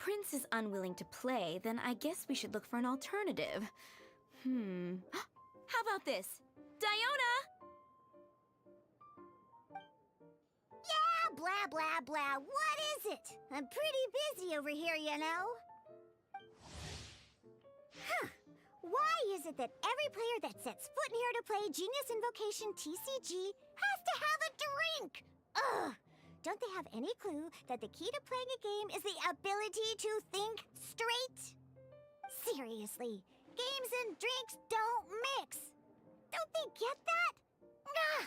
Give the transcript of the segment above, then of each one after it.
Prince is unwilling to play, then I guess we should look for an alternative. How about this? Diona! Yeah, blah, blah, blah. What is it? I'm pretty busy over here, you know. Huh. Why is it that every player that sets foot in here to play Genius Invocation TCG has to have a drink? Ugh! Don't they have any clue that the key to playing a game is the ability to think straight? Seriously, games and drinks don't mix. Don't they get that? Ugh!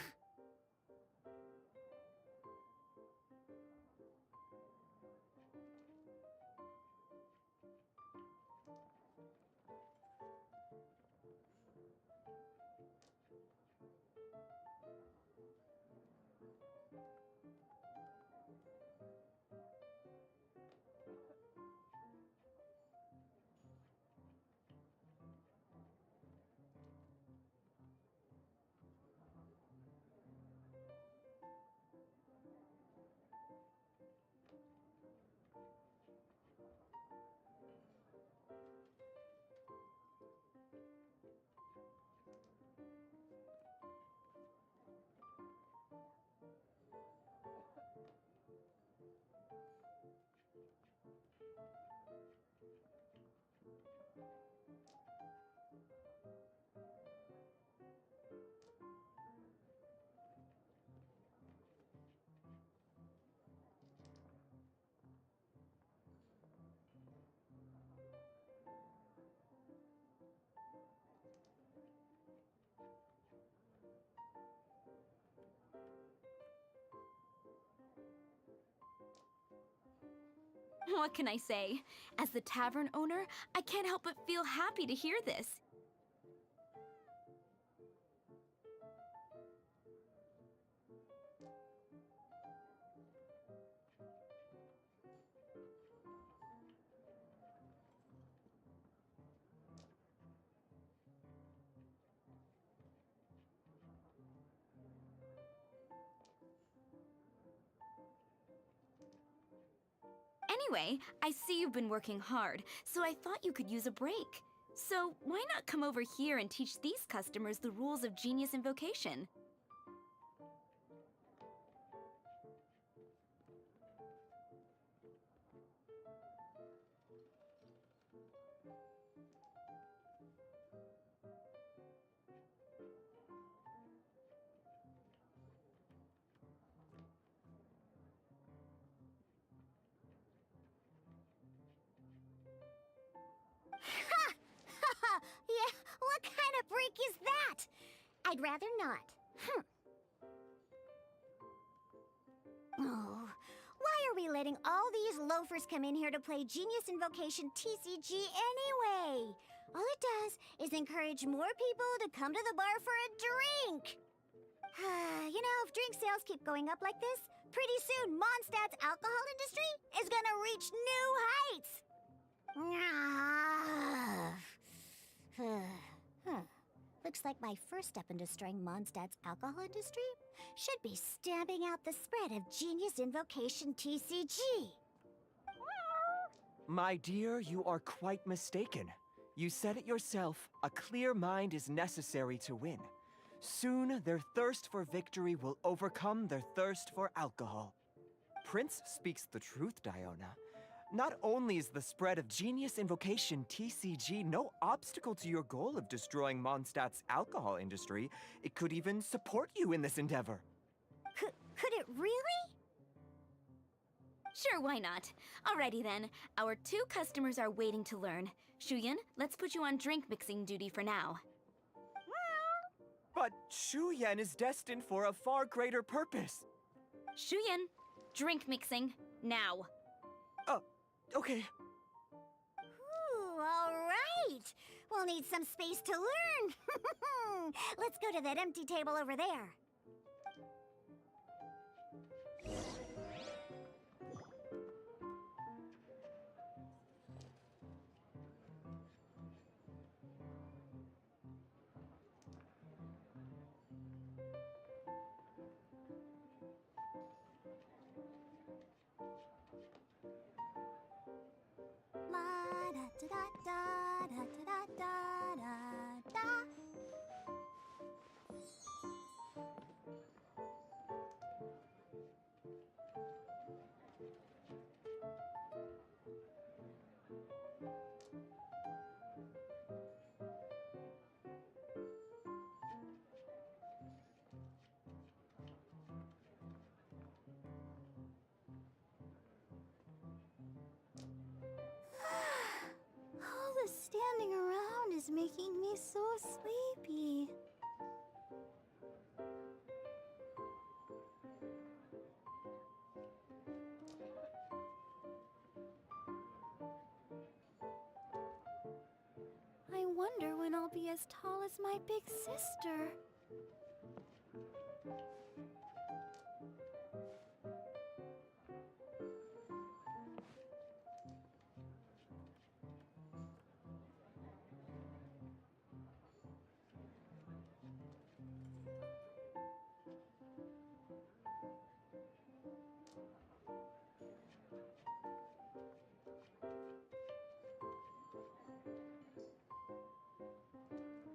What can I say? As the tavern owner, I can't help but feel happy to hear this. Anyway, I see you've been working hard, so I thought you could use a break. So why not come over here and teach these customers the rules of Genius Invocation? Ha! Ha! Yeah, what kind of break is that? I'd rather not. Oh, why are we letting all these loafers come in here to play Genius Invocation TCG anyway? All it does is encourage more people to come to the bar for a drink. You know, if drink sales keep going up like this, pretty soon Mondstadt's alcohol industry is gonna reach new heights. Looks like my first step in destroying Mondstadt's alcohol industry should be stamping out the spread of Genius Invocation TCG. My dear, you are quite mistaken. You said it yourself, a clear mind is necessary to win. Soon, their thirst for victory will overcome their thirst for alcohol. Prince speaks the truth, Diona. Not only is the spread of Genius Invocation TCG no obstacle to your goal of destroying Mondstadt's alcohol industry, it could even support you in this endeavor. Could it really? Sure, why not? Alrighty then, our 2 customers are waiting to learn. Shuyan, let's put you on drink mixing duty for now. But Shuyan is destined for a far greater purpose. Shuyan, drink mixing, now. Okay. Ooh, all right. We'll need some space to learn. Let's go to that empty table over there. Da-da-da-da-da-da-da-da. All the standing around is making me so sleepy. I wonder when I'll be as tall as my big sister.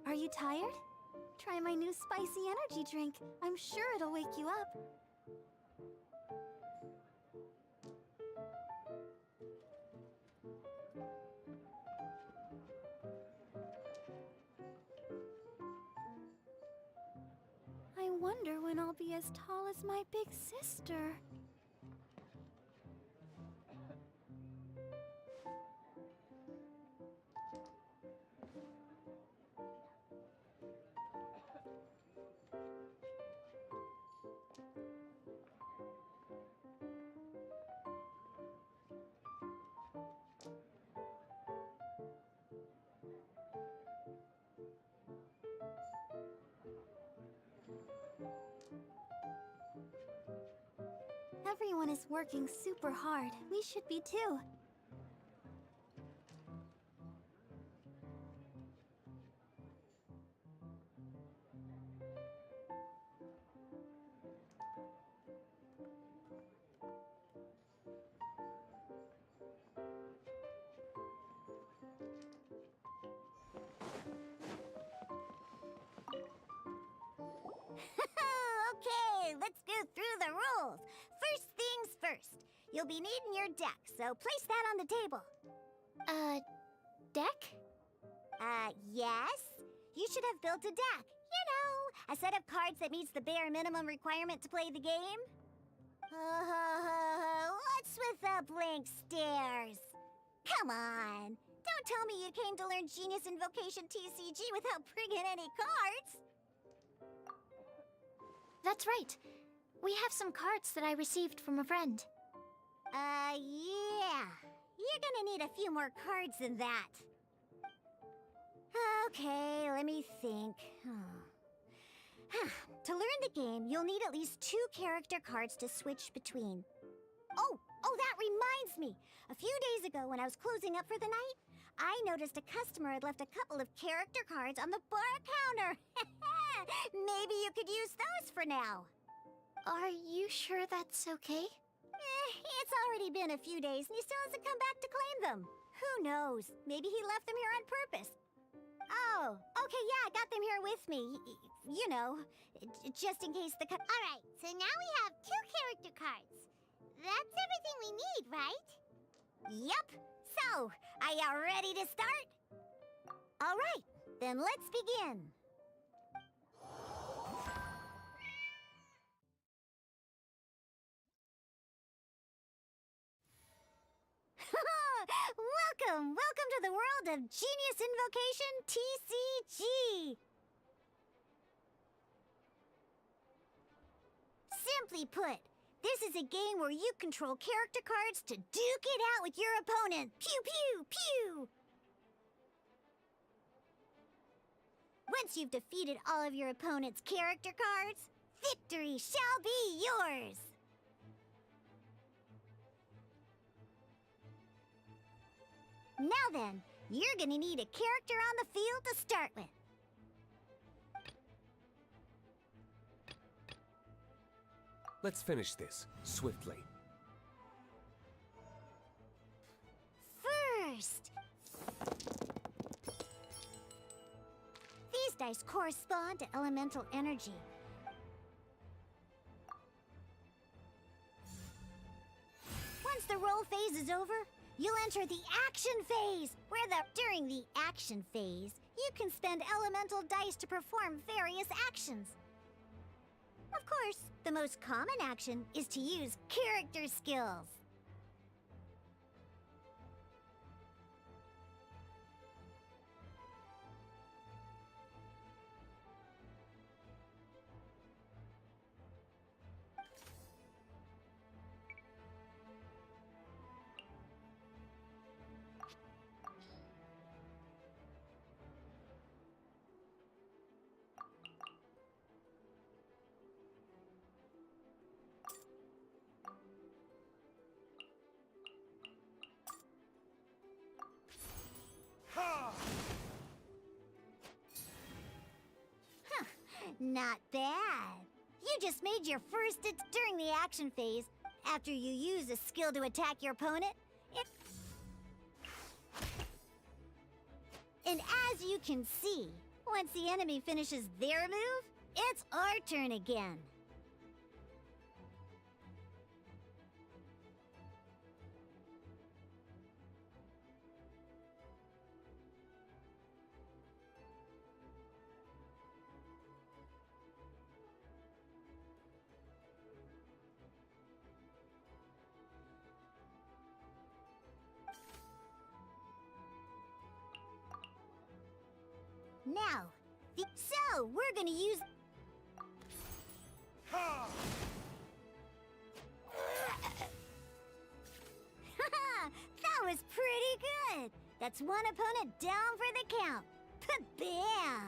Are you tired? Try my new spicy energy drink. I'm sure it'll wake you up. I wonder when I'll be as tall as my big sister. Everyone is working super hard. We should be too. Okay, let's go through the rules. First things first. You'll be needing your deck, so place that on the table. Deck? Yes? You should have built a deck. You know, a set of cards that meets the bare minimum requirement to play the game. What's with the blank stares? Come on. Don't tell me you came to learn Genius Invocation TCG without bringing any cards. That's right. We have some cards that I received from a friend. Yeah. You're gonna need a few more cards than that. Okay, let me think. To learn the game, you'll need at least 2 character cards to switch between. Oh, that reminds me. A few days ago, when I was closing up for the night, I noticed a customer had left a couple of character cards on the bar counter. Maybe you could use those for now. Are you sure that's okay? It's already been a few days and he still hasn't come back to claim them. Who knows? Maybe he left them here on purpose. Oh, okay, yeah, I got them here with me. You know, just in case the... Alright, so now we have 2 character cards. That's everything we need, right? Yup. So, are you ready to start? All right, then let's begin. Welcome to the world of Genius Invocation TCG. Simply put, this is a game where you control character cards to duke it out with your opponent. Pew, pew, pew! Once you've defeated all of your opponent's character cards, victory shall be yours! Now then, you're gonna need a character on the field to start with. Let's finish this, swiftly. First, dice correspond to elemental energy. Once the roll phase is over, you'll enter the action phase, during the action phase, you can spend elemental dice to perform various actions. Of course, the most common action is to use character skills. Not bad. You just made your first hit during the action phase after you use a skill to attack your opponent. And as you can see, once the enemy finishes their move, it's our turn again. Now, so we're gonna use... That was pretty good! That's one opponent down for the count. Bam!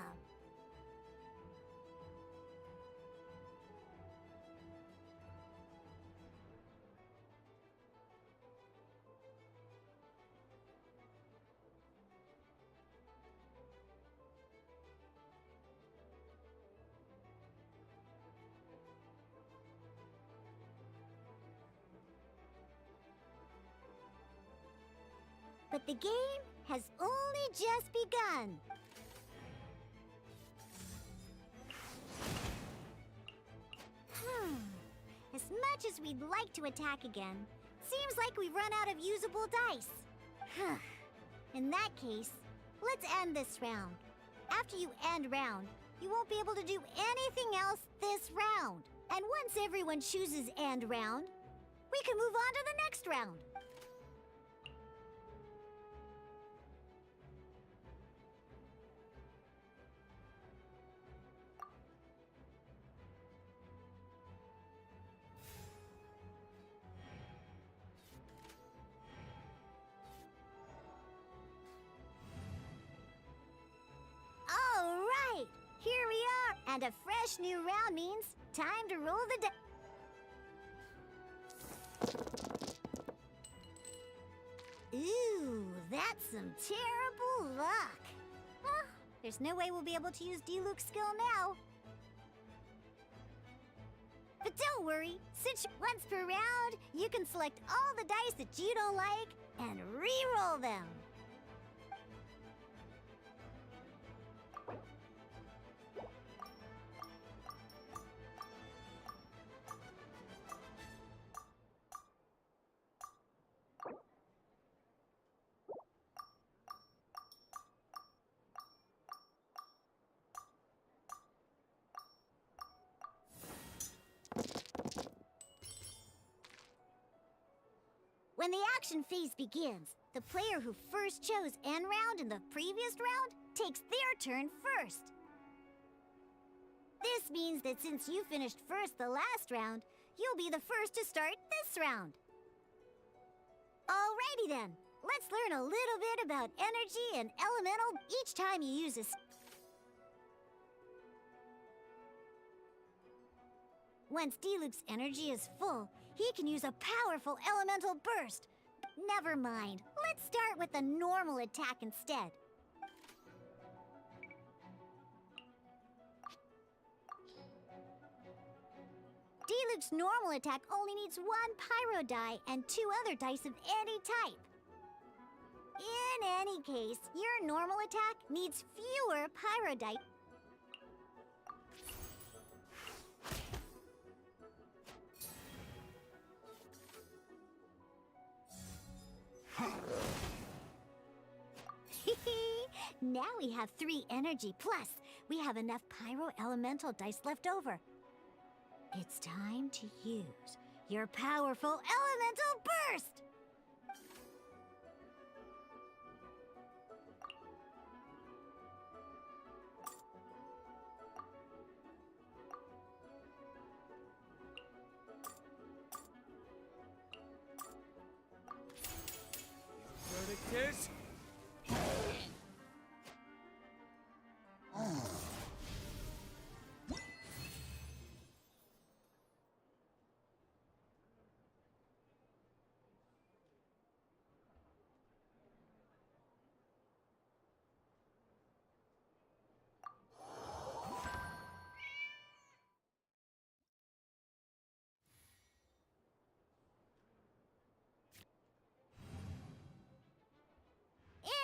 But the game has only just begun. As much as we'd like to attack again, seems like we've run out of usable dice. In that case, let's end this round. After you end round, you won't be able to do anything else this round. And once everyone chooses end round, we can move on to the next round. All right, here we are. And a fresh new round means time to roll the dice. Ooh, that's some terrible luck. Well, there's no way we'll be able to use Diluc's skill now. But don't worry, since once per round, you can select all the dice that you don't like and re-roll them. When the action phase begins, the player who first chose end round in the previous round takes their turn first. This means that since you finished first the last round, you'll be the first to start this round. Alrighty then, let's learn a little bit about energy and elemental each time you use this. Once Diluc's energy is full, he can use a powerful elemental burst. Never mind, let's start with a normal attack instead. Diluc's normal attack only needs one pyro die and 2 other dice of any type. In any case, your normal attack needs fewer pyro dice. Now we have 3 energy, plus we have enough pyro elemental dice left over. It's time to use your powerful elemental burst! Verdict is...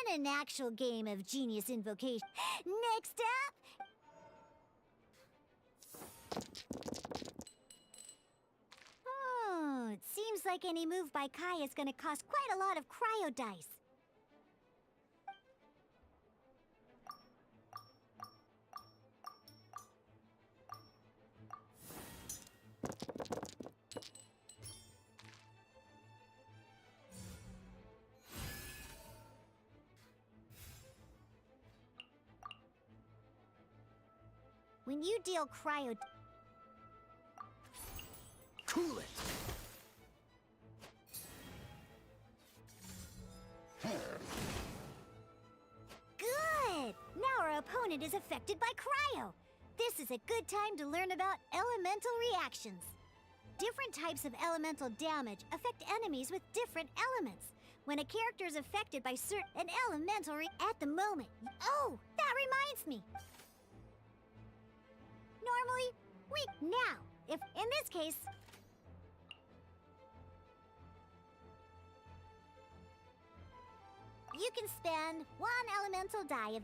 In an actual game of Genius Invocation. Next up... Oh, it seems like any move by Kai is gonna cost quite a lot of cryo dice. When you deal cryo... Cool it! Good! Now our opponent is affected by cryo. This is a good time to learn about elemental reactions. Different types of elemental damage affect enemies with different elements. When a character is affected by an elemental at the moment... Oh, that reminds me! Normally, now, if in this case... You can spend 1 elemental die of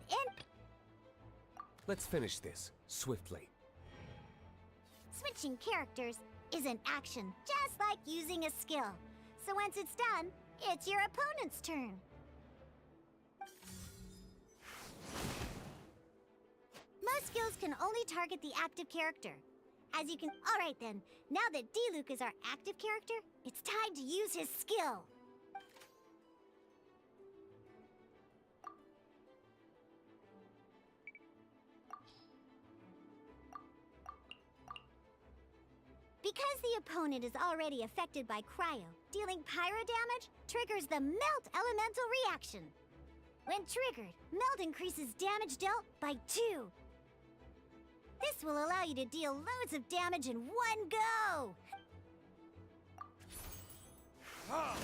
Let's finish this, swiftly. Switching characters is an action, just like using a skill. So once it's done, it's your opponent's turn. Most skills can only target the active character. As you can... Alright then, now that D-Luke is our active character, it's time to use his skill. Because the opponent is already affected by cryo, dealing pyro damage triggers the Melt Elemental reaction. When triggered, Melt increases damage dealt by 2. This will allow you to deal loads of damage in one go! Alright!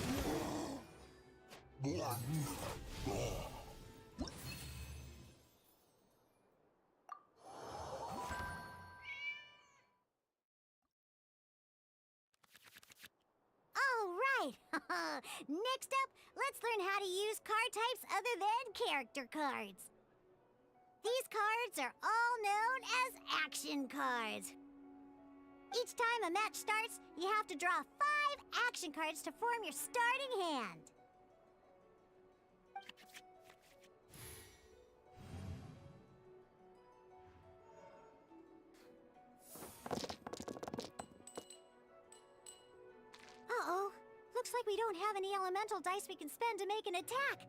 Next up, let's learn how to use card types other than character cards. These cards are all known as action cards. Each time a match starts, you have to draw 5 action cards to form your starting hand. Uh-oh. Looks like we don't have any elemental dice we can spend to make an attack.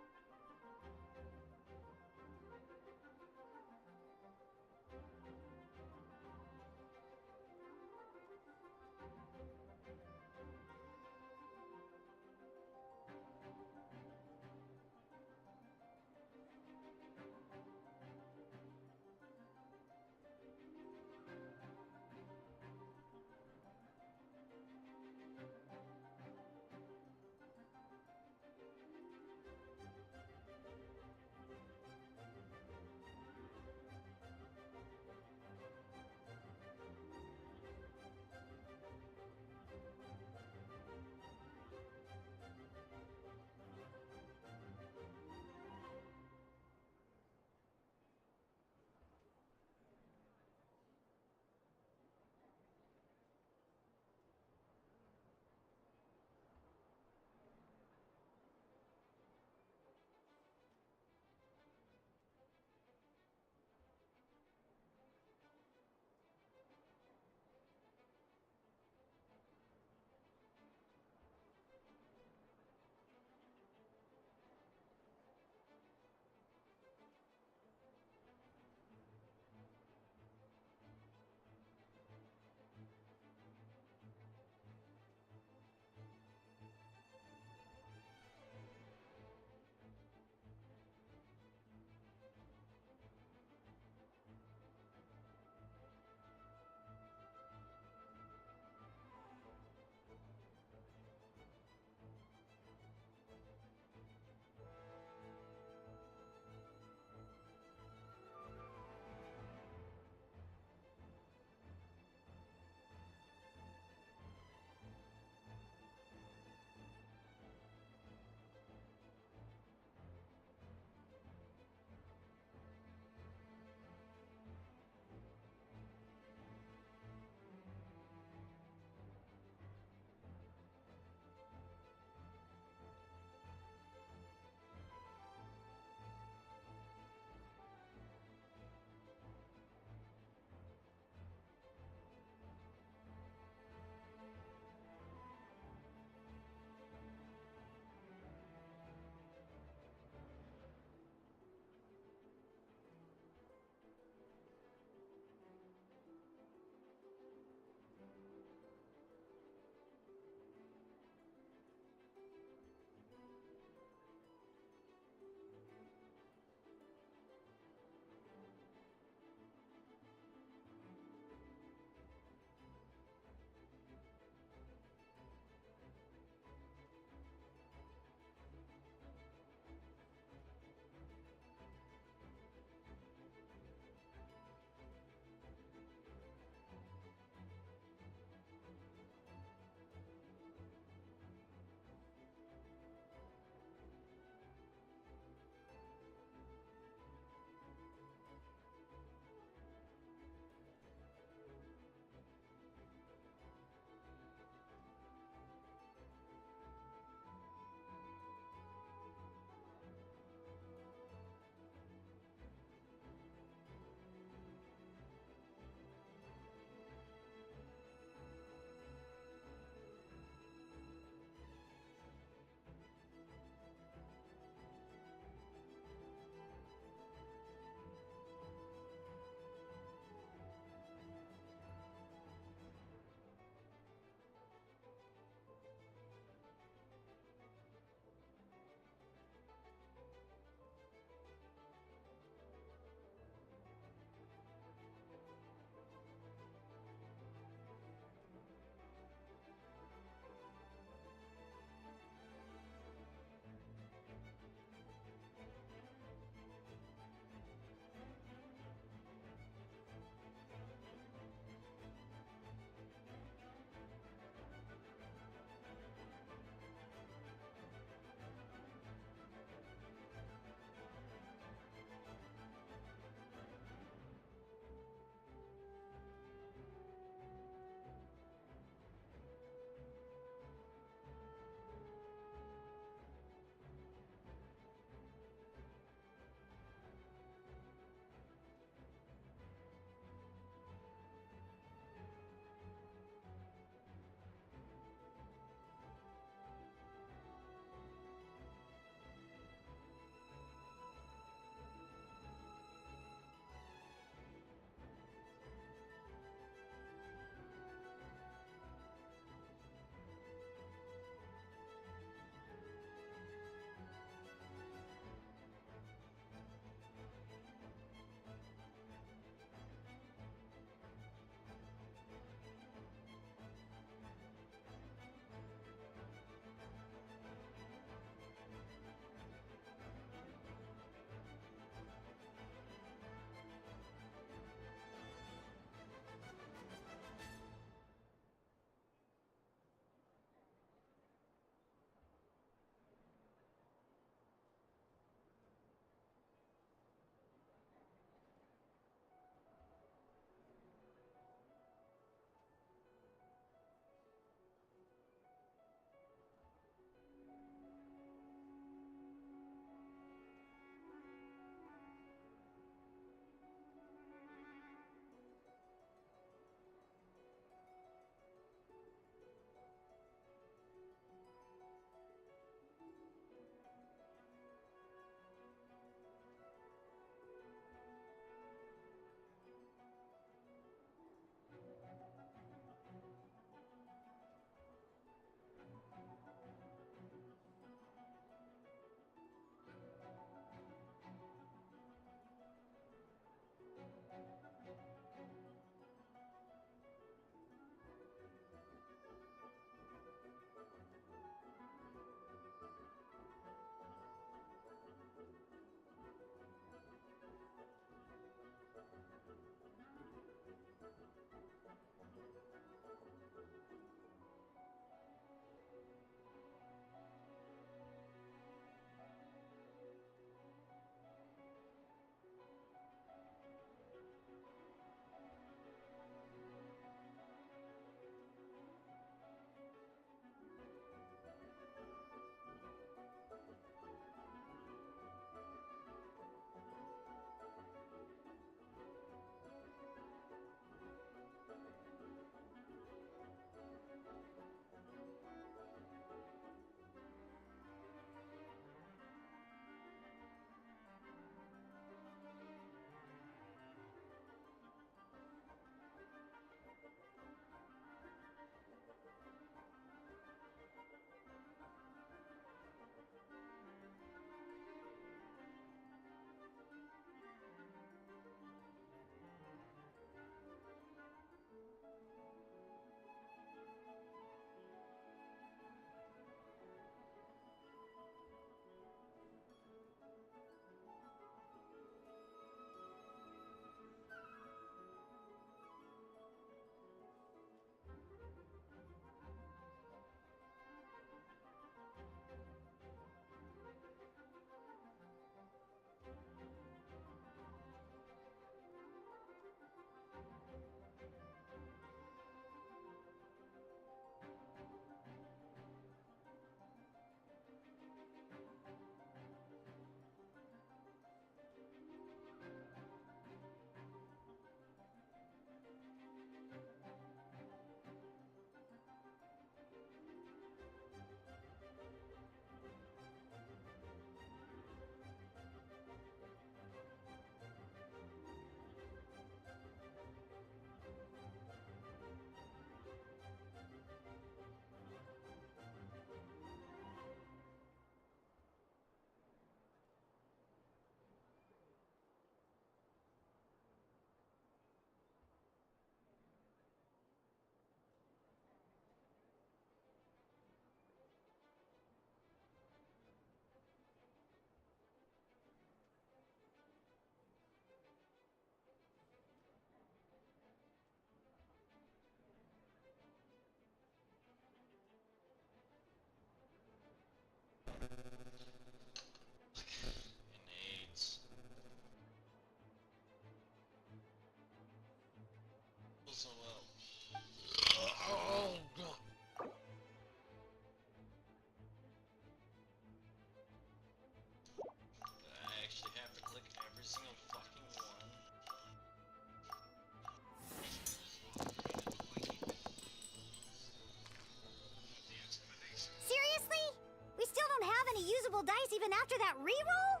after that reroll?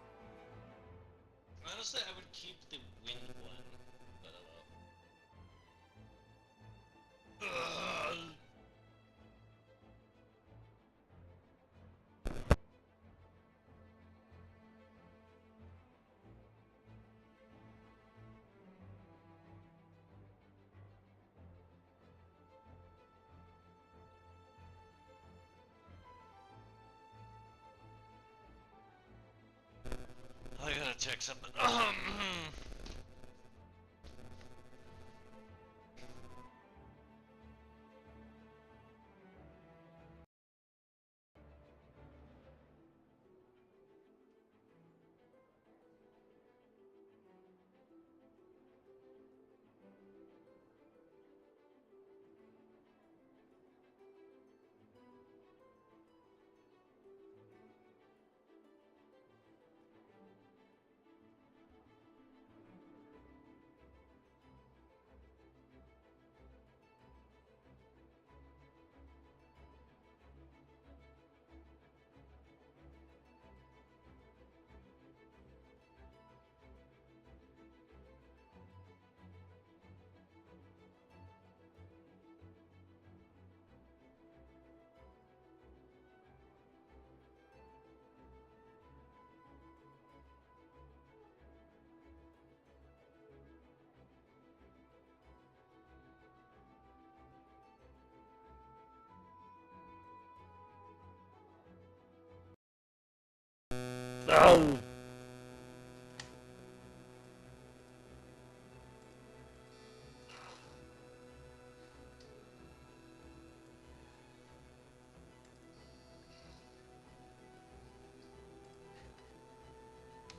Honestly, I would keep the wind one. But Ugh. I gotta check something. Oh.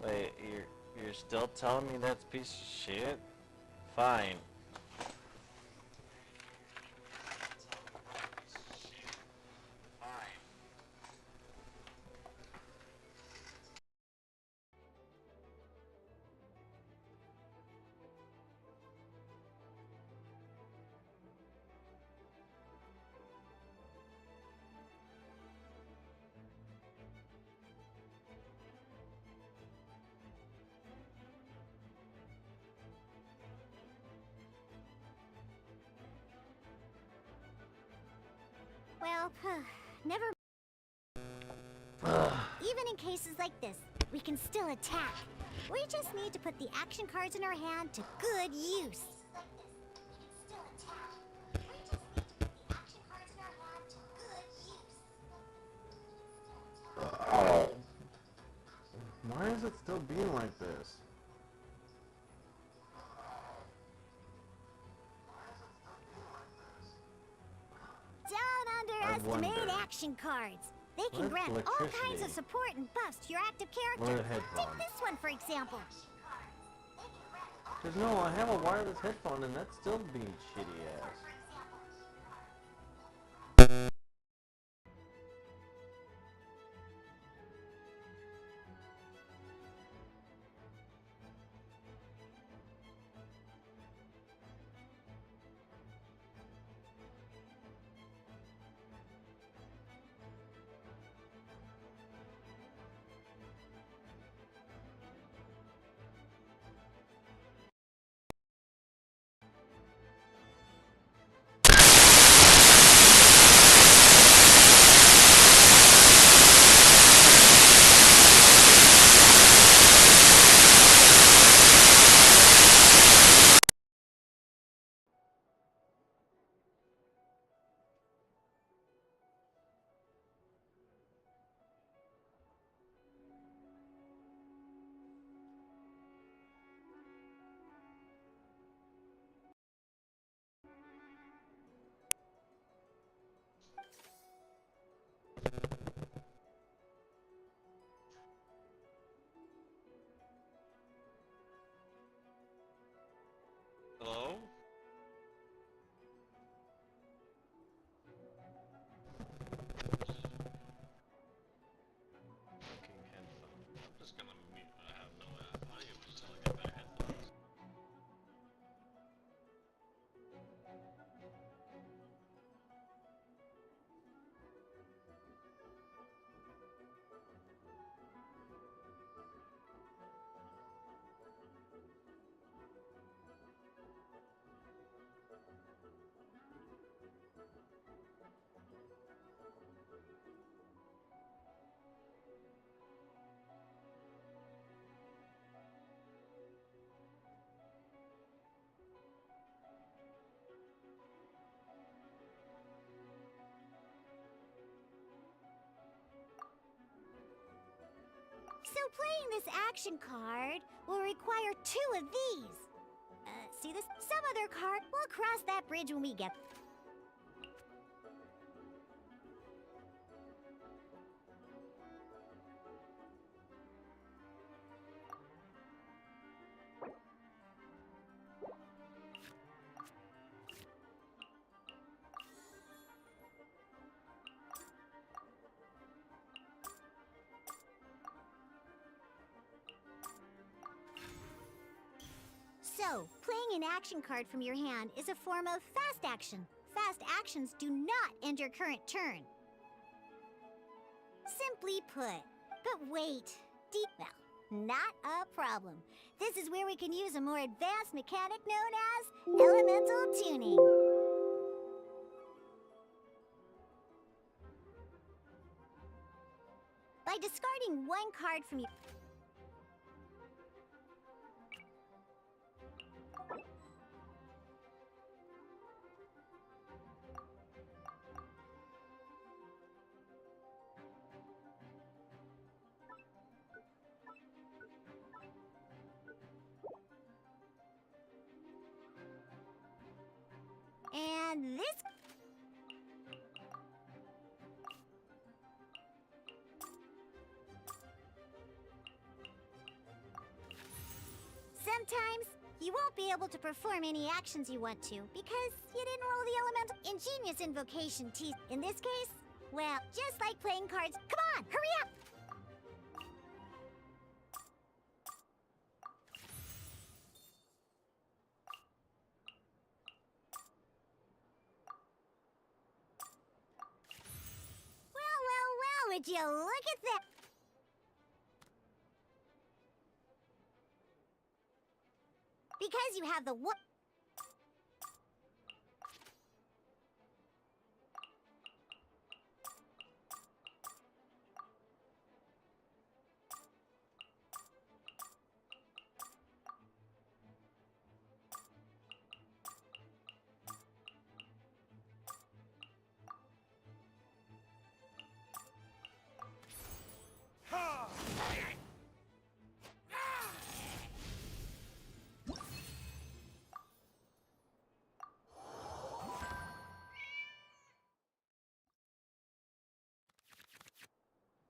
Wait, you're still telling me that's a piece of shit? Fine. Well, never. Even in cases like this, we can still attack. We just need to put the action cards in our hand to good use. Why is it still being like this? Don't underestimate action cards. They can Where's grant all kinds of electricity? support and buffs to your active Where character. are the Take headphones? this one, for example. Cause no, I have a wireless headphone and that's still being shitty ass. playing this action card will require 2 of these. See this? Some other card. We'll cross that bridge when we get. So, playing an action card from your hand is a form of fast action. Fast actions do not end your current turn. Simply put. But wait, well, not a problem. This is where we can use a more advanced mechanic known as elemental tuning. By discarding 1 card from your... And this... Sometimes, you won't be able to perform any actions you want to because you didn't roll the elemental ingenious invocation T. In this case, well, just like playing cards. Come on, hurry up! Well, would you look at that? Because you have the one.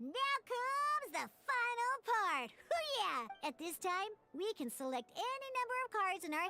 Now comes the final part! Hoo-yeah! At this time, we can select any number of cards in our...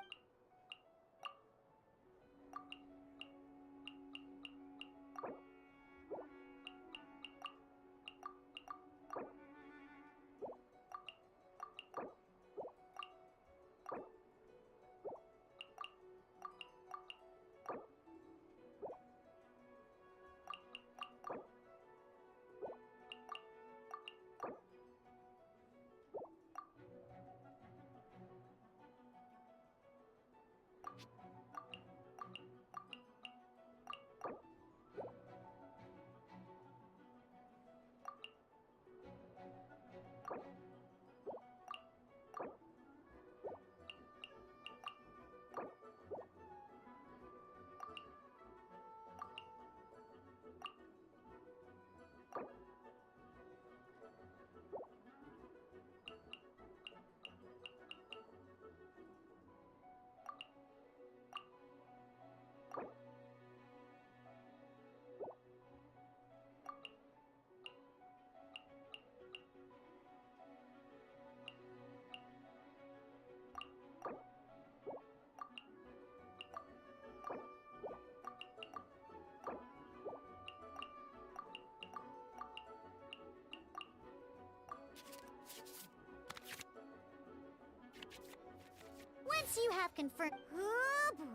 Once you have confirmed... Oh boy!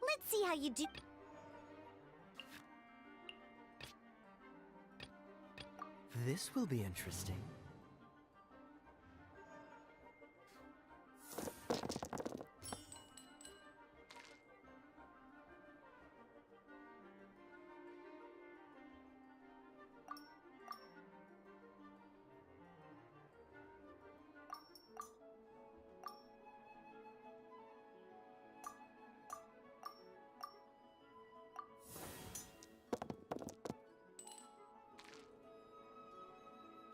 Let's see how you do... This will be interesting.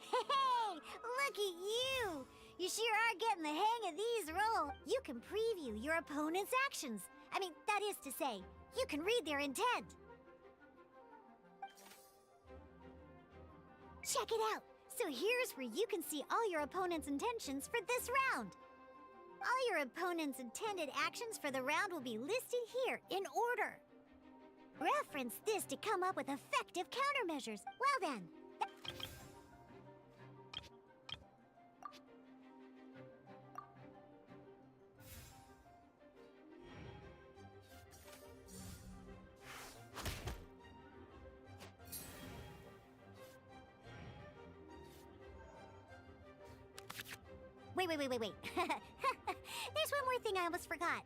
Hey! you're getting the hang of these rolls, you can preview your opponent's actions. I mean, that is to say, you can read their intent. Check it out. So here's where you can see all your opponent's intentions for this round. All your opponent's intended actions for the round will be listed here in order. Reference this to come up with effective countermeasures. Well then. Wait. There's one more thing I almost forgot.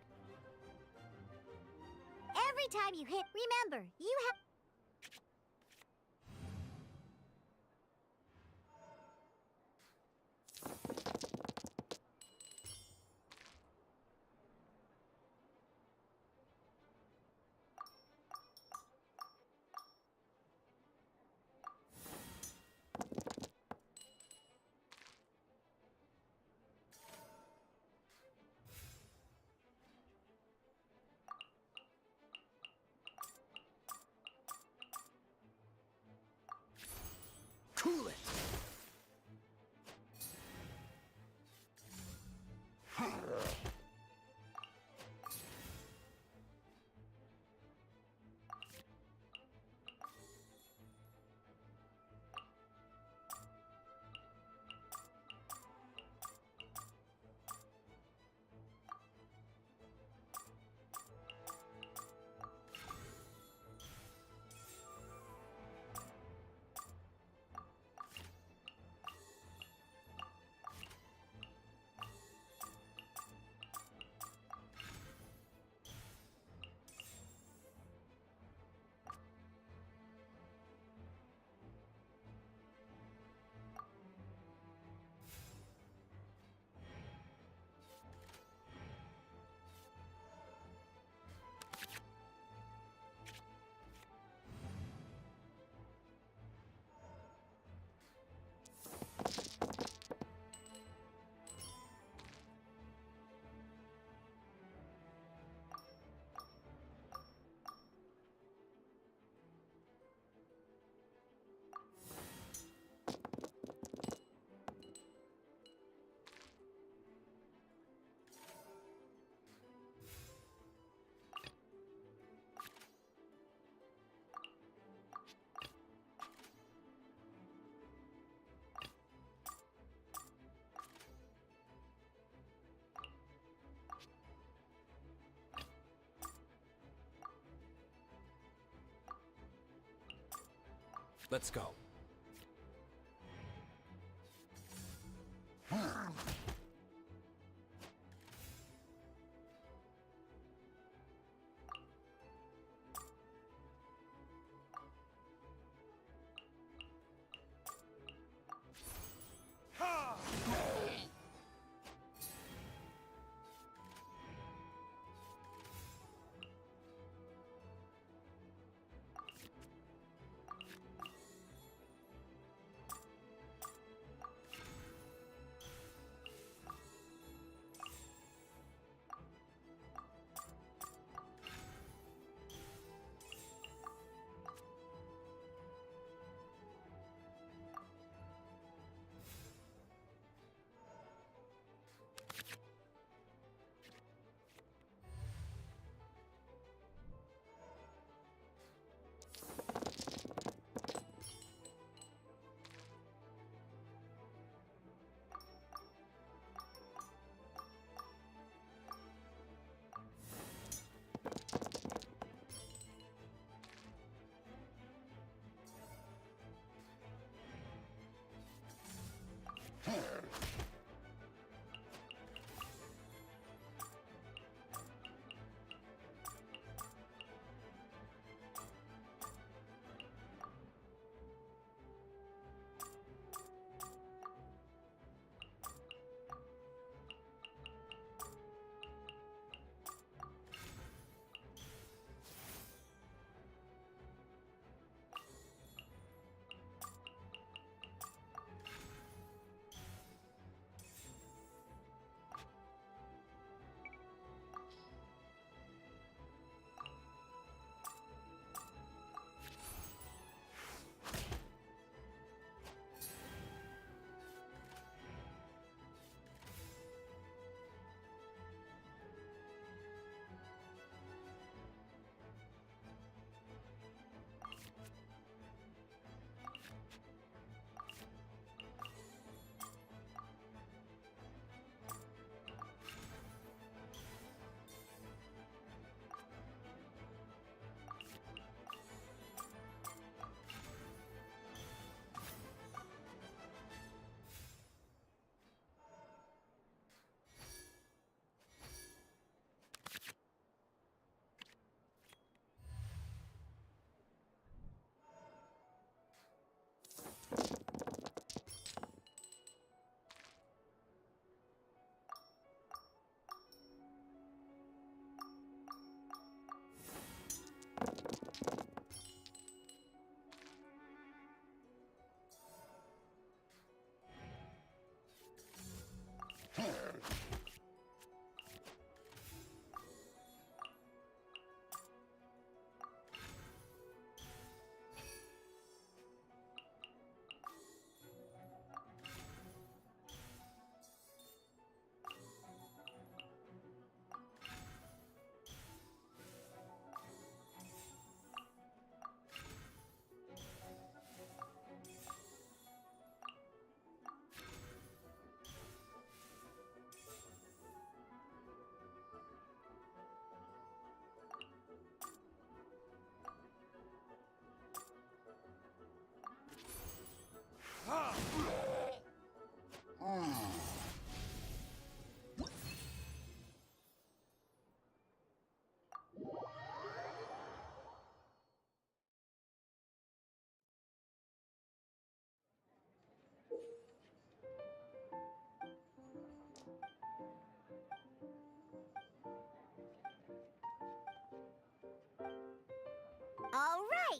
Every time you hit, remember, you have... Cool it! Let's go.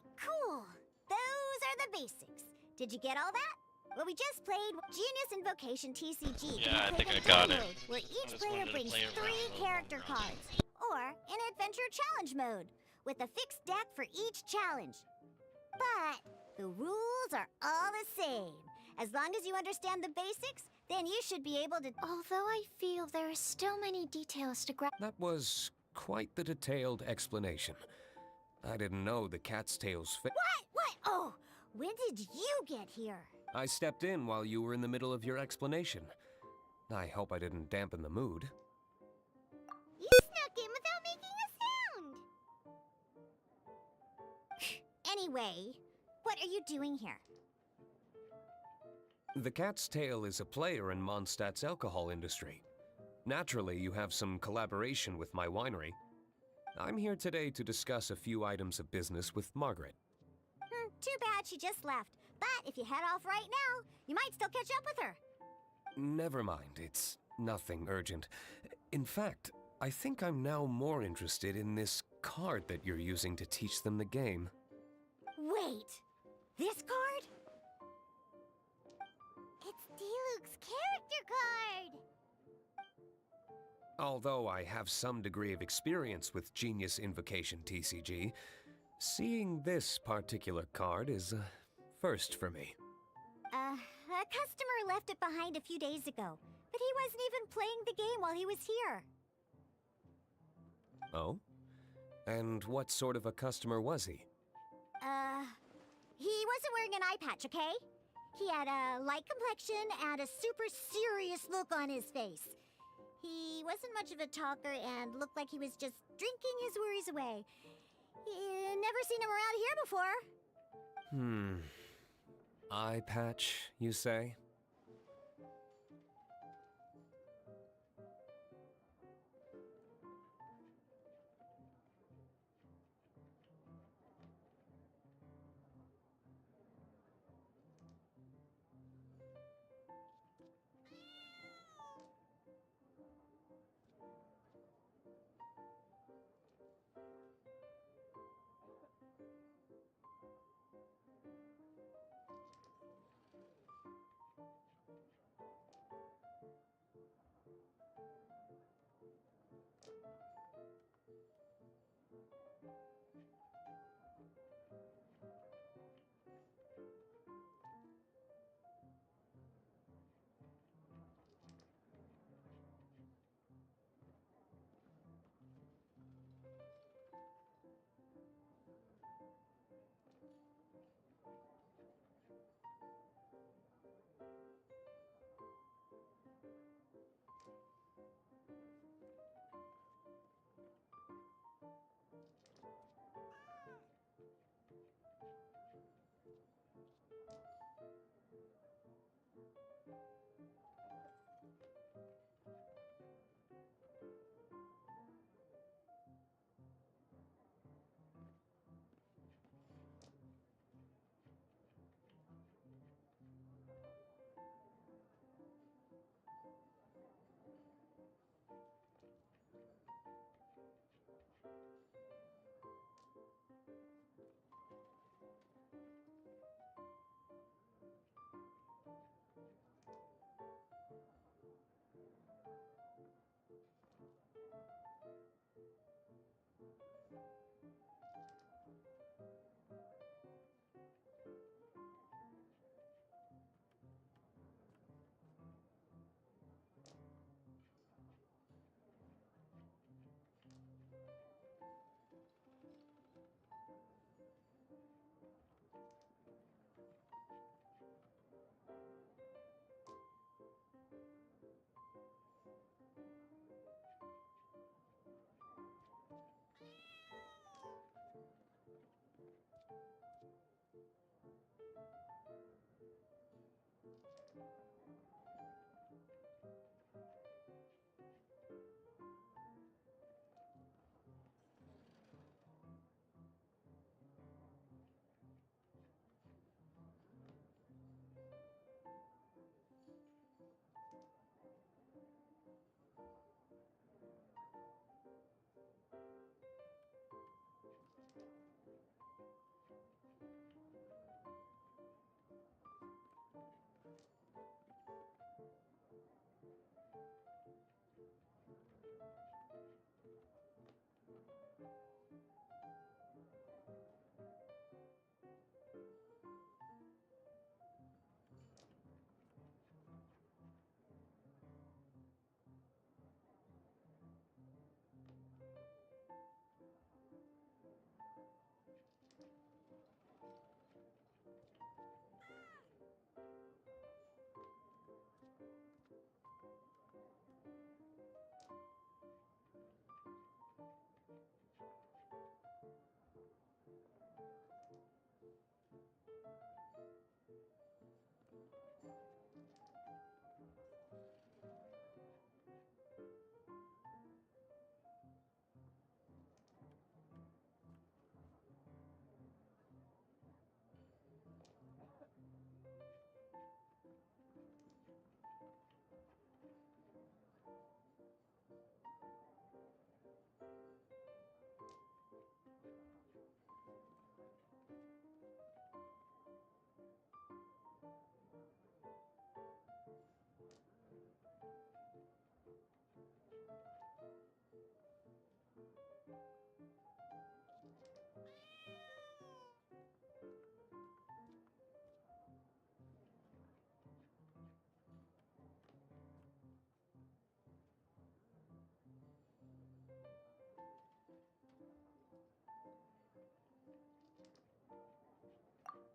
Alright, cool. Those are the basics. Did you get all that? Well, we just played Genius Invocation TCG. Yeah, I We think played I got Adventure it. Mode, where I each just player wanted to brings play around 3 a little character more on cards. Or an Adventure Challenge Mode, with a fixed deck for each challenge. But the rules are all the same. As long as you understand the basics, then you should be able to... Although I feel there are still many details to grasp. That was quite the detailed explanation. I didn't know the cat's tail's fit. What? Oh, when did you get here? I stepped in while you were in the middle of your explanation. I hope I didn't dampen the mood. You snuck in without making a sound. Anyway, what are you doing here? The Cat's Tail is a player in Mondstadt's alcohol industry. Naturally, you have some collaboration with my winery. I'm here today to discuss a few items of business with Margaret. Too bad she just left. But if you head off right now, you might still catch up with her. Never mind, it's nothing urgent. In fact, I think I'm now more interested in this card that you're using to teach them the game. Wait, this card? It's Diluc's character card. Although I have some degree of experience with Genius Invocation TCG, seeing this particular card is a first for me. A customer left it behind a few days ago, but he wasn't even playing the game while he was here. Oh? And what sort of a customer was he? He wasn't wearing an eye patch, okay? He had a light complexion and a super serious look on his face. He wasn't much of a talker and looked like he was just drinking his worries away. Never seen him around here before. Eye patch, you say?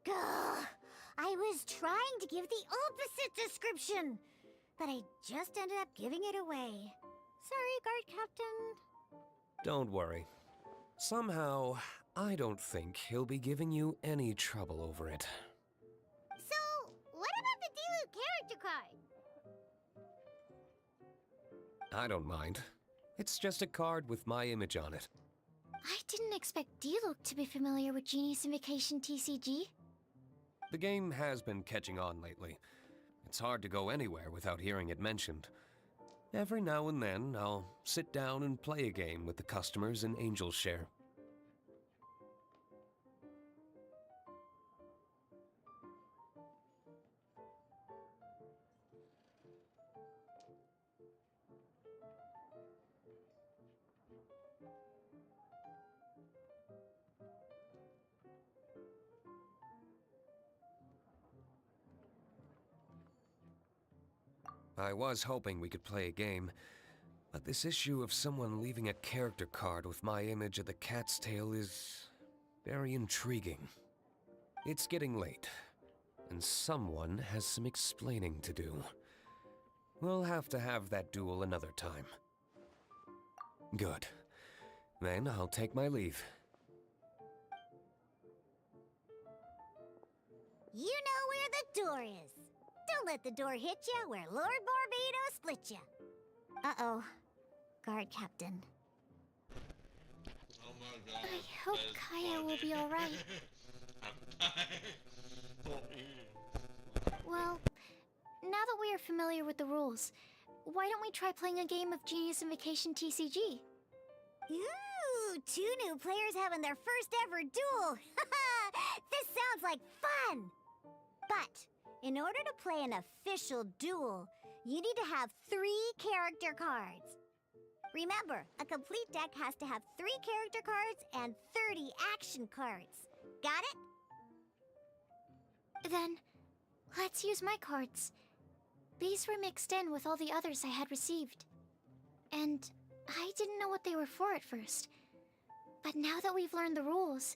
Gah! I was trying to give the opposite description, but I just ended up giving it away. Sorry, Guard Captain. Don't worry. Somehow, I don't think he'll be giving you any trouble over it. So, what about the Dilu character card? I don't mind. It's just a card with my image on it. I didn't expect Diluc to be familiar with Genius Invocation TCG. The game has been catching on lately. It's hard to go anywhere without hearing it mentioned. Every now and then, I'll sit down and play a game with the customers in Angel's Share. I was hoping we could play a game, but this issue of someone leaving a character card with my image of the cat's tail is very intriguing. It's getting late, and someone has some explaining to do. We'll have to have that duel another time. Good. Then I'll take my leave. You know where the door is. Don't let the door hit you where Lord Barbados split you. Uh-oh. Guard Captain. Oh my god. I hope Kaya will be alright. I'm tired. Well, now that we are familiar with the rules, why don't we try playing a game of Genius Invocation TCG? Ooh, 2 new players having their first ever duel. This sounds like fun. But in order to play an official duel, you need to have 3 character cards. Remember, a complete deck has to have 3 character cards and 30 action cards. Got it? Then, let's use my cards. These were mixed in with all the others I had received. And I didn't know what they were for at first. But now that we've learned the rules,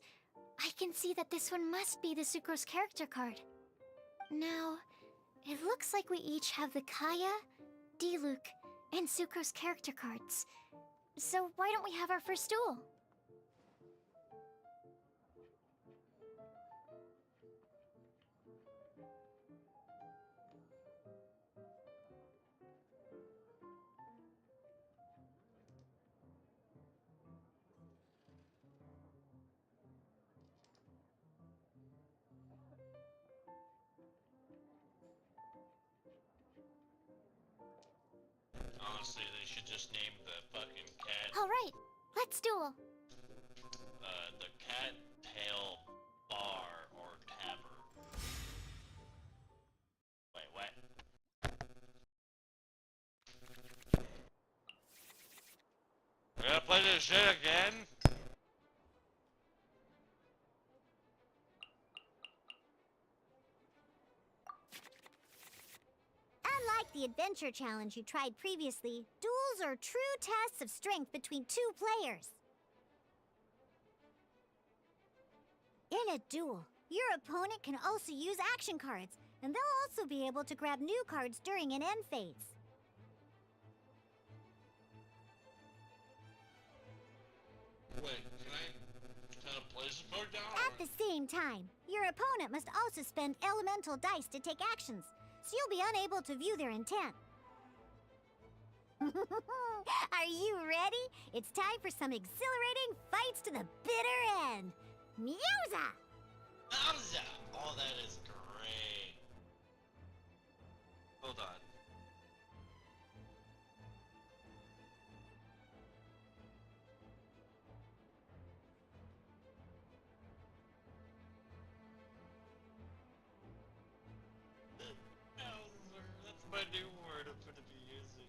I can see that this one must be the Sucrose character card. Now, it looks like we each have the Kaya, Diluc, and Sucrose character cards. So why don't we have our first duel? Honestly, they should just name the fucking cat, Alright, let's duel. the cat tail bar or tavern. Wait, what? We're gonna play this shit again? Unlike the adventure challenge you tried previously, duels are true tests of strength between two players. In a duel, your opponent can also use action cards, and they'll also be able to grab new cards during an end phase. Wait, can I kind of place a card down? At the same time, your opponent must also spend elemental dice to take actions, so you'll be unable to view their intent. Are you ready? It's time for some exhilarating fights to the bitter end. Musa! Bowser! Oh, that is great. Hold on. Bowser, that's my new word I'm gonna be using.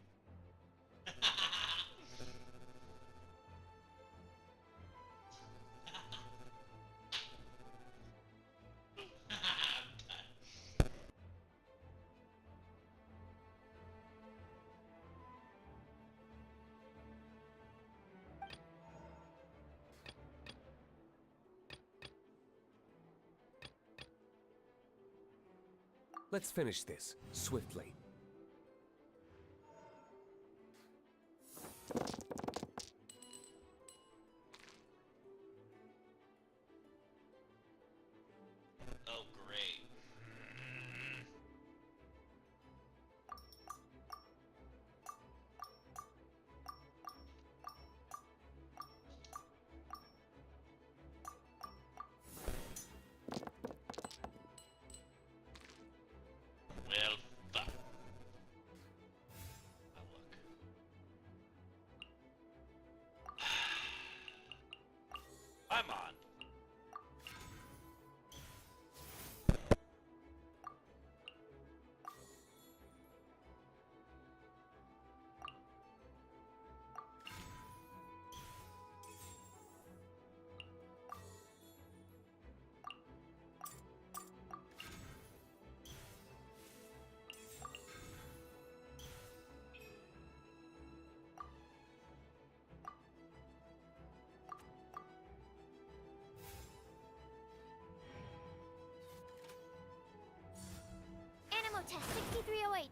Let's finish this swiftly. Oh, great. Well, fuck. Oh, look. I'm on. Animo test 6308.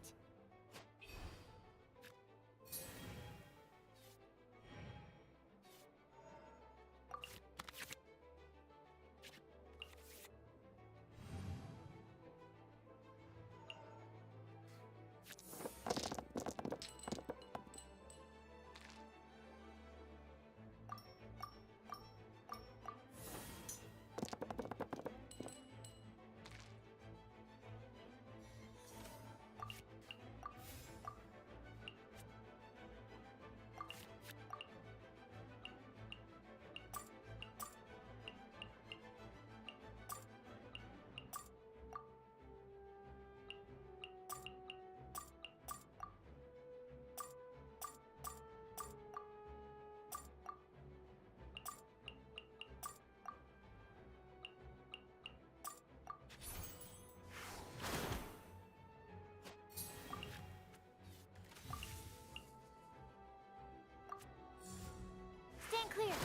Stand clear.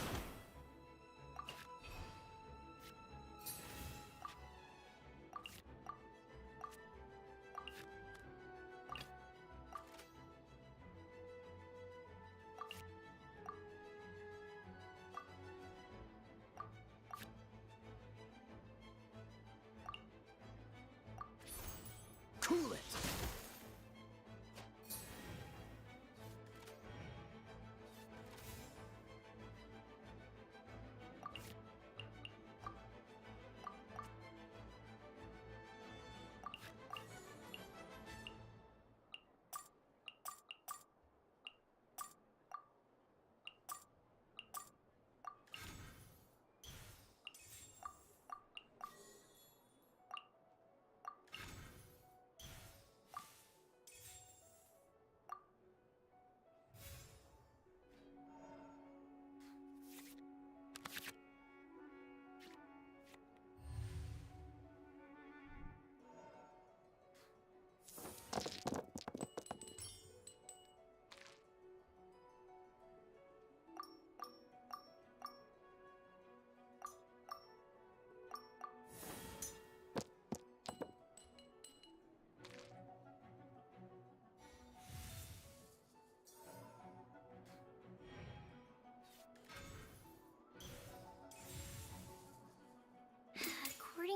Cool it!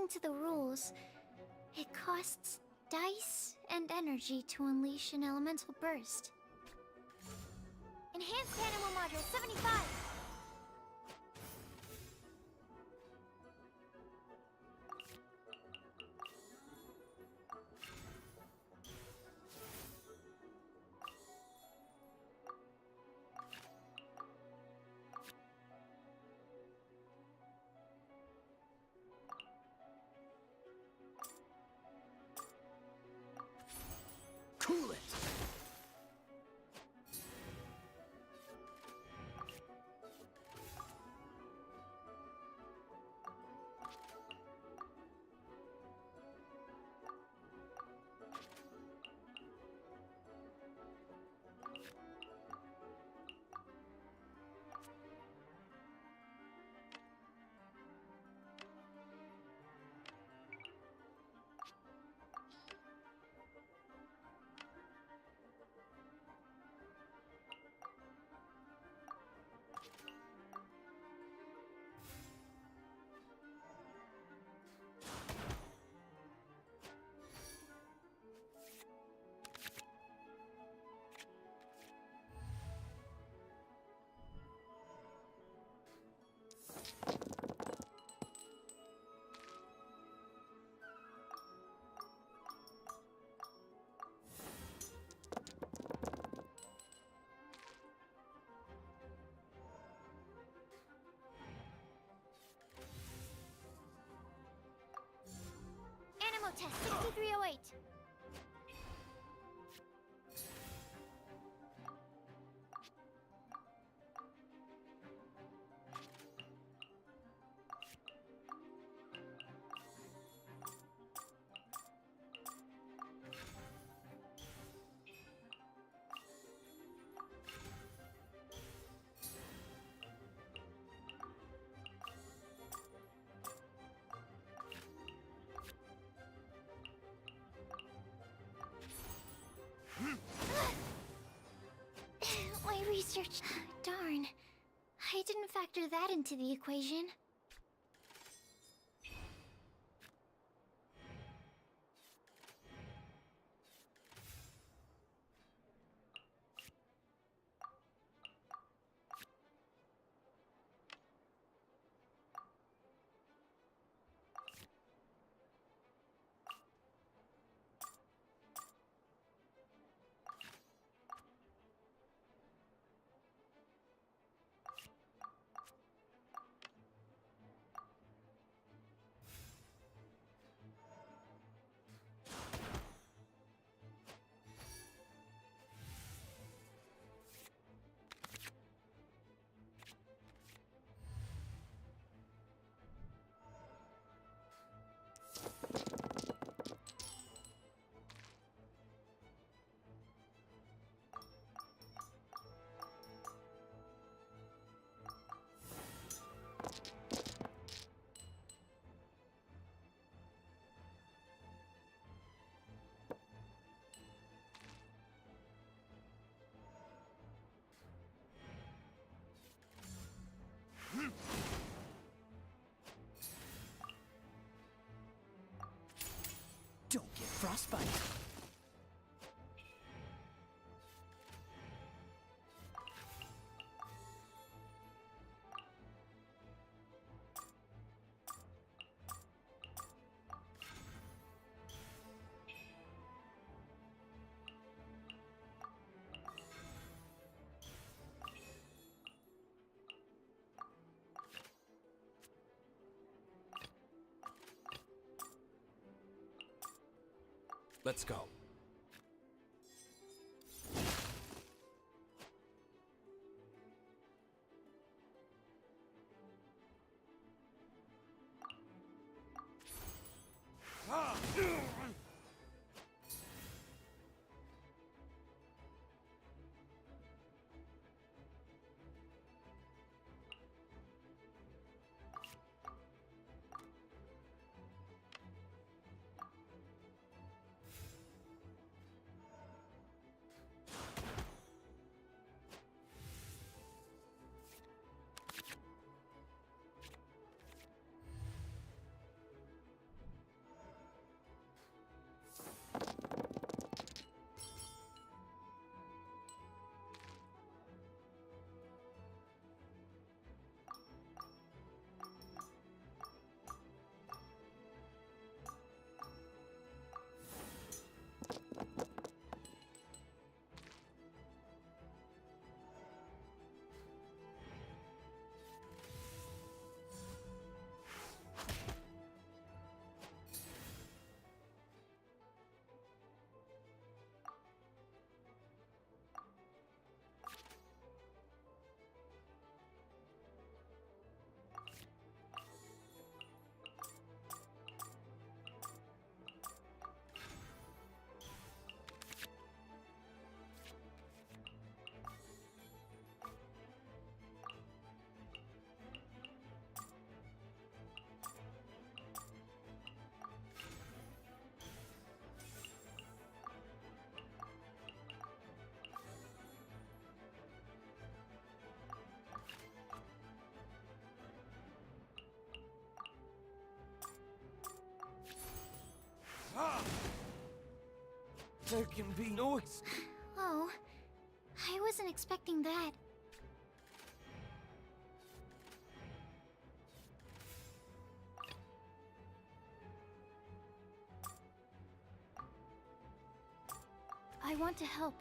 according to the rules, it costs dice and energy to unleash an elemental burst. Enhanced Animal Module 75! Cool it! Animal Test 6308! My research... Darn. I didn't factor that into the equation. Don't get frostbite. Let's go. There can be no ex- Oh, I wasn't expecting that. I want to help.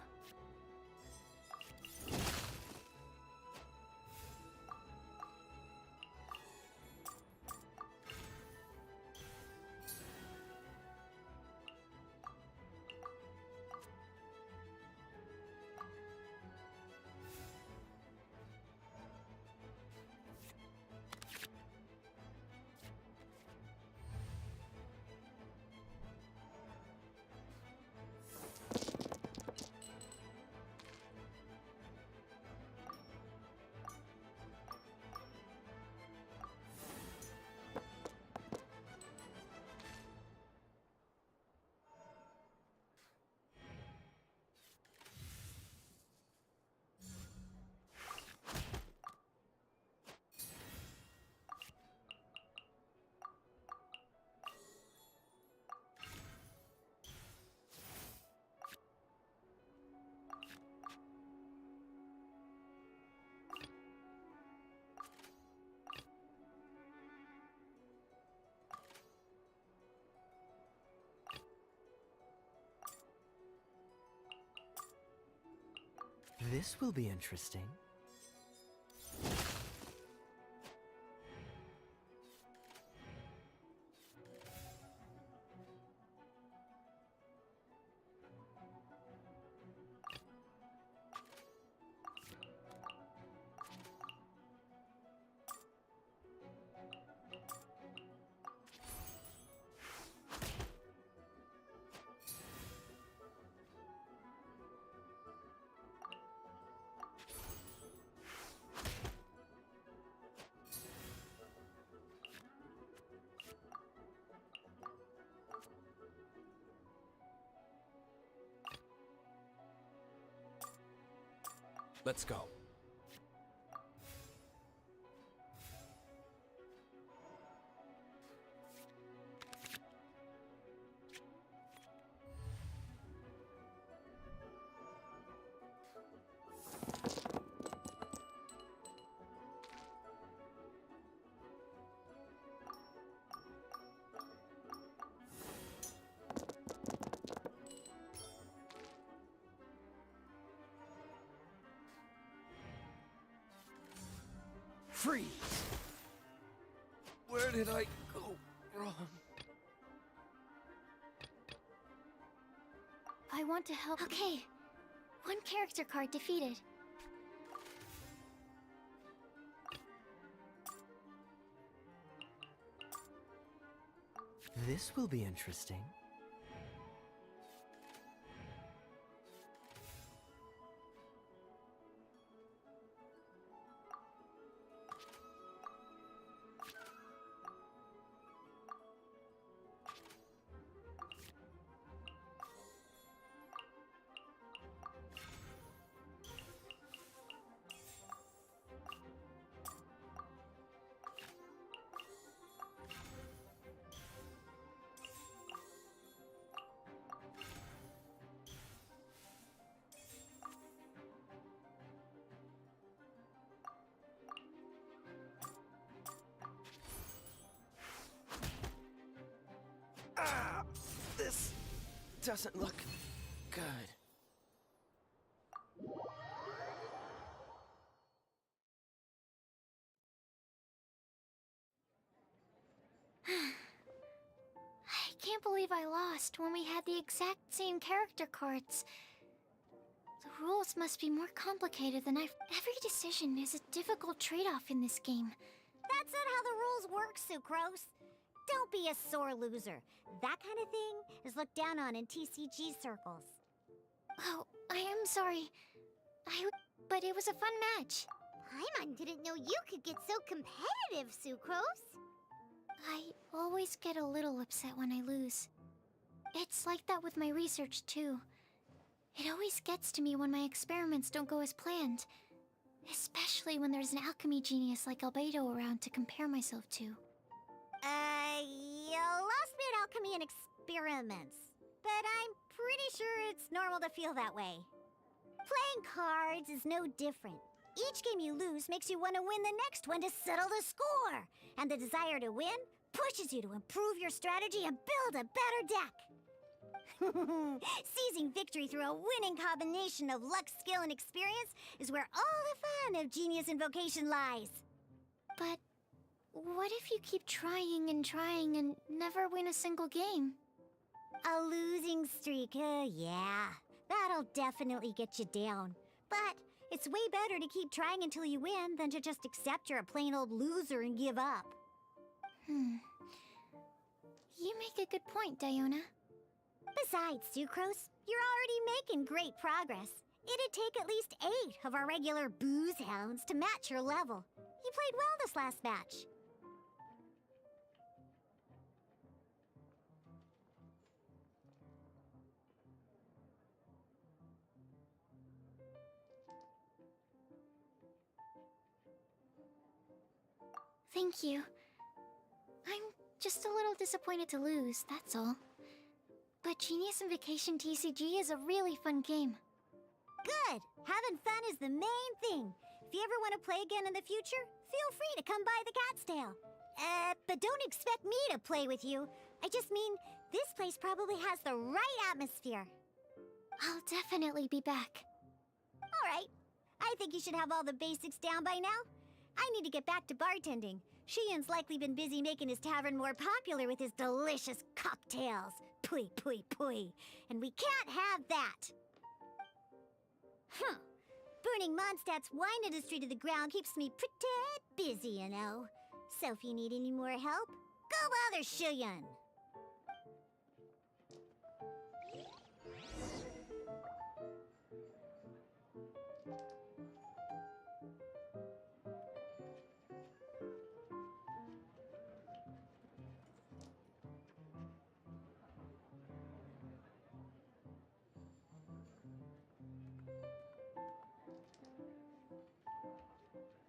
This will be interesting. Let's go. Freeze! Where did I go wrong? I want to help. Okay. One character card defeated. This will be interesting. Ah! This doesn't look good. I can't believe I lost when we had the exact same character cards. The rules must be more complicated than I've... Every decision is a difficult trade-off in this game. That's not how the rules work, Sucrose. Don't be a sore loser. That kind of thing is looked down on in TCG circles. Oh, I am sorry. But it was a fun match. Paimon didn't know you could get so competitive, Sucrose. I always get a little upset when I lose. It's like that with my research, too. It always gets to me when my experiments don't go as planned. Especially when there's an alchemy genius like Albedo around to compare myself to. You lost me at alchemy and experiments. But I'm pretty sure it's normal to feel that way. Playing cards is no different. Each game you lose makes you want to win the next one to settle the score. And the desire to win pushes you to improve your strategy and build a better deck. Seizing victory through a winning combination of luck, skill, and experience is where all the fun of Genius Invocation lies. But what if you keep trying and never win a single game? A losing streak, yeah. That'll definitely get you down. But it's way better to keep trying until you win than to just accept you're a plain old loser and give up. You make a good point, Diona. Besides, Sucrose, you're already making great progress. It'd take at least 8 of our regular booze hounds to match your level. You played well this last match. Thank you. I'm just a little disappointed to lose, that's all. But Genius Invocation TCG is a really fun game. Good! Having fun is the main thing. If you ever want to play again in the future, feel free to come by the Cat's Tail. But don't expect me to play with you. I just mean, this place probably has the right atmosphere. I'll definitely be back. Alright. I think you should have all the basics down by now. I need to get back to bartending. Shiyan's likely been busy making his tavern more popular with his delicious cocktails. Pui, pui, pui. And we can't have that. Burning Mondstadt's wine industry to the ground keeps me pretty busy, you know. So if you need any more help, go bother Shiyan.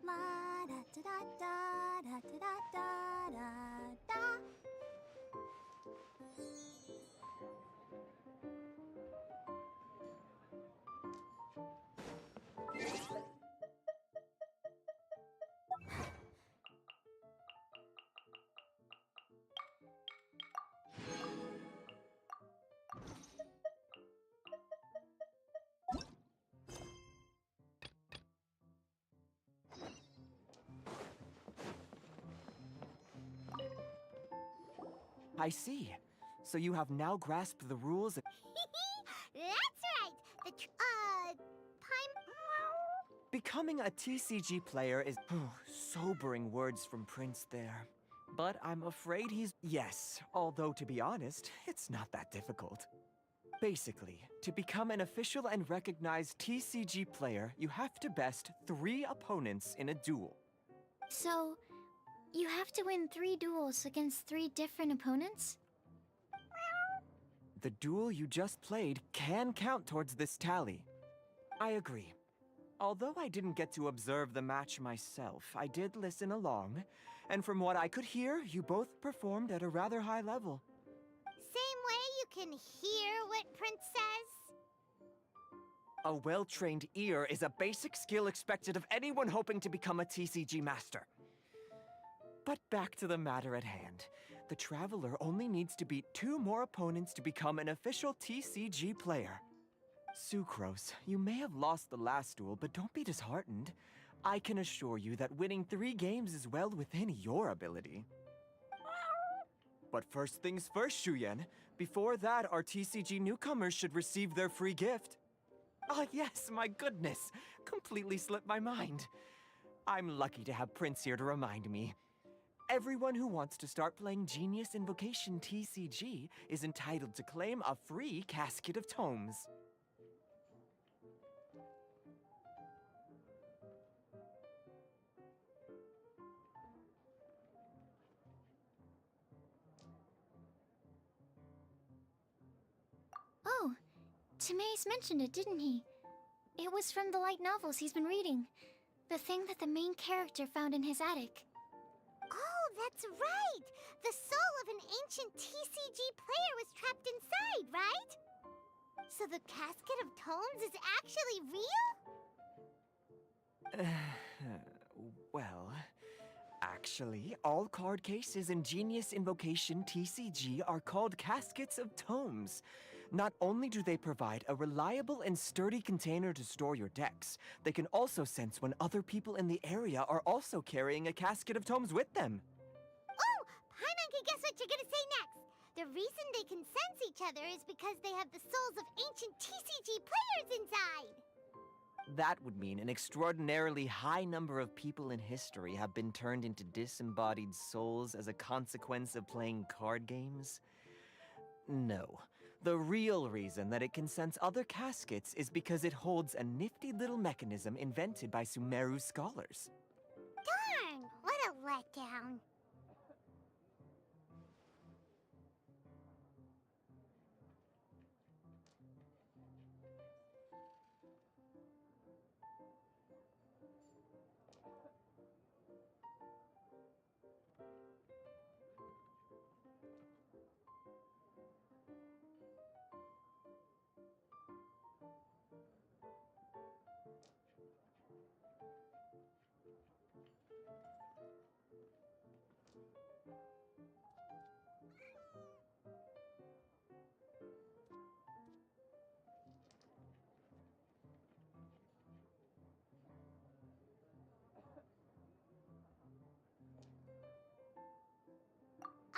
La da da da da da da da da. I see. So you have now grasped the rules. That's right. Becoming a TCG player is sobering words from Prince there. But I'm afraid he's... Yes, although to be honest, it's not that difficult. Basically, to become an official and recognized TCG player, you have to best 3 opponents in a duel. So, you have to win 3 duels against 3 different opponents? The duel you just played can count towards this tally. I agree. Although I didn't get to observe the match myself, I did listen along, and from what I could hear, you both performed at a rather high level. Same way you can hear what Prince says? A well-trained ear is a basic skill expected of anyone hoping to become a TCG master. But back to the matter at hand. The Traveler only needs to beat 2 more opponents to become an official TCG player. Sucrose, you may have lost the last duel, but don't be disheartened. I can assure you that winning 3 games is well within your ability. But first things first, Shuyen. Before that, our TCG newcomers should receive their free gift. Ah, yes, my goodness. Completely slipped my mind. I'm lucky to have Prince here to remind me. Everyone who wants to start playing Genius Invocation TCG is entitled to claim a free casket of tomes. Oh, Timaeus mentioned it, didn't he? It was from the light novels he's been reading. The thing that the main character found in his attic. Oh, that's right! The soul of an ancient TCG player was trapped inside, right? So the Casket of Tomes is actually real? Well, actually, all card cases in Genius Invocation TCG are called Caskets of Tomes. Not only do they provide a reliable and sturdy container to store your decks, they can also sense when other people in the area are also carrying a Casket of Tomes with them. Oh, Paimon can guess what you're gonna say next. The reason they can sense each other is because they have the souls of ancient TCG players inside. That would mean an extraordinarily high number of people in history have been turned into disembodied souls as a consequence of playing card games? No. The real reason that it can sense other caskets is because it holds a nifty little mechanism invented by Sumeru scholars. Darn, what a letdown.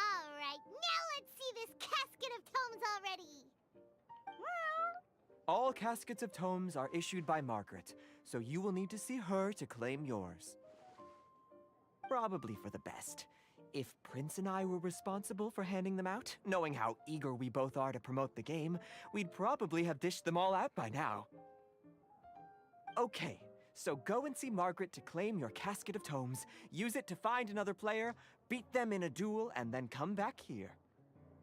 Alright, now let's see this Casket of Tomes already. All Caskets of Tomes are issued by Margaret, so you will need to see her to claim yours. Probably for the best. If Prince and I were responsible for handing them out, knowing how eager we both are to promote the game, we'd probably have dished them all out by now. Okay, so go and see Margaret to claim your Casket of Tomes, use it to find another player, beat them in a duel, and then come back here.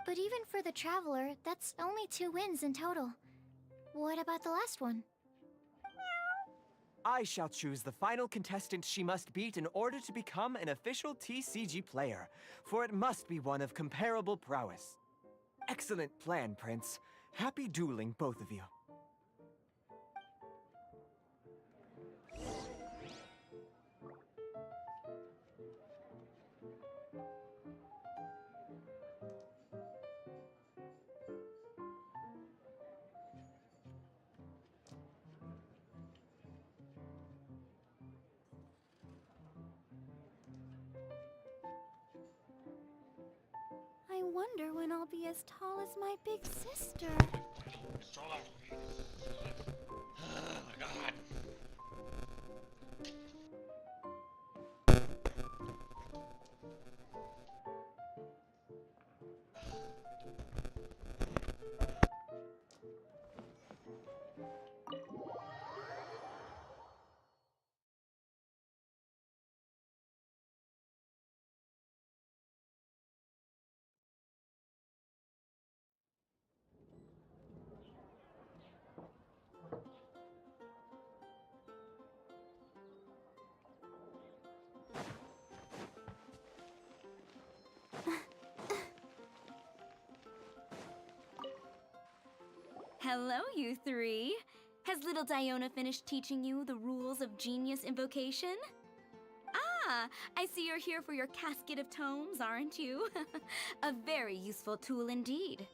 But even for the Traveler, that's only 2 wins in total. What about the last one? I shall choose the final contestant she must beat in order to become an official TCG player, for it must be one of comparable prowess. Excellent plan, Prince. Happy dueling, both of you. I wonder when I'll be as tall as my big sister. Oh my god. Hello, you three. Has little Diona finished teaching you the rules of Genius Invocation? Ah, I see you're here for your Casket of Tomes, aren't you? A very useful tool indeed.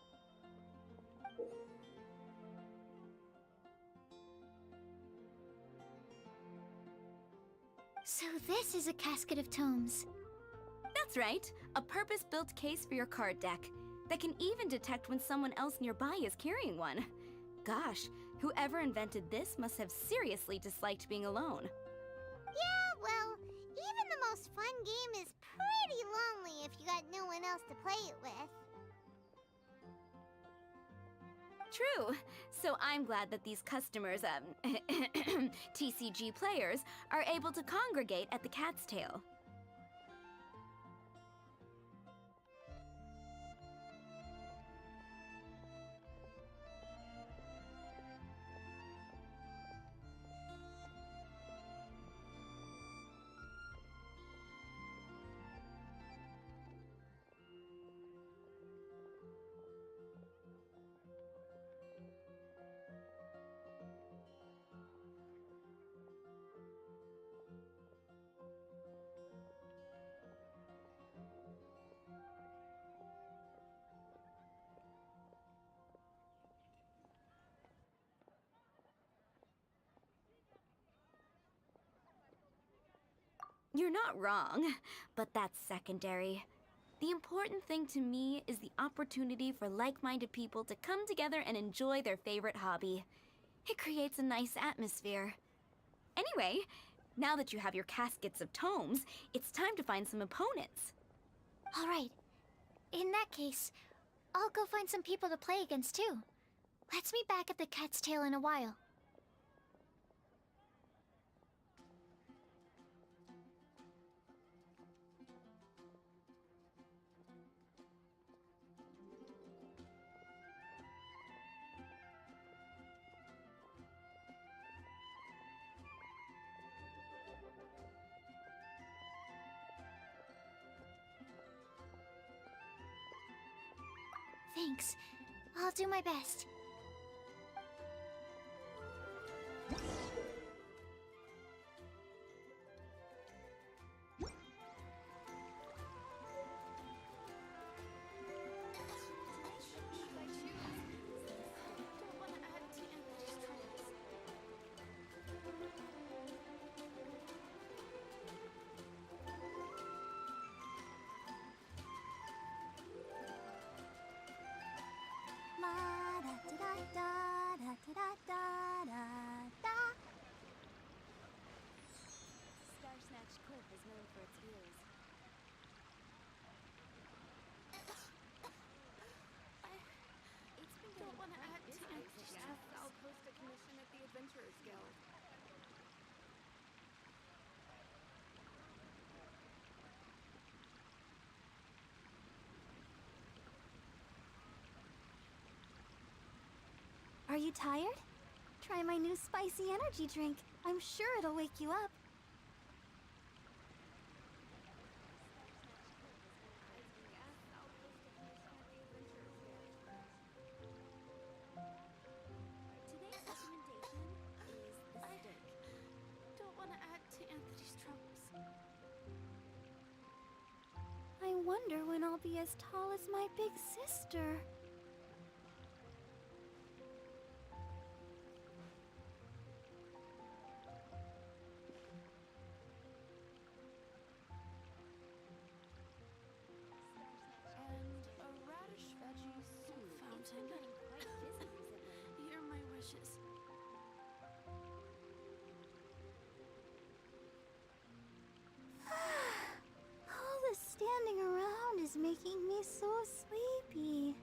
So this is a Casket of Tomes. That's right, a purpose-built case for your card deck that can even detect when someone else nearby is carrying one. Gosh, whoever invented this must have seriously disliked being alone. Yeah, well, even the most fun game is pretty lonely if you got no one else to play it with. True. So I'm glad that these customers, TCG players, are able to congregate at the Cat's Tail. You're not wrong, but that's secondary. The important thing to me is the opportunity for like-minded people to come together and enjoy their favorite hobby. It creates a nice atmosphere. Anyway, now that you have your caskets of tomes, it's time to find some opponents. All right. In that case, I'll go find some people to play against too. Let's meet back at the Cat's Tail in a while. Thanks. I'll do my best. La-da-da-da-da-da-da-da-da. Star Snatch Cliff is known for its views. Don't want to add to I'll post a commission at the Adventurers Guild. Are you tired? Try my new spicy energy drink. I'm sure it'll wake you up. Today's recommendation is the steak. Don't want to add to Anthony's troubles. I wonder when I'll be as tall as my big sister. And a radish veggie soup fountain. Here are my wishes. All this standing around is making me so sleepy.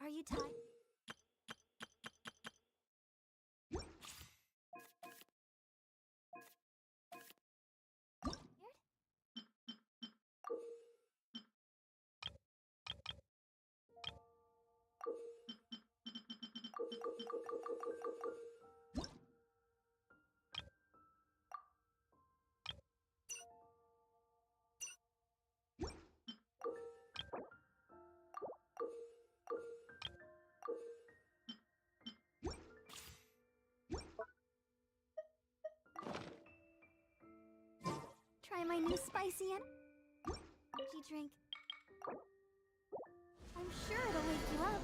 Are you tired? Try my new spicy energy drink. I'm sure it'll wake you up.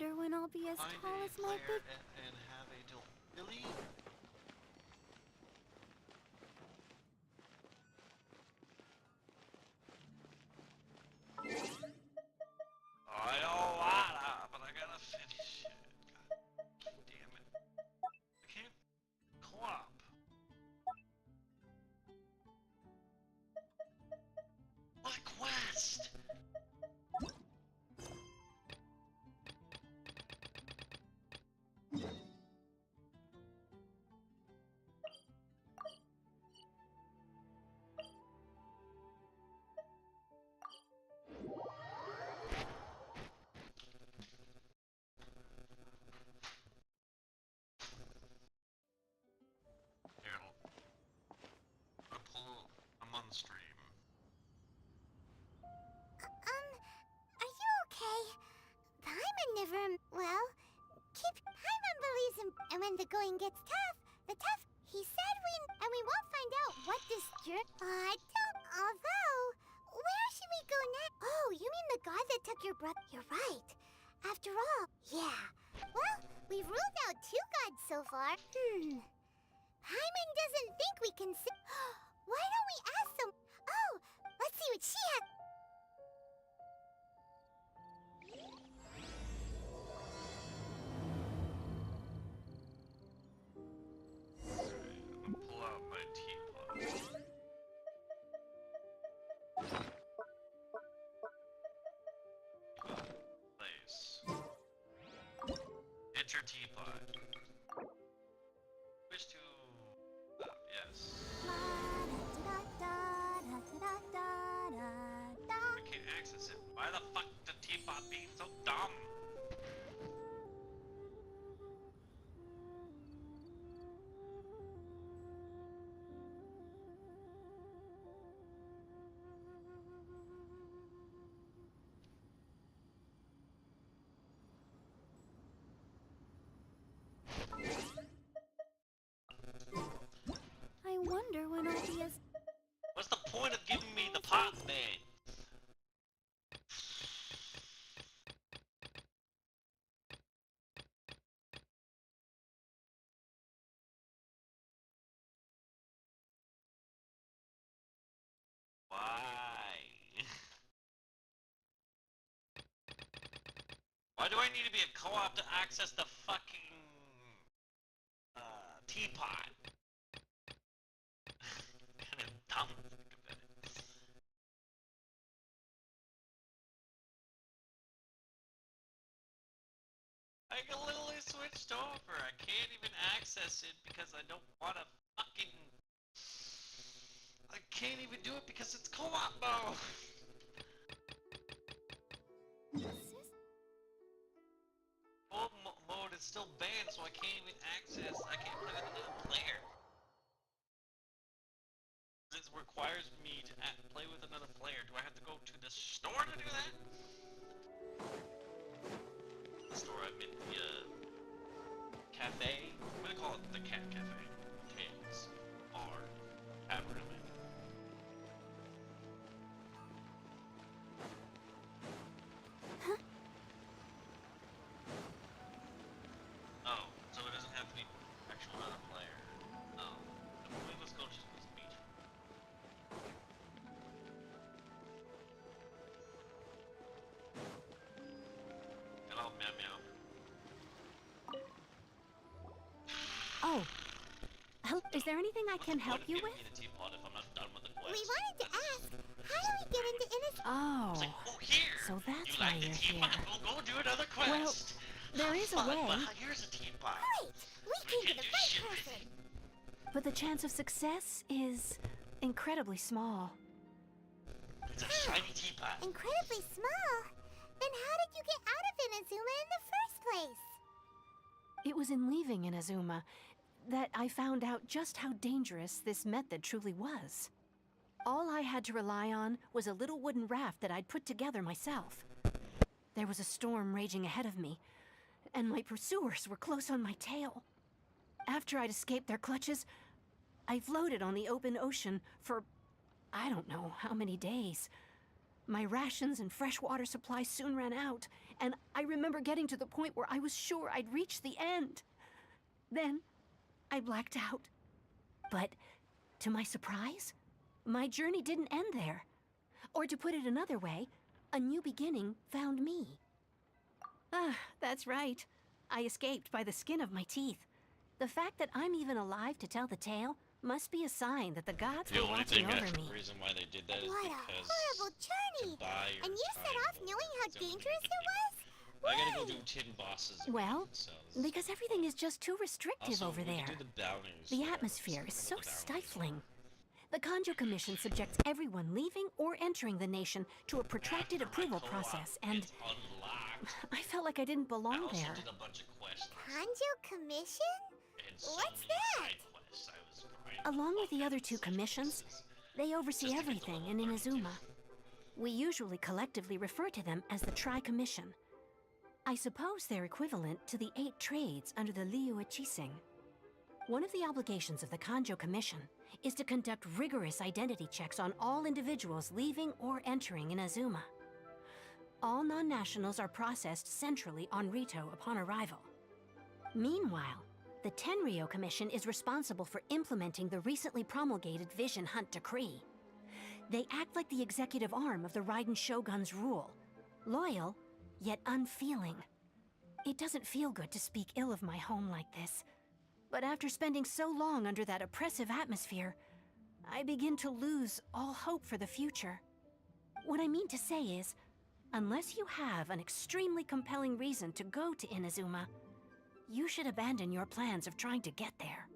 wonder when I'll be as Find tall a as my player big. and have a duel. Really? I don't wanna, but I gotta finish it. God damn it. I can't co-op. What quest? Here, I'll pull. I'm on the stream. Are you okay? Paimon never. Well, Paimon believes in. And when the going gets tough, he said and we won't find out what this I don't. Although, where should we go next? Oh, you mean the god that took your brother? You're right. After all, yeah. Well, we've ruled out 2 gods so far. Paimon doesn't think we can see. Why don't we ask them? Oh, let's see what she has. Pull out my teapot. Place. Enter teapot. Wish to. Yes. I can't access it. Why the fuck the teapot being so dumb? I wonder when I'll be as. What's the point of giving me the pot then? Why? Why do I need to be a co-op to access the fucking teapot? Kind of dumb to think about it. I literally switched over. I can't even access it because I don't want to fucking. I can't even do it because it's co-op mode. Mode is still banned, so I can't even access. I can't play with another player. This requires me to play with another player. Do I have to go to the store to do that? The store, I mean the cafe. I'm gonna call it the cat cafe. Cats are tavern. Oh, so it doesn't have to be actual another player. Oh, let's go to the beach. Hello, meow meow. Oh. Is there anything I can help you with? The teapot if I'm not done with the quest. We wanted to ask, how do we get into Innis? Oh. It's like, oh, here. So that's you why like the you're teapot? here. We'll go do another quest. Well, there is a Fun, way. but here's a teapot. Great! We came to the right person! But the chance of success is incredibly small. It's a shiny teapot. Incredibly small? Then how did you get out of Inazuma in the first place? It was in leaving Inazuma that I found out just how dangerous this method truly was. All I had to rely on was a little wooden raft that I'd put together myself. There was a storm raging ahead of me, and my pursuers were close on my tail. After I'd escaped their clutches, I floated on the open ocean for I don't know how many days. My rations and fresh water supply soon ran out, and I remember getting to the point where I was sure I'd reached the end. Then, I blacked out. But, to my surprise, my journey didn't end there. Or to put it another way, a new beginning found me. Ah, that's right. I escaped by the skin of my teeth. The fact that I'm even alive to tell the tale must be a sign that the gods The were only watching thing over me. reason why they did that is What a because horrible journey! to buy your And you set time off for knowing how it's the only dangerous thing it you was? can do. I gotta go Why? do 10 bosses again, Well, so this is because everything is just too restrictive also, over we there. can do the bounties The later. atmosphere is Let's so look at the bounties stifling. later. The Kanjo Commission subjects everyone leaving or entering the nation to a protracted After my approval co-op process, and gets unlocked, I felt like I didn't I belong also there. did a bunch of quests. Kanjo Commission? And so What's many that? side quests. I was grinding the Along with fuck the out other of two side commissions, quests. they oversee Just to get the everything level in 32. Inazuma. We usually collectively refer to them as the Tri-Commission. I suppose they're equivalent to the 8 trades under the Liu Chising. One of the obligations of the Kanjo Commission is to conduct rigorous identity checks on all individuals leaving or entering Inazuma. All non-nationals are processed centrally on Rito upon arrival. Meanwhile, the Tenryo Commission is responsible for implementing the recently promulgated Vision Hunt Decree. They act like the executive arm of the Raiden Shogun's rule, loyal, yet unfeeling. It doesn't feel good to speak ill of my home like this, but after spending so long under that oppressive atmosphere, I begin to lose all hope for the future. What I mean to say is, unless you have an extremely compelling reason to go to Inazuma, you should abandon your plans of trying to get there.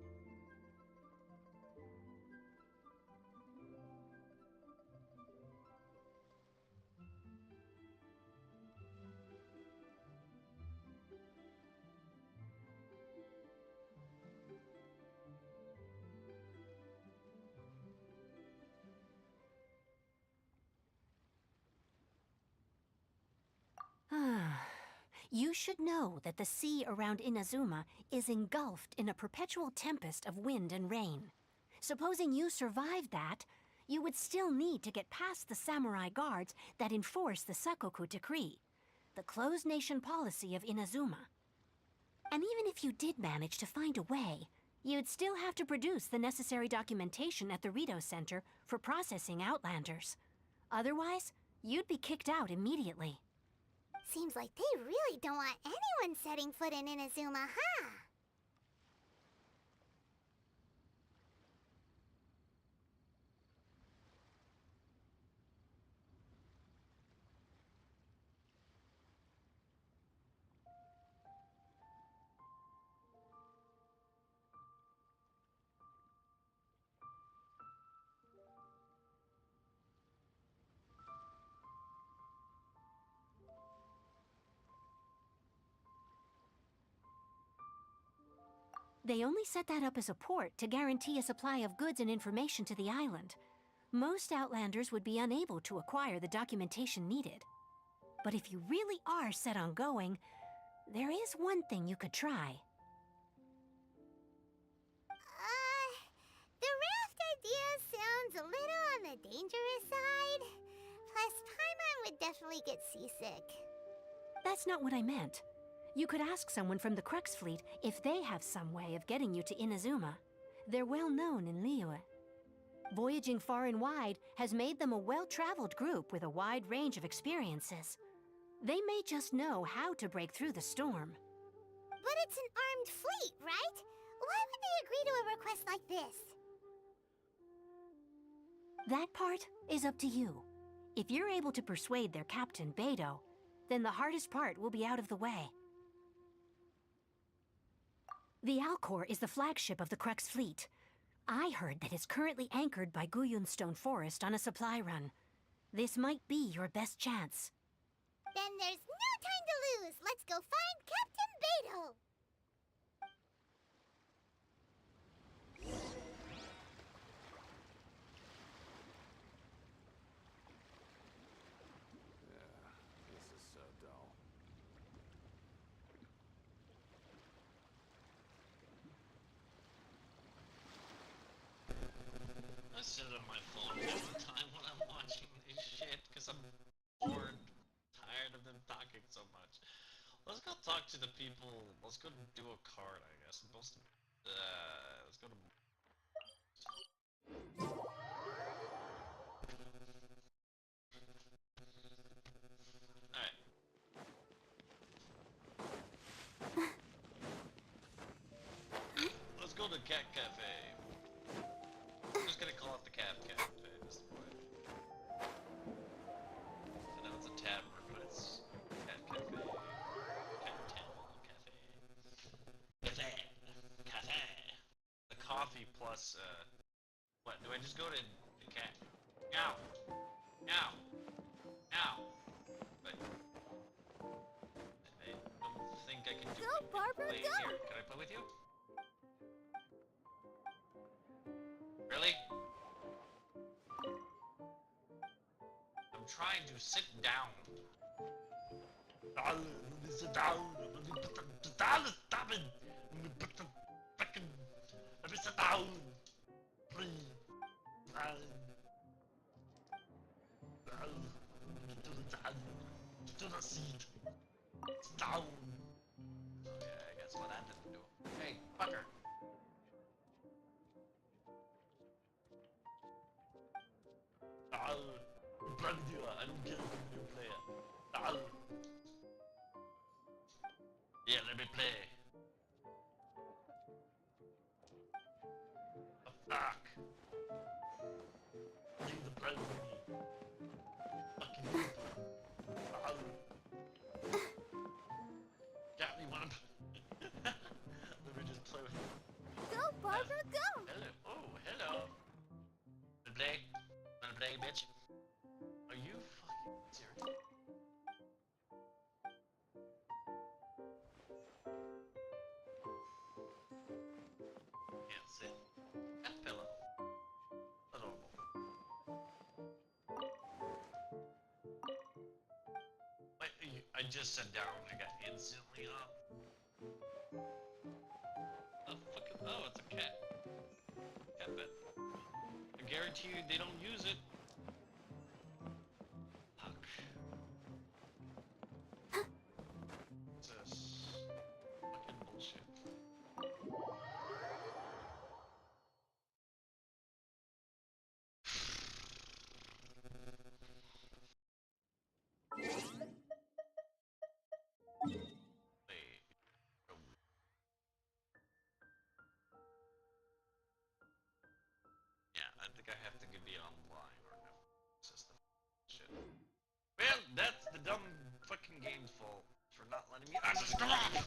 You should know that the sea around Inazuma is engulfed in a perpetual tempest of wind and rain. Supposing you survived that, you would still need to get past the samurai guards that enforce the Sakoku Decree, the closed nation policy of Inazuma. And even if you did manage to find a way, you'd still have to produce the necessary documentation at the Rito Center for processing Outlanders. Otherwise, you'd be kicked out immediately. Seems like they really don't want anyone setting foot in Inazuma, huh? They only set that up as a port to guarantee a supply of goods and information to the island. Most Outlanders would be unable to acquire the documentation needed. But if you really are set on going, there is one thing you could try. The raft idea sounds a little on the dangerous side. Plus, Paimon would definitely get seasick. That's not what I meant. You could ask someone from the Crux Fleet if they have some way of getting you to Inazuma. They're well known in Liyue. Voyaging far and wide has made them a well-traveled group with a wide range of experiences. They may just know how to break through the storm. But it's an armed fleet, right? Why would they agree to a request like this? That part is up to you. If you're able to persuade their captain, Beidou, then the hardest part will be out of the way. The Alcor is the flagship of the Crux Fleet. I heard that it's currently anchored by Guyunstone Forest on a supply run. This might be your best chance. Then there's no time to lose. Let's go find Captain Beidou. This is so dull. I sit on my phone all the time when I'm watching this shit because I'm talk to the people. Let's go do a card, I guess. Let's go to. Alright. Let's go to Cat Cafe. I'm just gonna call it the Cat Cafe at this point. I know it's a tavern, but it's Cat Cafe. Cat Cafe. Cafe. Cafe. The coffee plus, what? Do I just go to the cat? Ow! Ow! Ow! But I don't think I can do Go, Barbara, play go! here. Can I play with you? Really? I'm trying to sit down. Sit down. Stop it. Let me sit down. Please. To the seat. Sit down. Yeah, I guess what that didn't do. Hey, fucker. I don't care if you're a player. Yeah, let me play. Oh, fuck. Leave the play with me. Fucking people. Got me one. Let me just play with you. Go, Barbara, go! Hello. Oh, hello. Wanna play? Wanna play, bitch? Are you fucking serious? Can't sit. That pillow. Adorable. Wait, I just sat down. I got instantly up. Oh, fucking, oh, it's a cat. Cat bed. I guarantee you they don't use it. Fuck. This is fucking bullshit. Wait. Oh. Yeah, I think I have to be online or no. System. Shit. Well, that's the dumb fucking game's fault for not letting me unsubscribe!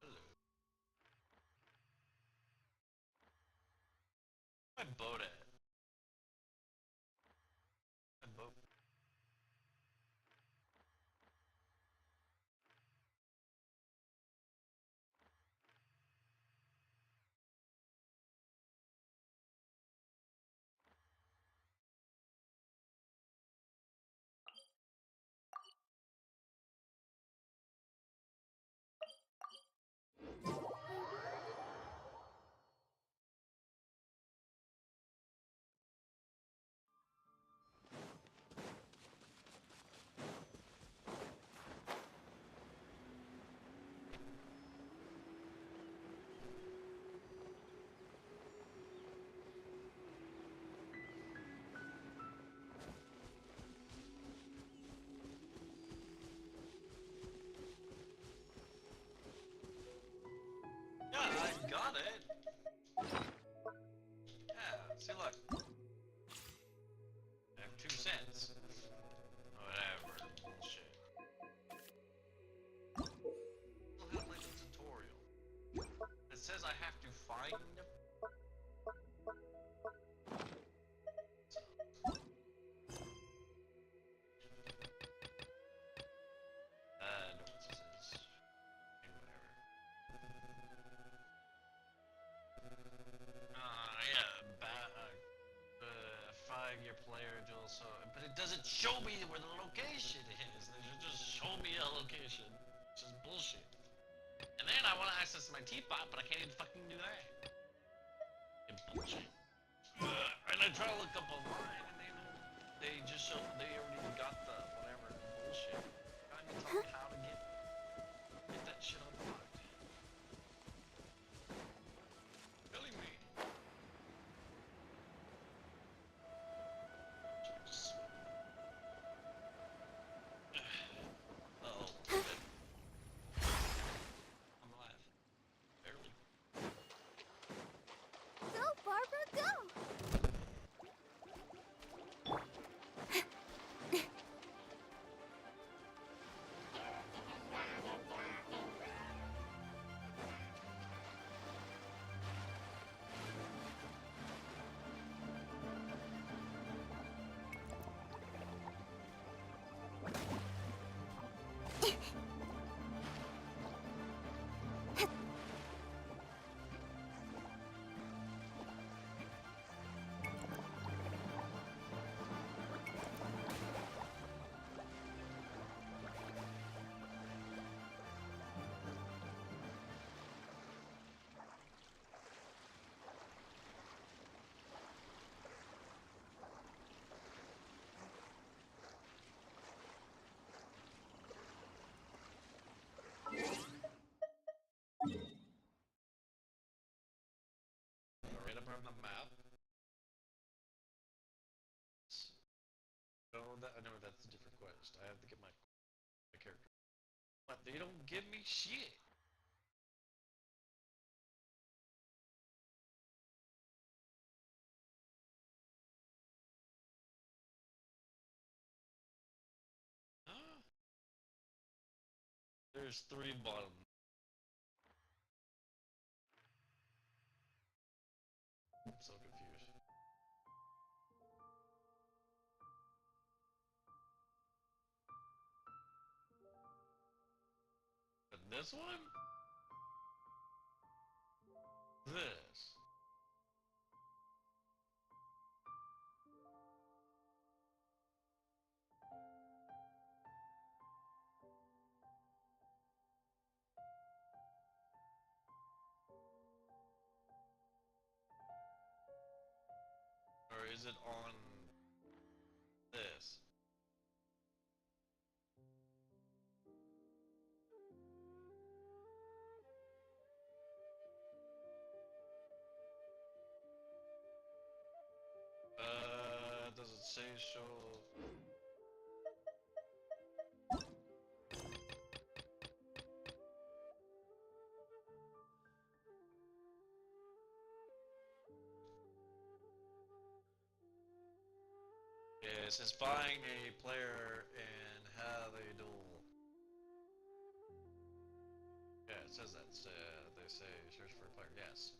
Hello. My boat at? My boat. Yeah, I got it. Yeah, see, look. I have 2 cents. Whatever. Bullshit. Still have like a tutorial. It says I have to find. No, it says. Whatever. Yeah, 5-year player to also, but it doesn't show me where the location is. They should just show me a location. It's just bullshit. And then I want to access my teapot, but I can't even fucking do that. It's bullshit. And I try to look up online, and they just show they already got the whatever bullshit. Can't even tell me how to get that shit unlocked. Killing me. Uh-oh. I'm alive. Barely. Go, Barbara, go! Right up on the map. No, I know that's a different quest. I have to get my character. But they don't give me shit. Huh? There's 3 bottom. I'm so confused. But this one? This. Or is it on this? Does it say show? Yeah, it says find a player and how they duel. Yeah, it says that. They say search for a player. Yes.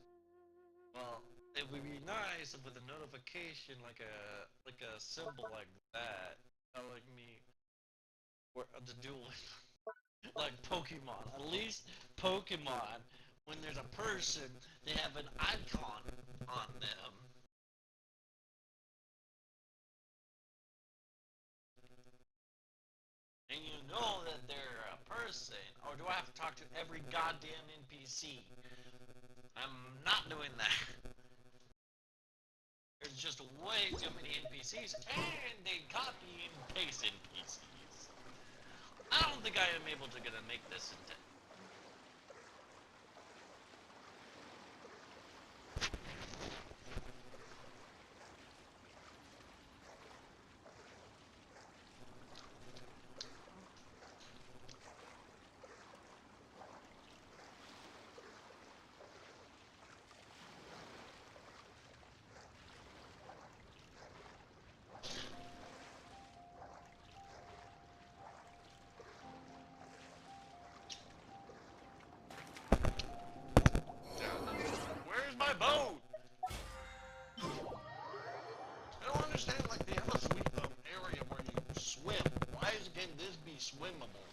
Well, it would be nice with a notification like a symbol like that, telling me where the duel is. Like Pokemon. At least Pokemon, when there's a person, they have an icon on them. And you know that they're a person. Or do I have to talk to every goddamn NPC? I'm not doing that. There's just way too many NPCs, and they copy and paste NPCs. I don't think I am able to make this in Where's my boat? I don't understand, like, they have a sweet area where you swim. Why can this be swimmable?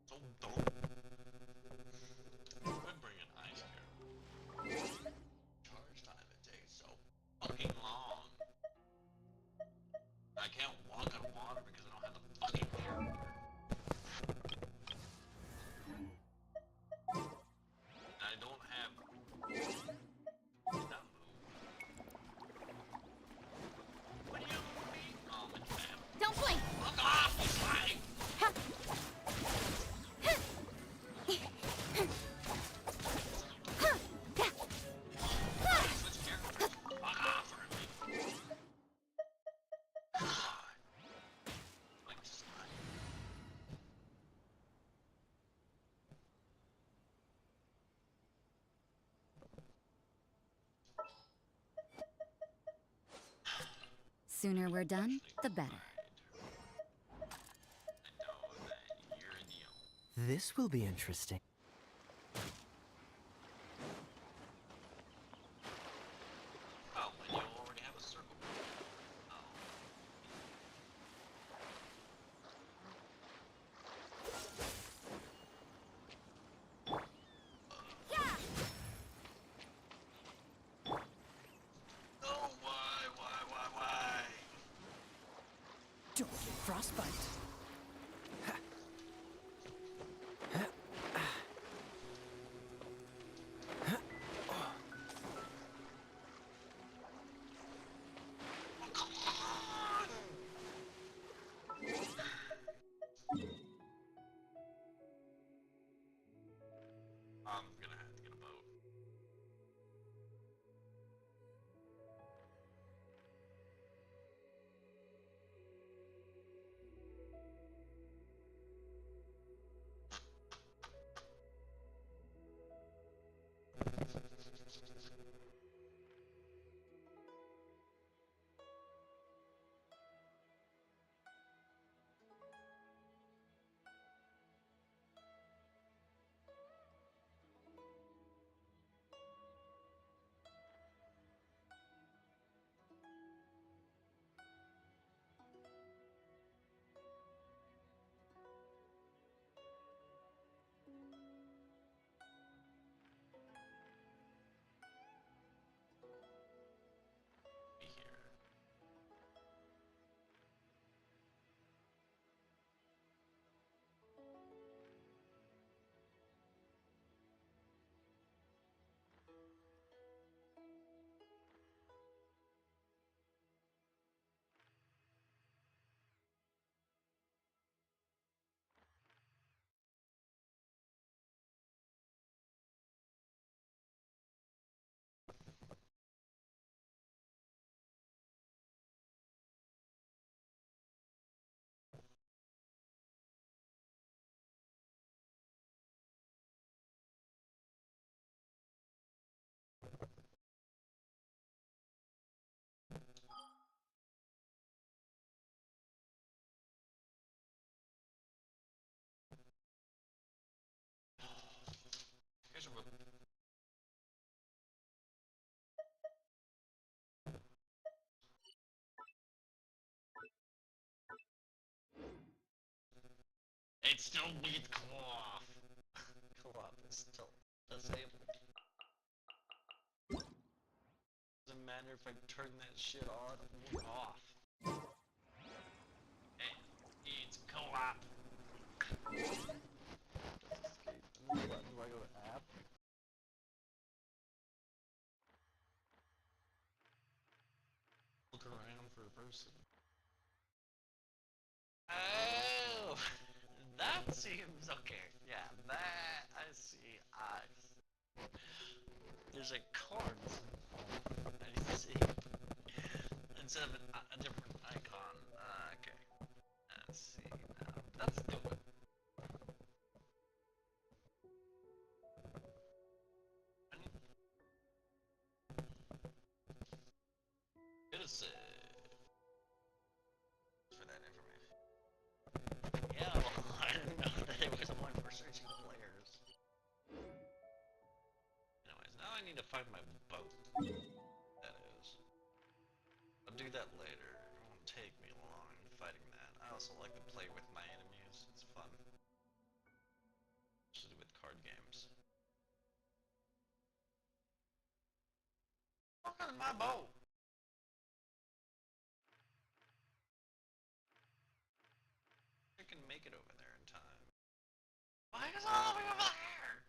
So dumb. Quit bringing ice here. Charge time it takes so sooner we're done, the better. I know that you're in the This will be interesting. Oh, and you already have a circle. Oh. No, why? Don't get frostbite. Oh, come on! I'm gonna have to get a boat. Be here. Here's a boat. It's still with cloth. Cloth is still disabled. Doesn't matter if I turn that shit on or off. Hey, it's co-op. What, do I go to app? Look around for a person. Oh, that seems okay. Yeah, that I see. There's a card. I see. Instead of a different icon. Okay. Let's see now. Let's do it. I need get a save for that information. Yeah, well, I didn't know that it was one for searching players. Anyways, now I need to find my boat. That is. I'll do that later. It won't take me long fighting that. I also like to play with my enemies. It's fun. Especially with card games. Look at my boat! I can make it over there in time. Why is it all the way over there?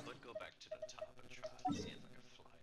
But go back to the top and try to see if I can fly.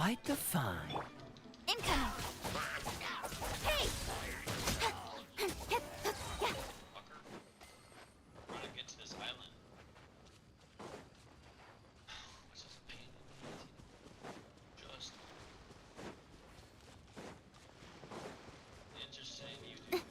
quite the find. Incoming! Hey! Fucker. Trying to get to this island. Which is a pain in the just. Interesting, you do.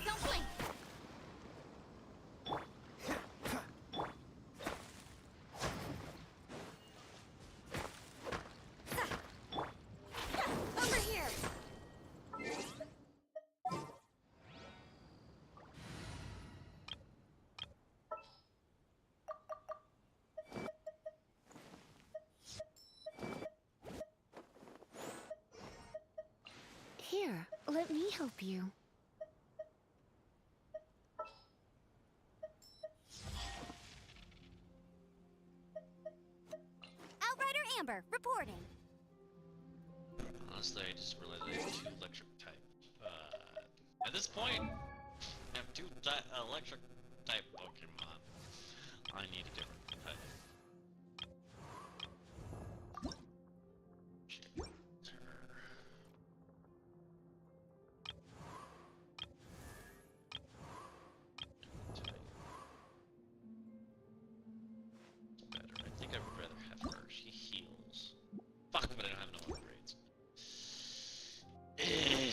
Don't blink! Over here! Here, let me help you. Outrider Amber, reporting. Honestly, I just realized I have 2 electric type. At this point, I have 2 electric type Pokemon. I need a different type. Better. I think I would rather have her. She heals. Fuck, but I don't have no upgrades. Eh.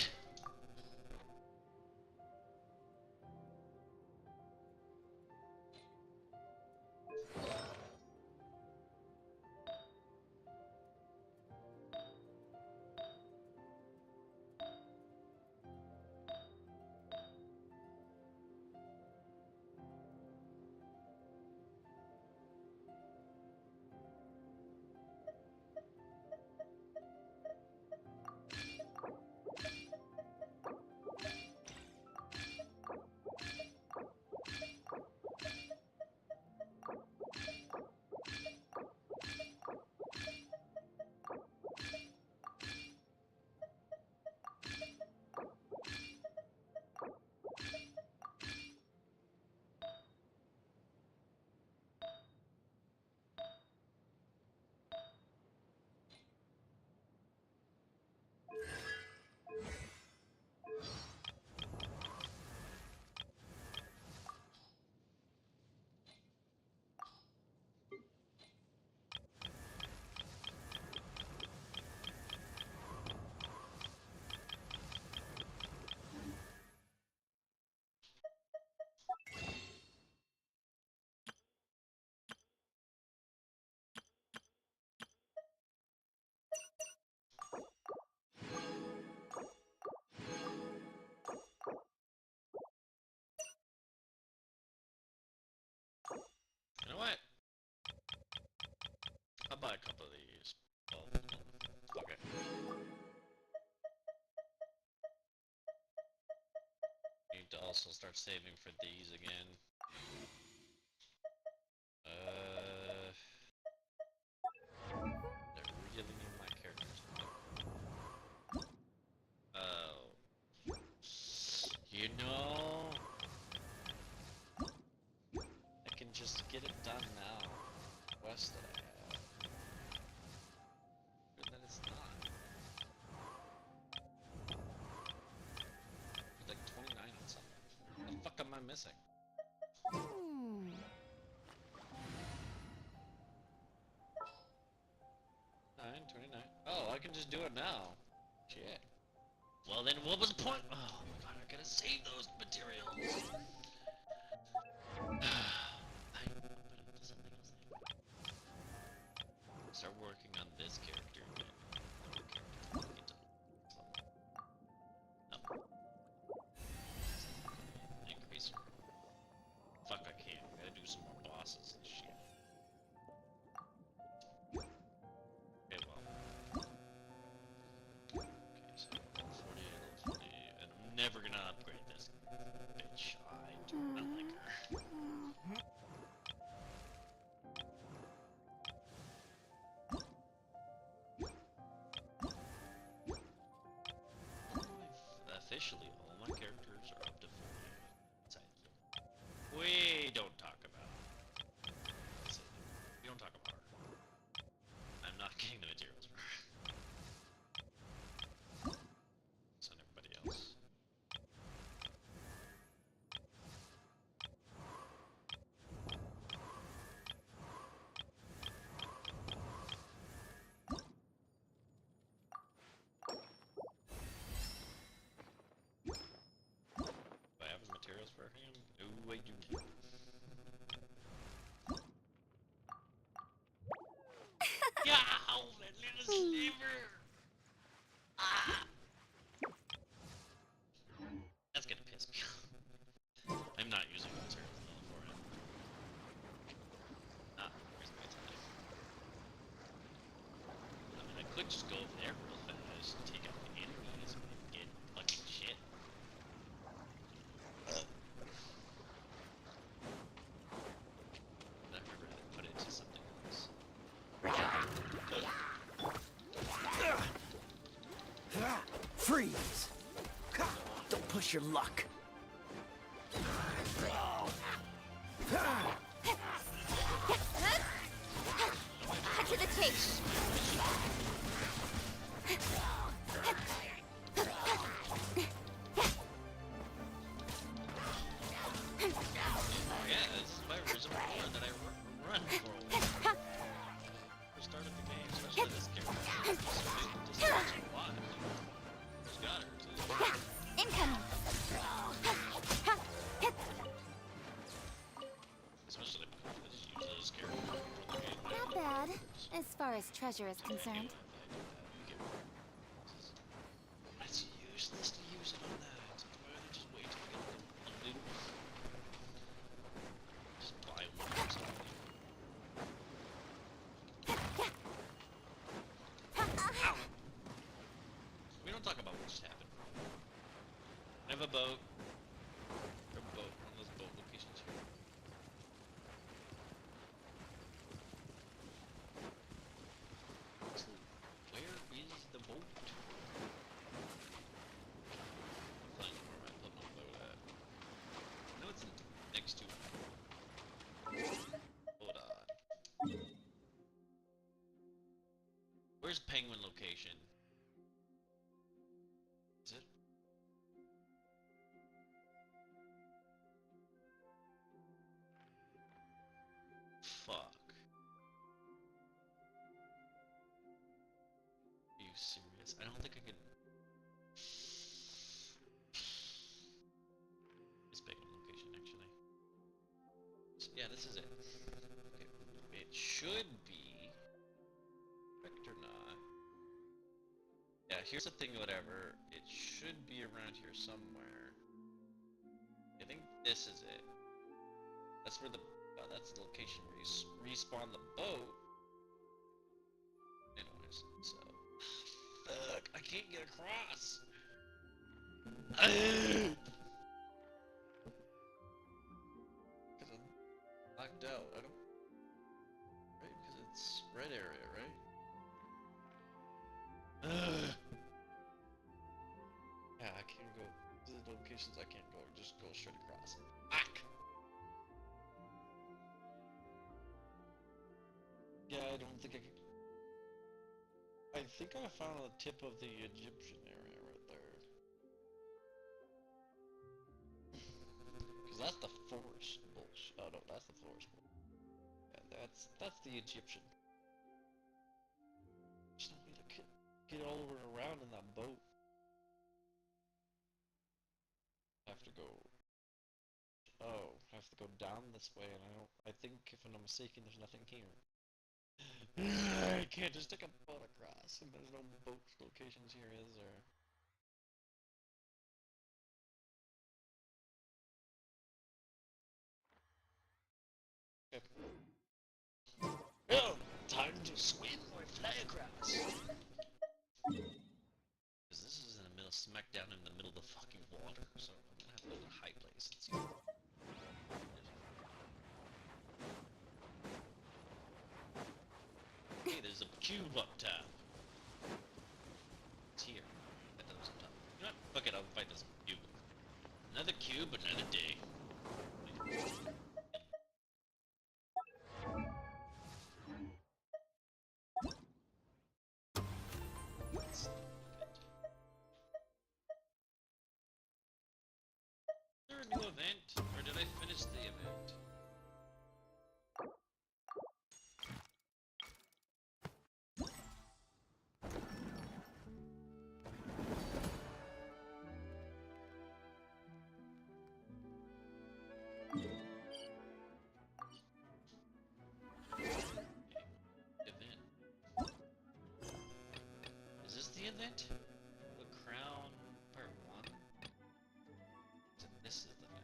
You know what? I'll buy a couple of these. Oh, okay. Need to also start saving for these again. They're really need my characters. Oh. You know, I can just get it done now. Quest that I have. But then it's not. It's like 29 on something. What the fuck am I missing? Hmm. 29. Oh, I can just do it now. Shit. Well then, what was the point? Oh my god, I gotta save those materials. Start working on do I do now? Yeah, that little sliver! Ah! That's gonna piss me off. I'm not using the turret though for it. Ah, where's my time? I mean, I could just go over there real fast and take out the enemies and get fucking shit. But I'd rather put it to something else. Freeze! Don't push your luck. Cut to the chase. Yeah, this is my reason that I run for a while. First start of the game, especially this character. Just a lot. Just got her. Incoming. Especially because I just use this character for the game. Not bad, as far as treasure is concerned. It's useless to use it on that. I'd rather just wait till I get it. Just buy one or something. Ow! We don't talk about what just happened. I have a boat. One of those boat locations here. So, where is the boat? Find where I put my boat at. I know it's next to it. Hold on. Where's Penguin location? Is it? Fuck. Are you serious? I don't think I can. It's Penguin location actually. Yeah, this is it. Okay. It should be. Correct or not? Yeah, here's the thing, whatever. It should be around here somewhere. I think this is it. That's where the that's the location where you respawn the boat. Anyways, so fuck, I can't get across. Because I'm locked out. I don't. Right? Because it's red area, right? Yeah, I can't go to the locations. I can't go. Just go straight across. Fuck. Yeah, I don't think I can. I think I found the tip of the Egyptian area right there. Cause that's the forest bullshit. Oh no, that's the forest. Yeah, that's the Egyptian. Just need to get all over and around in that boat. Have to go. Oh, have to go down this way, and I think if I'm not mistaken, there's nothing here. I can't just take a boat across, and there's no boat locations here, is there? Okay. Well, time to swim or fly across. Because this is in the middle, smack down in the middle of the fucking water, so I'm gonna have to go to a high place and see. Hey, there's a cube up top. It's here. That was up top. You know what? Fuck it, I'll fight this cube. Another cube, another day. Is there a new event, or did I finish the event? What? The Crown Part 1? This is the fan.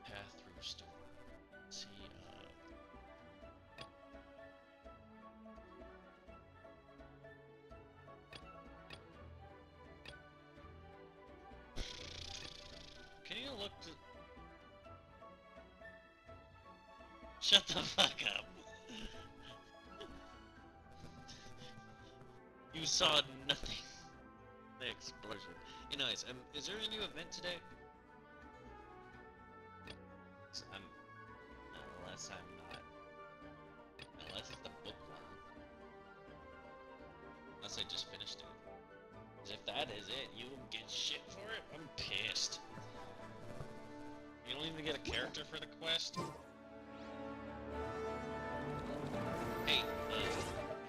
Path through storm. See, can you look to... Shut the fuck up. You saw nothing. The explosion. Anyways, is there a new event today? Unless I'm not. Unless it's the bookworm. Unless I just finished it. 'Cause if that is it, you will get shit for it? I'm pissed. You don't even get a character for the quest? Hey,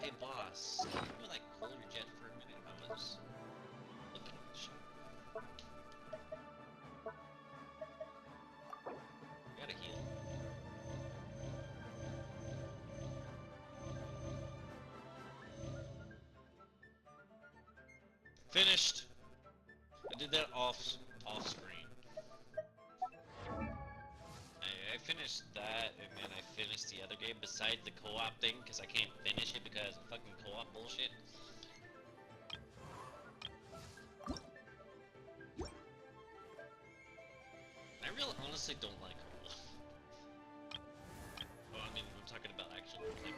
hey boss, can you like hold your jet for a minute? I was looking at the shit. Gotta heal. Finished. I did that off screen. I finished that, and then I finished the other game besides the co-op thing, because I can't finish it because of fucking co-op bullshit. I really honestly don't like co-op. Well, I mean, we're talking about actual like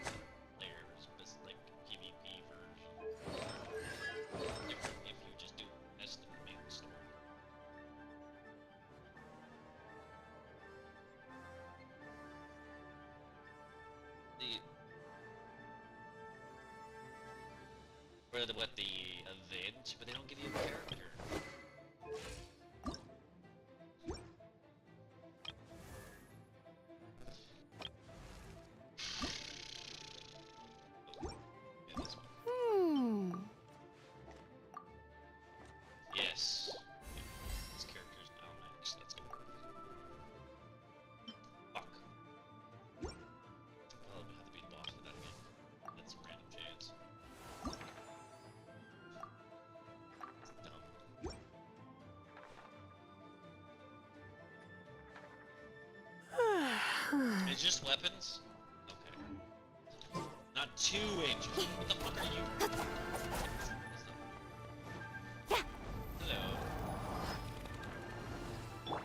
players, but like PvP version. Different if you just do as the main story. What the event, but they don't give you a character. Yeah, this one. Yes. This character's now maxed. Let's go. Fuck. I'll have to be the boss for that again. That's a random chance. It's just weapons? Okay. Not 2 angels. What the fuck are you? Hello. How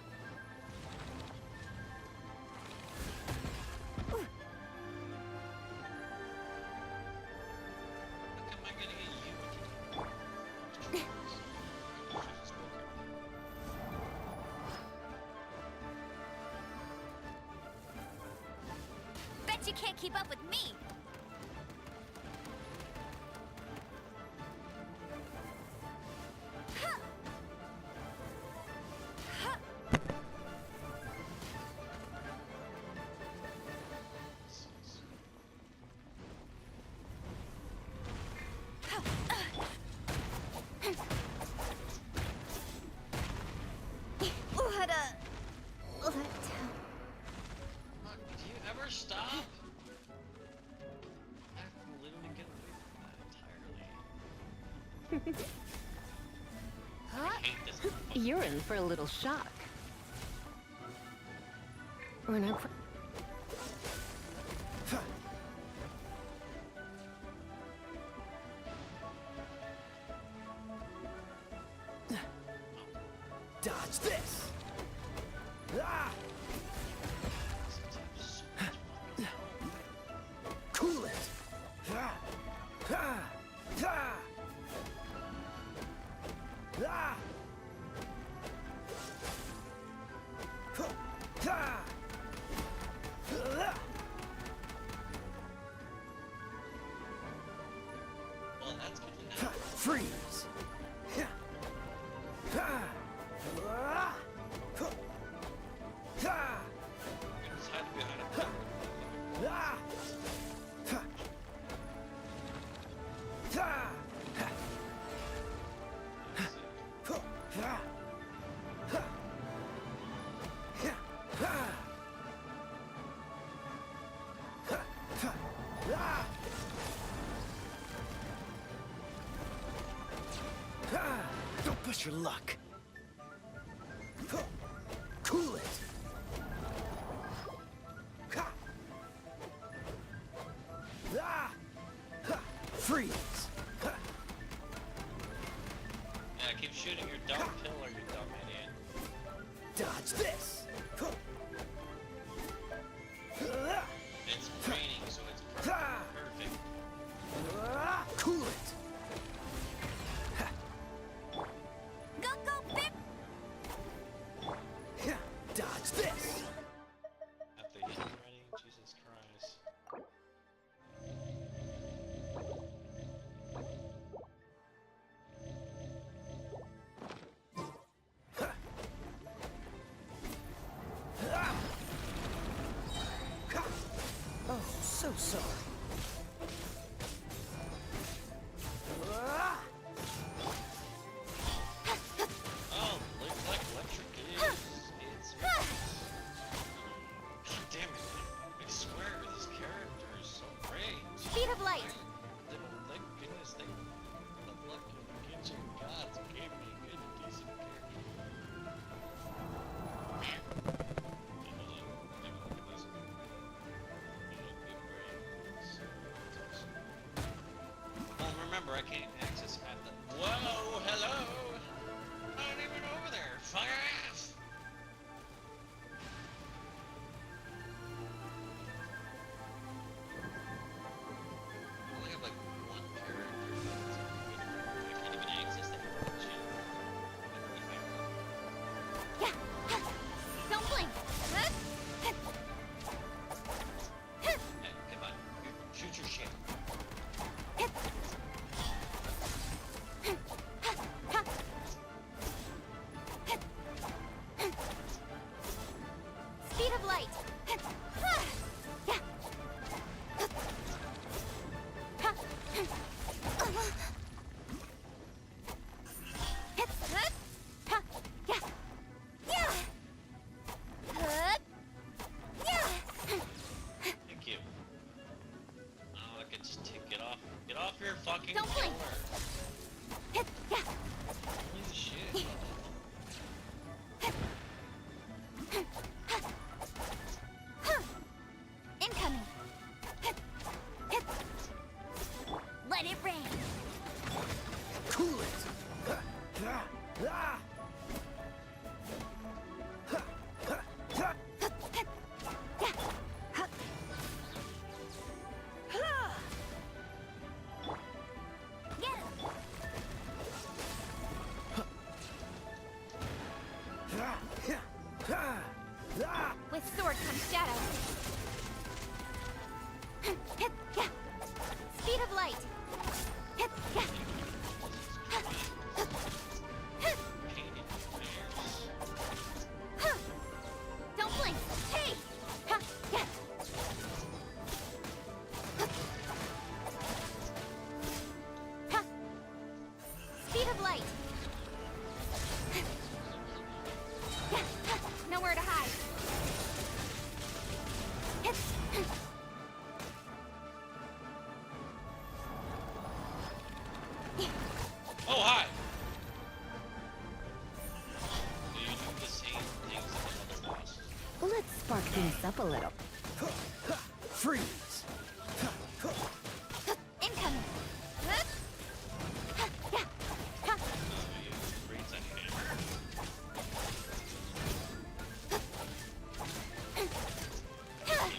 come I getting a you? Bet you can't keep up with me! Fuck, do you ever stop? I can literally get away from that entirely. I hate this. You're in for a little shock. When I Dodge this! Ah! Cool it! Ah! Ah! Ah! Ah! Ah! Well, that's good to know. Freeze! Ah! Ah! Ah! It's hard to be out of it. Ah! Ah! Ah! Trust your luck. Cool it. Freeze. Yeah, keep shooting your dumb pillar, you dumb idiot. Dodge this. It's raining, so it's perfect. Cool it. Go, go, Pip! Dodge this. Have they hit already? Jesus Christ. Oh, so sorry. Oh, looks like electric is. It's. God damn it. I swear, this character is so great. Speed of light! Thank goodness the lucky kitchen gods gave me a good, decent character. Well, remember, I can't access at the. Whoa, hello! Not even over there. Fuck off! I only have like one character. I can't even access that shit. Yeah! Don't blink! Hey, come on. Shoot your shit. Speed of light! Yeah! Yeah! Thank you. Oh, I could just get off. Get off your fucking Don't blink. killer. Yeah! Holy shit. Incoming! Let it rain! Cool it. Get him! With sword comes shadow. Yeah! Speed of light! Yeah! Don't blink! Hey! Yeah! Speed of light! Nowhere to hide! Oh, hi! Do you do the same things as the other bosses? Let's spark things up a little. Freeze. Incoming! Yeah! You freeze on hammer.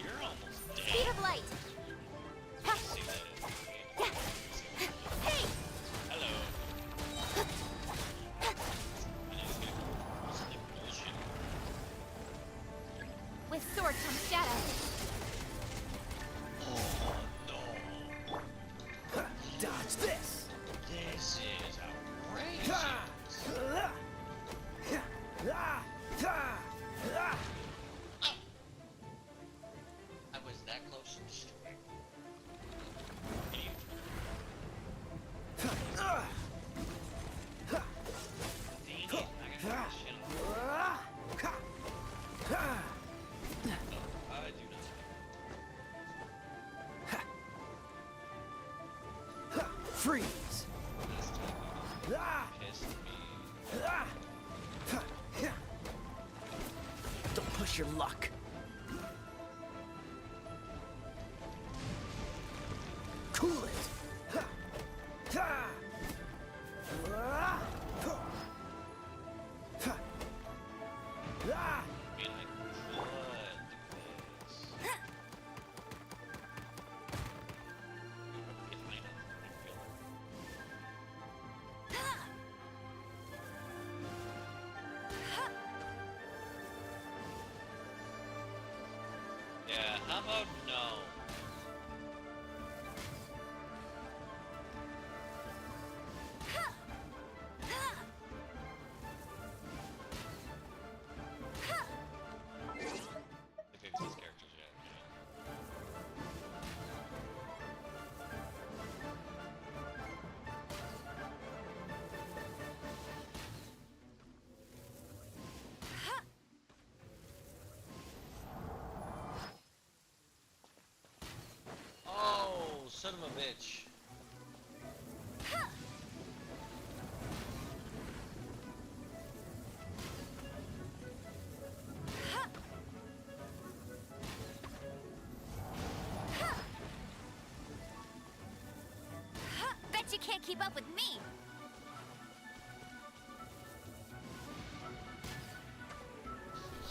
You're almost dead. Speed of light! See that? Yeah! Hey! Hello. I need to get some bullshit. With sword comes shadow. Oh no. Dodge this. This is outrageous. I was that close to destroying. Dang it, I gotta get this shit off. I do not. Freeze. This time pissed me Don't push your luck. Cool it. I mean, I could do this. Behind it, I feel it. Yeah, how about no? If it's these characters, yeah. Oh, son of a bitch. Bet you can't keep up with me.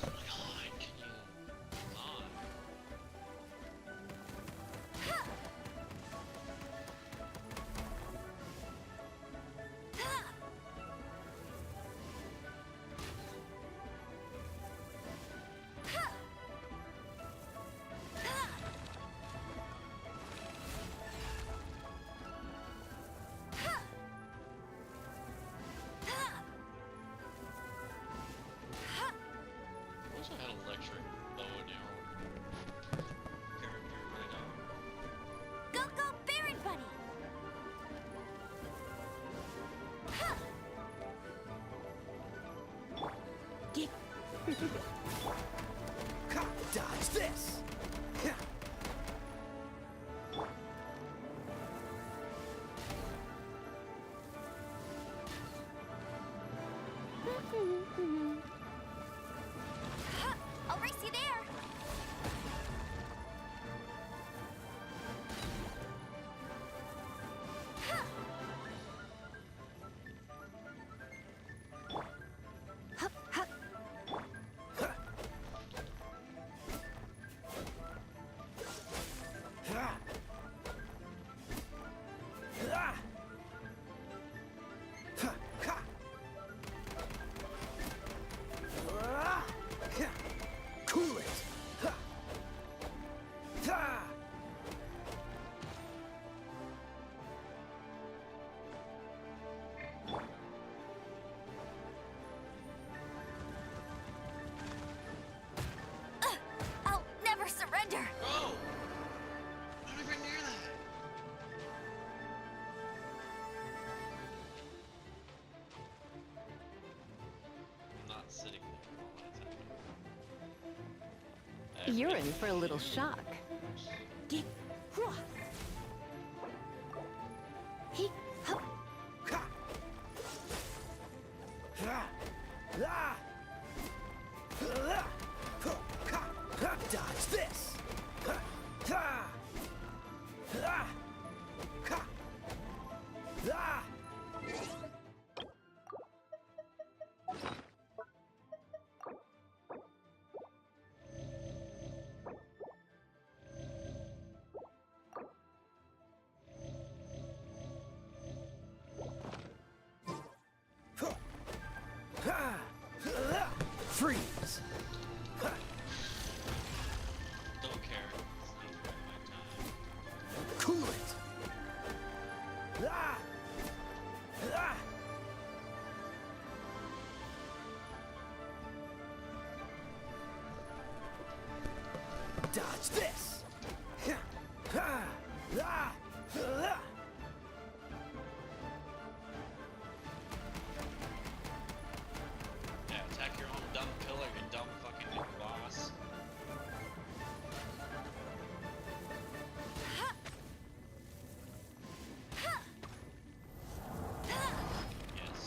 Oh my god, can you not? I wish I had electric bow and arrow character right now. Go, go, Baron Buddy! Get. Dodge this. I'll race you there! Hup, hup. Cool it. I'll never surrender! Bro! Not even near that! I'm not sitting there all the time. You're in for a little shock. Get. He, hup, Dodge this. Freeze. Don't care. It's not worth my time. Cool it. Dodge this. Yeah, attack your own dumb pillar, you dumb fucking boss. Yes.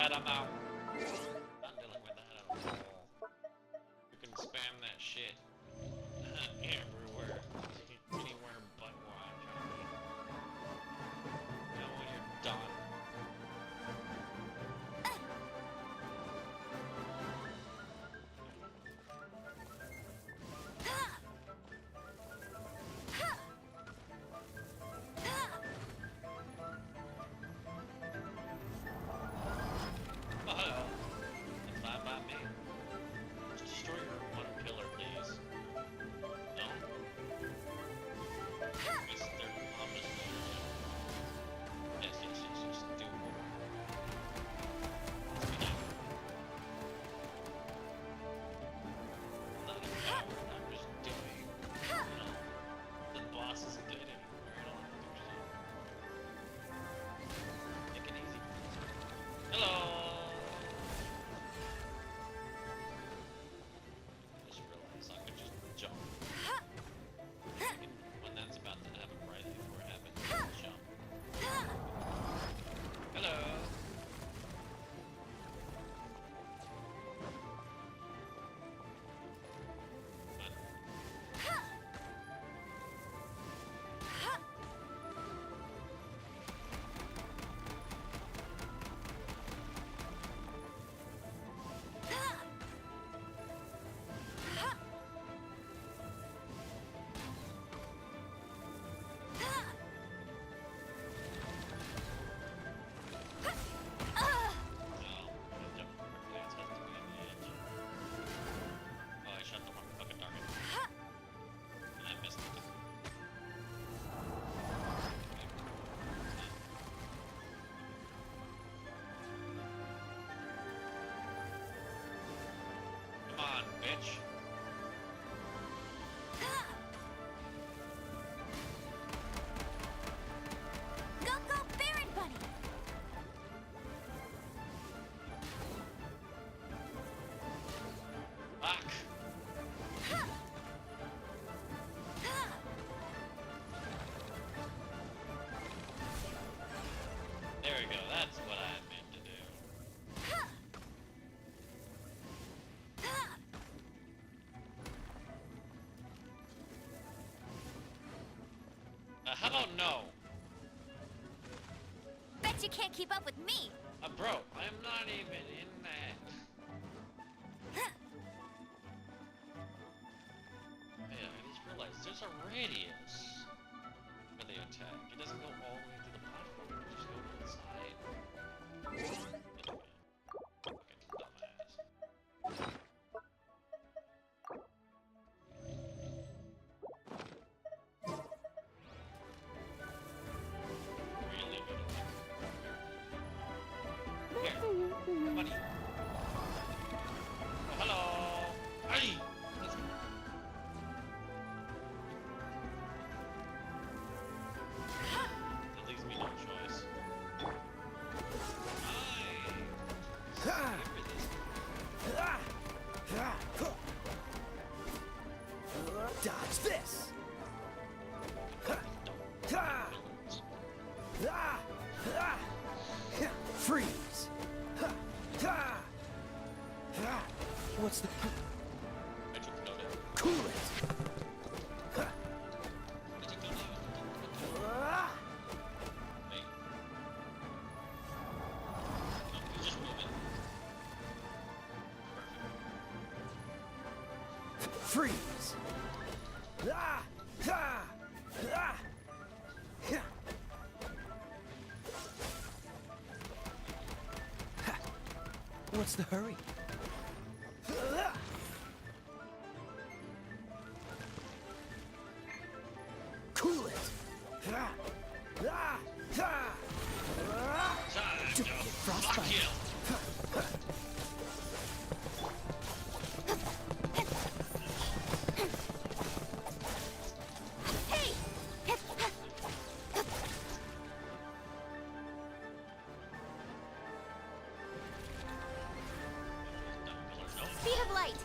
that, I'm out. Not dealing with that at all. You can spam that shit everywhere. Anywhere but where I'm trying to be. Now when you're done. Oh, hello. It's fine by me. Just destroy your one pillar, please. No? Yes, they're obviously. Yes, do. Let's be done. Let it go. I'm just doing. The boss isn't good anymore. I don't have to do shit. Take it easy. Hello! I just realized I could just jump. When that's about to happen, right before it happens, jump. Hello! I shot the wrong fucking target. And I missed it. Come on, bitch. Go, go, Baron Bunny! Fuck. There we go, that's what I meant to do. How about no? Bet you can't keep up with me! Bro, I'm not even in that. Yeah, I just realized there's a radius for the attack. It doesn't go all the way to the platform, it just goes to the side. Anyway, fucking dumbass. Really, here, buddy. Oh, hello. Hey, let's go. That leaves me no choice. Dodge this! Freeze! What's the... I took note of it. Cool it! I took note of it. Wait. No, you just move it. Perfect. Freeze! What's the hurry? Cool it! Time Don't to get fuck frostbite. you. Speed of light!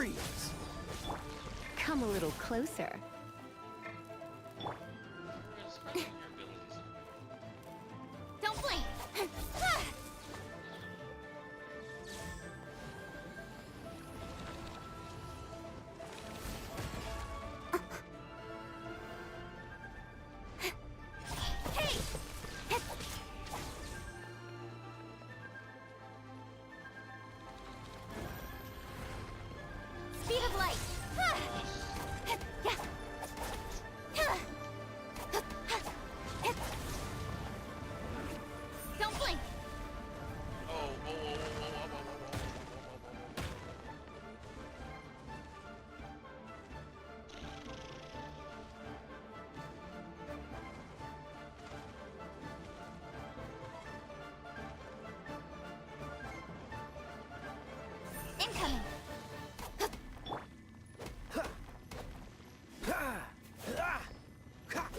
Freeze! Come a little closer. Where's your abilities? Don't blink! Speed of light! Don't blink! Oh, whoa, whoa, whoa, whoa, whoa, whoa, whoa, whoa, whoa. Incoming!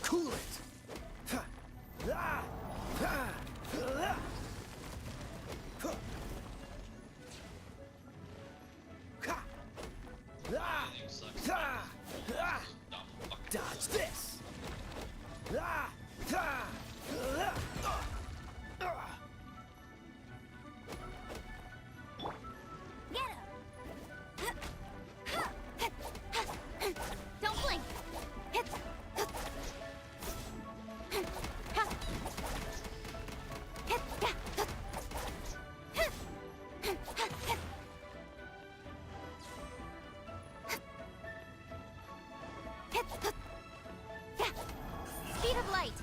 Cool it! Everything sucks. Dumb fucking Dodge this! Get him! Don't blink! Speed of light!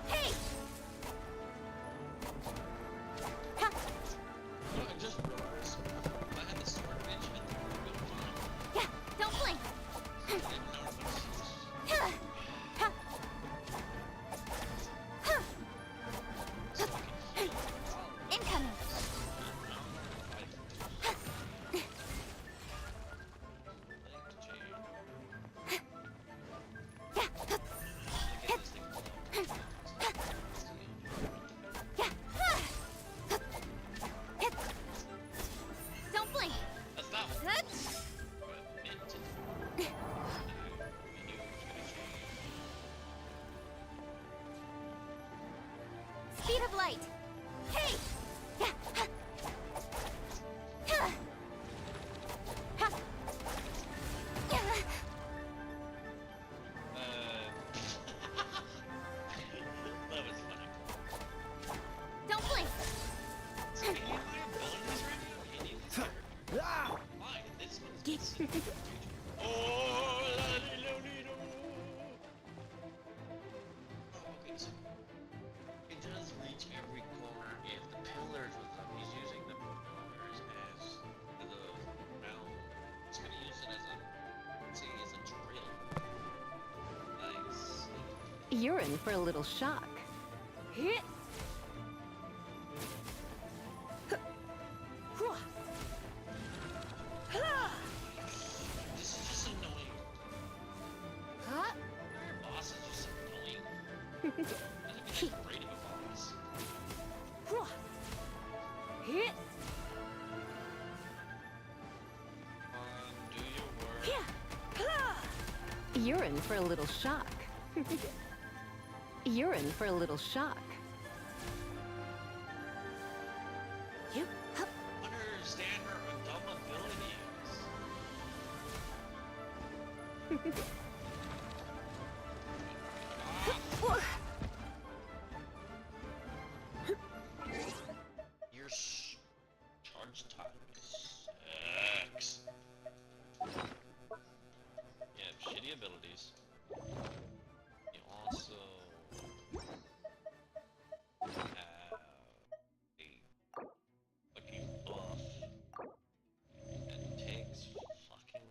Hey! I just realized if I had the sword bench, I think we'd be fine. Yeah, don't blink! I didn't know it was so I can heal. Incoming! Don't blink! That's not what I meant to do. Speed of light! Hey! Yeah! That was funny. Don't blink! So you need my abilities right now? You need this here? Fine, this one's Oh, la-di-lo-di-do. Oh, okay, so it does reach every corner if the pillars with them. He's using the pillars as the round. He's gonna use it as a, say, as a drill. Nice. You're in for a little shock. This is just annoying. Huh? Your boss is just annoying. Doesn't mean that's great of a boss. Do your work. You're in for a little shock. You're in for a little shock. Understand her dumb abilities. Your charge time sucks. You have shitty abilities. You also have a fucking buff that takes fucking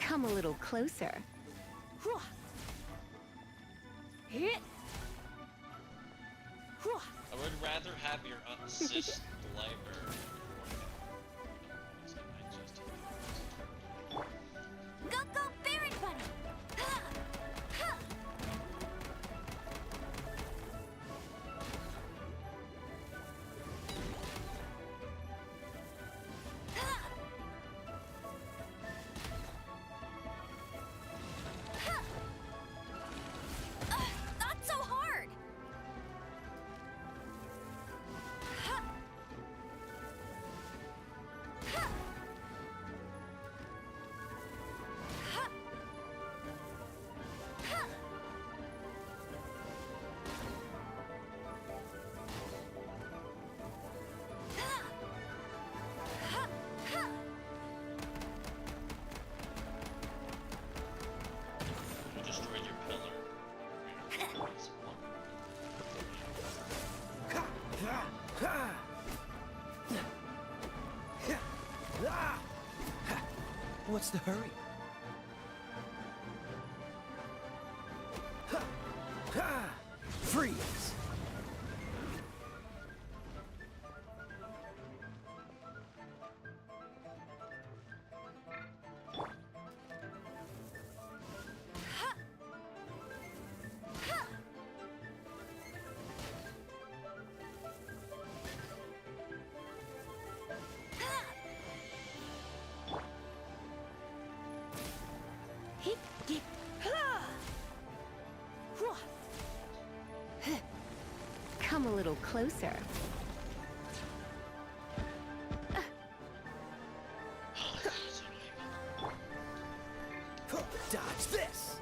Come a little closer. I would rather have your assist library. Go, go, Baron Bunny! Ha! Ha! Ha! Ha! Not so hard! Ha! Ha! Ha! Ha! Ha! Ha! You destroyed your pillar. It's wonderful. What's the hurry? Freeze! Come a little closer. Dodge this!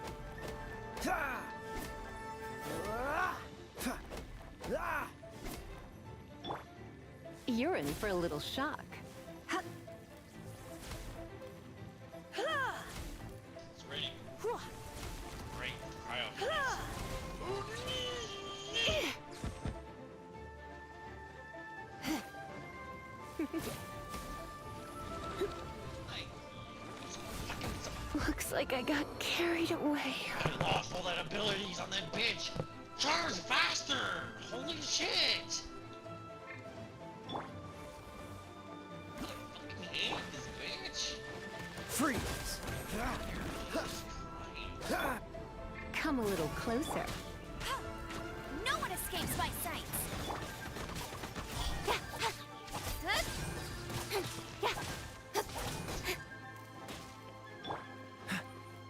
You're in for a little shock. It's ready. Great. Cryo. Looks like I got carried away. I lost all that abilities on that bitch. Charge faster! Holy shit! I fucking hate this bitch. Freeze! Come a little closer. No one escapes my sights!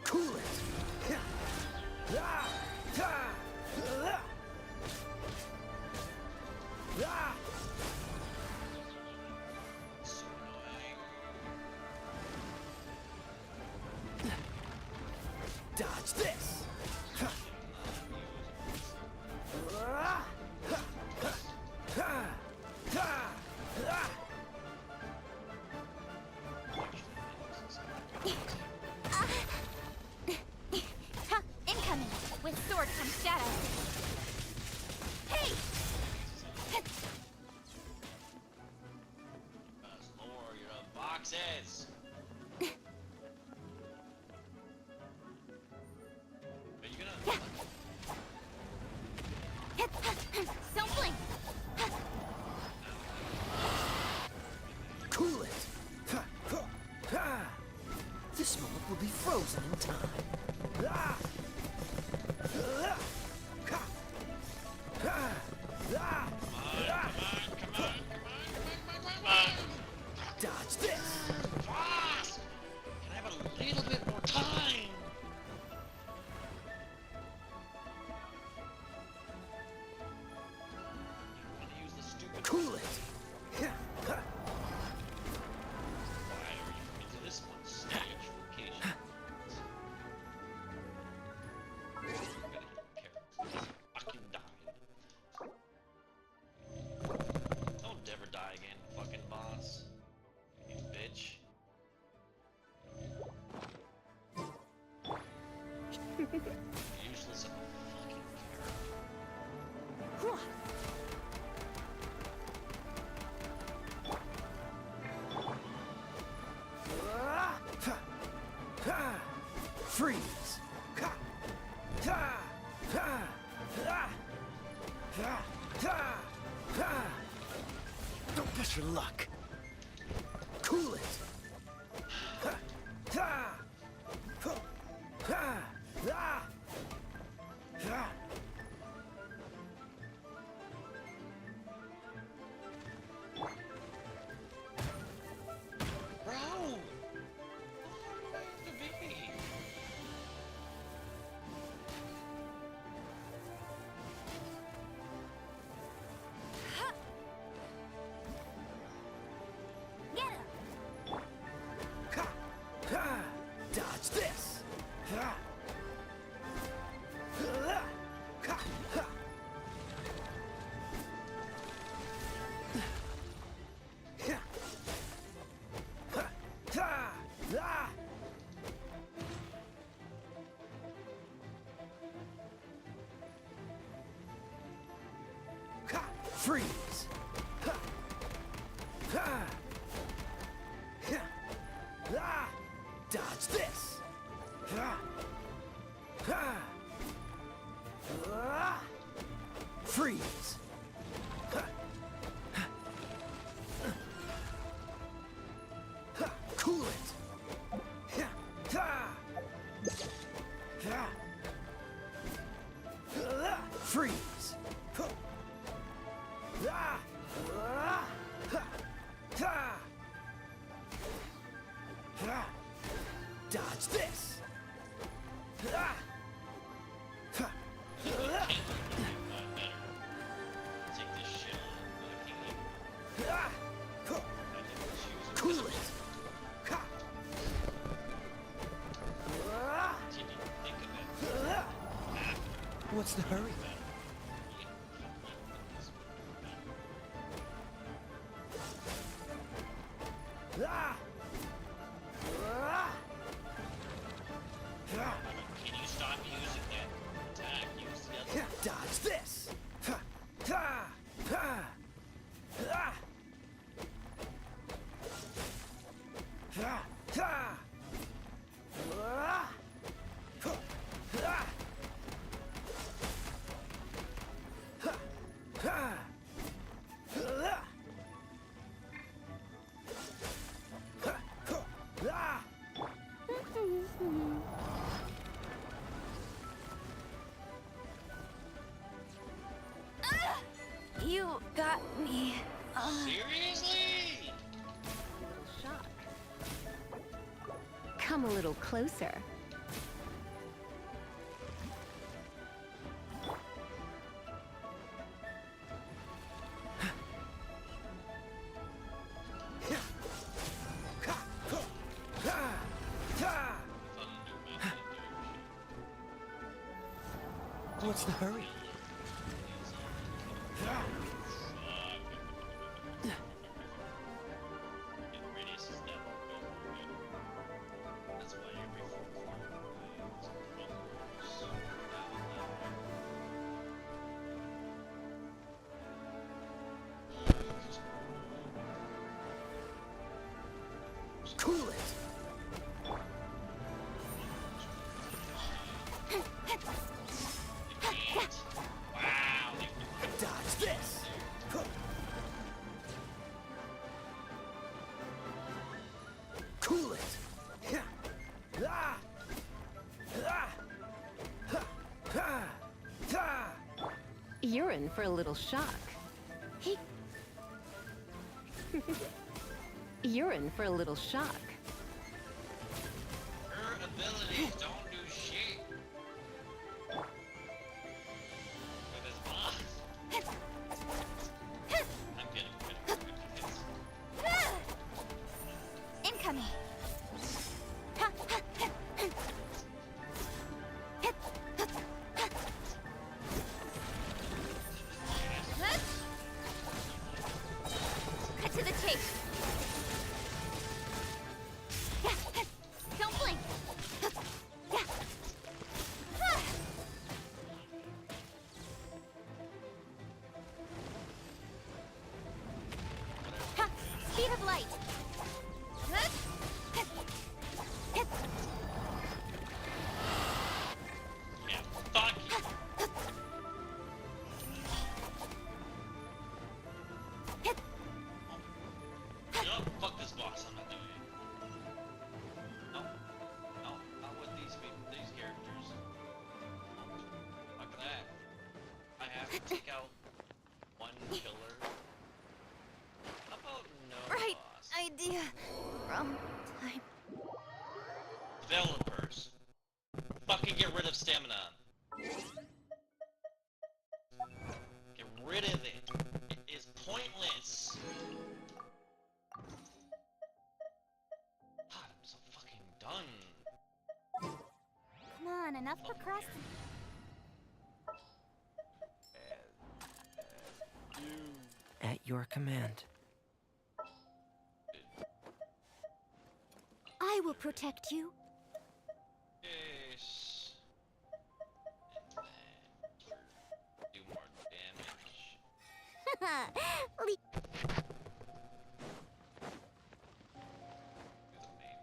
Cool it! So annoying. Dodge this! Ha! Incoming! With sword comes shadow! Hey! Lower your boxes. Are you gonna? Don't blink! Cool it! This moment will be frozen in time. Dodge this! Boss! Can I have a little bit more time? I'm gonna use the stupid. Cool it! Why are you into this one stage for occasion? I'm gonna hit characters. Fucking die. Don't ever die again, fucking boss. You bitch. Useless of a fucking character. Freeze! Ha! Ha! Ha! Ha! Ha! Ha! Ha! Don't push your luck. Cool it. Ha! Ha! Ha! Ha! Ha! Ha! Bro! The baby! Get him! Ha! Ha! Dodge this. Ha! Ha! Ha! Ha! Ha! Ha! Ha! Ha! Ha! Freeze! Ha! Ha! Ha! Ha! Dodge this! Ha! Ha! Ha! Freeze! Ha! Ha! Cool it! Ha! Ha! Ha! Ha! Freeze! Ha! Ha! Ha! Ha! Ha! Dodge this! Ha! Ha! Ha! Take this shit on. Ha! Ha! Cool it! Ha! Ha! Didn't even think of it. Ha! What's the hurry? Ah! Ah! Ah! Can you stop using that attack? Use the other. Dodge this! Ha! Ha! Ha! Ha! Ha! Ha! Ah! Ha! Ha! Ha! Ha! Ha! Ah! You got me. Seriously? Shock. Come a little closer. What's the hurry? Radius is that good. That's why you're before. Cool it! Wow, Dodge this! Cool it! Ah! Ah! Ha! Ha! Ha! You're in for a little shock. You're in for a little shock. her abilities don't do shit. With his boss. I'm getting hits. Incoming. Cut to the chase. Don't blink. take out one killer? How about no Right boss? idea. Wrong time. Developers, fucking get rid of stamina. Get rid of it. It is pointless. God, I'm so fucking done. Come on, enough procrastinating. At your command. I will protect you. Yes. And then do more damage. Le- Do the main.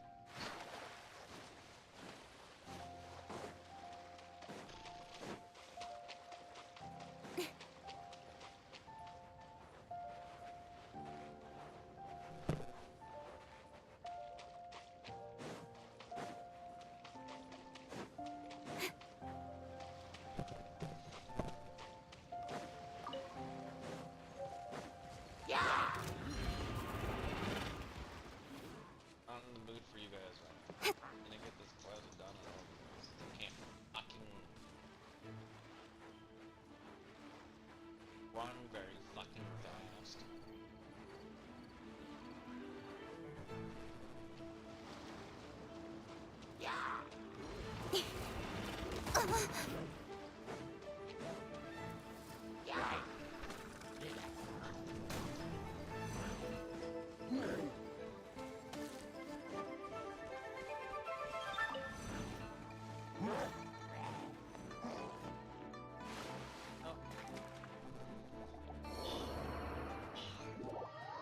Not in the mood for you guys, man. Gonna get this closet done and all this. Can't fucking run very fucking fast.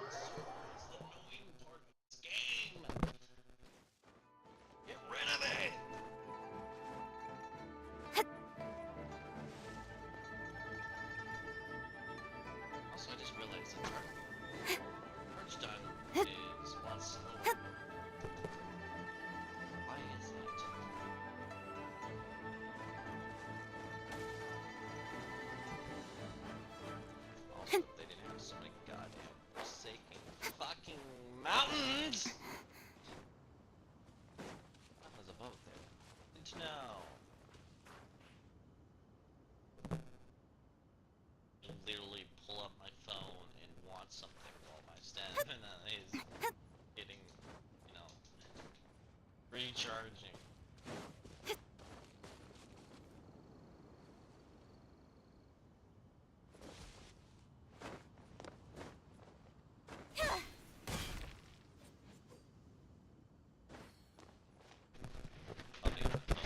It's the annoying part of this game. Get rid of it. Also, I just realized that charge time is one slower. Why is that? Also, if they didn't have so many goddamn forsaken fucking mountains! That was a vote there. Good to know. Literally pull up my phone and watch something while my stamina is getting, you know, recharging. I'll be on the phone.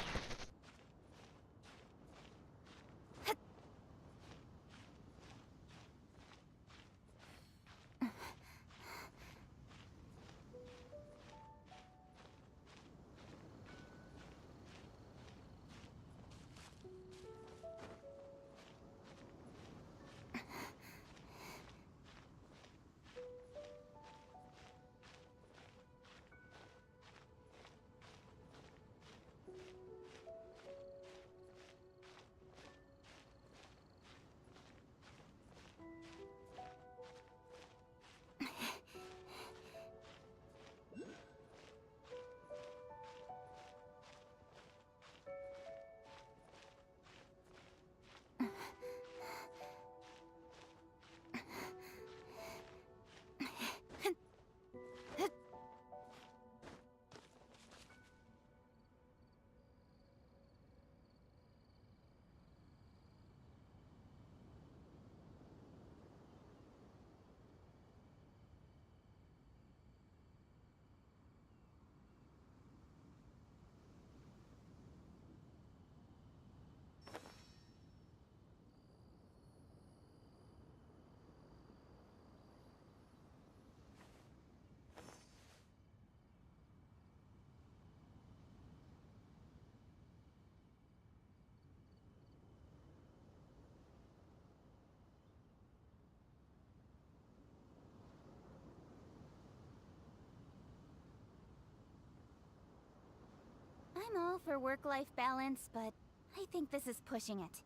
I'm all for work-life balance, but I think this is pushing it.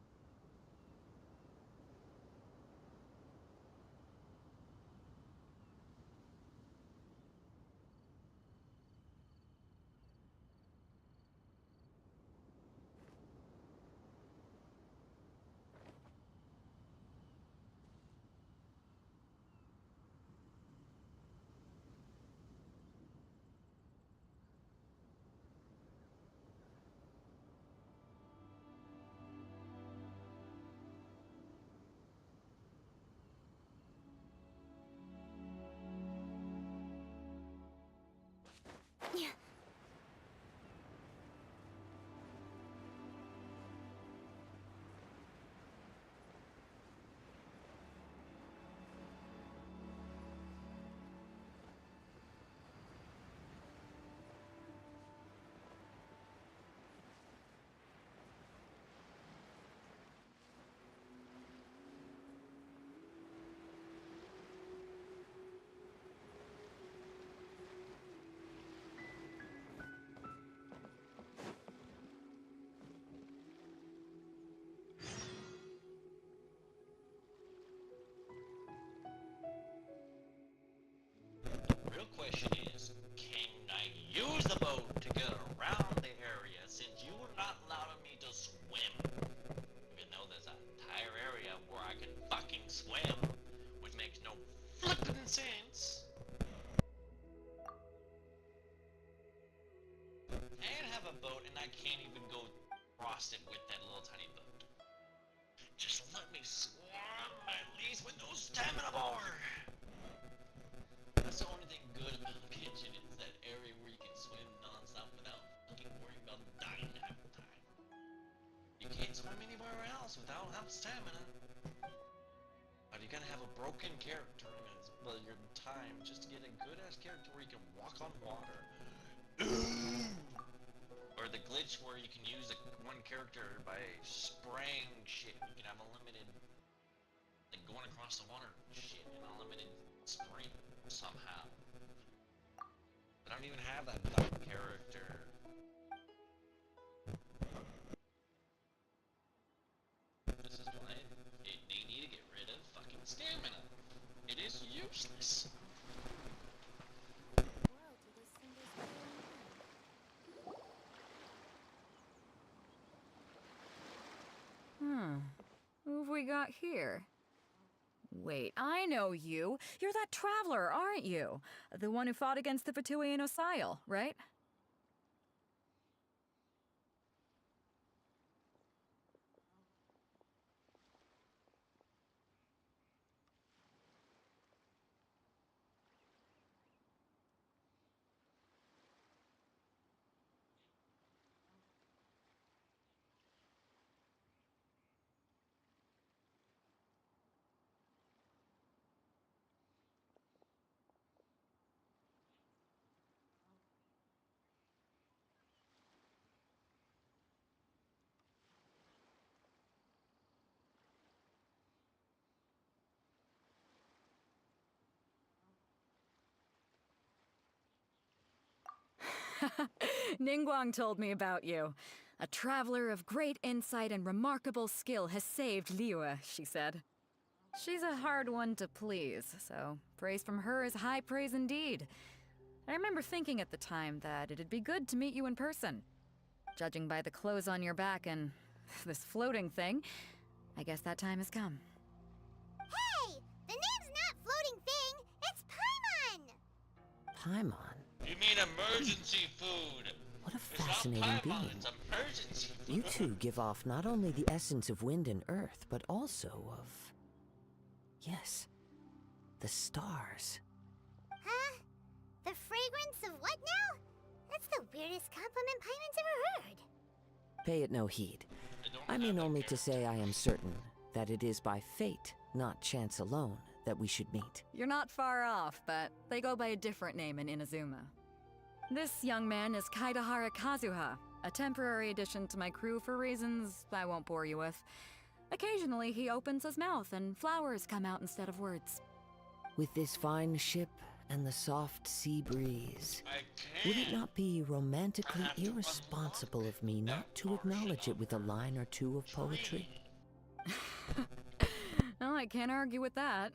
swim, which makes no flippin' sense. And have a boat, and I can't even go across it with that little tiny boat. Just let me swim at least with no stamina bar. That's the only thing good about the kitchen is that area where you can swim non-stop without fucking worrying about dying half the time. You can't swim anywhere else without enough stamina. But you gotta have a broken character in your time just to get a good ass character where you can walk on water. Or the glitch where you can use one character by spraying shit. You can have unlimited, like going across the water shit in unlimited spray somehow. I don't even have that dumb character. This is why they need to get rid of fucking stamina. It is useless. Who have we got here? Wait, I know you. You're that traveler, aren't you? The one who fought against the Mikuhatune001, right? Ningguang told me about you. A traveler of great insight and remarkable skill has saved Liyue, she said. She's a hard one to please, so praise from her is high praise indeed. I remember thinking at the time that it'd be good to meet you in person. Judging by the clothes on your back and this floating thing, I guess that time has come. Hey! The name's not Floating Thing, it's Paimon! Paimon? You mean emergency food? What a It's not fascinating Paimon, being. it's emergency food. You two give off not only the essence of wind and earth, but also of... yes, the stars. Huh? The fragrance of what now? That's the weirdest compliment Paimon's ever heard. Pay it no heed. don't I have mean that only to character. say I am certain that it is by fate, not chance alone, that we should meet. You're not far off, but they go by a different name in Inazuma. This young man is Kaidahara Kazuha, a temporary addition to my crew for reasons I won't bore you with. Occasionally, he opens his mouth and flowers come out instead of words. With this fine ship and the soft sea breeze, I would can't. it not be romantically I have to irresponsible unlock of me not that to portion acknowledge it of with a line or two of poetry? Oh, I can't argue with that.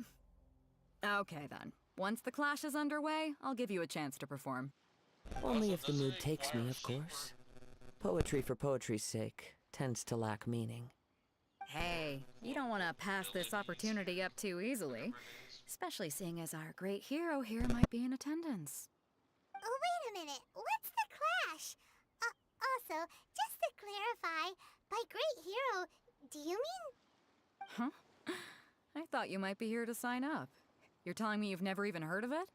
Okay then. Once the clash is underway, I'll give you a chance to perform. Only Also, if the doesn't mood it takes me, require of sheep course. Poetry for poetry's sake tends to lack meaning. Hey, you don't want to pass this opportunity up too easily. Especially seeing as our great hero here might be in attendance. Oh, wait a minute. What's the clash? Also, just to clarify, by great hero, do you mean... Huh? I thought you might be here to sign up. You're telling me you've never even heard of it?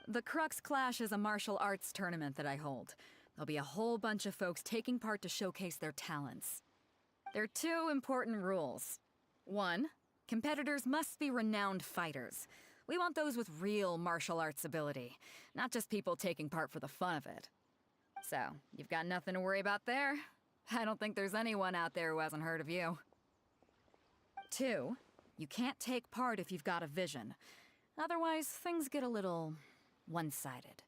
The Crux Clash is a martial arts tournament that I hold. There'll be a whole bunch of folks taking part to showcase their talents. There are two important rules. One, competitors must be renowned fighters. We want those with real martial arts ability, not just people taking part for the fun of it. So, you've got nothing to worry about there. I don't think there's anyone out there who hasn't heard of you. Two, you can't take part if you've got a vision. Otherwise, things get a little one-sided.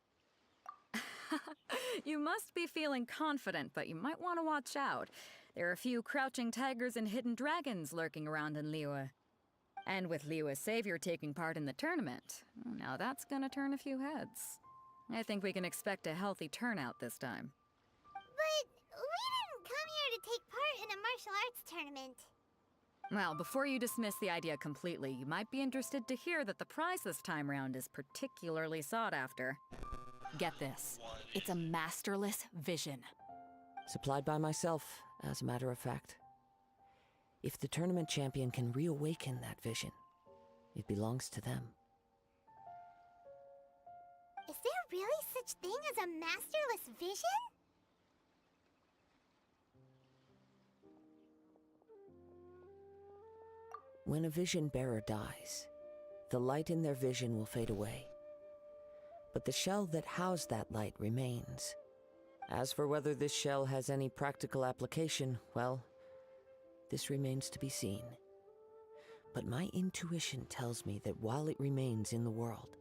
You must be feeling confident, but you might want to watch out. There are a few crouching tigers and hidden dragons lurking around in Liyue. And with Liyue's savior taking part in the tournament, now that's gonna turn a few heads. I think we can expect a healthy turnout this time. But we didn't come here to take part in a martial arts tournament. Well, before you dismiss the idea completely, you might be interested to hear that the prize this time round is particularly sought after. Get this. It's a masterless vision. Supplied by myself, as a matter of fact. If the tournament champion can reawaken that vision, it belongs to them. Is there really such thing as a masterless vision? When a vision bearer dies, the light in their vision will fade away. But the shell that housed that light remains. As for whether this shell has any practical application, well, this remains to be seen. But my intuition tells me that while it remains in the world,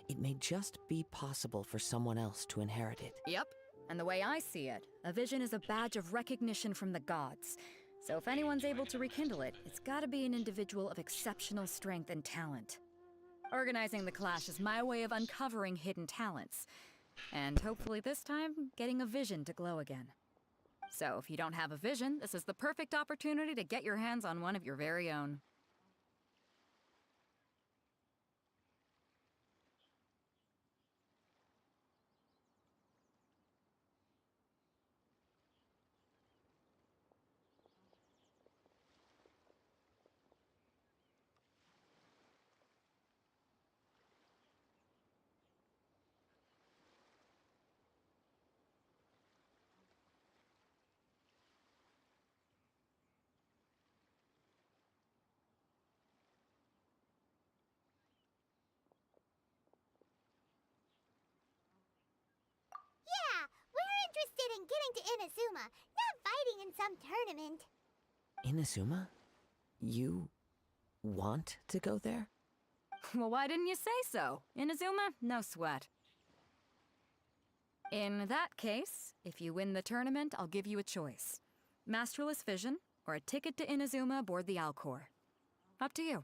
it may just be possible for someone else to inherit it. Yep. And the way I see it, a vision is a badge of recognition from the gods. So if anyone's able to rekindle it, it's gotta be an individual of exceptional strength and talent. Organizing the clash is my way of uncovering hidden talents. And hopefully this time, getting a vision to glow again. So if you don't have a vision, this is the perfect opportunity to get your hands on one of your very own. Yeah, we're interested in getting to Inazuma, not fighting in some tournament. Inazuma? You want to go there? Well, why didn't you say so? Inazuma? No sweat. In that case, if you win the tournament, I'll give you a choice. Masterless Vision, or a ticket to Inazuma aboard the Alcor. Up to you.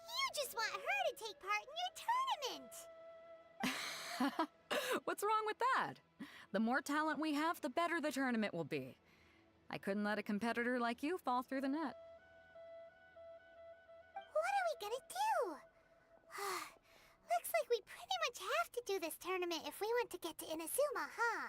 You just want her to take part in your tournament! What's wrong with that? The more talent we have, the better the tournament will be. I couldn't let a competitor like you fall through the net. What are we gonna do? Looks like we pretty much have to do this tournament if we want to get to Inazuma, huh?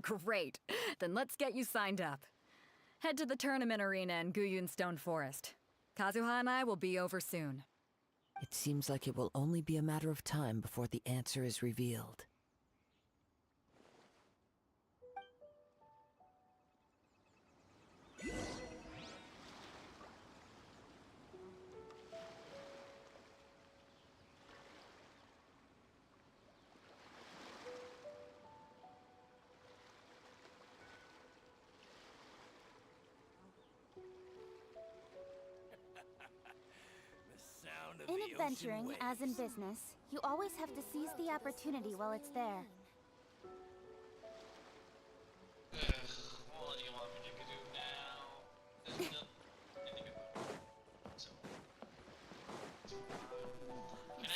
Great. Then let's get you signed up. Head to the tournament arena in Guyun Stone Forest. Kazuha and I will be over soon. It seems like it will only be a matter of time before the answer is revealed. In adventuring, as in business, you always have to seize the opportunity while it's there. What do you want me to do now? There's nothing about it. So.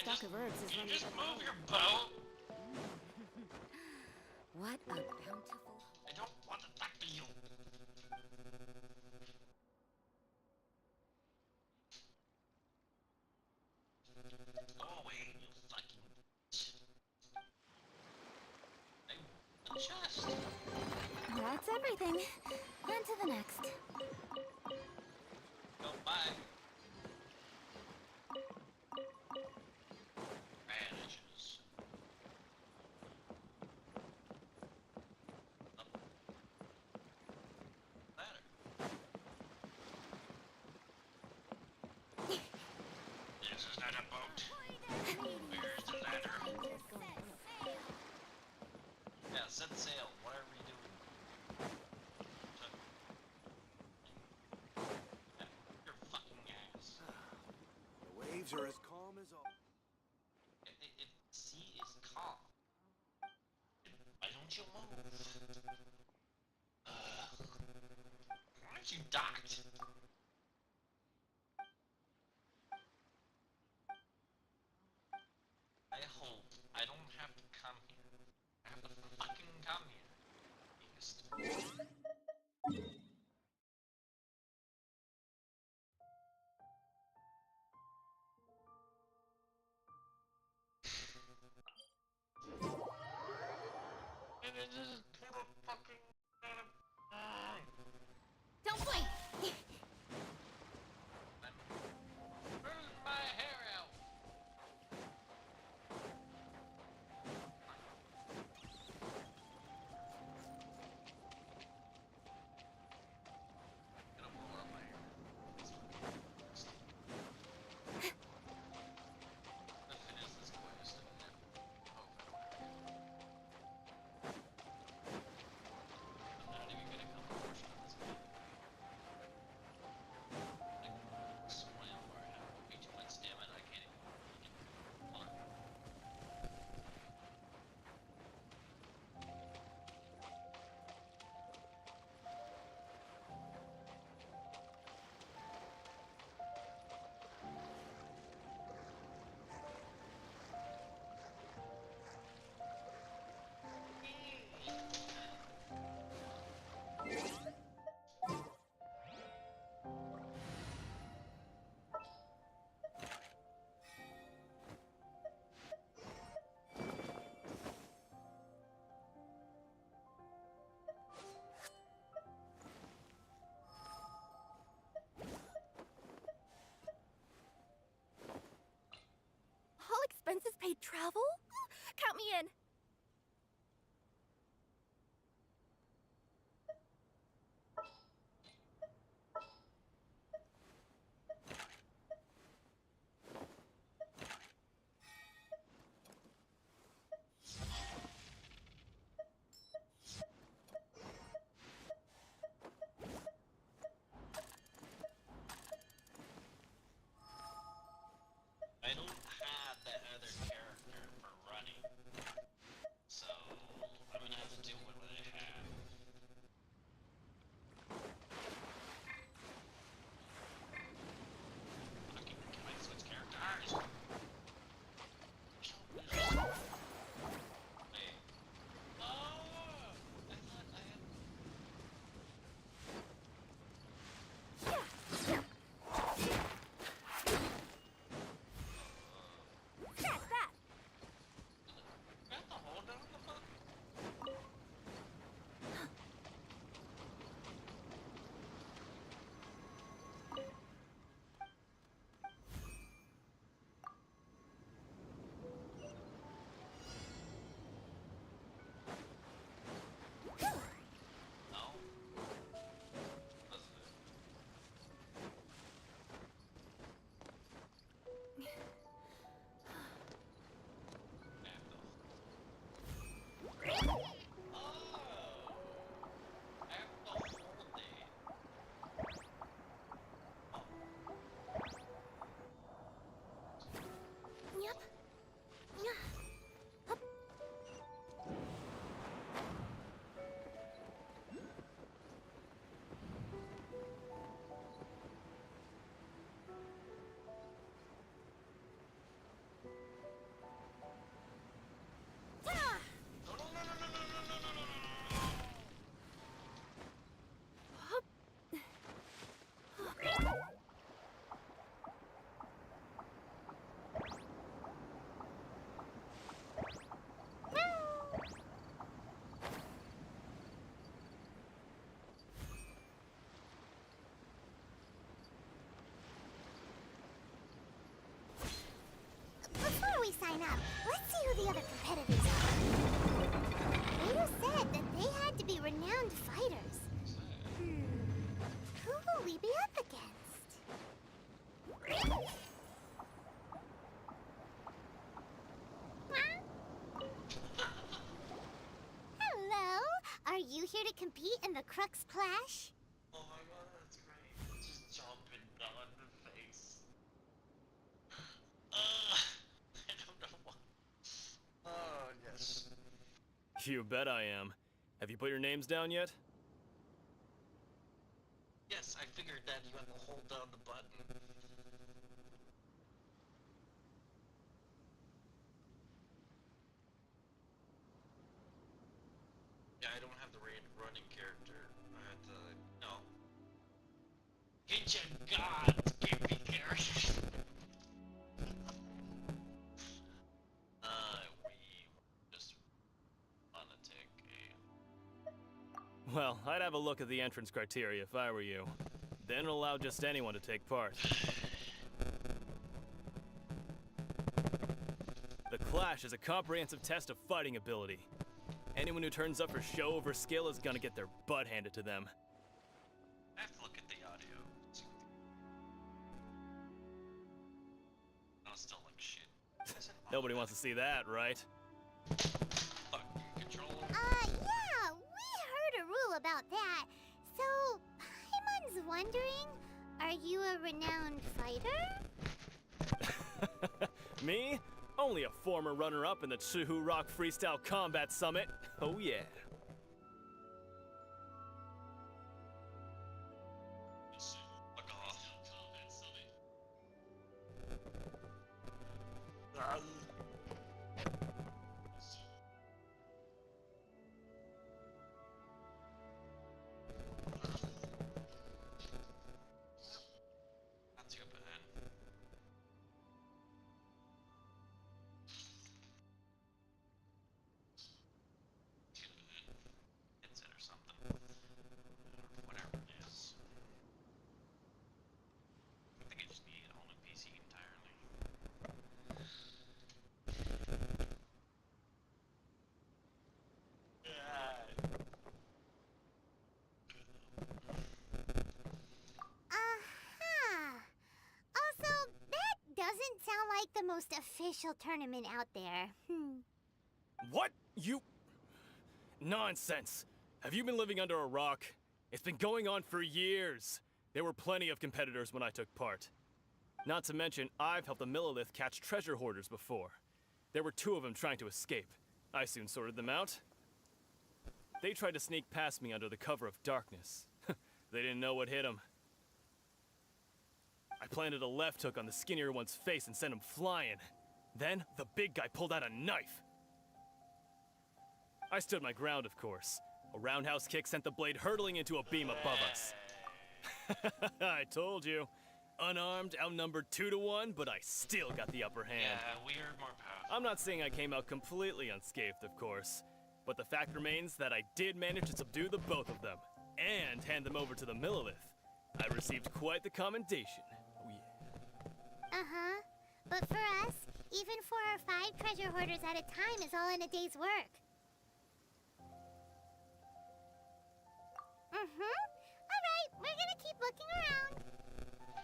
Stock of herbs is Can you just move your boat? What a bountiful... I don't want to talk to you. Go away, you fucking... I'm just... That's everything. On to the next. Go, bye. Vanishes. Up. Ladder. This is not a boat. Where's the ladder? Yeah, set sail. What are we doing? Your fucking ass. The waves are as calm as all. If the sea is calm, why don't you move? Why aren't you docked? I hope I don't have to come here. I have to fucking come here. Don't blink! Where's my hair out? Gonna blow up my hair. Let's finish this quest and then hope I don't have to. I'm not even gonna come a portion of this game. Like, swim or have way too much stamina, I can't even hold on. All expenses paid travel? Count me in. I don't have that other character for running, so I'm gonna have to do what I have. Fucking, can I switch characters? Wait. Oh! I thought I had... other competitors are. Rita said that they had to be renowned fighters. Who will we be up against? Hello? Are you here to compete in the Crux Clash? Oh my god, that's great. Just jumping on the face. I don't know why. Oh, yes. You bet I am. Have you put your names down yet? Yes, I figured that you have to hold down the button. Yeah, I don't have the running character. I had to, no. Get your gods, give me characters. We just wanna take a... Well, I'd have a look at the entrance criteria if I were you. Then allow just anyone to take part. The Clash is a comprehensive test of fighting ability. Anyone who turns up for show over skill is gonna get their butt handed to them. I have to look at the audio. No, still like shit. Nobody wants to see that, right? Fucking controller. Yeah, we heard a rule about that. So, Paimon's wondering, are you a renowned fighter? Me? Only a former runner-up in the Chuhu Rock Freestyle Combat Summit. Oh yeah. Fuck off. Not too bad. Headset or something. Whatever it is. I think I just need a whole new PC entirely. Also, that doesn't sound like the most official tournament out there. What? You... Nonsense. Have you been living under a rock? It's been going on for years. There were plenty of competitors when I took part. Not to mention, I've helped the Millilith catch treasure hoarders before. There were 2 of them trying to escape. I soon sorted them out. They tried to sneak past me under the cover of darkness. They didn't know what hit them. I planted a left hook on the skinnier one's face and sent him flying. Then, the big guy pulled out a knife. I stood my ground, of course. A roundhouse kick sent the blade hurtling into a beam above us. I told you. Unarmed, outnumbered 2 to 1, but I still got the upper hand. Yeah, we are more powerful. I'm not saying I came out completely unscathed, of course. But the fact remains that I did manage to subdue the both of them, and hand them over to the Millilith. I received quite the commendation. Oh yeah. Uh-huh. But for us, even 4 or 5 treasure hoarders at a time is all in a day's work. Alright, we're gonna keep looking around.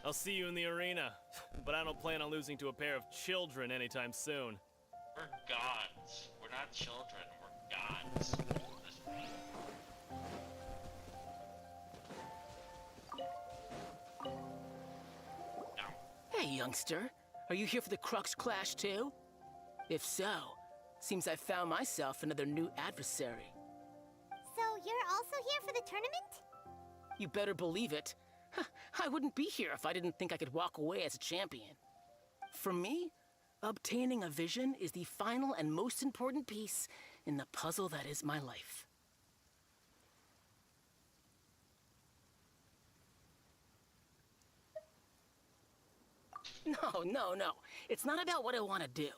I'll see you in the arena, but I don't plan on losing to a pair of children anytime soon. We're gods. We're not children, we're gods. Hey, youngster. Are you here for the Crux Clash too? If so, seems I found myself another new adversary. So you're also here for the tournament? You better believe it. I wouldn't be here if I didn't think I could walk away as a champion. For me, obtaining a vision is the final and most important piece in the puzzle that is my life. No. It's not about what I want to do.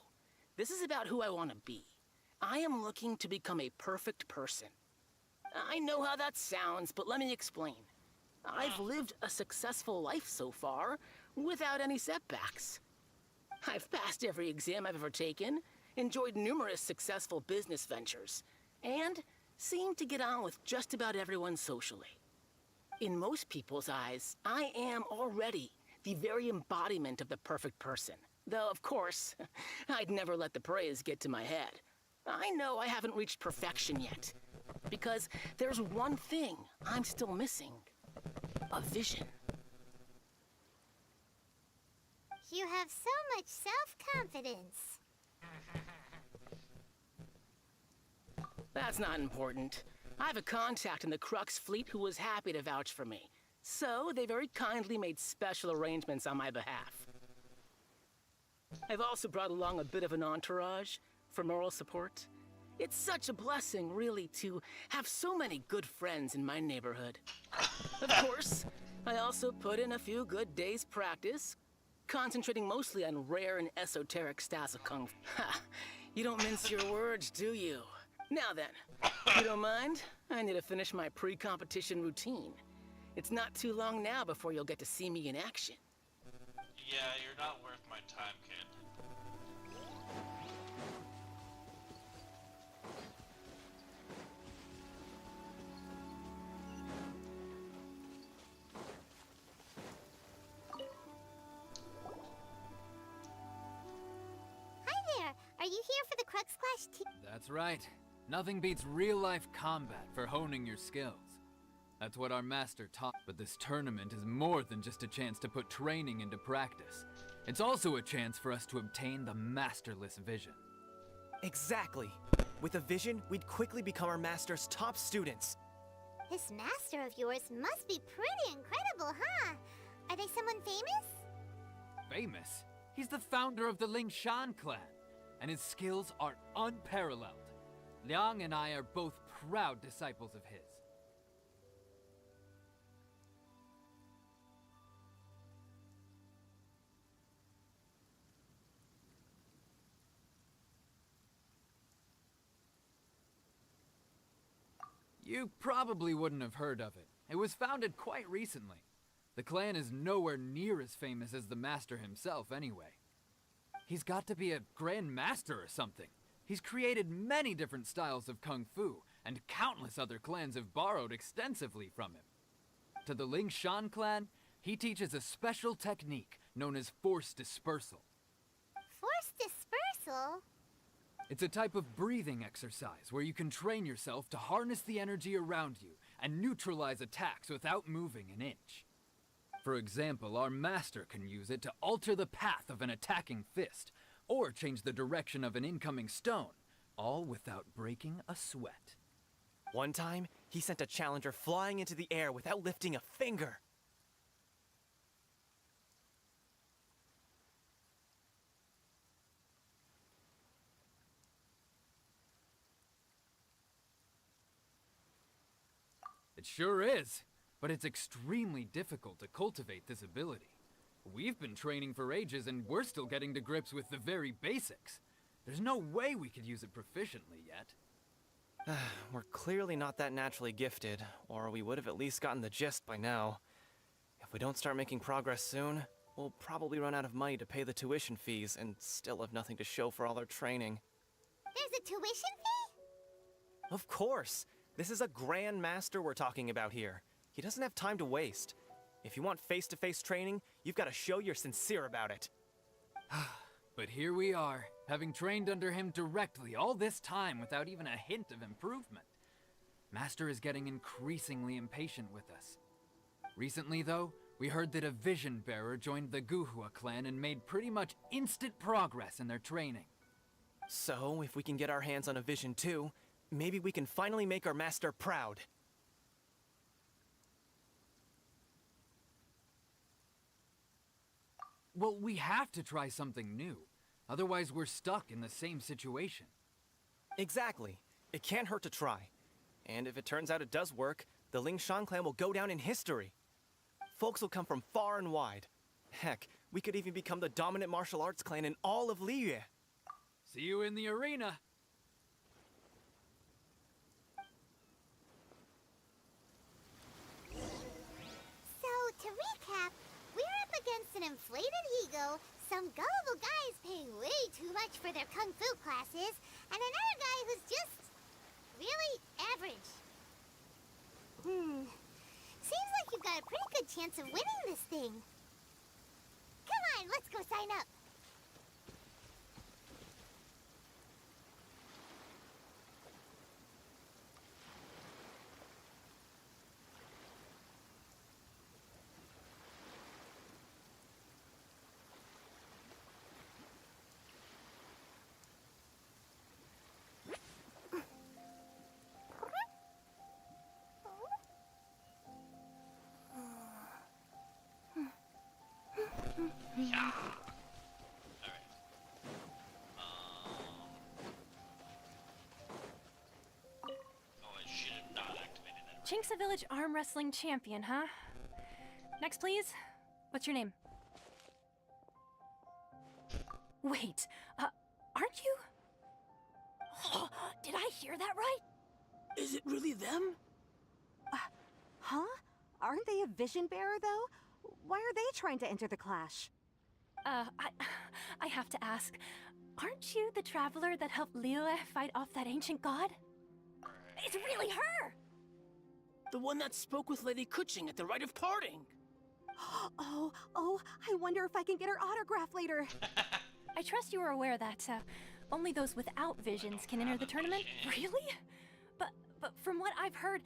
This is about who I want to be. I am looking to become a perfect person. I know how that sounds, but let me explain. I've lived a successful life so far, without any setbacks. I've passed every exam I've ever taken, enjoyed numerous successful business ventures, and seemed to get on with just about everyone socially. In most people's eyes, I am already the very embodiment of the perfect person. Though, of course, I'd never let the praise get to my head. I know I haven't reached perfection yet, because there's one thing I'm still missing. A vision. You have so much self-confidence. That's not important. I have a contact in the Crux fleet who was happy to vouch for me. So, they very kindly made special arrangements on my behalf. I've also brought along a bit of an entourage for moral support. It's such a blessing, really, to have so many good friends in my neighborhood. Of course, I also put in a few good days' practice, concentrating mostly on rare and esoteric styles of Kung Fu. Ha! You don't mince your words, do you? Now then, if you don't mind, I need to finish my pre-competition routine. It's not too long now before you'll get to see me in action. Yeah, you're not worth my time, kid. Hi there. Are you here for the Crux Clash That's right. Nothing beats real-life combat for honing your skills. That's what our master taught. But this tournament is more than just a chance to put training into practice. It's also a chance for us to obtain the masterless vision. Exactly. With a vision, we'd quickly become our master's top students. This master of yours must be pretty incredible, huh? Are they someone famous? Famous? He's the founder of the Lingshan clan, and his skills are unparalleled. Liang and I are both proud disciples of his. You probably wouldn't have heard of it. It was founded quite recently. The clan is nowhere near as famous as the master himself, anyway. He's got to be a grand master or something. He's created many different styles of Kung Fu, and countless other clans have borrowed extensively from him. To the Lingshan clan, he teaches a special technique known as force dispersal. Force dispersal? It's a type of breathing exercise where you can train yourself to harness the energy around you and neutralize attacks without moving an inch. For example, our master can use it to alter the path of an attacking fist, or change the direction of an incoming stone, all without breaking a sweat. One time, he sent a challenger flying into the air without lifting a finger. It sure is, but it's extremely difficult to cultivate this ability. We've been training for ages and we're still getting to grips with the very basics. There's no way we could use it proficiently yet. We're clearly not that naturally gifted, or we would have at least gotten the gist by now. If we don't start making progress soon, we'll probably run out of money to pay the tuition fees and still have nothing to show for all our training. There's a tuition fee? Of course! This is a grand master we're talking about here. He doesn't have time to waste. If you want face-to-face training, you've got to show you're sincere about it. But here we are, having trained under him directly all this time without even a hint of improvement. Master is getting increasingly impatient with us. Recently, though, we heard that a vision bearer joined the Guhua clan and made pretty much instant progress in their training. So, if we can get our hands on a vision too, maybe we can finally make our master proud. Well, we have to try something new. Otherwise, we're stuck in the same situation. Exactly. It can't hurt to try. And if it turns out it does work, the Lingshan clan will go down in history. Folks will come from far and wide. Heck, we could even become the dominant martial arts clan in all of Liyue. See you in the arena. So, to recap, we're up against an inflated ego, some gullible guys paying way too much for for their kung fu classes, and another guy who's just really average. Seems like you've got a pretty good chance of winning this thing. Come on, let's go sign up. Yeah. Alright. Oh, I should have not activated that. Chinksa Village arm wrestling champion, huh? Next, please. What's your name? Wait, aren't you? Did I hear that right? Is it really them? Huh? Aren't they a vision bearer, though? Why are they trying to enter the clash? I have to ask, aren't you the traveler that helped Liyue fight off that ancient god? It's really her! The one that spoke with Lady Kuching at the rite of parting. Oh, I wonder if I can get her autograph later. I trust you are aware that, only those without visions can enter the tournament? Really? But from what I've heard,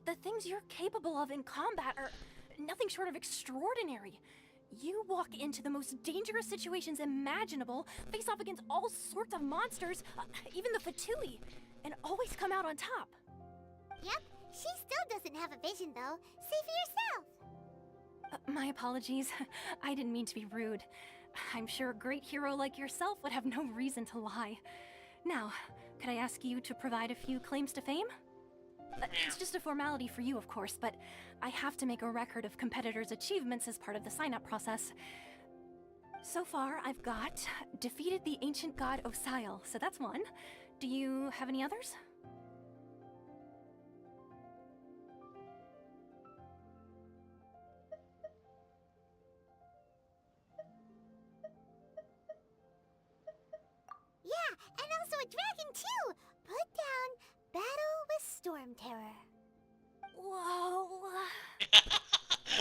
the things you're capable of in combat are nothing short of extraordinary. You walk into the most dangerous situations imaginable, face off against all sorts of monsters, even the Fatui, and always come out on top. Yep, she still doesn't have a vision, though. See for yourself. My apologies. I didn't mean to be rude. I'm sure a great hero like yourself would have no reason to lie. Now, could I ask you to provide a few claims to fame? It's just a formality for you, of course, but I have to make a record of competitors' achievements as part of the sign-up process. So far, I've got defeated the ancient god Osial, so that's one. Do you have any others? Yeah, and also a dragon, too! Put down Battle with Storm Terror. Whoa.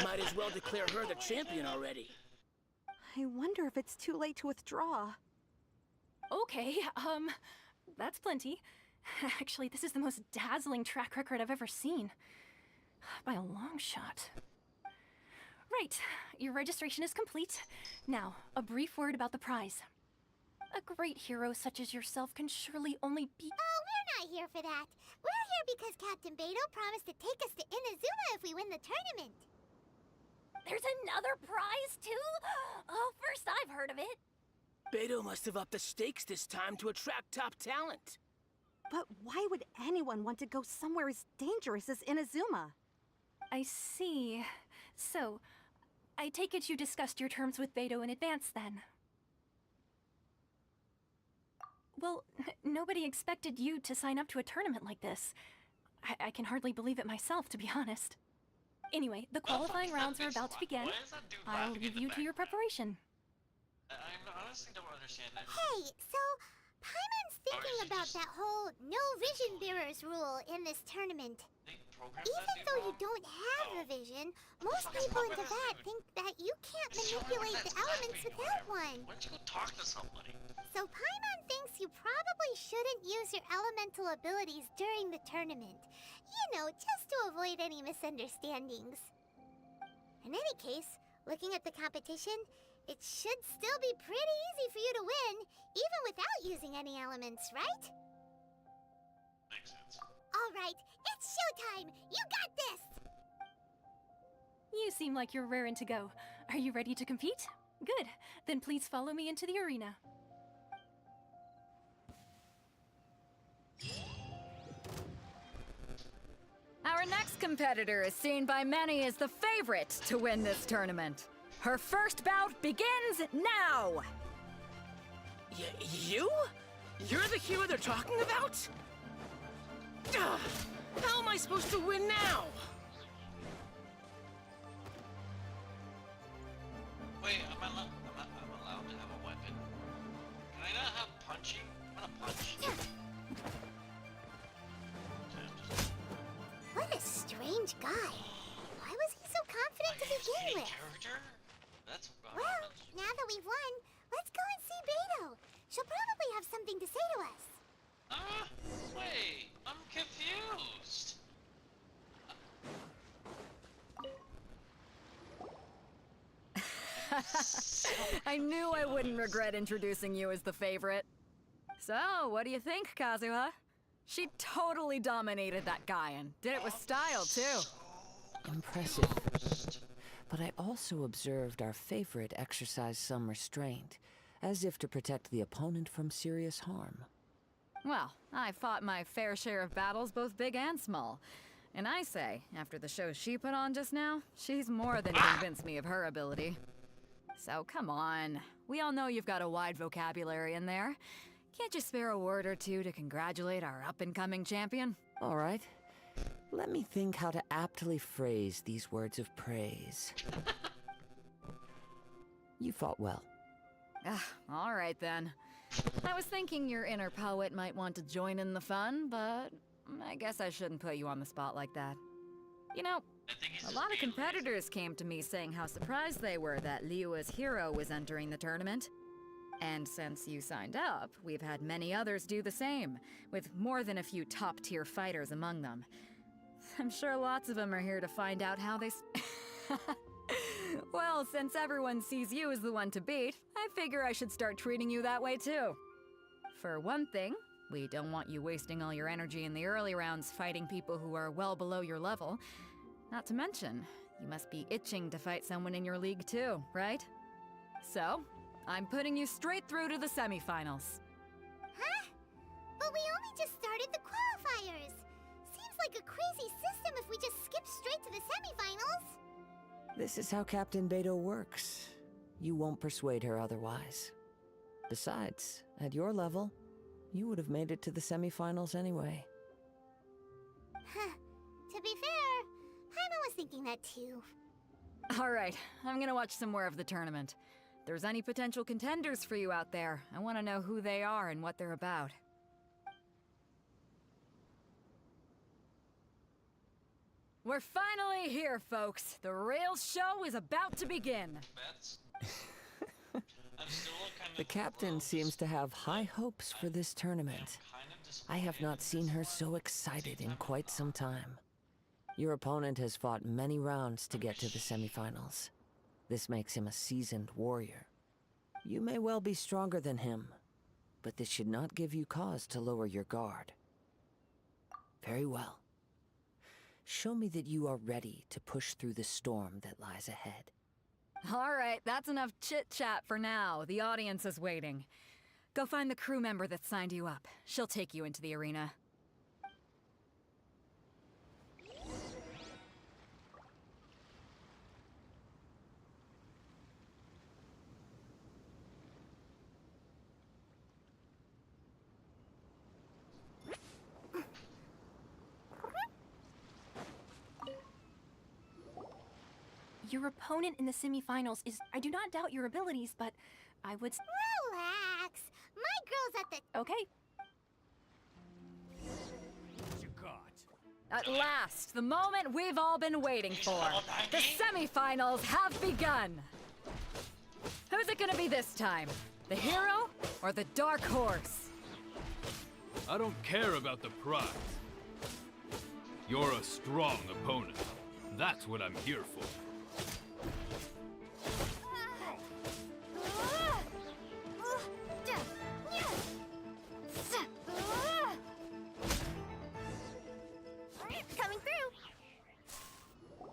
Might as well declare her the champion already. I wonder if it's too late to withdraw. Okay, that's plenty. Actually, this is the most dazzling track record I've ever seen. By a long shot. Right, your registration is complete. Now, a brief word about the prize. A great hero such as yourself can surely only be— Oh, we're not here for that. We're here because Captain Beto promised to take us to Inazuma if we win the tournament. There's another prize, too? Oh, first I've heard of it. Beto must have upped the stakes this time to attract top talent. But why would anyone want to go somewhere as dangerous as Inazuma? I see. So, I take it you discussed your terms with Beto in advance, then? Well, nobody expected you to sign up to a tournament like this. I can hardly believe it myself, to be honest. Anyway, the qualifying rounds are about to begin. I'll leave you to your preparation. I honestly don't understand that. Hey, so Paimon's thinking about that whole no vision bearers rule in this tournament. Even though you don't have a vision, most people in Tibet think that you can't manipulate the elements without one. Why don't you go talk to somebody? So Paimon thinks you probably shouldn't use your elemental abilities during the tournament. You know, just to avoid any misunderstandings. In any case, looking at the competition, it should still be pretty easy for you to win, even without using any elements, right? Makes sense. All right, it's showtime! You got this! You seem like you're raring to go. Are you ready to compete? Good. Then please follow me into the arena. Our next competitor is seen by many as the favorite to win this tournament. Her first bout begins now! You? You're the hero they're talking about? Ugh, how am I supposed to win now? Wait, I'm allowed to have a weapon? Can I not have I knew I wouldn't regret introducing you as the favorite. So, what do you think, Kazuha? She totally dominated that guy and did it with style, too. Impressive. But I also observed our favorite exercise some restraint, as if to protect the opponent from serious harm. Well, I fought my fair share of battles, both big and small. And I say, after the show she put on just now, she's more than convinced me of her ability. So come on, we all know you've got a wide vocabulary in there. Can't you spare a word or two to congratulate our up-and-coming champion? All right. Let me think how to aptly phrase these words of praise. You fought well. All right then. I was thinking your inner poet might want to join in the fun, but I guess I shouldn't put you on the spot like that. You know, a lot of competitors came to me saying how surprised they were that Liyue's hero was entering the tournament. And since you signed up, we've had many others do the same, with more than a few top-tier fighters among them. I'm sure lots of them are here to find out how they Well, since everyone sees you as the one to beat, I figure I should start treating you that way too. For one thing, we don't want you wasting all your energy in the early rounds fighting people who are well below your level. Not to mention, you must be itching to fight someone in your league too, right? So, I'm putting you straight through to the semifinals. Huh? But we only just started the qualifiers. Seems like a crazy system if we just skip straight to the semifinals. This is how Captain Beto works. You won't persuade her otherwise. Besides, at your level, you would have made it to the semifinals anyway. Huh. To be fair, Paimon was thinking that too. All right, I'm gonna watch some more of the tournament. If there's any potential contenders for you out there, I want to know who they are and what they're about. We're finally here, folks. The real show is about to begin. The captain seems to have high hopes for this tournament. I have not seen her so excited in quite some time. Your opponent has fought many rounds to get to the semifinals. This makes him a seasoned warrior. You may well be stronger than him, but this should not give you cause to lower your guard. Very well. Show me that you are ready to push through the storm that lies ahead. All right, that's enough chit-chat for now. The audience is waiting. Go find the crew member that signed you up. She'll take you into the arena. Your opponent in the semifinals is... I do not doubt your abilities, but I would... Relax. My girl's at the... Okay. At last, the moment we've all been waiting for. The semifinals have begun. Who's it gonna be this time? The hero or the dark horse? I don't care about the prize. You're a strong opponent. That's what I'm here for. Coming through.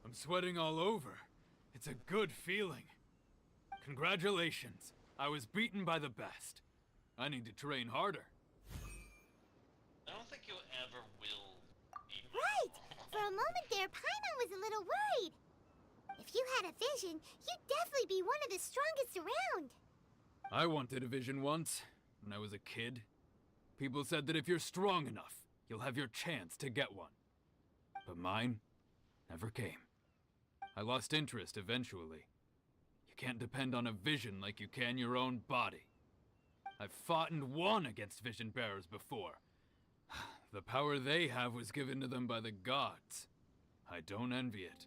I'm sweating all over. It's a good feeling. Congratulations. I was beaten by the best. I need to train harder. I don't think you ever will be Right! For a moment there, Paimon was a little worried. If you had a vision, you'd definitely be one of the strongest around. I wanted a vision once, when I was a kid. People said that if you're strong enough, you'll have your chance to get one. But mine never came. I lost interest eventually. You can't depend on a vision like you can your own body. I've fought and won against vision bearers before. The power they have was given to them by the gods. I don't envy it.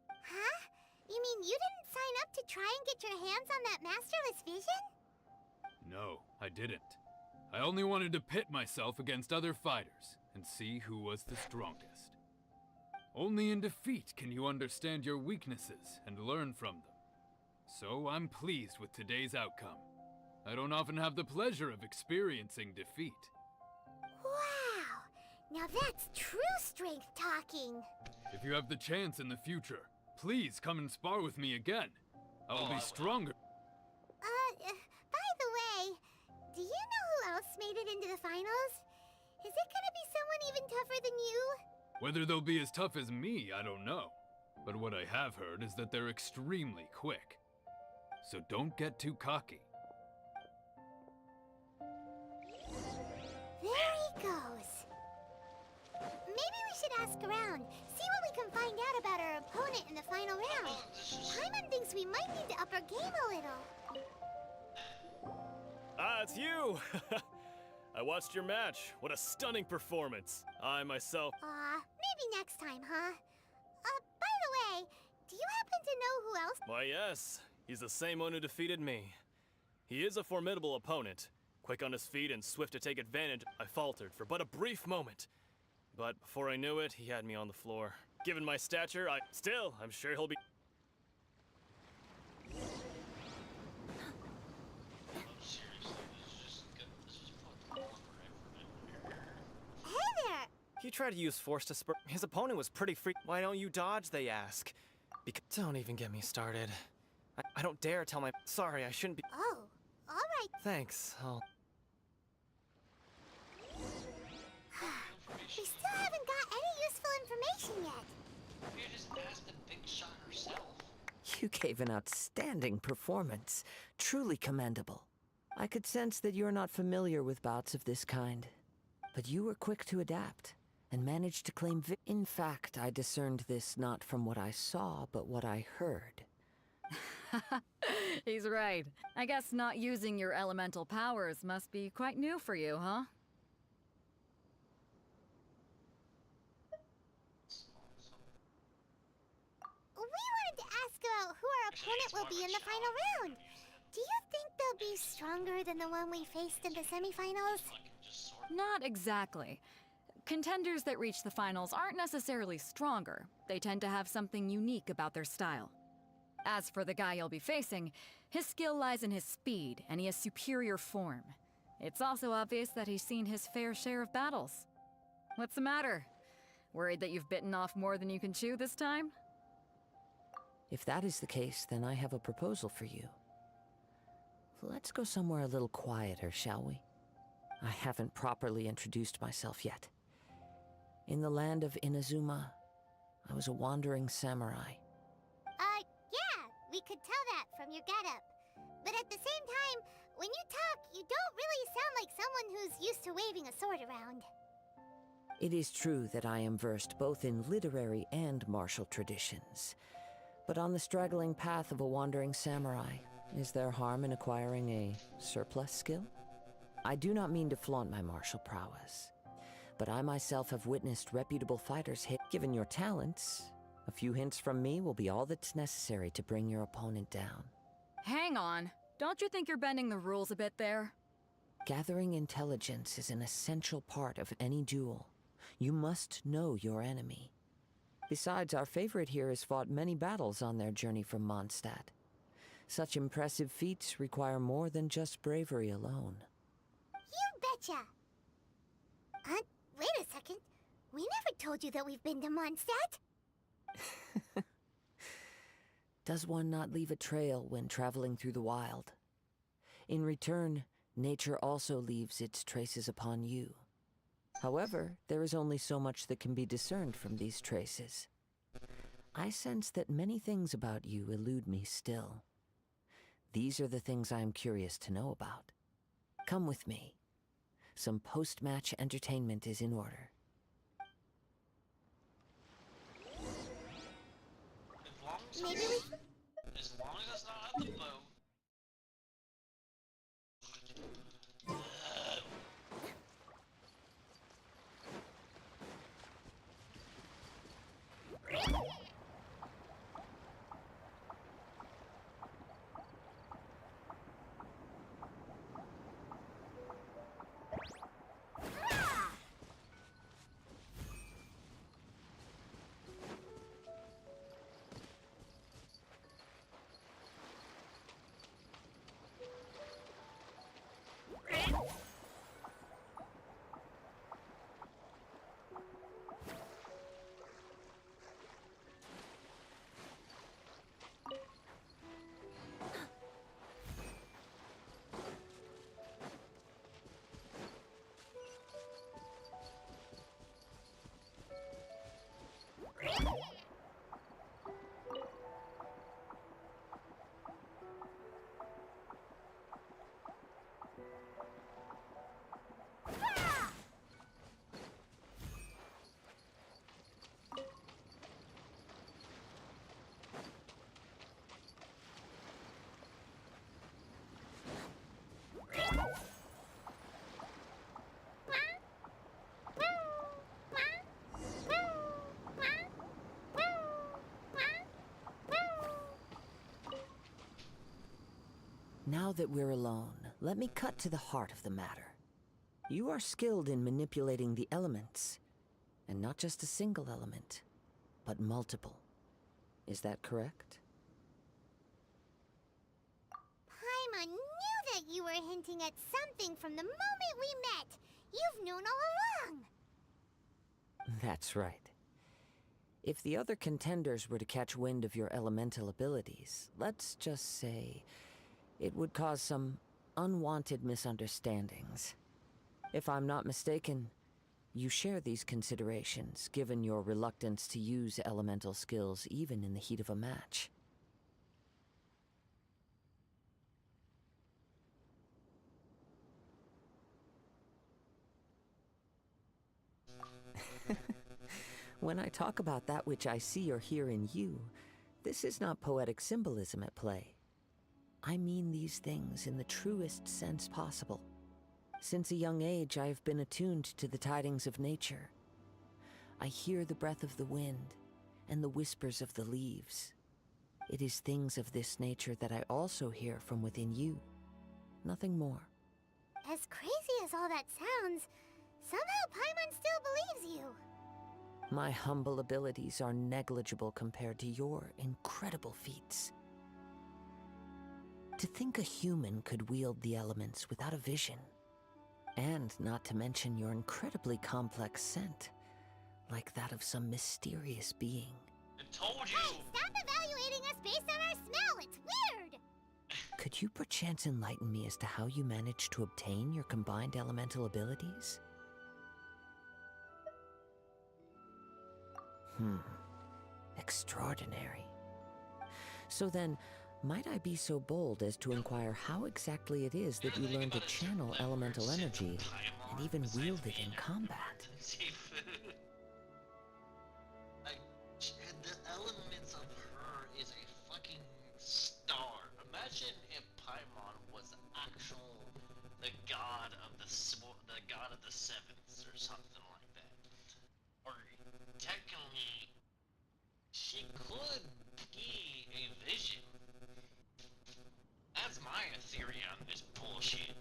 Huh? You mean you didn't sign up to try and get your hands on that masterless vision? No, I didn't. I only wanted to pit myself against other fighters and see who was the strongest. Only in defeat can you understand your weaknesses and learn from them. So I'm pleased with today's outcome. I don't often have the pleasure of experiencing defeat. Wow! Now that's true strength talking. If you have the chance in the future, please come and spar with me again. I will be stronger. By the way, do you know who else made it into the finals? Is it gonna be someone even tougher than you? Whether they'll be as tough as me, I don't know. But what I have heard is that they're extremely quick. So don't get too cocky. There he goes. Maybe we should ask around, see what we can find out about our opponent in the final round. Paimon thinks we might need to up our game a little. Ah, it's you! I watched your match. What a stunning performance. I myself... Maybe next time, huh? By the way, do you happen to know who else? Why, yes. He's the same one who defeated me. He is a formidable opponent. Quick on his feet and swift to take advantage, I faltered for but a brief moment. But before I knew it, he had me on the floor. Given my stature, I'm sure he'll be... Hey there! He tried to use force to spur. His opponent was pretty free. Why don't you dodge, they ask. Don't even get me started. I don't dare tell my... Sorry, I shouldn't be... Oh, alright. Thanks, We still haven't got any useful information yet. You just asked the big shot herself. You gave an outstanding performance. Truly commendable. I could sense that you're not familiar with bouts of this kind. But you were quick to adapt, and managed to claim In fact, I discerned this not from what I saw, but what I heard. He's right. I guess not using your elemental powers must be quite new for you, huh? We wanted to ask about who our opponent will be in the final round. Do you think they'll be stronger than the one we faced in the semifinals? Not exactly. Contenders that reach the finals aren't necessarily stronger. They tend to have something unique about their style. As for the guy you'll be facing, his skill lies in his speed, and he has superior form. It's also obvious that he's seen his fair share of battles. What's the matter? Worried that you've bitten off more than you can chew this time? If that is the case, then I have a proposal for you. Let's go somewhere a little quieter, shall we? I haven't properly introduced myself yet. In the land of Inazuma, I was a wandering samurai. Yeah, we could tell that from your getup. But at the same time, when you talk, you don't really sound like someone who's used to waving a sword around. It is true that I am versed both in literary and martial traditions. But on the straggling path of a wandering samurai, is there harm in acquiring a surplus skill? I do not mean to flaunt my martial prowess, but I myself have witnessed reputable fighters hit. Given your talents, a few hints from me will be all that's necessary to bring your opponent down. Hang on. Don't you think you're bending the rules a bit there? Gathering intelligence is an essential part of any duel. You must know your enemy. Besides, our favorite here has fought many battles on their journey from Mondstadt. Such impressive feats require more than just bravery alone. You betcha! Wait a second. We never told you that we've been to Mondstadt. Does one not leave a trail when traveling through the wild? In return, nature also leaves its traces upon you. However, there is only so much that can be discerned from these traces. I sense that many things about you elude me still. These are the things I am curious to know about. Come with me. Some post-match entertainment is in order. Maybe we... As long as it's not at the boat. Now that we're alone, let me cut to the heart of the matter. You are skilled in manipulating the elements, and not just a single element, but multiple. Is that correct? Paimon knew that you were hinting at something from the moment we met. You've known all along. That's right. If the other contenders were to catch wind of your elemental abilities, let's just say it would cause some unwanted misunderstandings. If I'm not mistaken, you share these considerations, given your reluctance to use elemental skills even in the heat of a match. When I talk about that which I see or hear in you, this is not poetic symbolism at play. I mean these things in the truest sense possible. Since a young age, I have been attuned to the tidings of nature. I hear the breath of the wind and the whispers of the leaves. It is things of this nature that I also hear from within you. Nothing more. As crazy as all that sounds, somehow Paimon still believes you. My humble abilities are negligible compared to your incredible feats. To think a human could wield the elements without a vision, and not to mention your incredibly complex scent, like that of some mysterious being. I told you! Hey, stop evaluating us based on our smell! It's weird! Could you perchance enlighten me as to how you managed to obtain your combined elemental abilities? Extraordinary. So then, might I be so bold as to inquire how exactly it is that you learn to channel elemental energy and even wield it in combat? The elements of her is a fucking star. Imagine if Paimon was the god of the god of the sevens or something like that. Or technically, she could be a vision. That's my theory on this bullshit.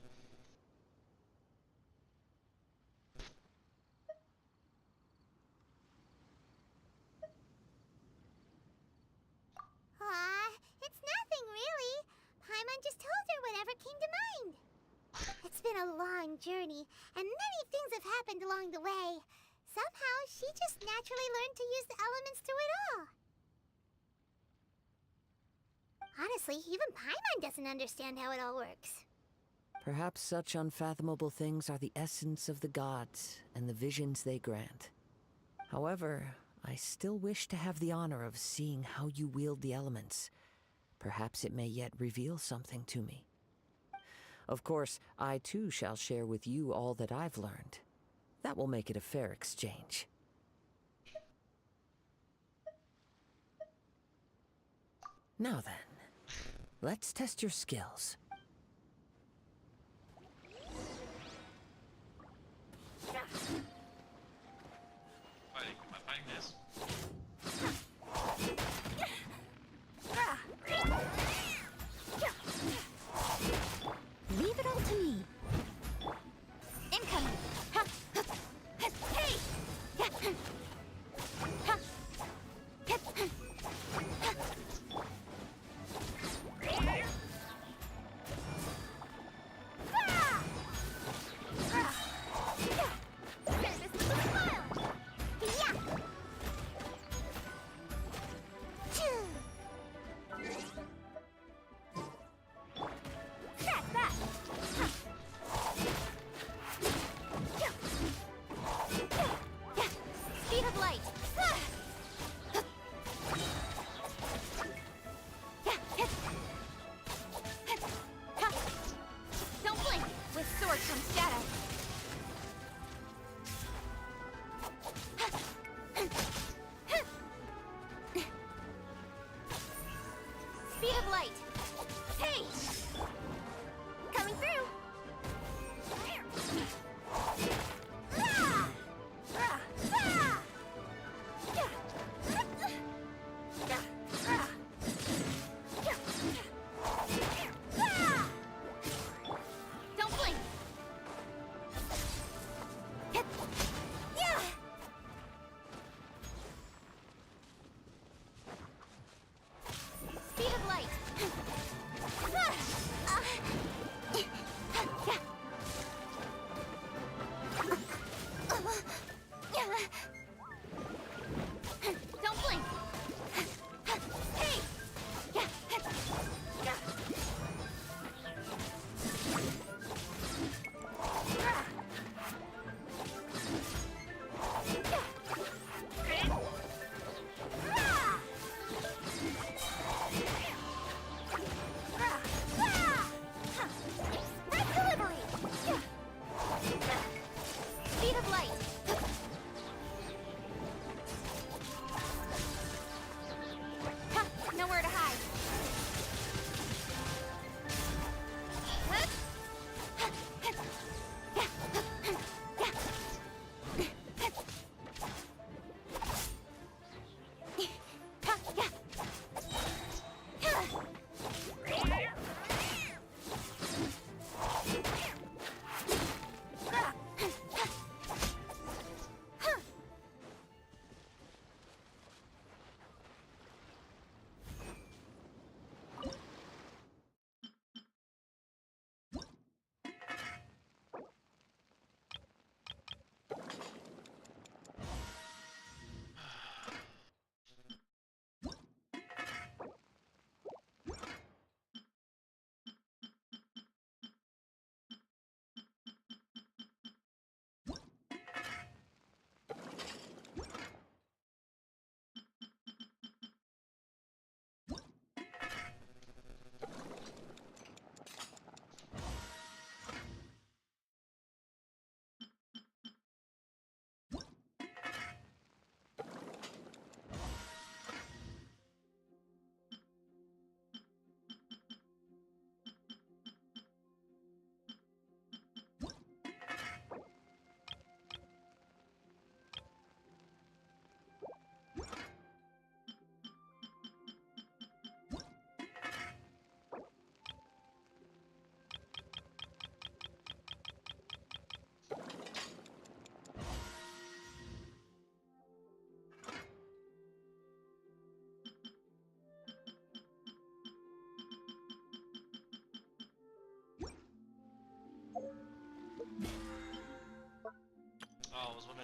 It's nothing really. Paimon just told her whatever came to mind. It's been a long journey, and many things have happened along the way. Somehow, she just naturally learned to use the elements through it all. Honestly, even Paimon doesn't understand how it all works. Perhaps such unfathomable things are the essence of the gods and the visions they grant. However, I still wish to have the honor of seeing how you wield the elements. Perhaps it may yet reveal something to me. Of course, I too shall share with you all that I've learned. That will make it a fair exchange. Now then, let's test your skills. Fighting this. Leave it all to me. Incoming. Hey!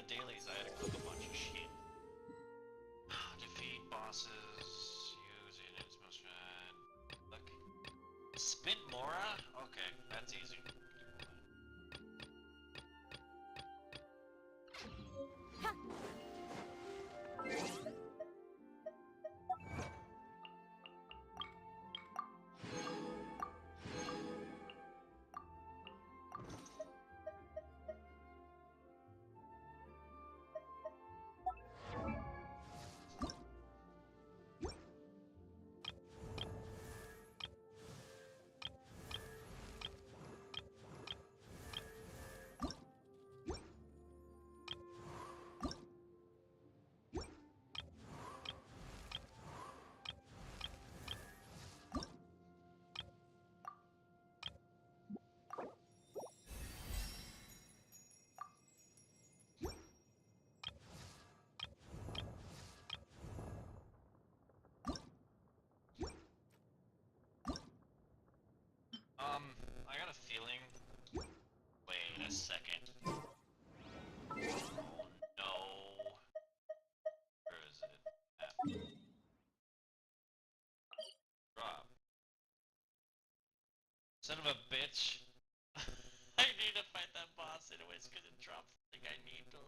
the dailies, I had to cook a bunch of shit. Defeat bosses using its most look. Spin Mora? Okay, that's easy. I got a feeling. Wait a second. Oh no. Where is it? Drop. Son of a bitch. I need to fight that boss anyways because it drops the thing I need to.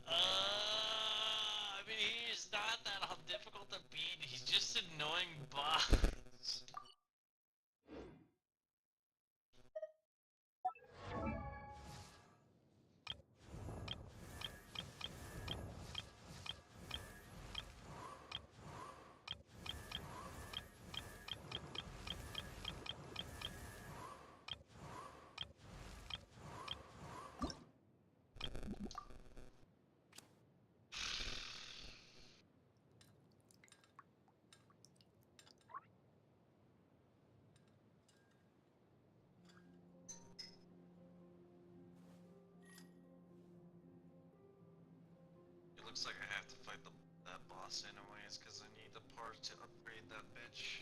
I mean, he's not that difficult to beat. He's just an annoying boss. It looks like I have to fight that boss anyways, because I need the parts to upgrade that bitch.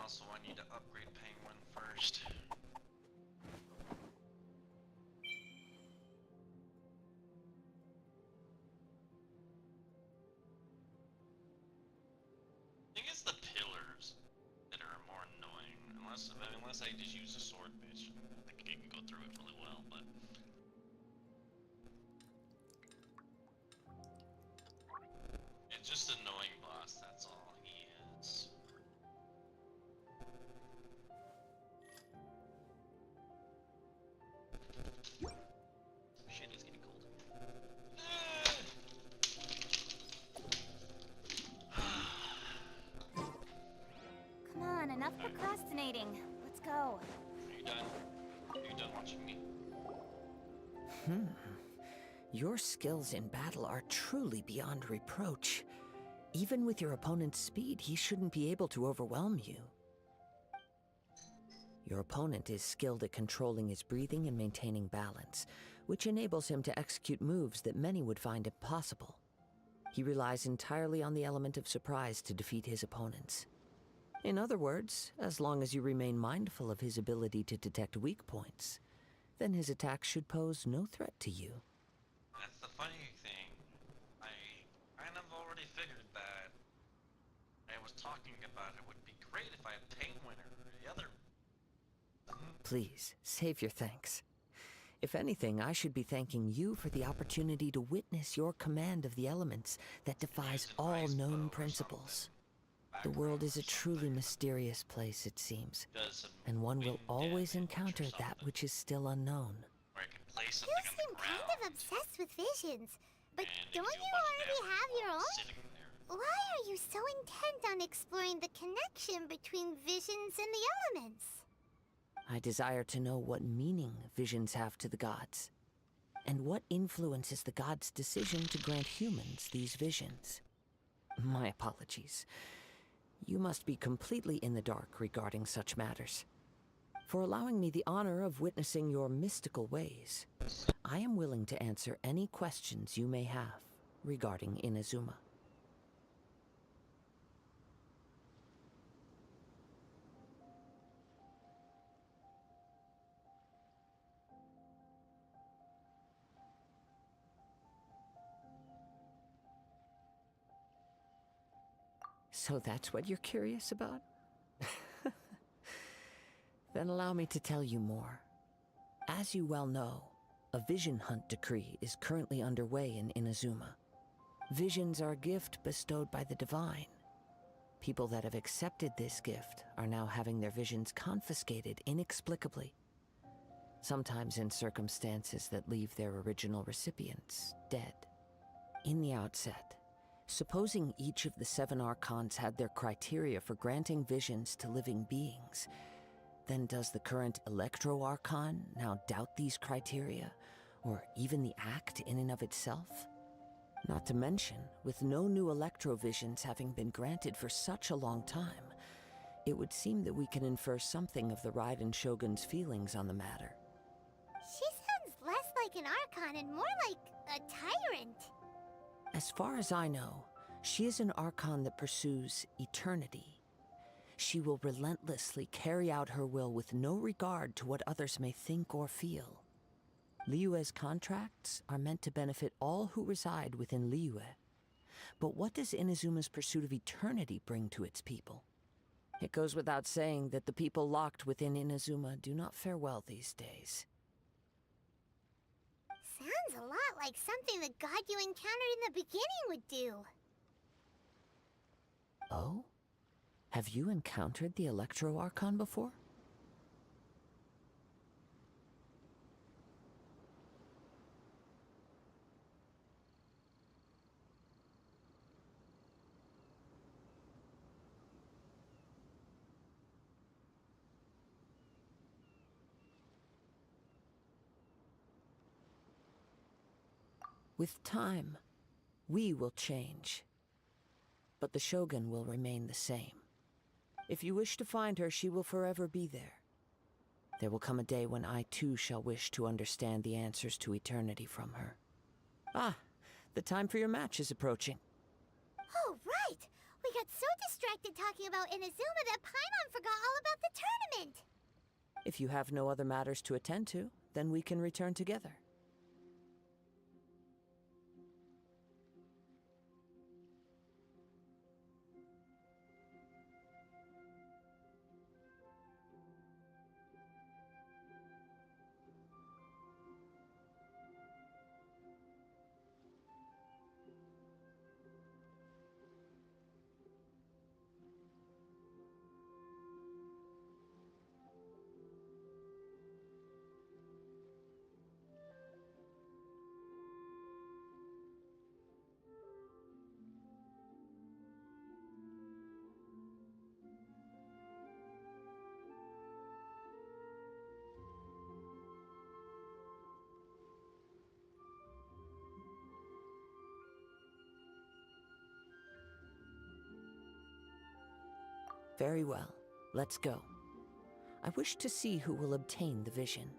Also, I need to upgrade Penguin first. I think it's the pillars that are more annoying, unless I just use a sword bitch. I think I can go through it really well, but. It's just an annoying boss, that's all he is. Shit, it's getting cold. Come on, enough procrastinating. Let's go. Are you done? Are you done watching me? Your skills in battle are truly beyond reproach. Even with your opponent's speed, he shouldn't be able to overwhelm you. Your opponent is skilled at controlling his breathing and maintaining balance, which enables him to execute moves that many would find impossible. He relies entirely on the element of surprise to defeat his opponents. In other words, as long as you remain mindful of his ability to detect weak points, then his attacks should pose no threat to you. That's the funny thing. I kind of already figured that. I was talking about it would be great if I had Penguin or the other. Please, save your thanks. If anything, I should be thanking you for the opportunity to witness your command of the elements that defies all known principles. The world is a truly mysterious place, it seems, and one will always encounter that which is still unknown. Where I can play You something on seem the kind ground. of obsessed with visions, but And don't do a you bunch of already damage have your while own? sitting there. Why are you so intent on exploring the connection between visions and the elements? I desire to know what meaning visions have to the gods, and what influences the gods' decision to grant humans these visions. My apologies. You must be completely in the dark regarding such matters. For allowing me the honor of witnessing your mystical ways, I am willing to answer any questions you may have regarding Inazuma. So that's what you're curious about? Then allow me to tell you more. As you well know, a vision hunt decree is currently underway in Inazuma. Visions are a gift bestowed by the divine. People that have accepted this gift are now having their visions confiscated inexplicably, sometimes in circumstances that leave their original recipients dead. In the outset, supposing each of the 7 archons had their criteria for granting visions to living beings, then does the current Electro Archon now doubt these criteria, or even the act in and of itself? Not to mention, with no new Electro-visions having been granted for such a long time, it would seem that we can infer something of the Raiden Shogun's feelings on the matter. She sounds less like an Archon and more like a tyrant. As far as I know, she is an Archon that pursues eternity. She will relentlessly carry out her will with no regard to what others may think or feel. Liyue's contracts are meant to benefit all who reside within Liyue. But what does Inazuma's pursuit of eternity bring to its people? It goes without saying that the people locked within Inazuma do not fare well these days. Sounds a lot like something the god you encountered in the beginning would do. Oh? Have you encountered the Electro Archon before? With time, we will change. But the Shogun will remain the same. If you wish to find her, she will forever be there. There will come a day when I too shall wish to understand the answers to eternity from her. Ah, the time for your match is approaching. Oh, right! We got so distracted talking about Inazuma that Paimon forgot all about the tournament! If you have no other matters to attend to, then we can return together. Very well. Let's go. I wish to see who will obtain the vision.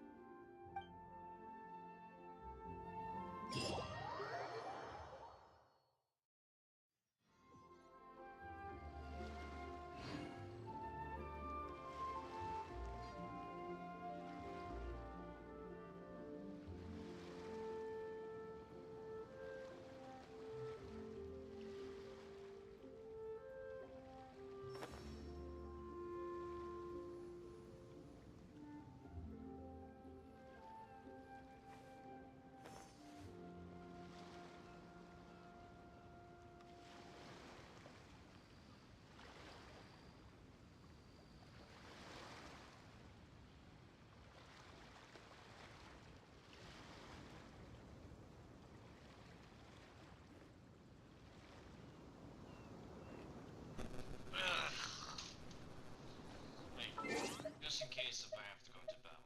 Wait, just in case if I have to go into battle.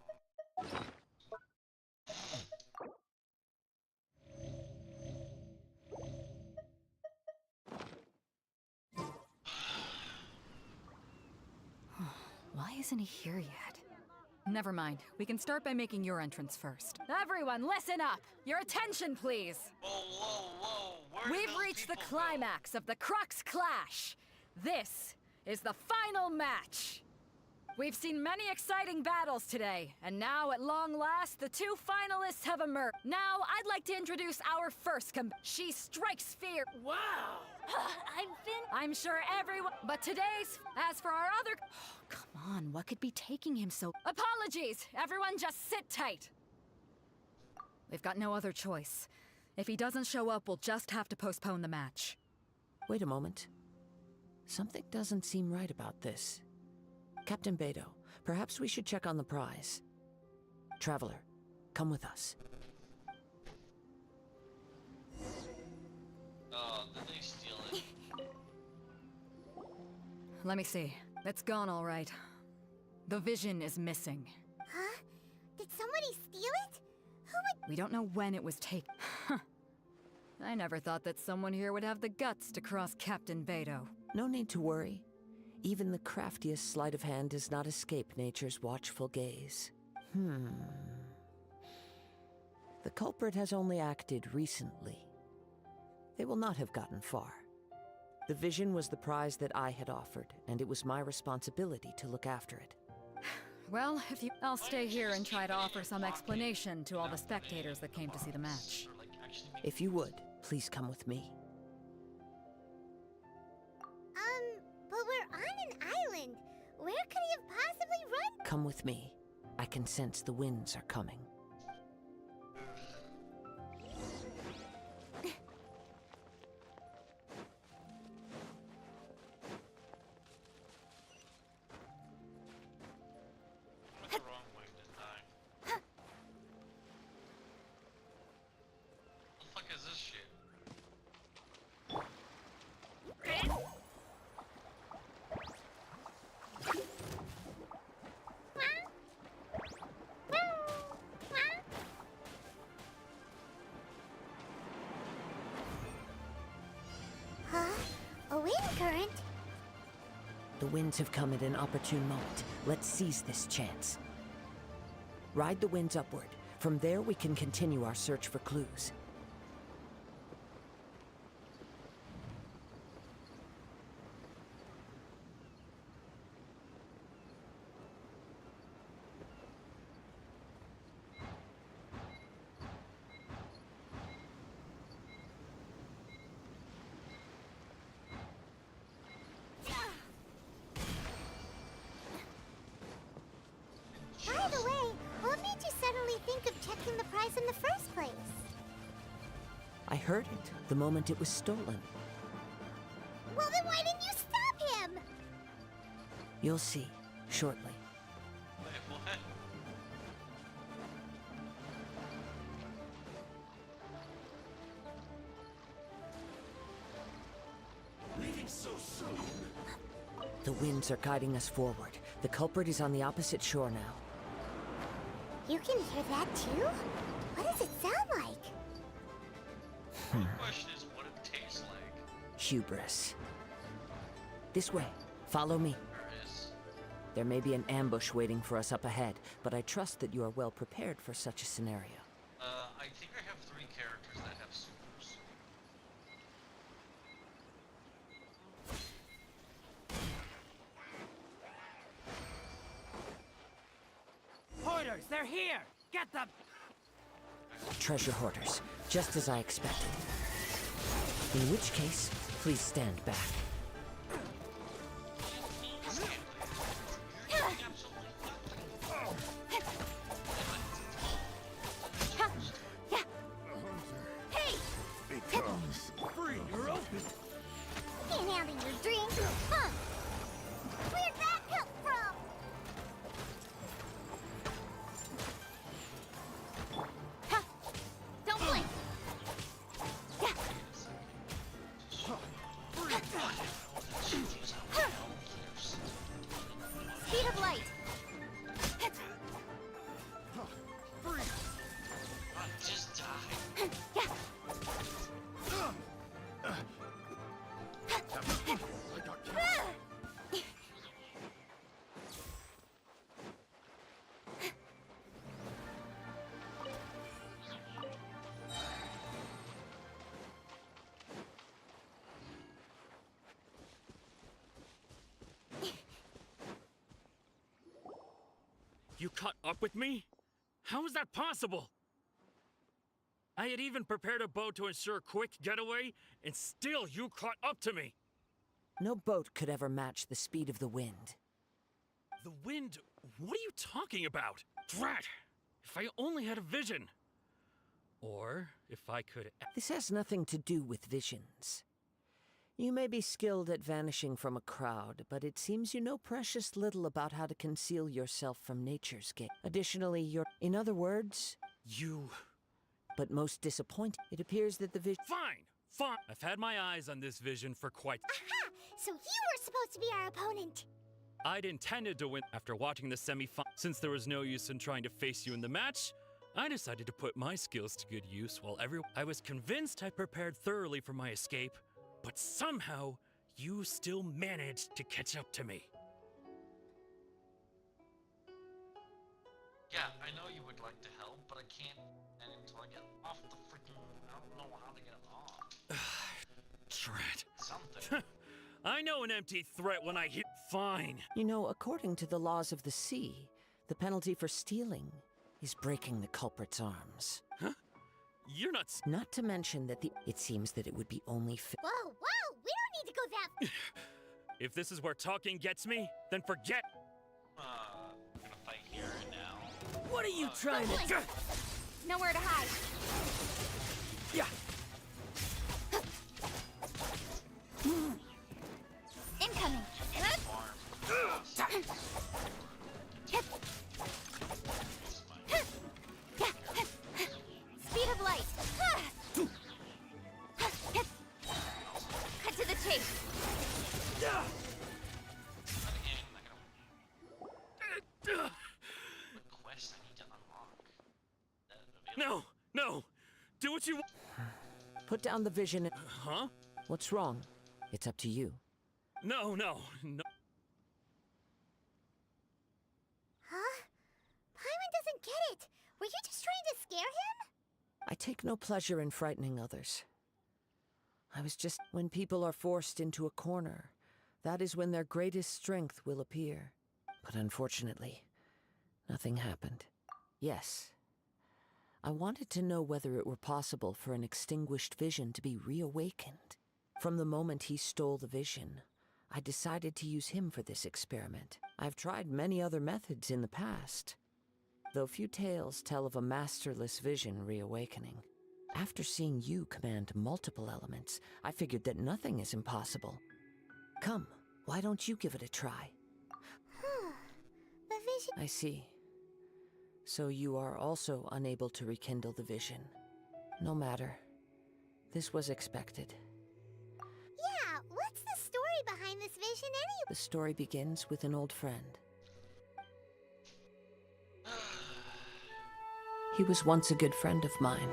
Why isn't he here yet? Never mind. We can start by making your entrance first. Everyone, listen up! Your attention, please! Whoa, whoa, whoa! Where We've reached the climax of the Crux Clash! This is the final match! We've seen many exciting battles today, and now, at long last, the 2 finalists have emerged. Now, I'd like to introduce our first She strikes fear. Wow! I'm sure everyone. But today's. As for our other. Oh, come on, what could be taking him so. Apologies! Everyone just sit tight! We've got no other choice. If he doesn't show up, we'll just have to postpone the match. Wait a moment. Something doesn't seem right about this. Captain Beto, perhaps we should check on the prize. Traveler, come with us. Oh, did they steal it? Let me see. It's gone all right. The vision is missing. Huh? Did somebody steal it? Who would... We don't know when it was taken. I never thought that someone here would have the guts to cross Captain Beto. No need to worry. Even the craftiest sleight of hand does not escape nature's watchful gaze. The culprit has only acted recently. They will not have gotten far. The vision was the prize that I had offered, and it was my responsibility to look after it. Well, I'll stay here and try to offer some explanation to all the spectators that came to see the match. If you would, please come with me. But we're on an island. Where could he have possibly run? Come with me. I can sense the winds are coming. Went the wrong way, didn't I? What the fuck is this shit? Huh? A wind current? The winds have come at an opportune moment. Let's seize this chance. Ride the winds upward. From there, we can continue our search for clues. By the way, what made you suddenly think of checking the prize in the first place? I heard it the moment it was stolen. Well, then why didn't you stop him? You'll see, shortly. Wait, what? Leaving so soon. The winds are guiding us forward. The culprit is on the opposite shore now. You can hear that too? What does it sound like? The question is what it tastes like. Hubris. This way. Follow me. There is. There may be an ambush waiting for us up ahead, but I trust that you are well prepared for such a scenario. I think I have 3 characters that have supers. Hoarders, they're here! Get them! Treasure hoarders, just as I expected. In which case, please stand back. Becomes free. You're open. Panhandling your drink? Huh? Where'd that come from? Ha! Don't blink! Yeah. You caught up with me? How is that possible? I had even prepared a boat to ensure a quick getaway, and still you caught up to me! No boat could ever match the speed of the wind. The wind? What are you talking about? Drat! If I only had a vision! Or if I could... This has nothing to do with visions. You may be skilled at vanishing from a crowd, but it seems you know precious little about how to conceal yourself from nature's gate. Additionally, you're... In other words... You... But most disappointing, it appears that the vision... Fine! Fine! I've had my eyes on this vision for quite... Aha! So you were supposed to be our opponent. I'd intended to win after watching the semi-final. Since there was no use in trying to face you in the match, I decided to put my skills to good use while I was convinced I prepared thoroughly for my escape, but somehow you still managed to catch up to me. Yeah, I know you would like to help, but I can't until I get off the freaking... I don't know how to get off. Drat. Something. I know an empty threat when I hit... Fine. You know, according to the laws of the sea, the penalty for stealing is breaking the culprit's arms. Huh? You're not... Not to mention that it seems that it would be only Whoa, whoa! We don't need to go that... If this is where talking gets me, then forget... I'm gonna fight here and now. What are you trying to do? Nowhere to hide. Yeah. Incoming. Speed of light. Cut to the chase. Quest I need to unlock. No! No! Do what you want! Put down the vision. Huh? What's wrong? It's up to you. No. Huh? Paimon doesn't get it. Were you just trying to scare him? I take no pleasure in frightening others. I was just... When people are forced into a corner, that is when their greatest strength will appear. But unfortunately, nothing happened. Yes. I wanted to know whether it were possible for an extinguished vision to be reawakened. From the moment he stole the vision, I decided to use him for this experiment. I've tried many other methods in the past, though few tales tell of a masterless vision reawakening. After seeing you command multiple elements, I figured that nothing is impossible. Come, why don't you give it a try? The vision... I see. So you are also unable to rekindle the vision. No matter. This was expected. Yeah, what's the story behind this vision anyway? The story begins with an old friend. He was once a good friend of mine.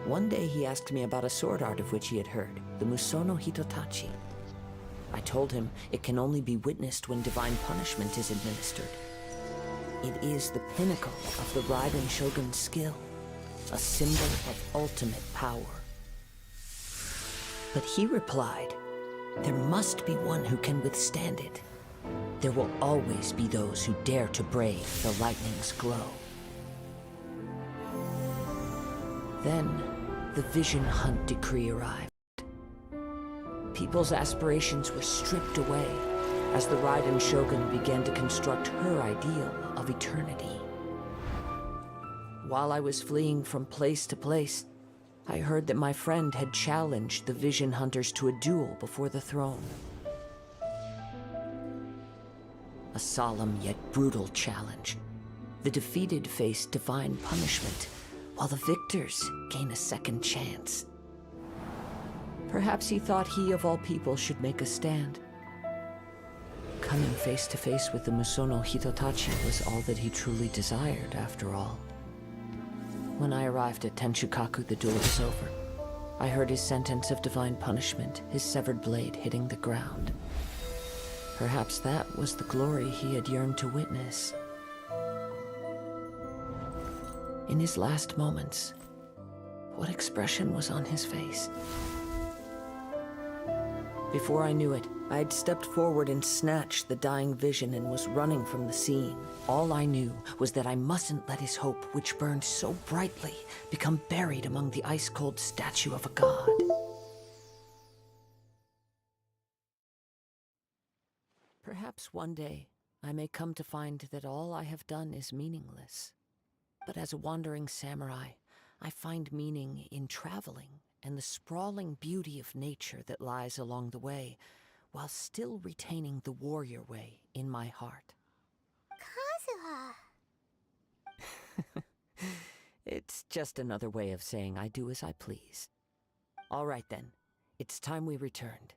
One day he asked me about a sword art of which he had heard, the Musono Hitotachi. I told him it can only be witnessed when divine punishment is administered. It is the pinnacle of the Raiden Shogun's skill, a symbol of ultimate power. But he replied, there must be one who can withstand it. There will always be those who dare to brave the lightning's glow. Then, the Vision Hunt decree arrived. People's aspirations were stripped away as the Raiden Shogun began to construct her ideal of eternity. While I was fleeing from place to place, I heard that my friend had challenged the Vision Hunters to a duel before the throne. A solemn yet brutal challenge. The defeated face divine punishment, while the victors gain a second chance. Perhaps he thought he of all people should make a stand. Coming face to face with the Musono Hitotachi was all that he truly desired, after all. When I arrived at Tenshukaku, the duel was over. I heard his sentence of divine punishment, his severed blade hitting the ground. Perhaps that was the glory he had yearned to witness. In his last moments, what expression was on his face? Before I knew it, I'd stepped forward and snatched the dying vision and was running from the scene. All I knew was that I mustn't let his hope, which burned so brightly, become buried among the ice-cold statue of a god. Perhaps one day I may come to find that all I have done is meaningless. But as a wandering samurai, I find meaning in traveling and the sprawling beauty of nature that lies along the way, while still retaining the warrior way in my heart. Kazuha. It's just another way of saying I do as I please. All right then, it's time we returned.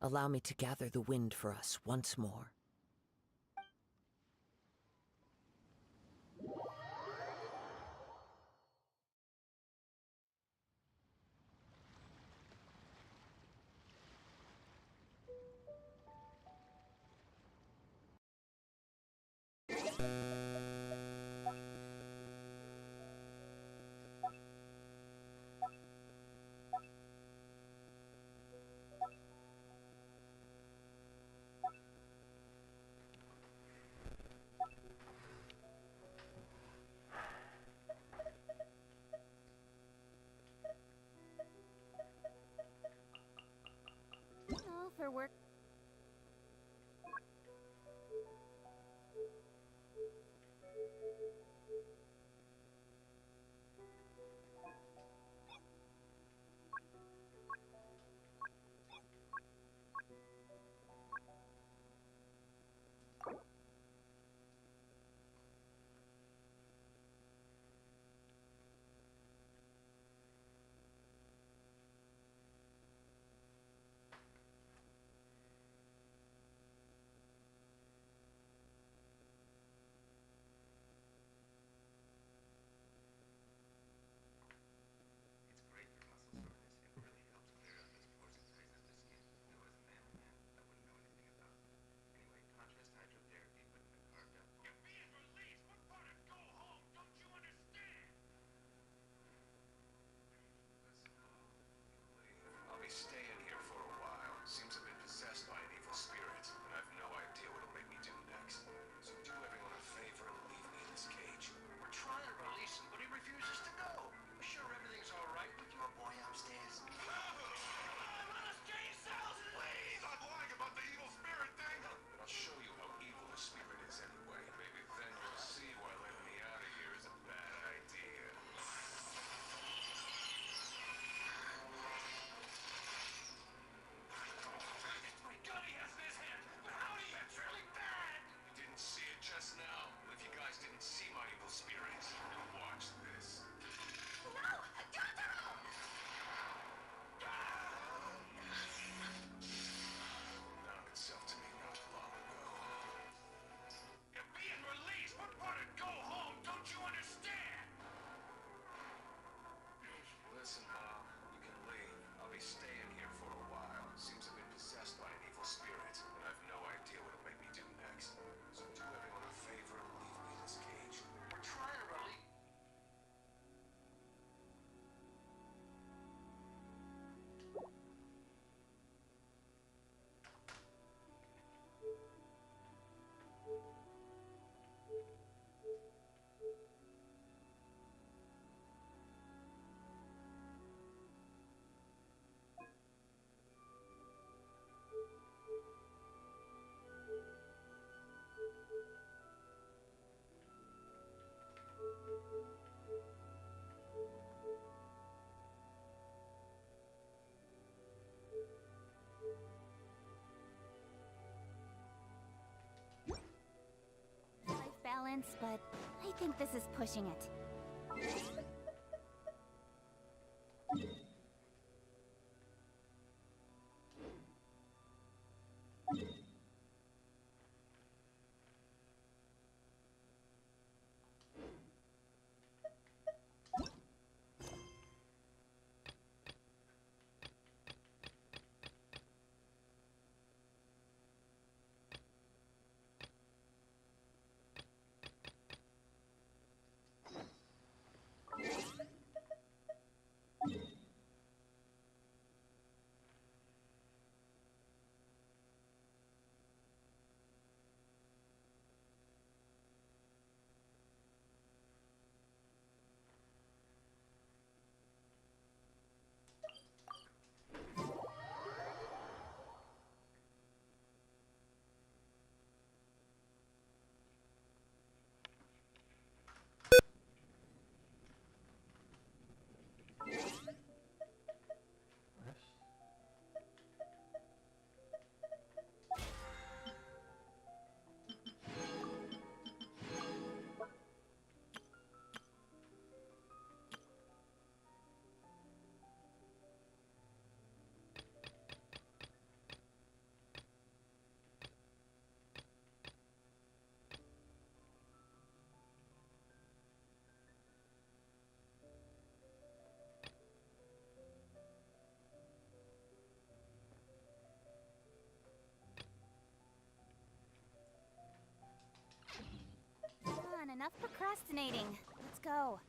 Allow me to gather the wind for us once more. balance, but I think this is pushing it. Come on, enough procrastinating. Let's go.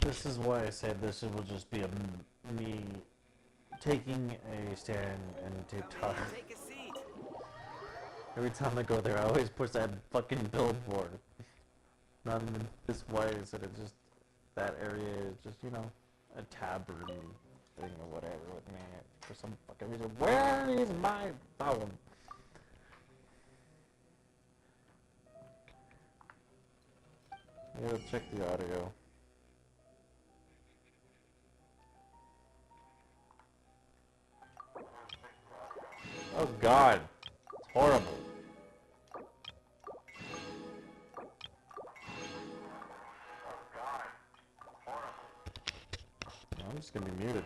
This is why I said this will just be me taking a stand and TikTok. Take a seat. Every time I go there, I always push that fucking billboard. Not even this way, so it's just that area is just, you know, a tavern thing or whatever with me for some fucking reason. Where is my phone? Yeah, check the audio. Oh god, it's horrible. I'm just gonna be muted.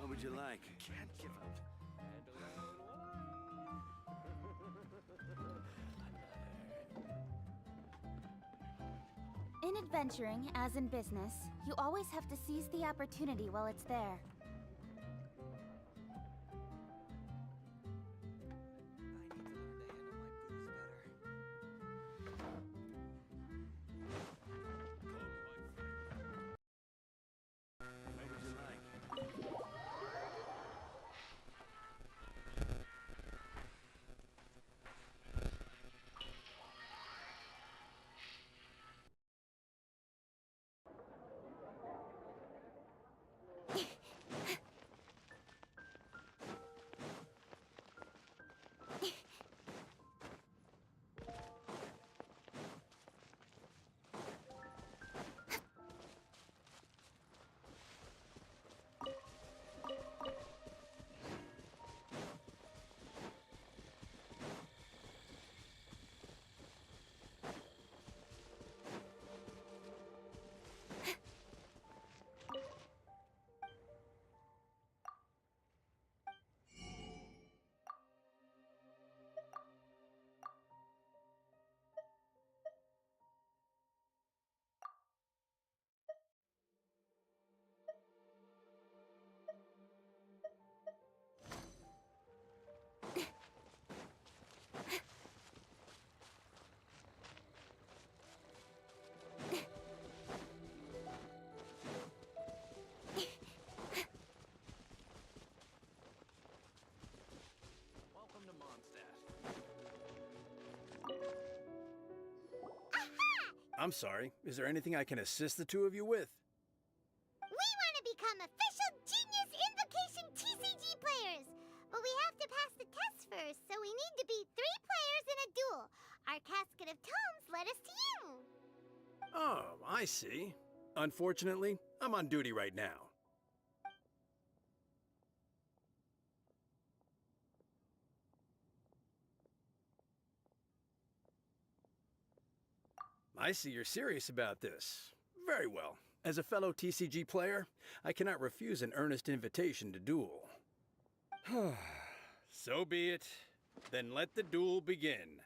What would you like? Can't give up. In adventuring, as in business, you always have to seize the opportunity while it's there. What would you like? I'm sorry. Is there anything I can assist the two of you with? We want to become official Genius Invocation TCG players, but we have to pass the tests first, so we need to beat 3 players in a duel. Our casket of tomes led us to you. Oh, I see. Unfortunately, I'm on duty right now. I see you're serious about this. Very well. As a fellow TCG player, I cannot refuse an earnest invitation to duel. So be it. Then let the duel begin.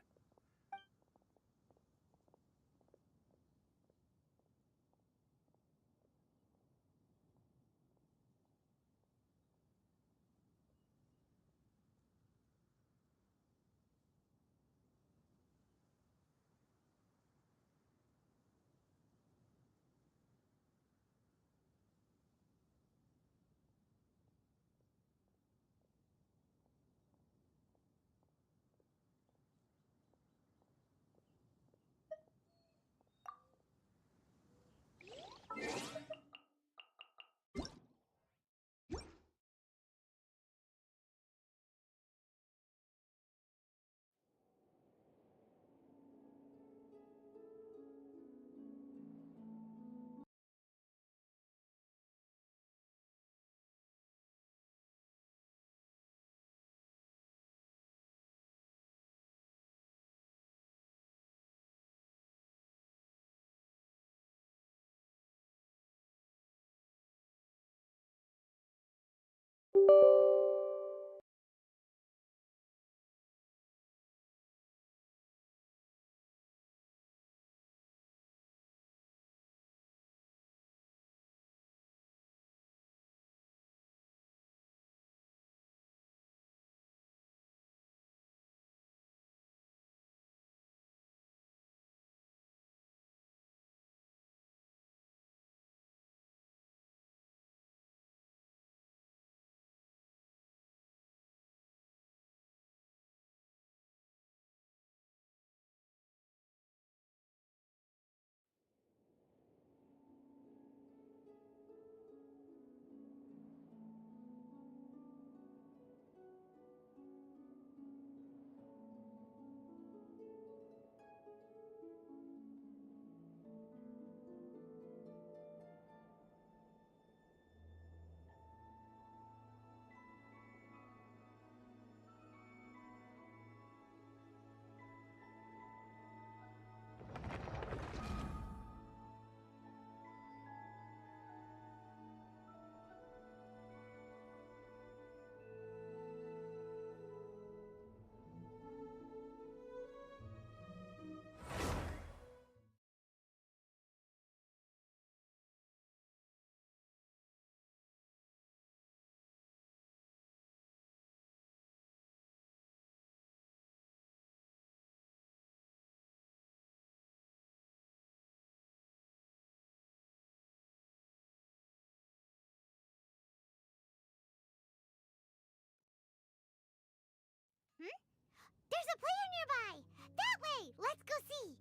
There's a player nearby! That way! Let's go see!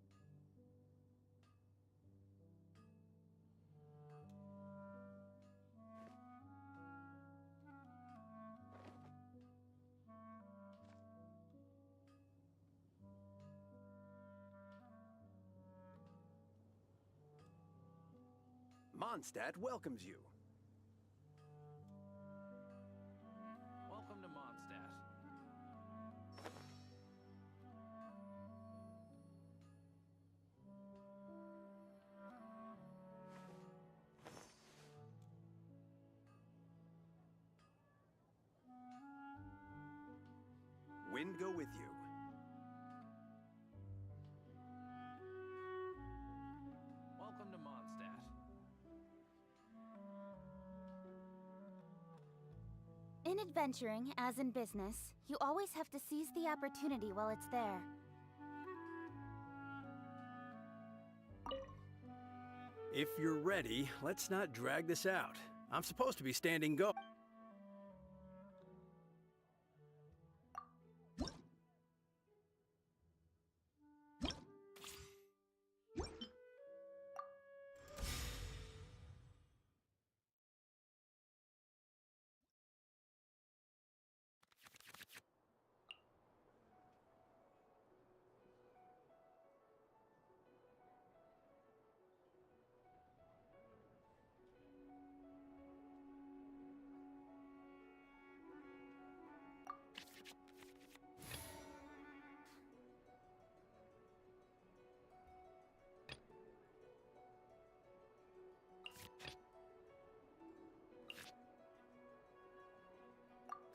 Mondstadt welcomes you. Welcome to Mondstadt. Wind go with you. Welcome to Mondstadt. In adventuring, as in business, you always have to seize the opportunity while it's there. If you're ready, let's not drag this out. I'm supposed to be standing go.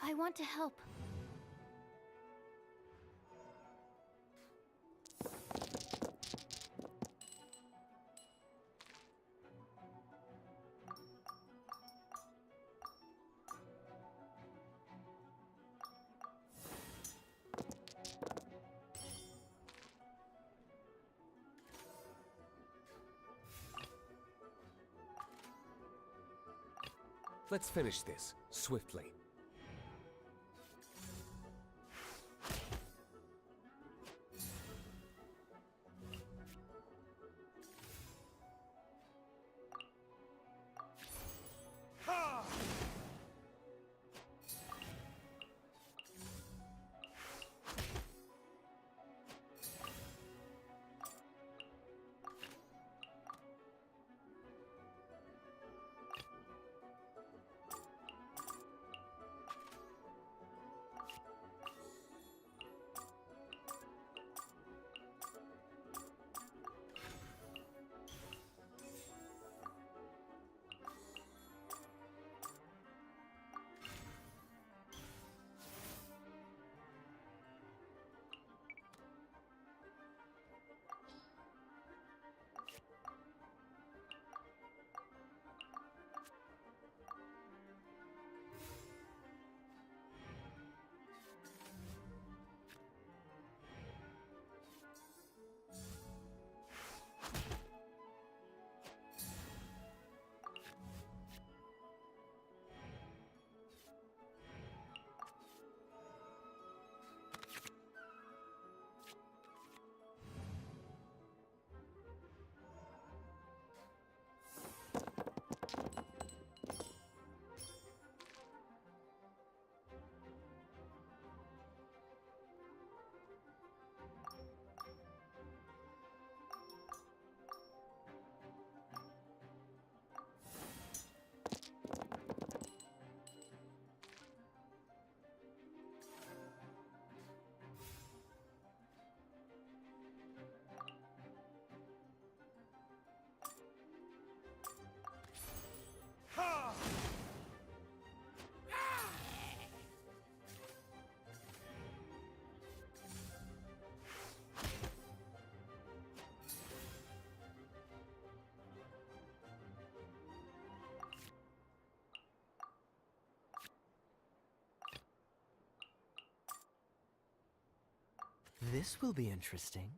I want to help. Let's finish this, swiftly. This will be interesting.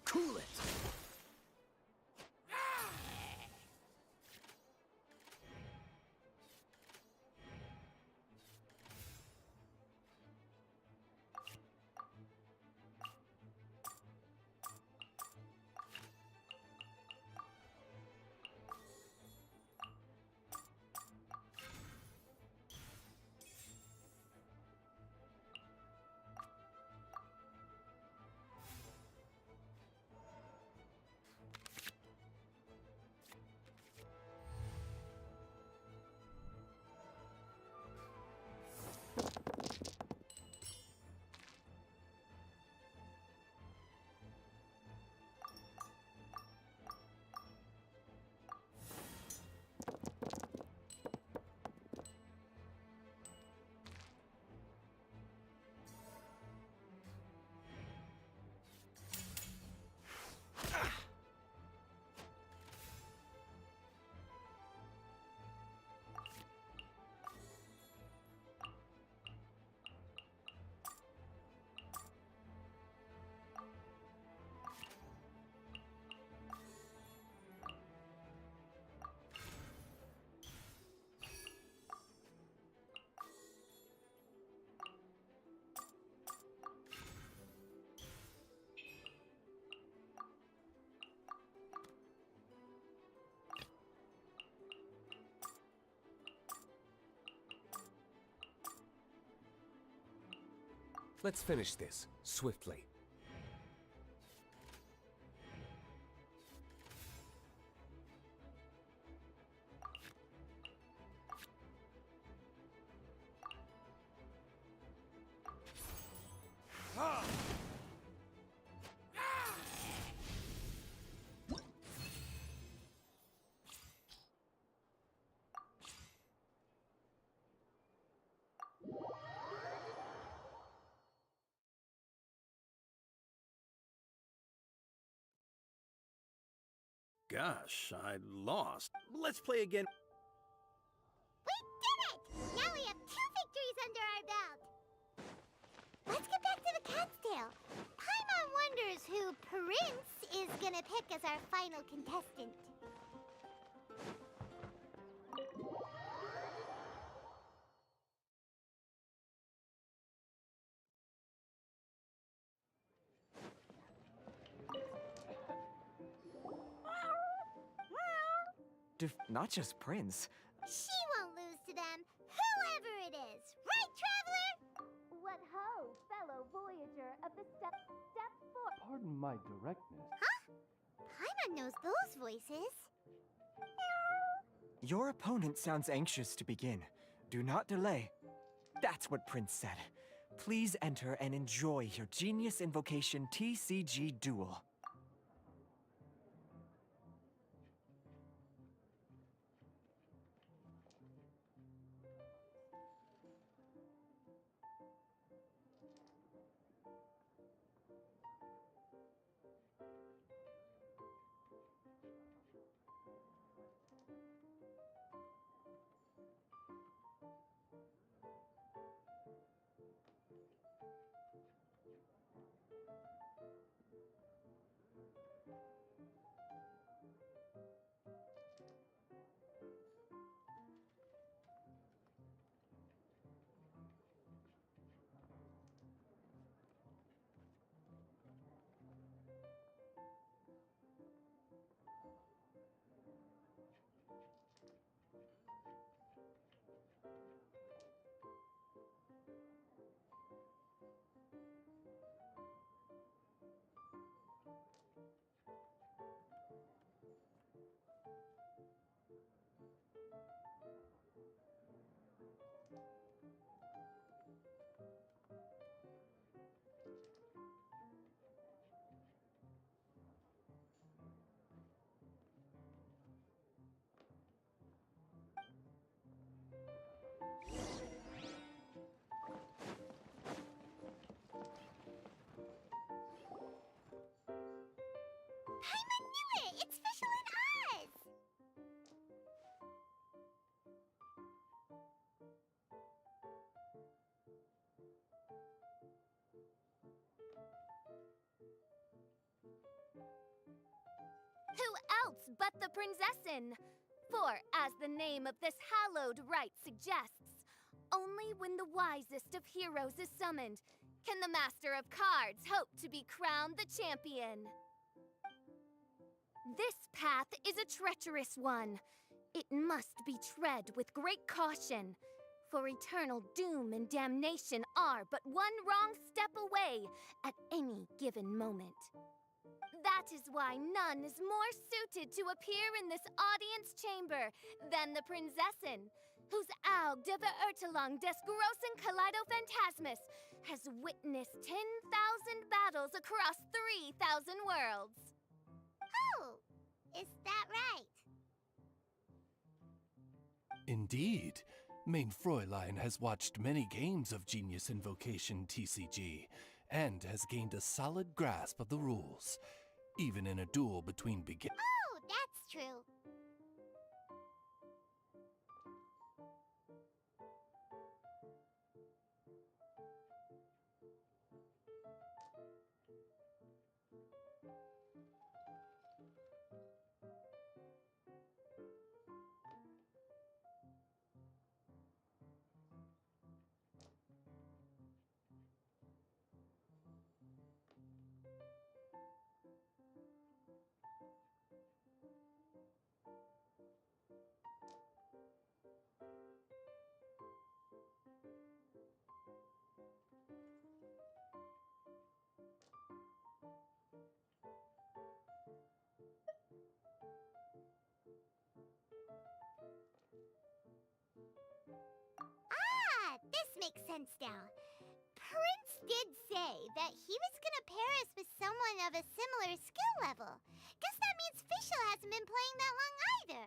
Cool it! Let's finish this, swiftly. Gosh, I lost. Let's play again. We did it! Now we have 2 victories under our belt. Let's get back to the cat's tail. Paimon wonders who Prince is gonna pick as our final contestant. Not just Prince. She won't lose to them, whoever it is. Right, Traveler? What ho, fellow Voyager of the Step 4. Pardon my directness. Huh? Paimon knows those voices. Your opponent sounds anxious to begin. Do not delay. That's what Prince said. Please enter and enjoy your Genius Invocation TCG duel. Paimon knew it! It's Fischl and Oz! but the Prinzessin. For, as the name of this hallowed rite suggests, only when the wisest of heroes is summoned can the Master of Cards hope to be crowned the champion. This path is a treacherous one. It must be tread with great caution, for eternal doom and damnation are but one wrong step away at any given moment. That is why none is more suited to appear in this audience chamber than the Prinzessin, whose Aug de Verurtelung des großen Kaleido-Phantasmus has witnessed 10,000 battles across 3,000 worlds. Oh, is that right? Indeed. Main Fräulein has watched many games of Genius Invocation TCG, and has gained a solid grasp of the rules, even in a duel between Oh, that's true. This makes sense now. Prince did say that he was gonna pair us with someone of a similar skill level. Guess that means Fischl hasn't been playing that long either.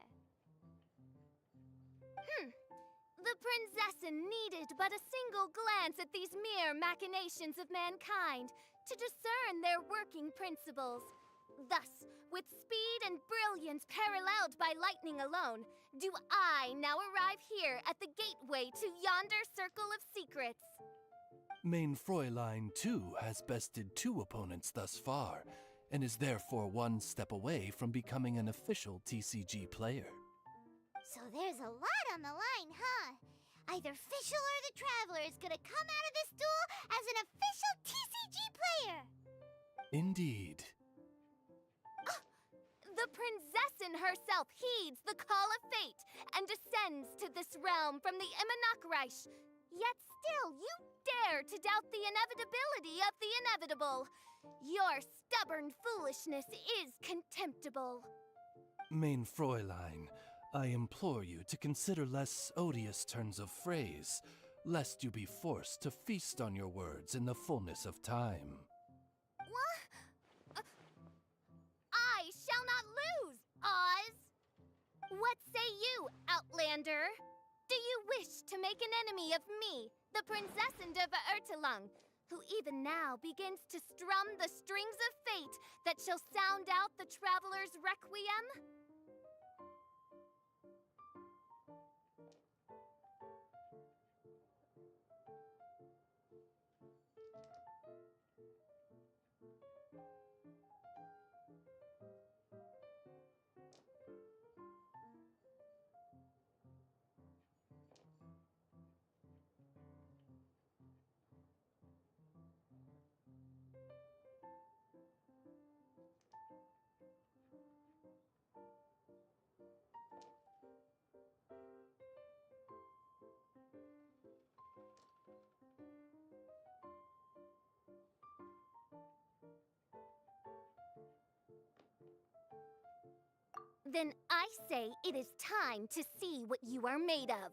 The Prinzessin needed but a single glance at these mere machinations of mankind to discern their working principles. Thus, with speed and brilliance paralleled by lightning alone, do I now arrive here at the gateway to yonder circle of secrets. Main Fräulein, too, has bested 2 opponents thus far, and is therefore one step away from becoming an official TCG player. So there's a lot on the line, huh? Either Fischl or the Traveler is gonna come out of this duel as an official TCG player! Indeed. The Prinzessin herself heeds the call of fate and descends to this realm from the Immanakreich. Yet still, you dare to doubt the inevitability of the inevitable. Your stubborn foolishness is contemptible. Main Fräulein, I implore you to consider less odious turns of phrase, lest you be forced to feast on your words in the fullness of time. I shall not lose, Oz! What say you, Outlander? Do you wish to make an enemy of me, the Prinzessin de Verurtelung, who even now begins to strum the strings of fate that shall sound out the Traveler's Requiem? Then I say it is time to see what you are made of.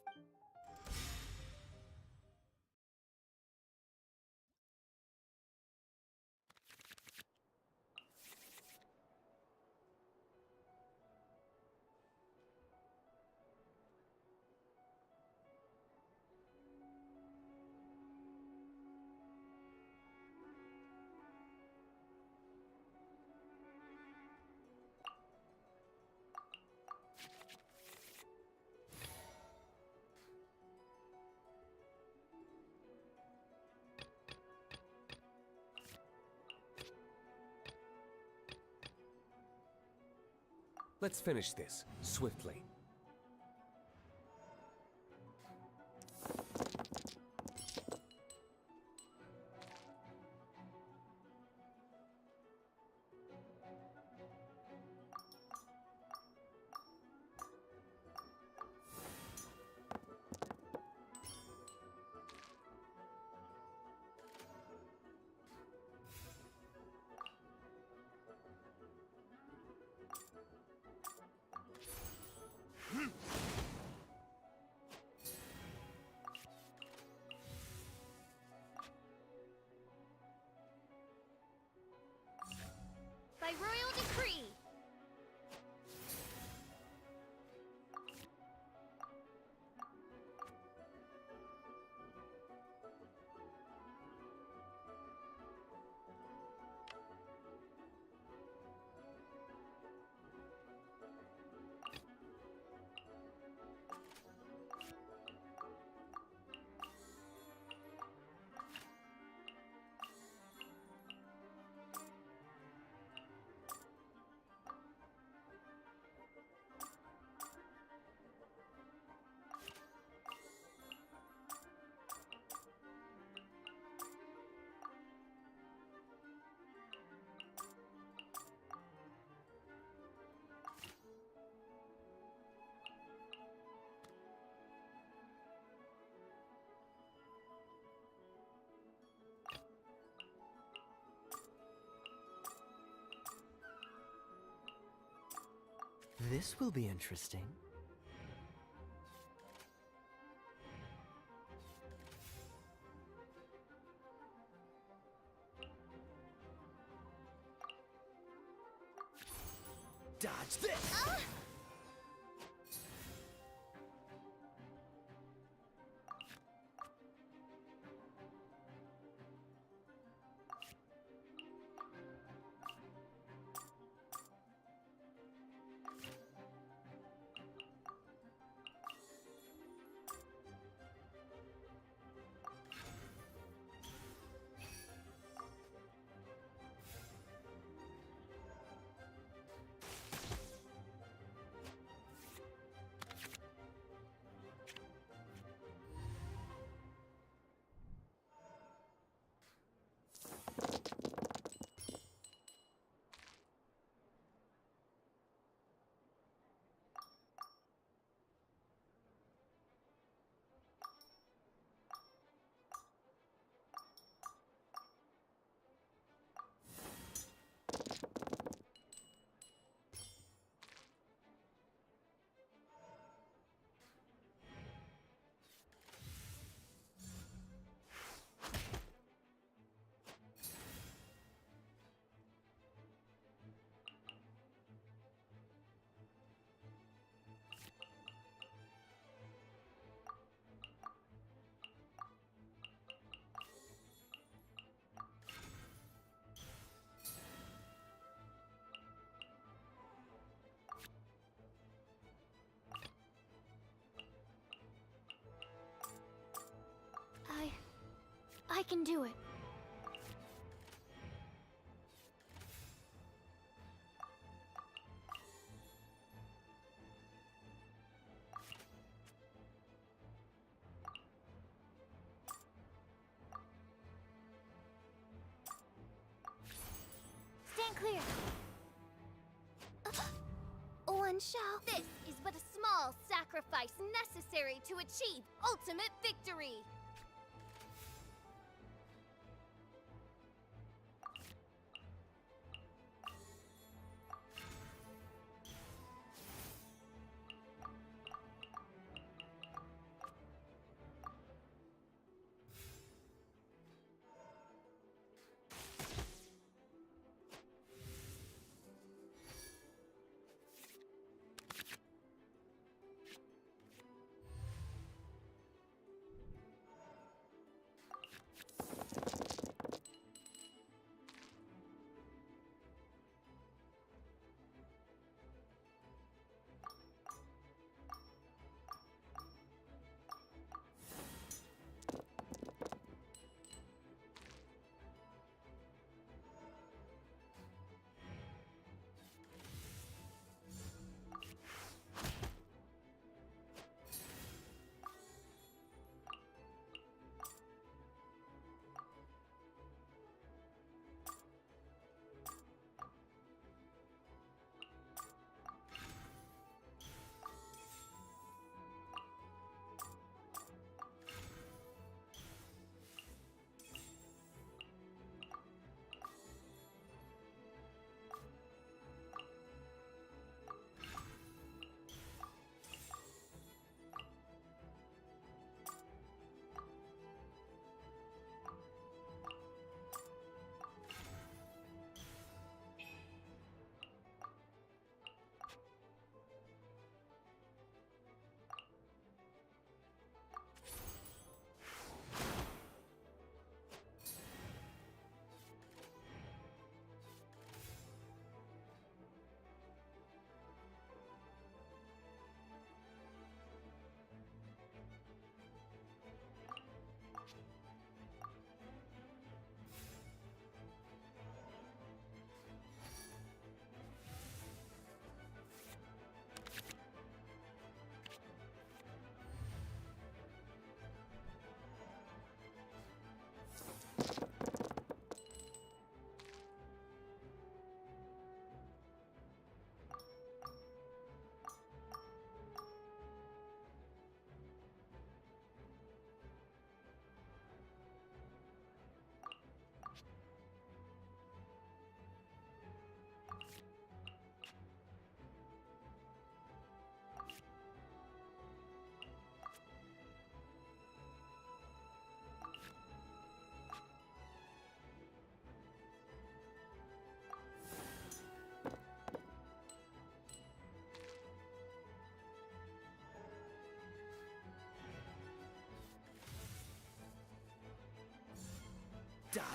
Let's finish this, swiftly. By royal decree. This will be interesting. Dodge this! I can do it. Stand clear. One shall. This is but a small sacrifice necessary to achieve ultimate victory.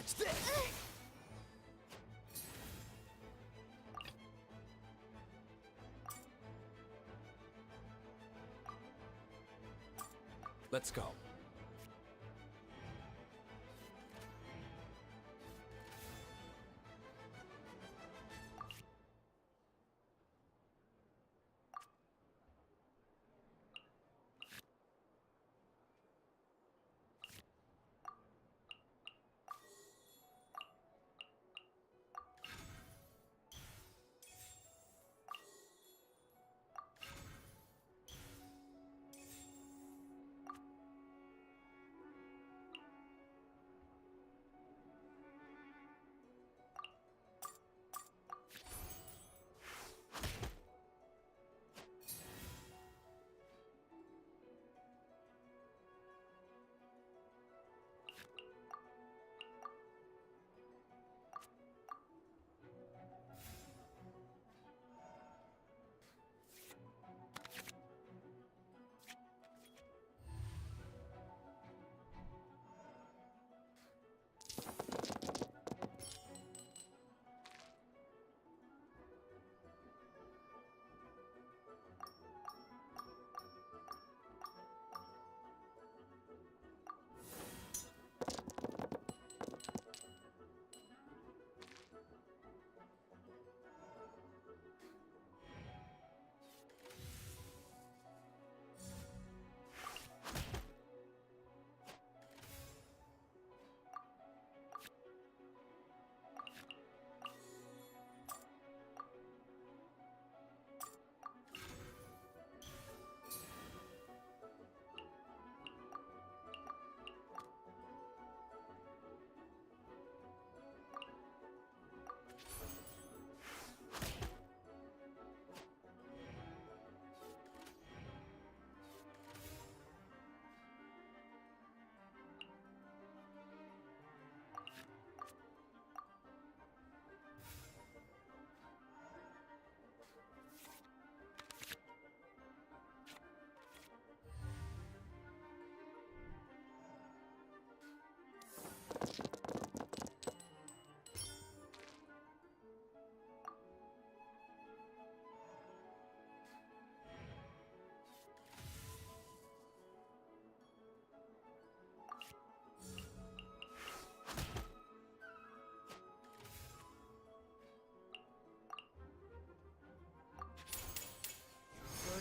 Watch this! Let's go.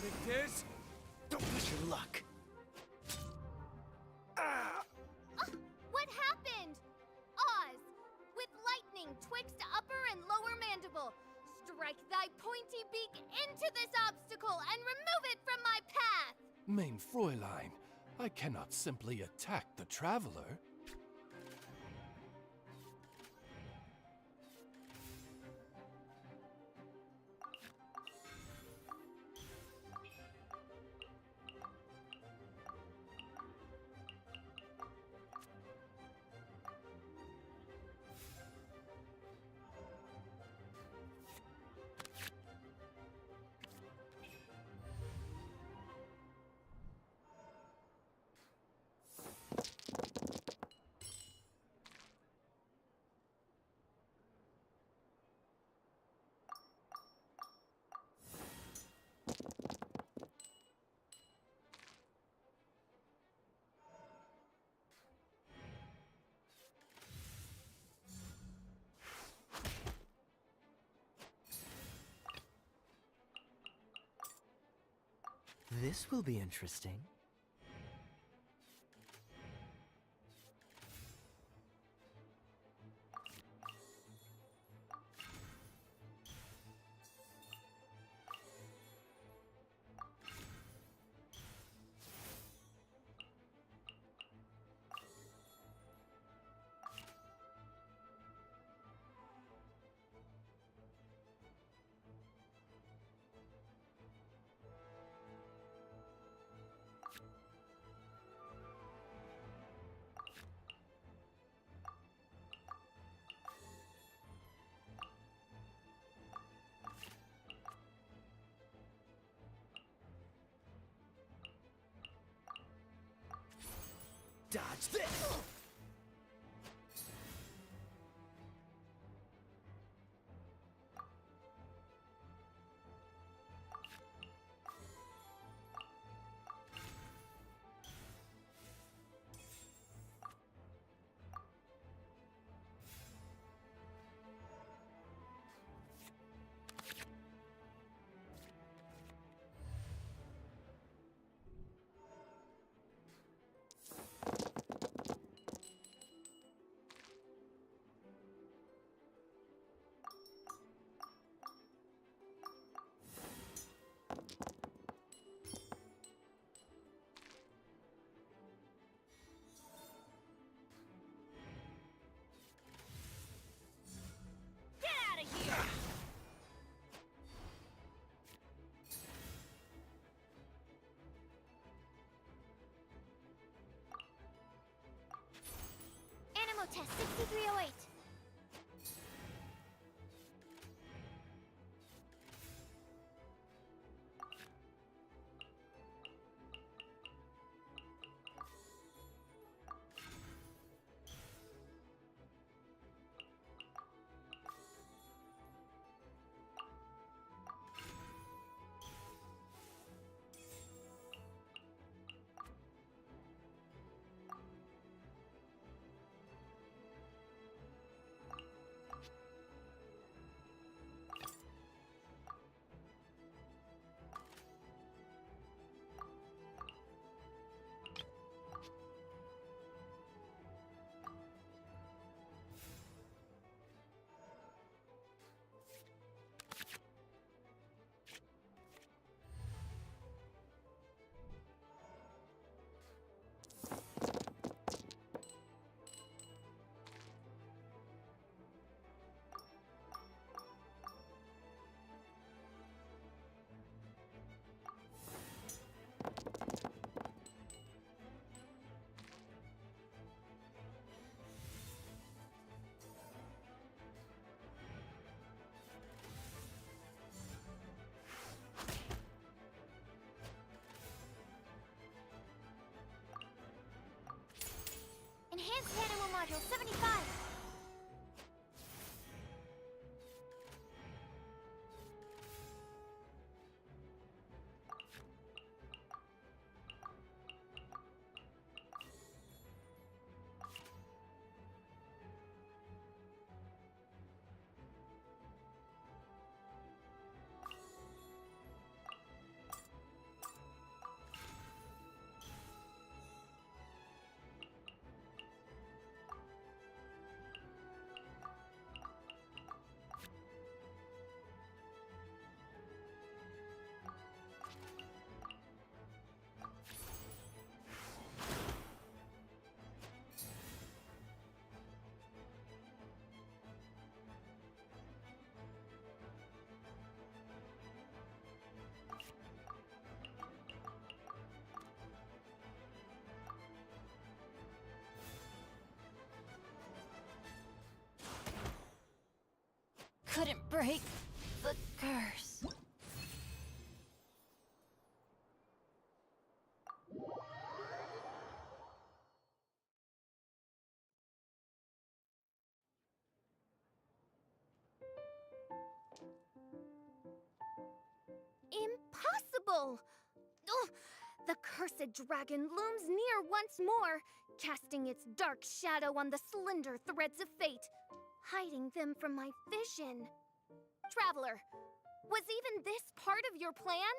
Verdict is, don't push your luck. What happened? Oz, with lightning twixt upper and lower mandible, strike thy pointy beak into this obstacle and remove it from my path! Mein Fräulein, I cannot simply attack the traveler. This will be interesting. 308. Enhanced Animal Module 75. Couldn't break the curse. Impossible! Ugh, the cursed dragon looms near once more, casting its dark shadow on the slender threads of fate, hiding them from my vision. Traveler, was even this part of your plan?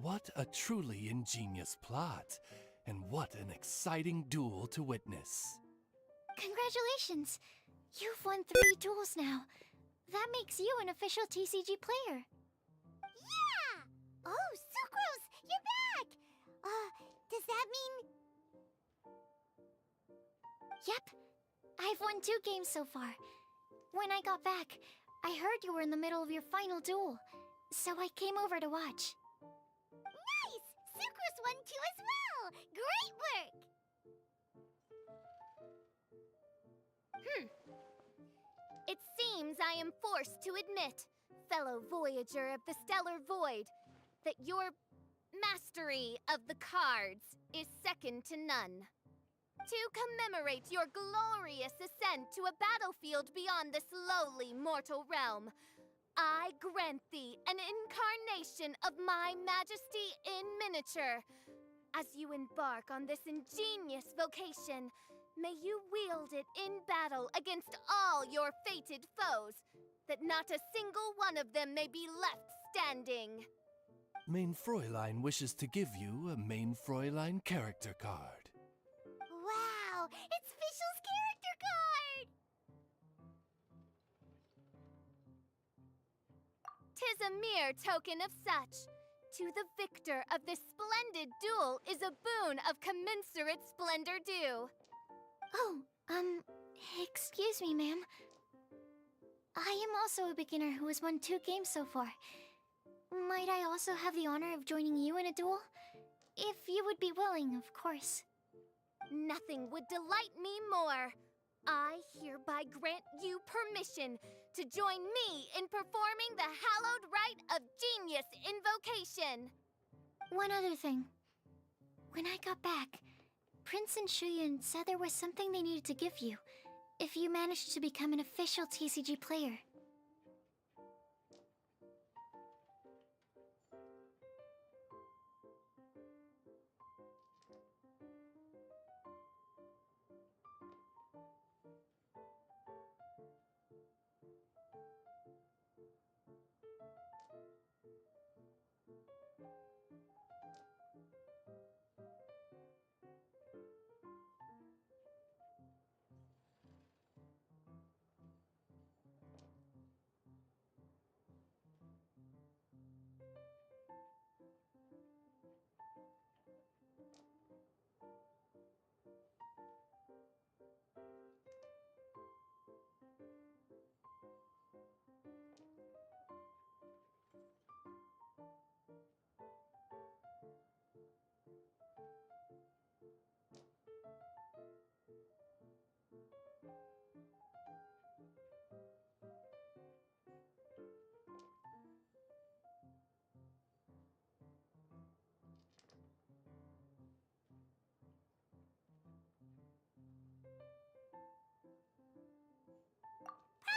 What a truly ingenious plot, and what an exciting duel to witness. Congratulations! You've won 3 duels now. That makes you an official TCG player. Yeah! Oh, Sucrose, you're back! Does that mean... Yep. I've won 2 games so far. When I got back, I heard you were in the middle of your final duel, so I came over to watch. Nice! Sucrose won too as well! Great work! It seems I am forced to admit, fellow voyager of the Stellar Void, that your mastery of the cards is second to none. To commemorate your glorious ascent to a battlefield beyond this lowly mortal realm, I grant thee an incarnation of my majesty in miniature. As you embark on this ingenious vocation, may you wield it in battle against all your fated foes, that not a single one of them may be left standing. Main Fräulein wishes to give you a Main Fräulein character card. Wow! It's Fischl's character card! 'Tis a mere token of such. To the victor of this splendid duel is a boon of commensurate splendor due. Oh, excuse me, ma'am. I am also a beginner who has won 2 games so far. Might I also have the honor of joining you in a duel? If you would be willing, of course. Nothing would delight me more. I hereby grant you permission to join me in performing the hallowed rite of genius invocation. One other thing. When I got back, Prince and Shuyan said there was something they needed to give you if you managed to become an official TCG player.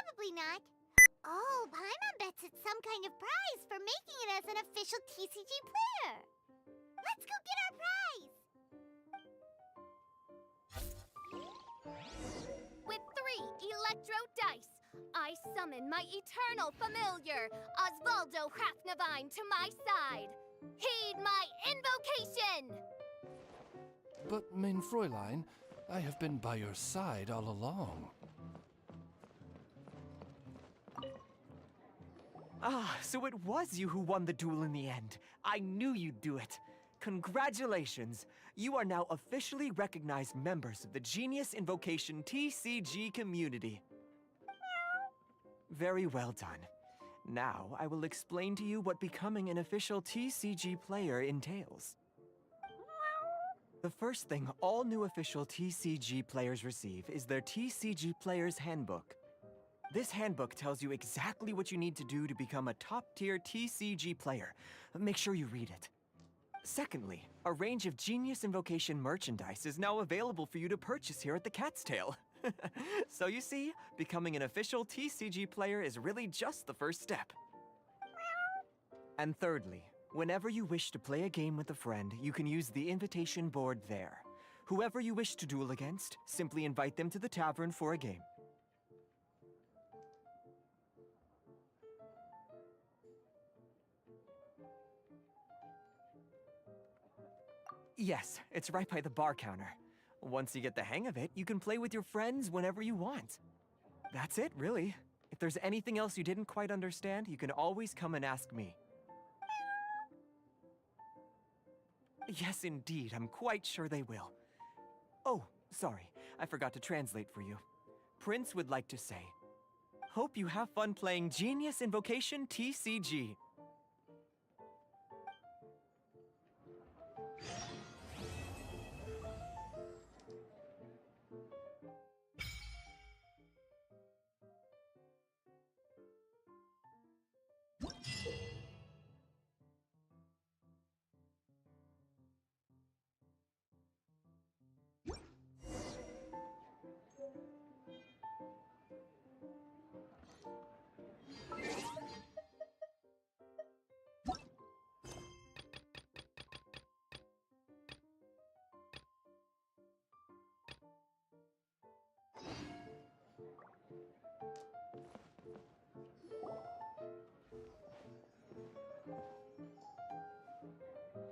Probably not. Oh, Paimon bets it's some kind of prize for making it as an official TCG player. Let's go get our prize! With 3 Electro dice, I summon my eternal familiar, Osvaldo Hrafnavine, to my side. Heed my invocation! But, mein Fräulein, I have been by your side all along. Ah, so it was you who won the duel in the end. I knew you'd do it. Congratulations! You are now officially recognized members of the Genius Invocation TCG community. Very well done. Now, I will explain to you what becoming an official TCG player entails. The first thing all new official TCG players receive is their TCG Player's Handbook. This handbook tells you exactly what you need to do to become a top-tier TCG player. Make sure you read it. Secondly, a range of Genius Invocation merchandise is now available for you to purchase here at the Cat's Tail. So you see, becoming an official TCG player is really just the first step. And thirdly, whenever you wish to play a game with a friend, you can use the invitation board there. Whoever you wish to duel against, simply invite them to the tavern for a game. Yes, it's right by the bar counter. Once you get the hang of it, you can play with your friends whenever you want. That's it, really. If there's anything else you didn't quite understand, you can always come and ask me. Yes, indeed, I'm quite sure they will. Oh, sorry, I forgot to translate for you. Prince would like to say, hope you have fun playing Genius Invocation TCG.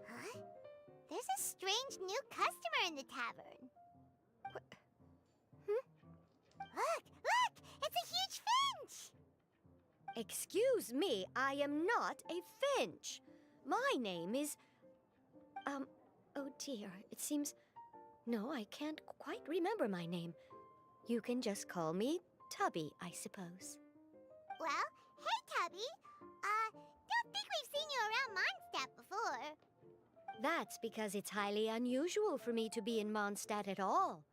Huh? There's a strange new customer in the tavern. Look! Look! It's a huge finch! Excuse me, I am not a finch. My name is... oh dear, it seems... No, I can't quite remember my name. You can just call me Tubby, I suppose. Well, hey, Tubby. Don't think we've seen you around Mondstadt before. That's because it's highly unusual for me to be in Mondstadt at all.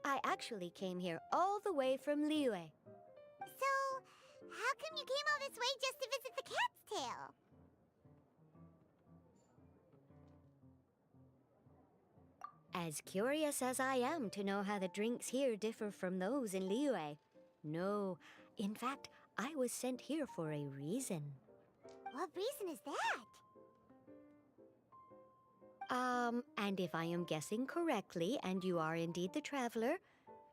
I actually came here all the way from Liyue. So, how come you came all this way just to visit the cat's tail? As curious as I am to know how the drinks here differ from those in Liyue. No, in fact, I was sent here for a reason. What reason is that? And if I am guessing correctly, and you are indeed the traveler,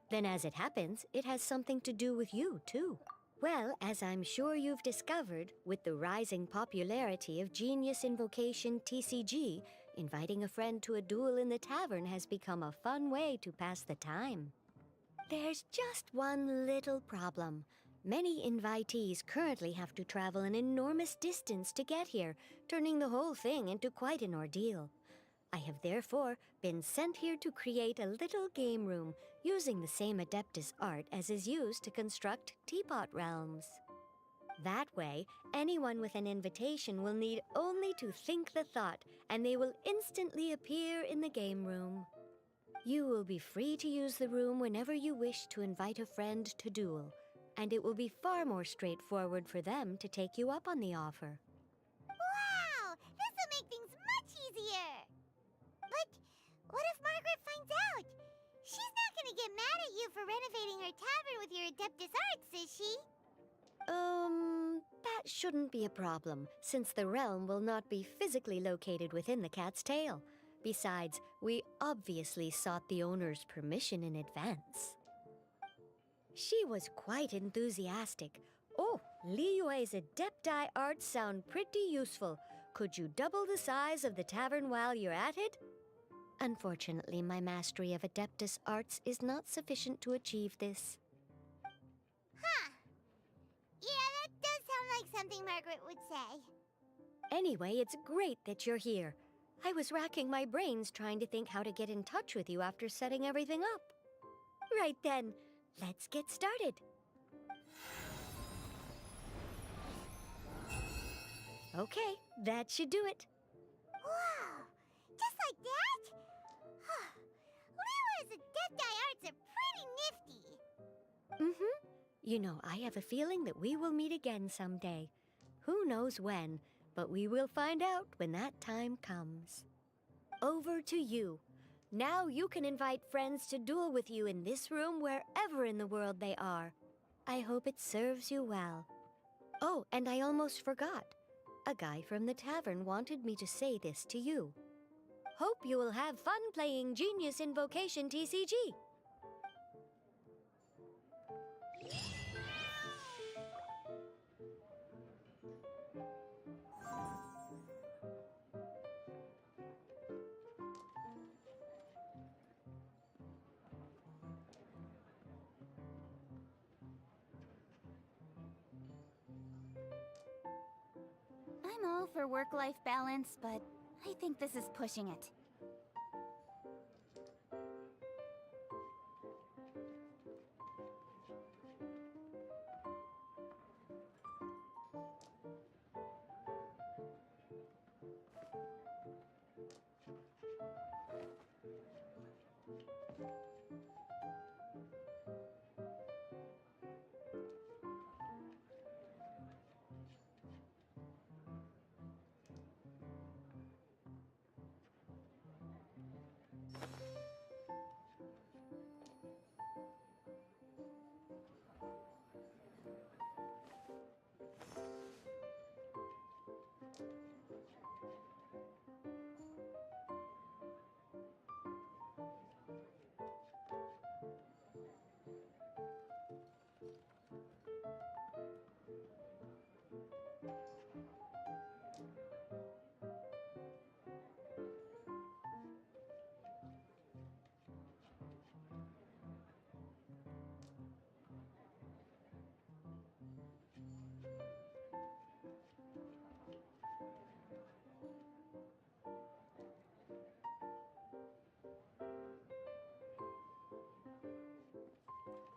then as it happens, it has something to do with you, too. Well, as I'm sure you've discovered, with the rising popularity of Genius Invocation TCG, inviting a friend to a duel in the tavern has become a fun way to pass the time. There's just one little problem. Many invitees currently have to travel an enormous distance to get here, turning the whole thing into quite an ordeal. I have therefore been sent here to create a little game room using the same Adeptus art as is used to construct teapot realms. That way, anyone with an invitation will need only to think the thought, and they will instantly appear in the game room. You will be free to use the room whenever you wish to invite a friend to duel, and it will be far more straightforward for them to take you up on the offer. Wow! This will make things much easier! But what if Margaret finds out? She's not gonna get mad at you for renovating her tavern with your Adeptus arts, is she? That shouldn't be a problem, since the realm will not be physically located within the cat's tail. Besides, we obviously sought the owner's permission in advance. She was quite enthusiastic. Oh, Liyue's Adepti arts sound pretty useful. Could you double the size of the tavern while you're at it? Unfortunately, my mastery of Adeptus arts is not sufficient to achieve this. Huh. Yeah, that does sound like something Margaret would say. Anyway, it's great that you're here. I was racking my brains trying to think how to get in touch with you after setting everything up. Right then, let's get started. Okay, that should do it. Wow! Just like that? Liyue's Adepti arts are pretty nifty. Mm-hmm. You know, I have a feeling that we will meet again someday. Who knows when, but we will find out when that time comes. Over to you. Now you can invite friends to duel with you in this room wherever in the world they are. I hope it serves you well. Oh, and I almost forgot. A guy from the tavern wanted me to say this to you. Hope you will have fun playing Genius Invocation TCG. I'm all for work-life balance, but I think this is pushing it.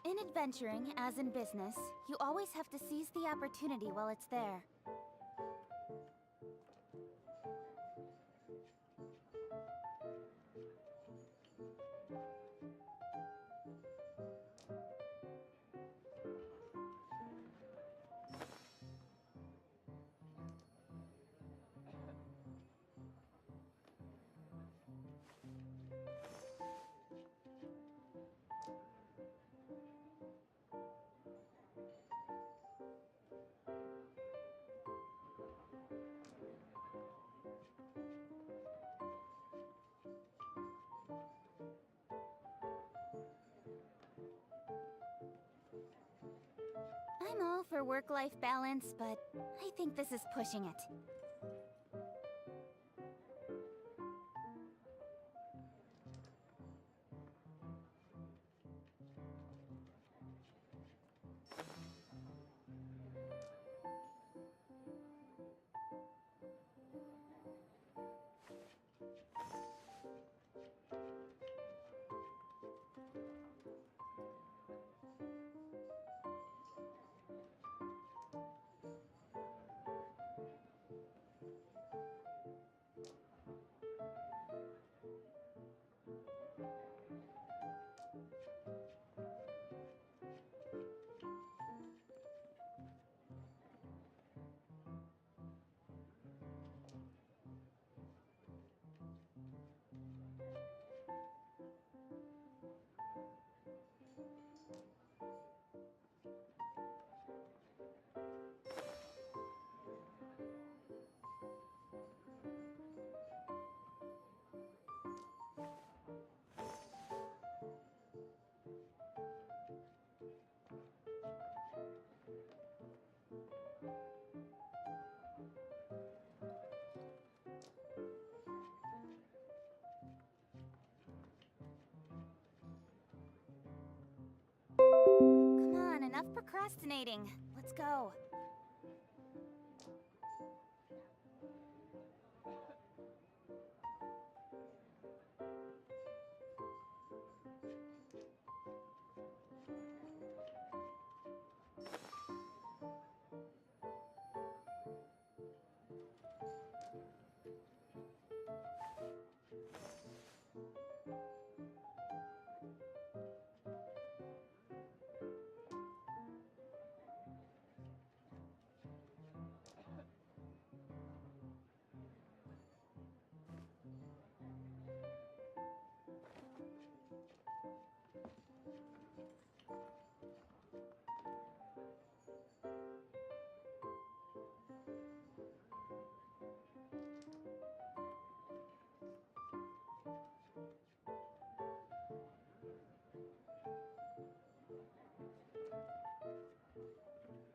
In adventuring, as in business, you always have to seize the opportunity while it's there. I'm all for work-life balance, but I think this is pushing it. Come on, enough procrastinating. Let's go.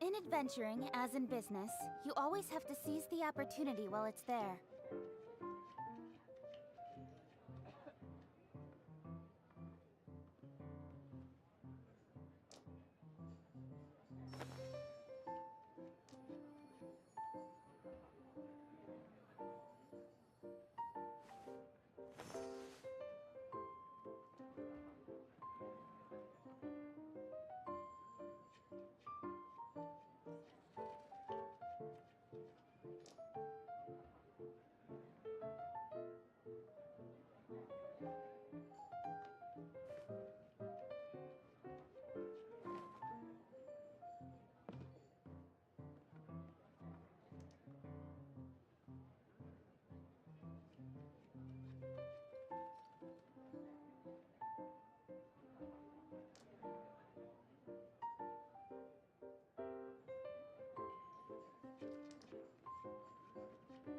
In adventuring, as in business, you always have to seize the opportunity while it's there.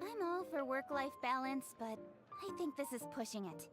I'm all for work-life balance, but I think this is pushing it.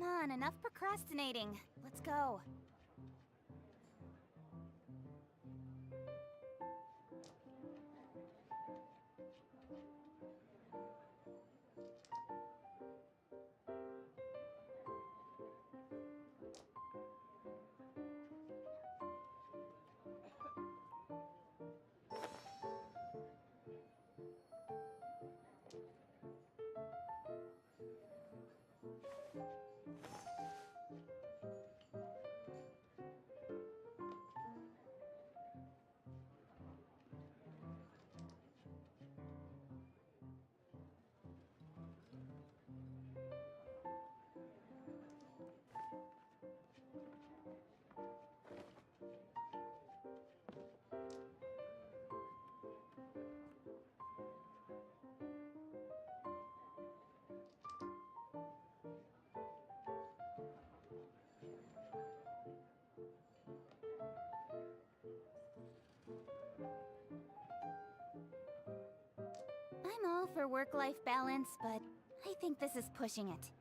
Come on, enough procrastinating. Let's go. I'm all for work-life balance, but I think this is pushing it.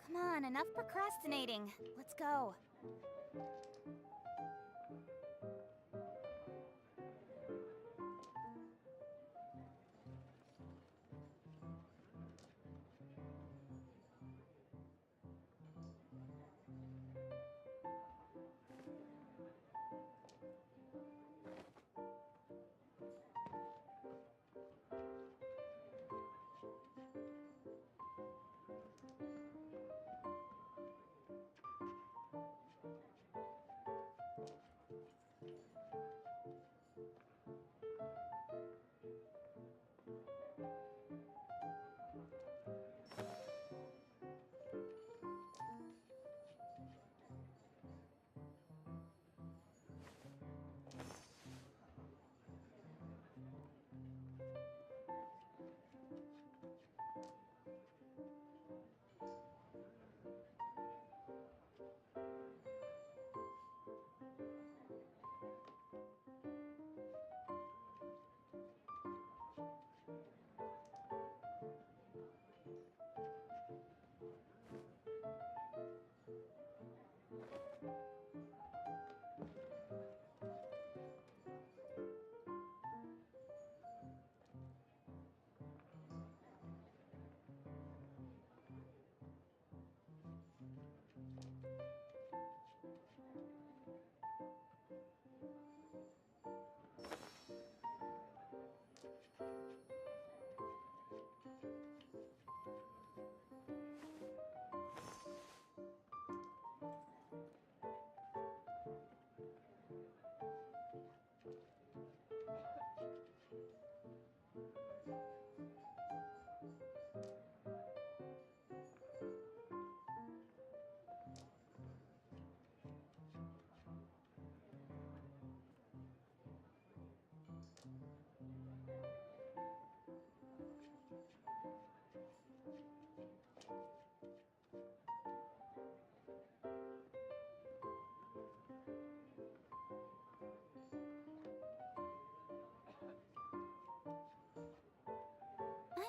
Come on, enough procrastinating. Let's go.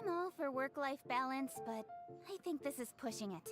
I'm all for work-life balance, but I think this is pushing it.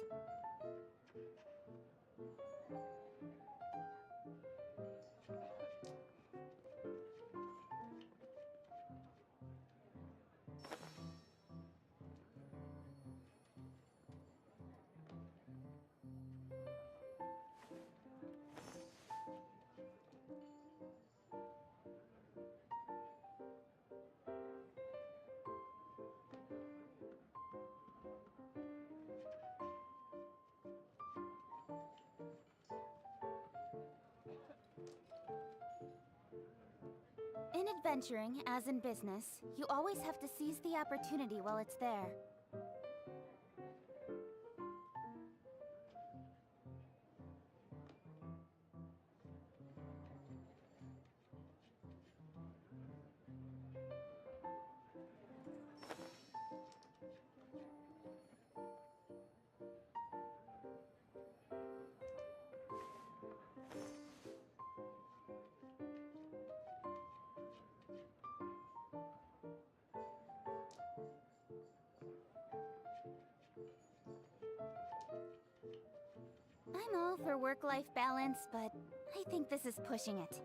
In adventuring, as in business, you always have to seize the opportunity while it's there. I'm all for work-life balance, but I think this is pushing it.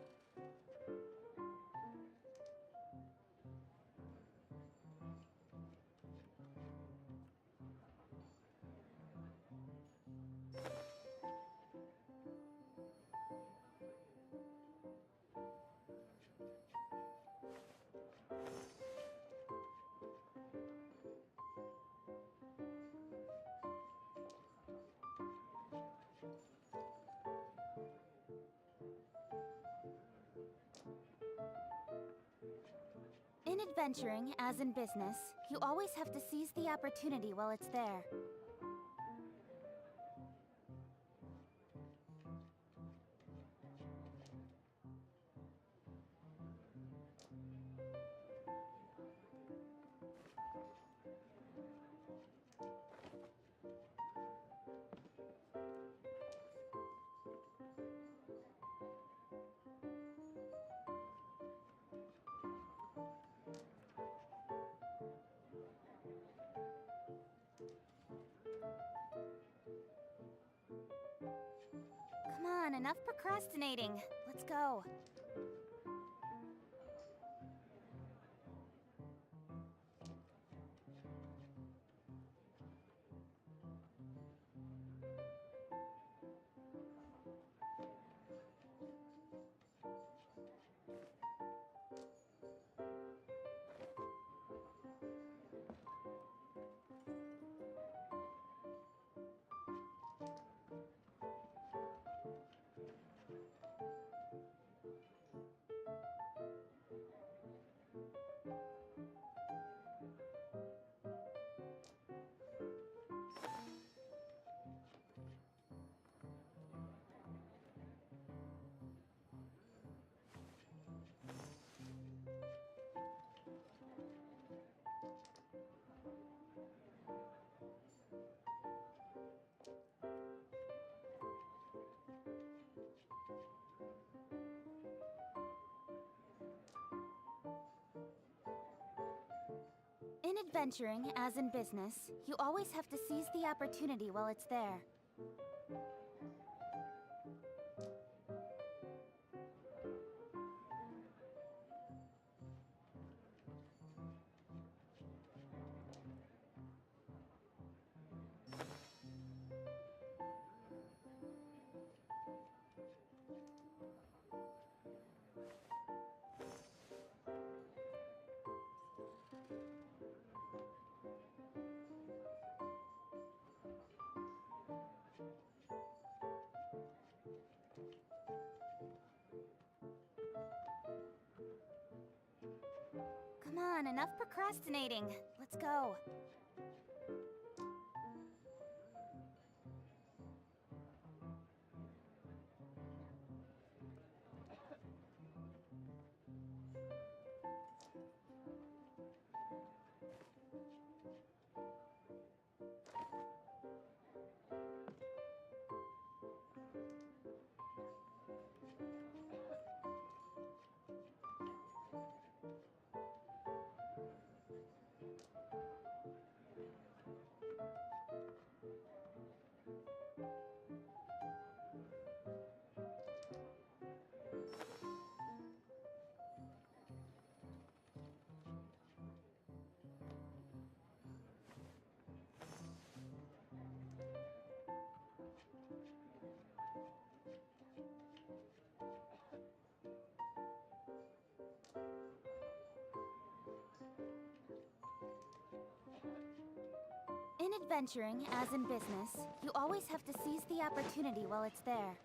In adventuring, as in business, you always have to seize the opportunity while it's there. Come on, enough procrastinating. Let's go. In adventuring, as in business, you always have to seize the opportunity while it's there. Come on, enough procrastinating. Let's go. adventuring, as in business, you always have to seize the opportunity while it's there.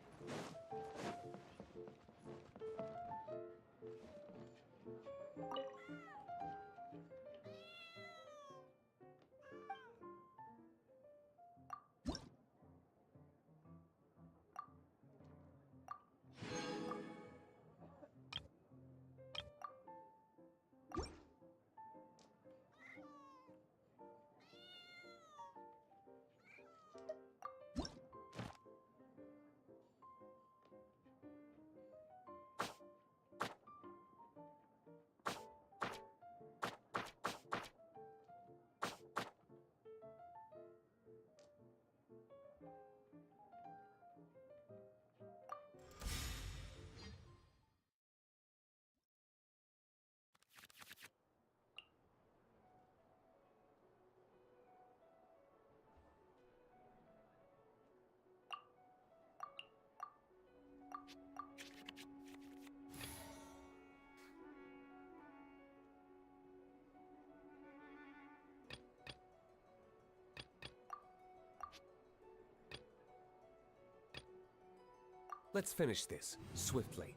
Let's finish this, swiftly.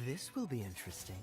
This will be interesting.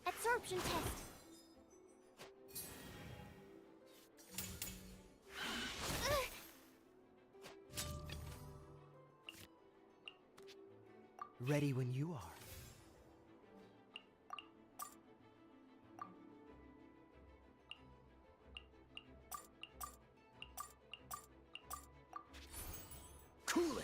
Absorption test. Ready when you are. Cool it!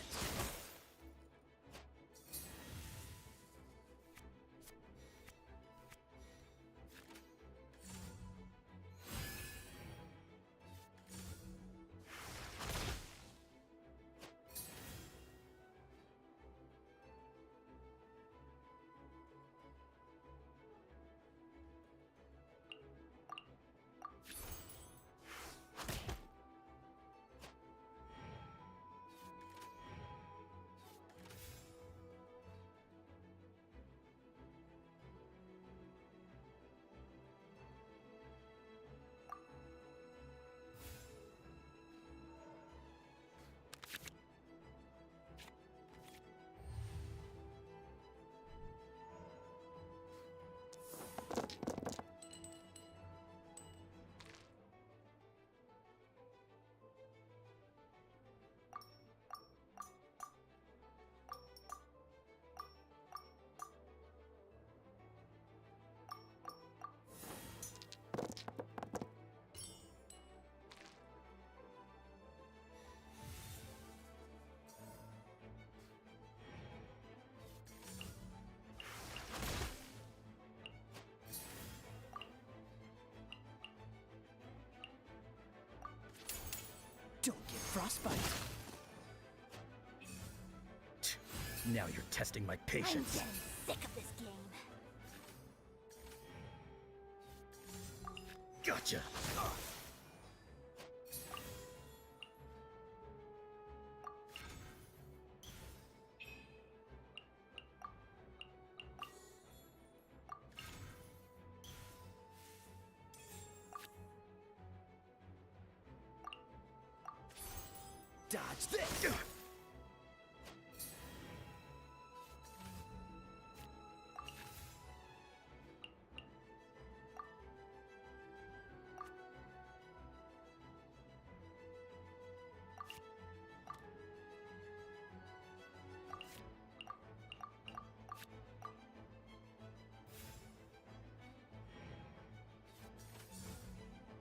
frostbite. Now you're testing my patience. I'm getting sick of this game. Gotcha. Dodge this!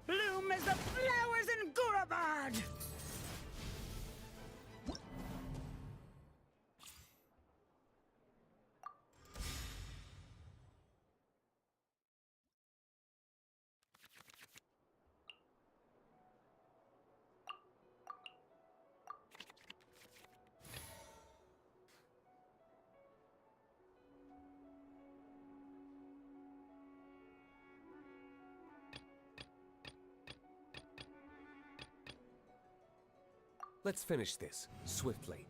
Bloom as the flowers in Gurabad! Let's finish this, swiftly.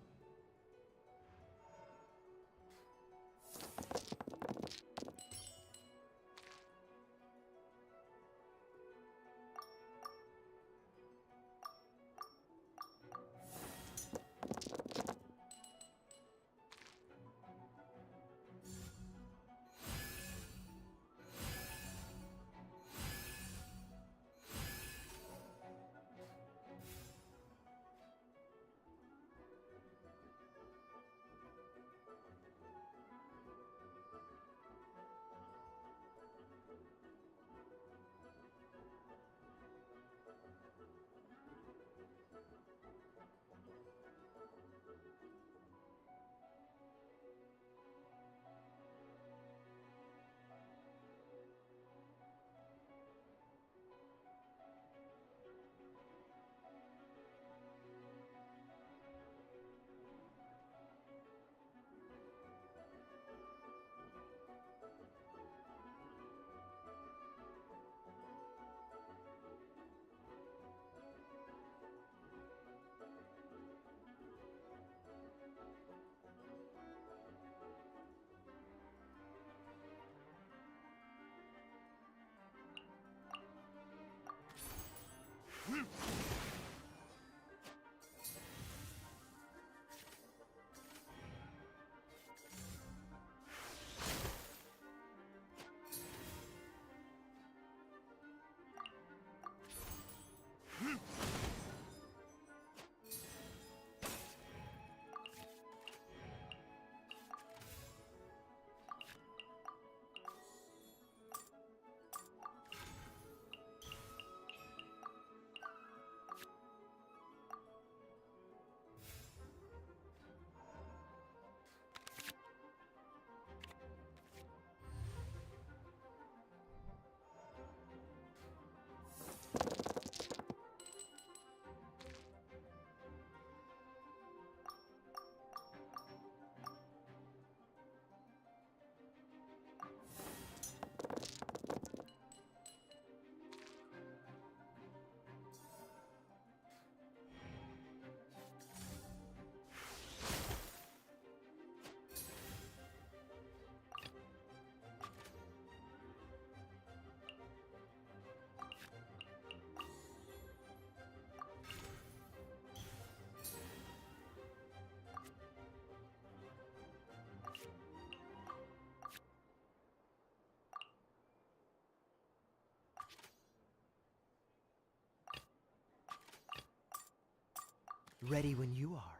Ready when you are.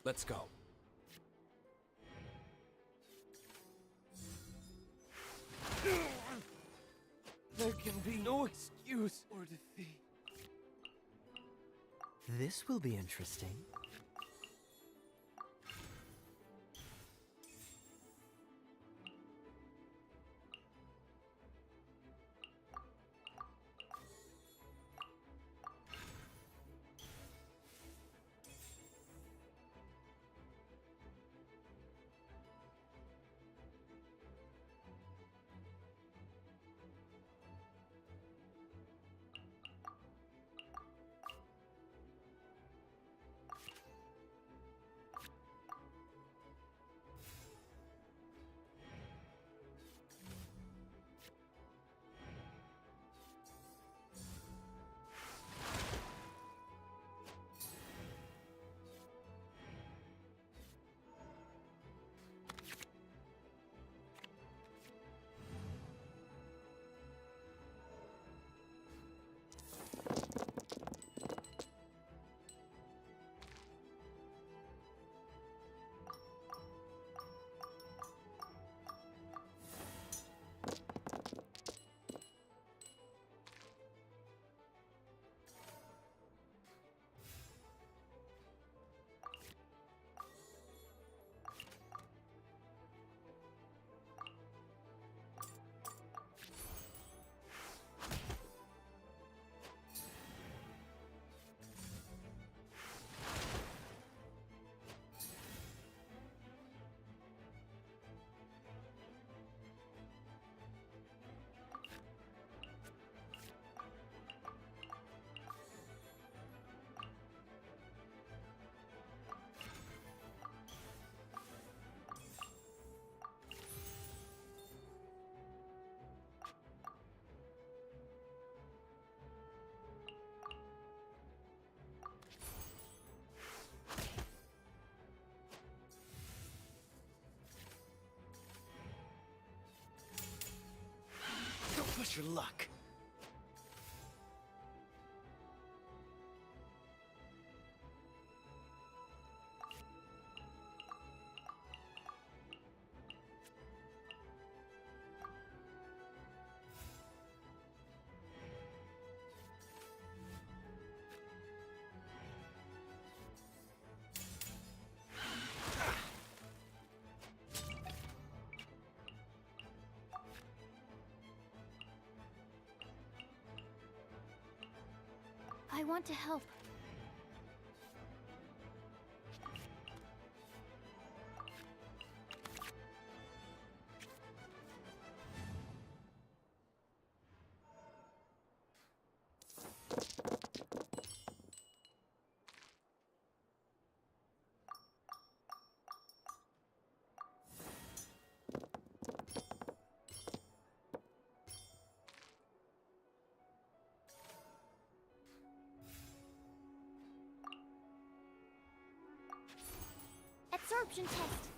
Let's go. There can be no excuse or defeat. This will be interesting. Don't push your luck. I want to help. Absorption test.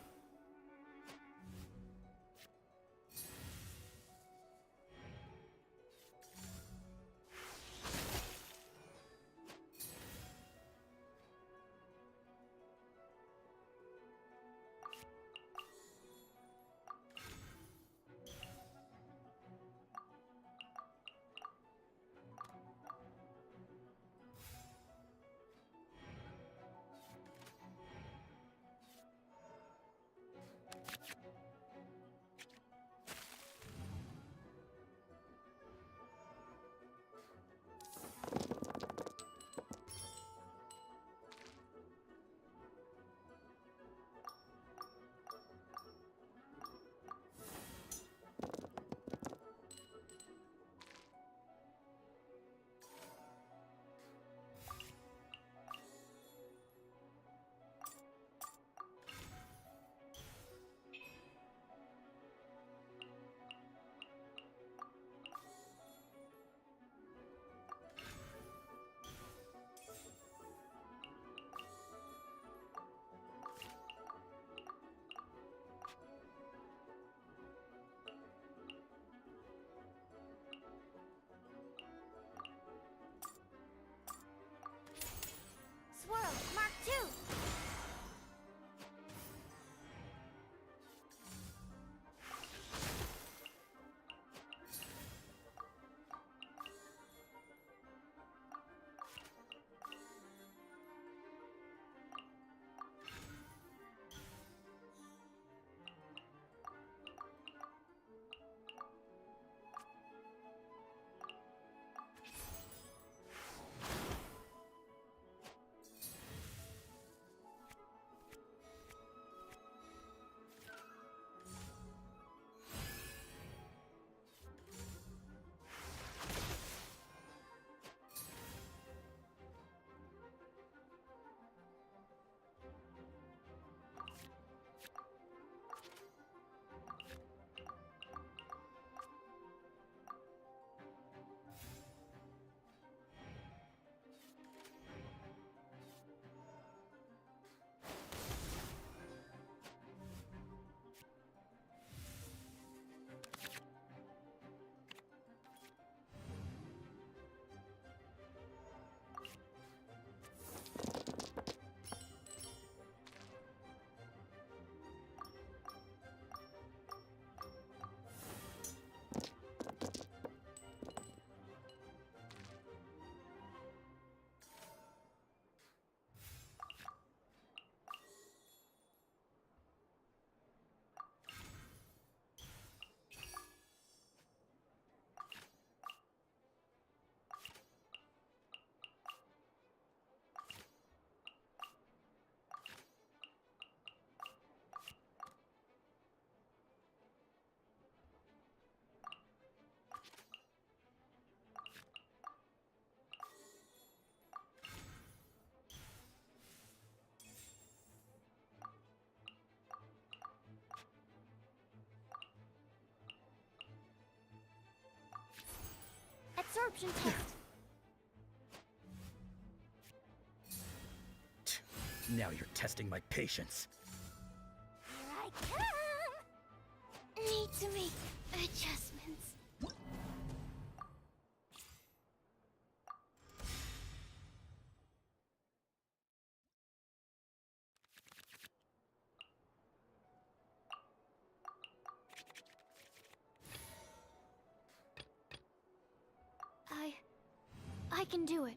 Swirl, Mark 2! perception test. Now you're testing my patience. Here I come! Need to make adjustments. I can do it.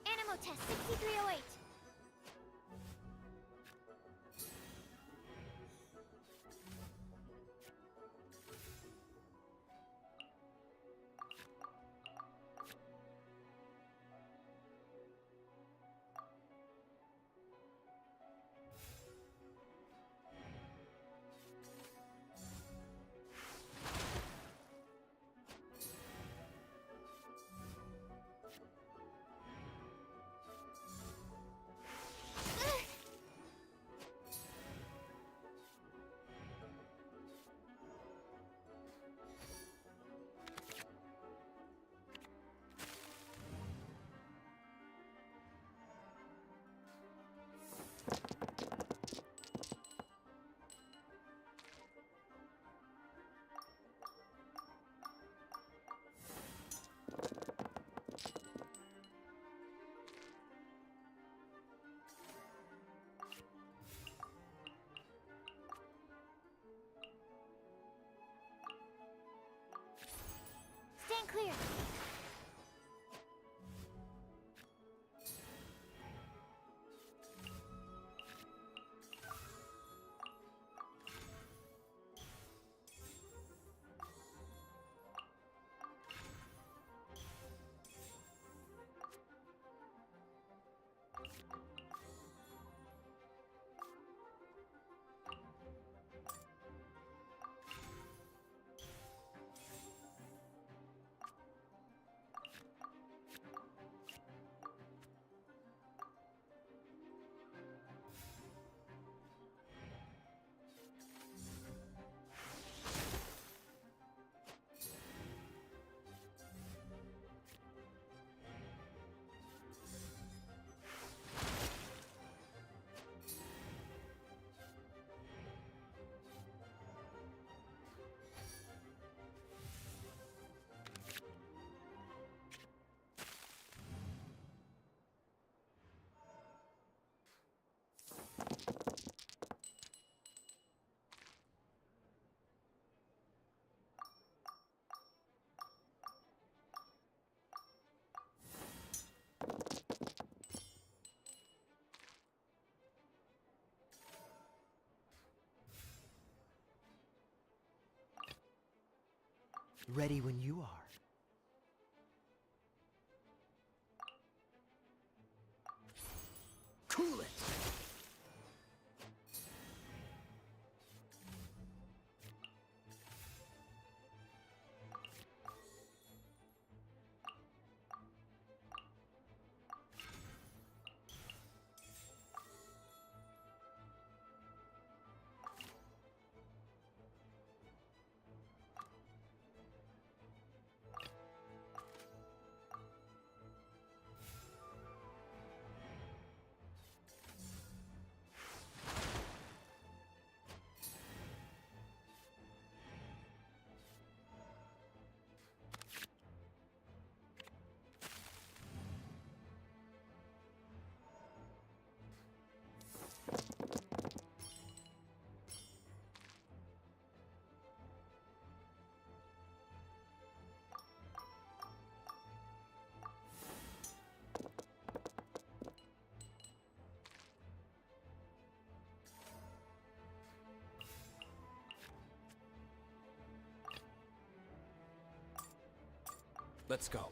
Animo test 6308. Stand clear. Ready when you are. Cool it! Let's go.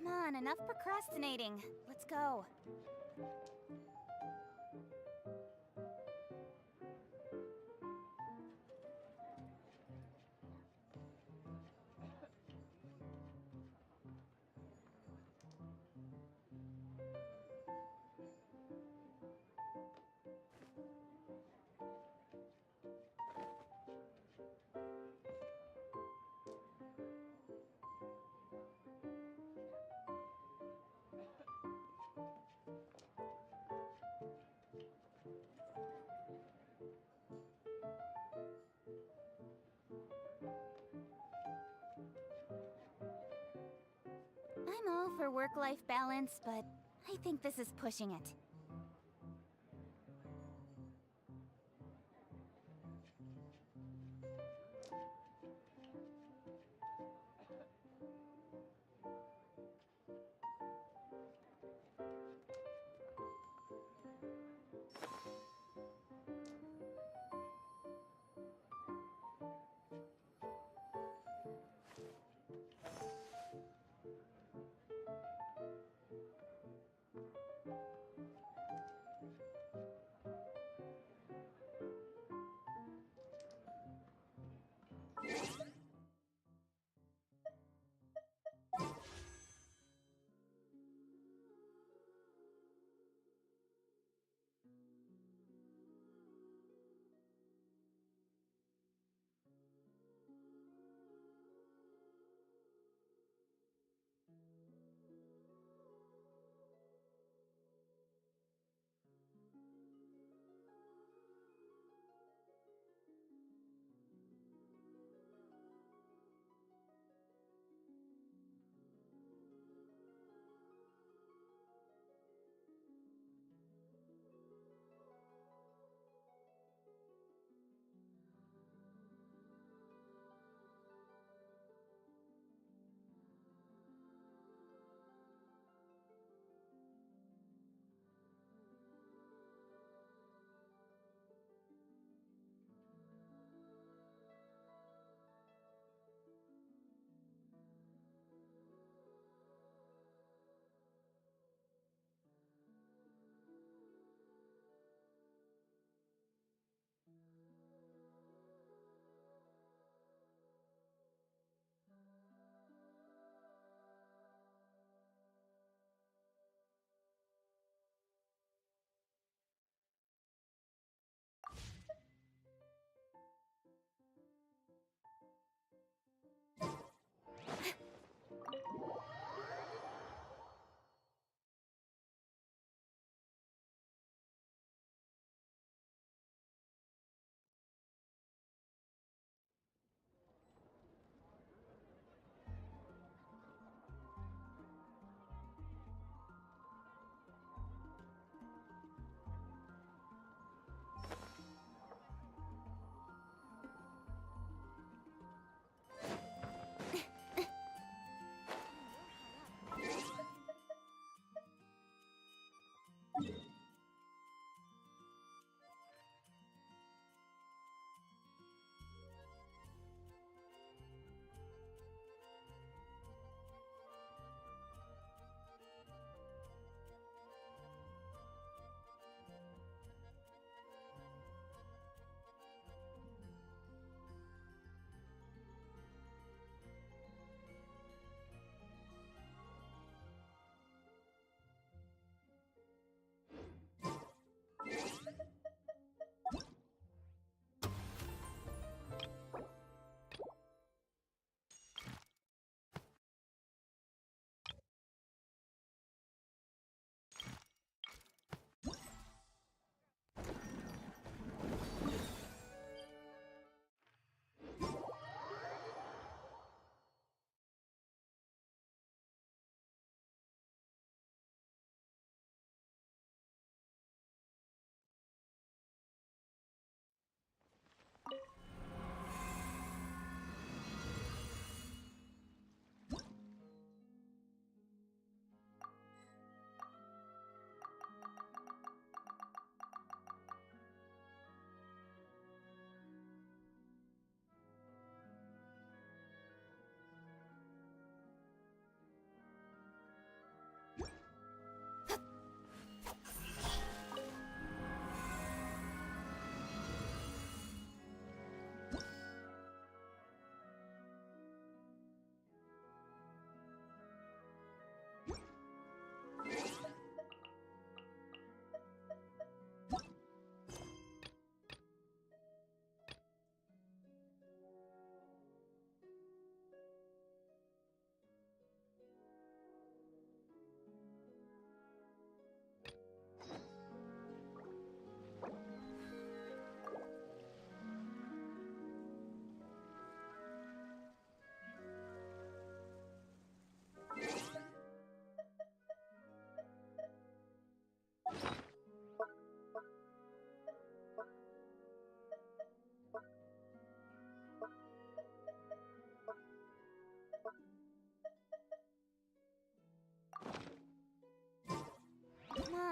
Come on, enough procrastinating. Let's go. I'm all for work-life balance, but I think this is pushing it.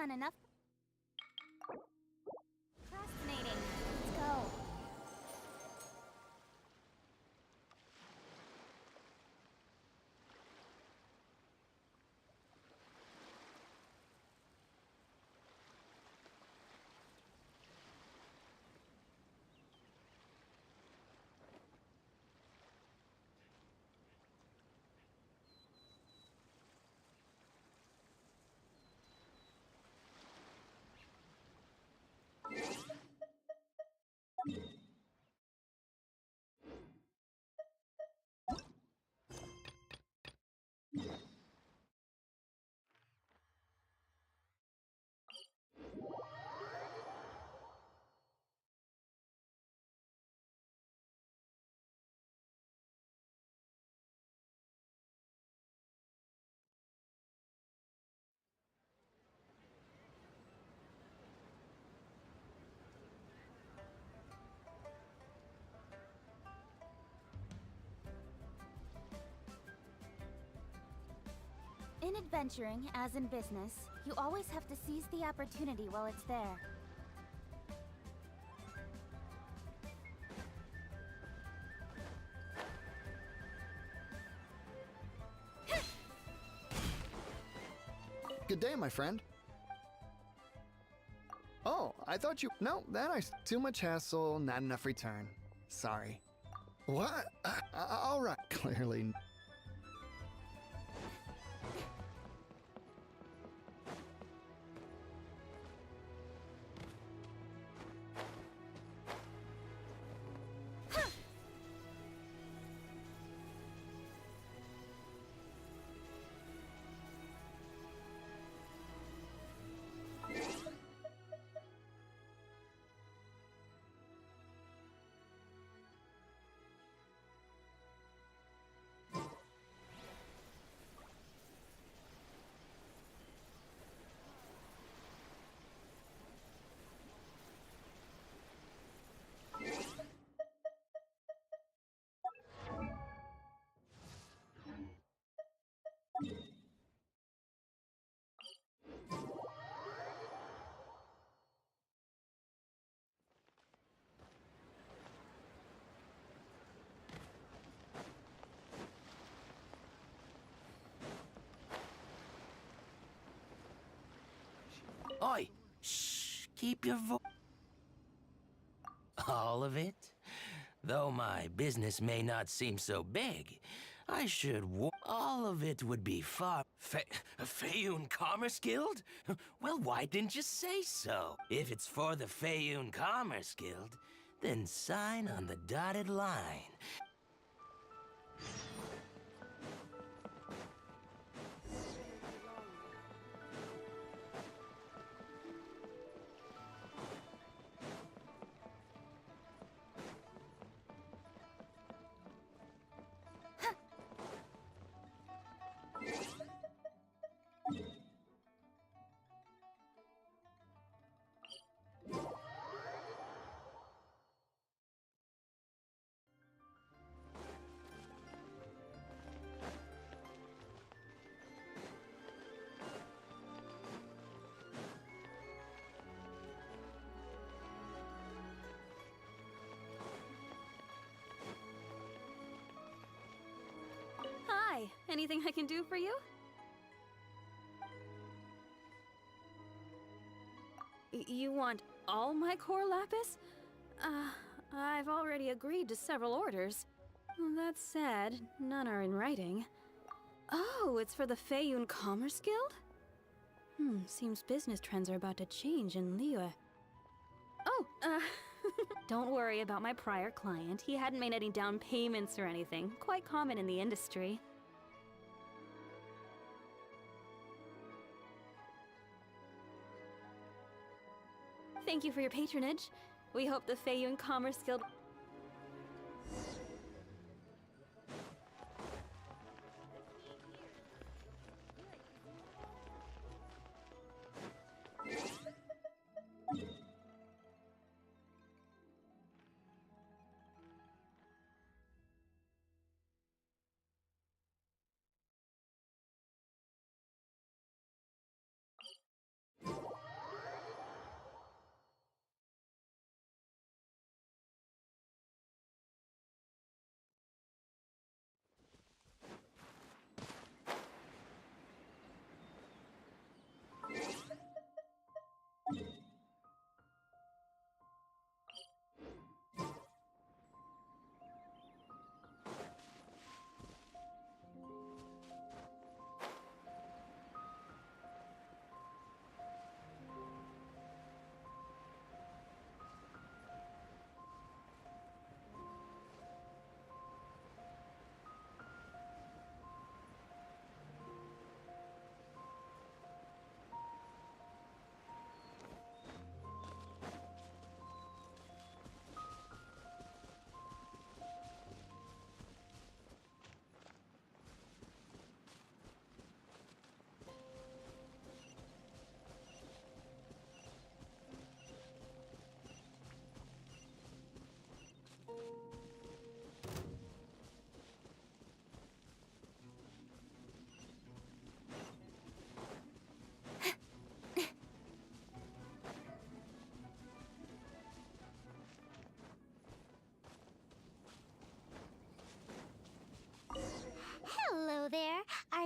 on, enough procrastinating. Let's go. In adventuring, as in business, you always have to seize the opportunity while it's there. Good day, my friend. Oh, I thought you... No, too much hassle, not enough return. Sorry. What? All right. Clearly... Oi! Shh! Keep your All of it? Though my business may not seem so big, I should all of it would be far... Feyun Commerce Guild? Well, why didn't you say so? If it's for the Feyun Commerce Guild, then sign on the dotted line. Hi, anything I can do for you? You want all my core lapis? I've already agreed to several orders. That said, none are in writing. Oh, it's for the Feyun Commerce Guild? Seems business trends are about to change in Liyue. Oh, don't worry about my prior client. He hadn't made any down payments or anything. Quite common in the industry. Thank you for your patronage. We hope the Feyun Commerce Guild...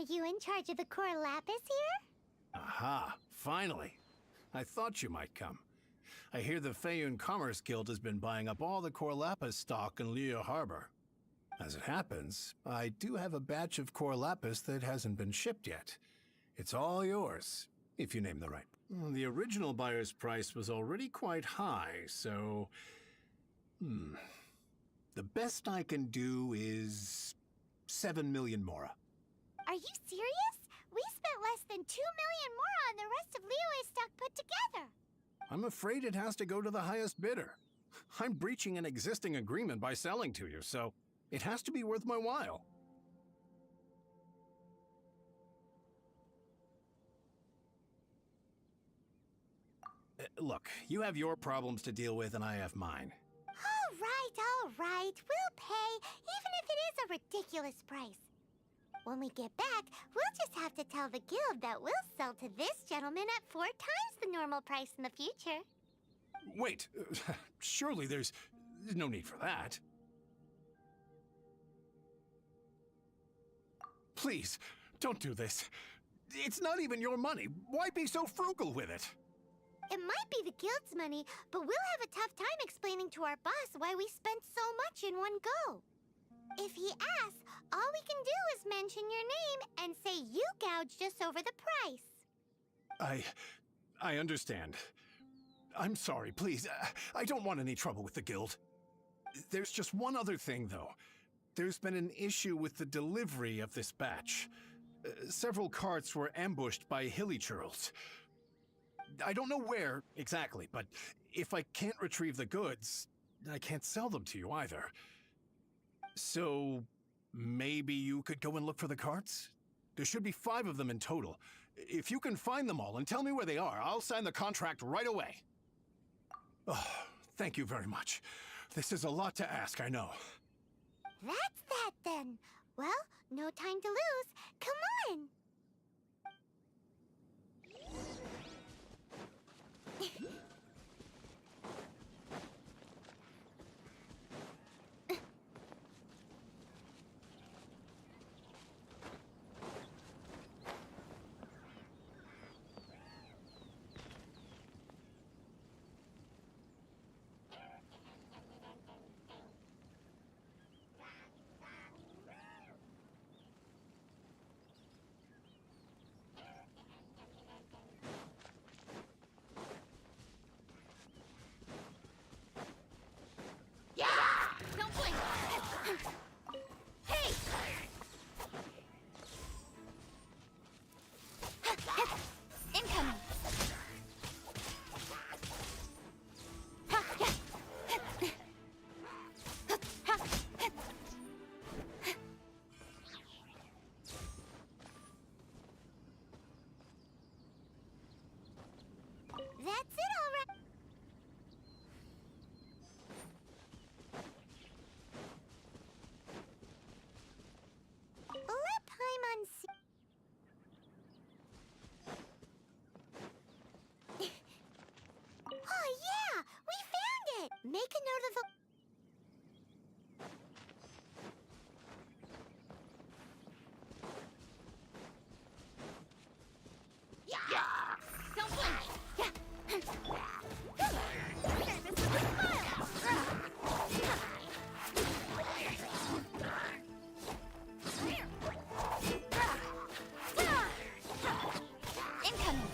you in charge of the core lapis here? Aha, finally. I thought you might come. I hear the Feyun Commerce Guild has been buying up all the core lapis stock in Leo Harbor. As it happens, I do have a batch of core lapis that hasn't been shipped yet. It's all yours, if you name the right. The original buyer's price was already quite high, so... The best I can do is 7 million mora. Are you serious? We spent less than 2 million more on the rest of Liyue's stock put together. I'm afraid it has to go to the highest bidder. I'm breaching an existing agreement by selling to you, so it has to be worth my while. Look, you have your problems to deal with and I have mine. All right. We'll pay, even if it is a ridiculous price. When we get back, we'll just have to tell the guild that we'll sell to this gentleman at 4 times the normal price in the future. Wait, surely there's no need for that. Please, don't do this. It's not even your money. Why be so frugal with it? It might be the guild's money, but we'll have a tough time explaining to our boss why we spent so much in one go. If he asks, all we can do is mention your name and say you gouged us over the price. I understand. I'm sorry, please. I don't want any trouble with the guild. There's just one other thing, though. There's been an issue with the delivery of this batch. Several carts were ambushed by hilly churls. I don't know where exactly, but if I can't retrieve the goods, I can't sell them to you either. So, maybe you could go and look for the carts? There should be 5 of them in total. If you can find them all and tell me where they are, I'll sign the contract right away. Oh, thank you very much. This is a lot to ask, I know. That's that then. Well, no time to lose. Come on! Don't blink! Hey! Incoming! That's it, all right. Let Paimon see. Oh yeah, we found it. Make a note of the. Don't blink! Incoming!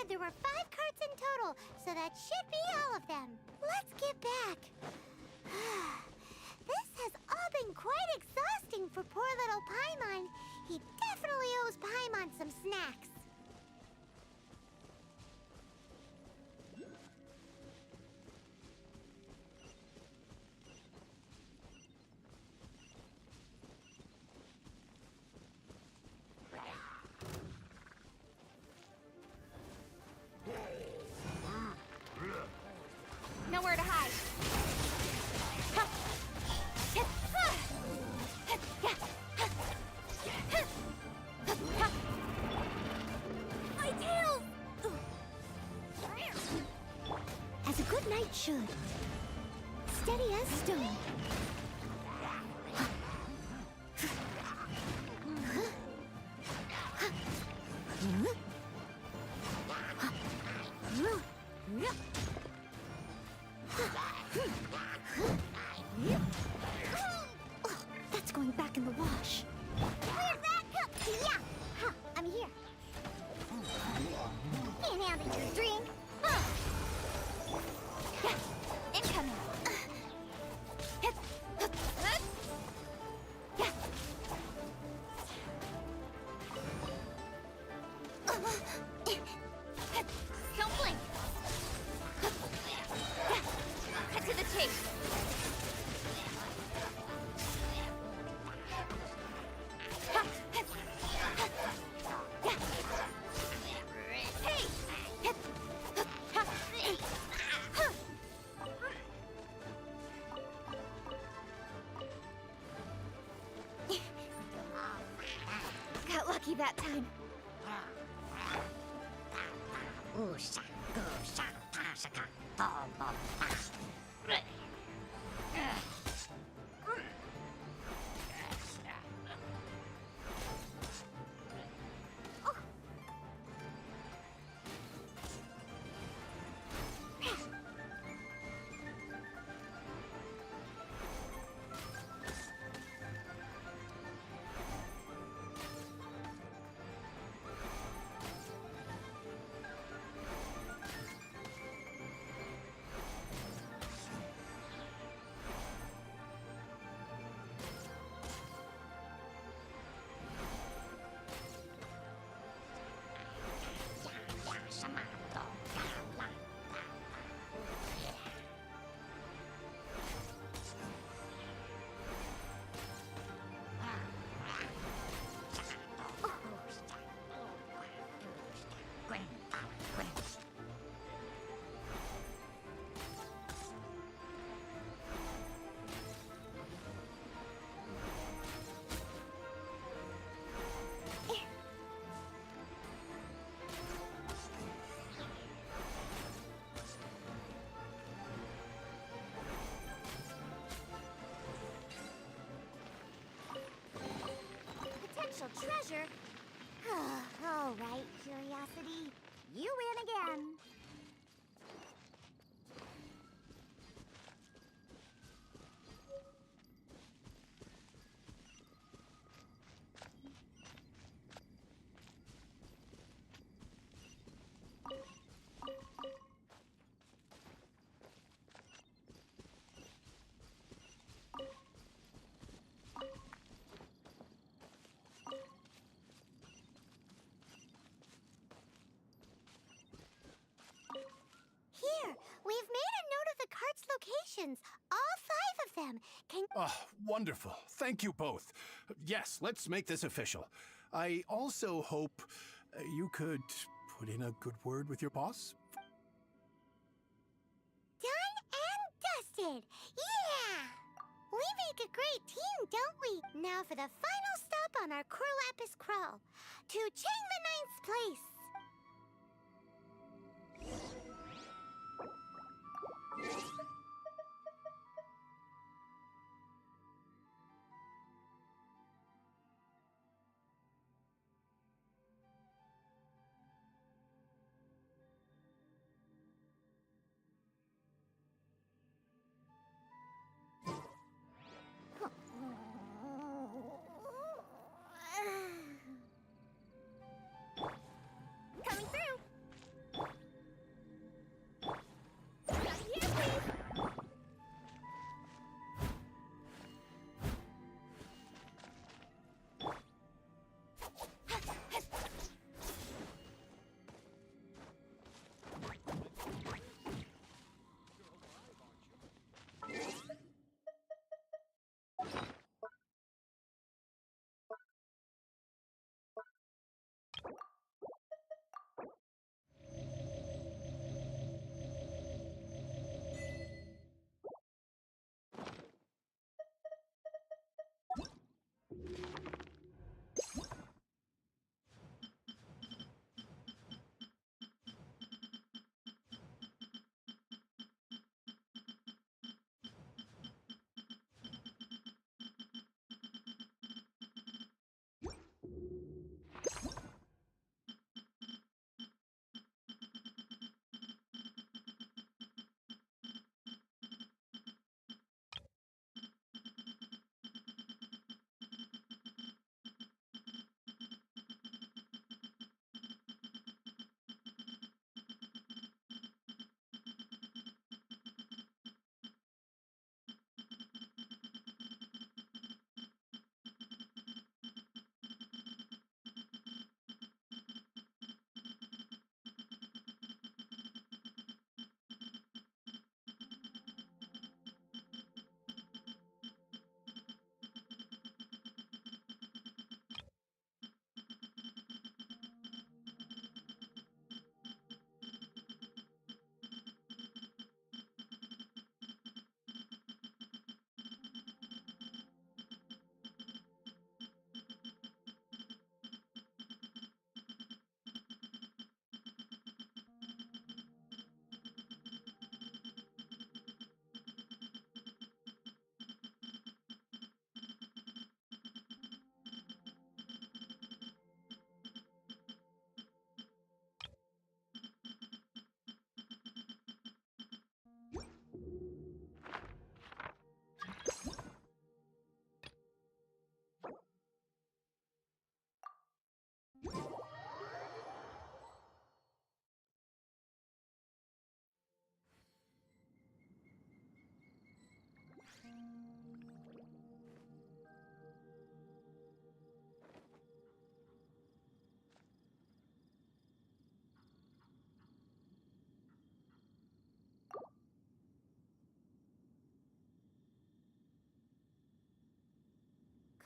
said there were 5 carts in total, so that should be all of them. Let's get back. This has all been quite exhausting for poor little Paimon. He definitely owes Paimon some snacks. Nowhere to hide. My tail! As a good knight should. Steady as stone. That's going back in the wash. Where's that cup? Yeah! Huh, I'm here. And now that your drink. Incoming. Don't blink. Cut to the chase. Got lucky that time. Potential treasure? All right, Curiosity. You win again. Here, we've made a note of the cart's locations. All 5 of them. Can... Oh, wonderful. Thank you both. Yes, let's make this official. I also hope you could put in a good word with your boss. Done and dusted! Yeah! We make a great team, don't we? Now for the final stop on our Corlapis crawl. To Chang the Ninth's place.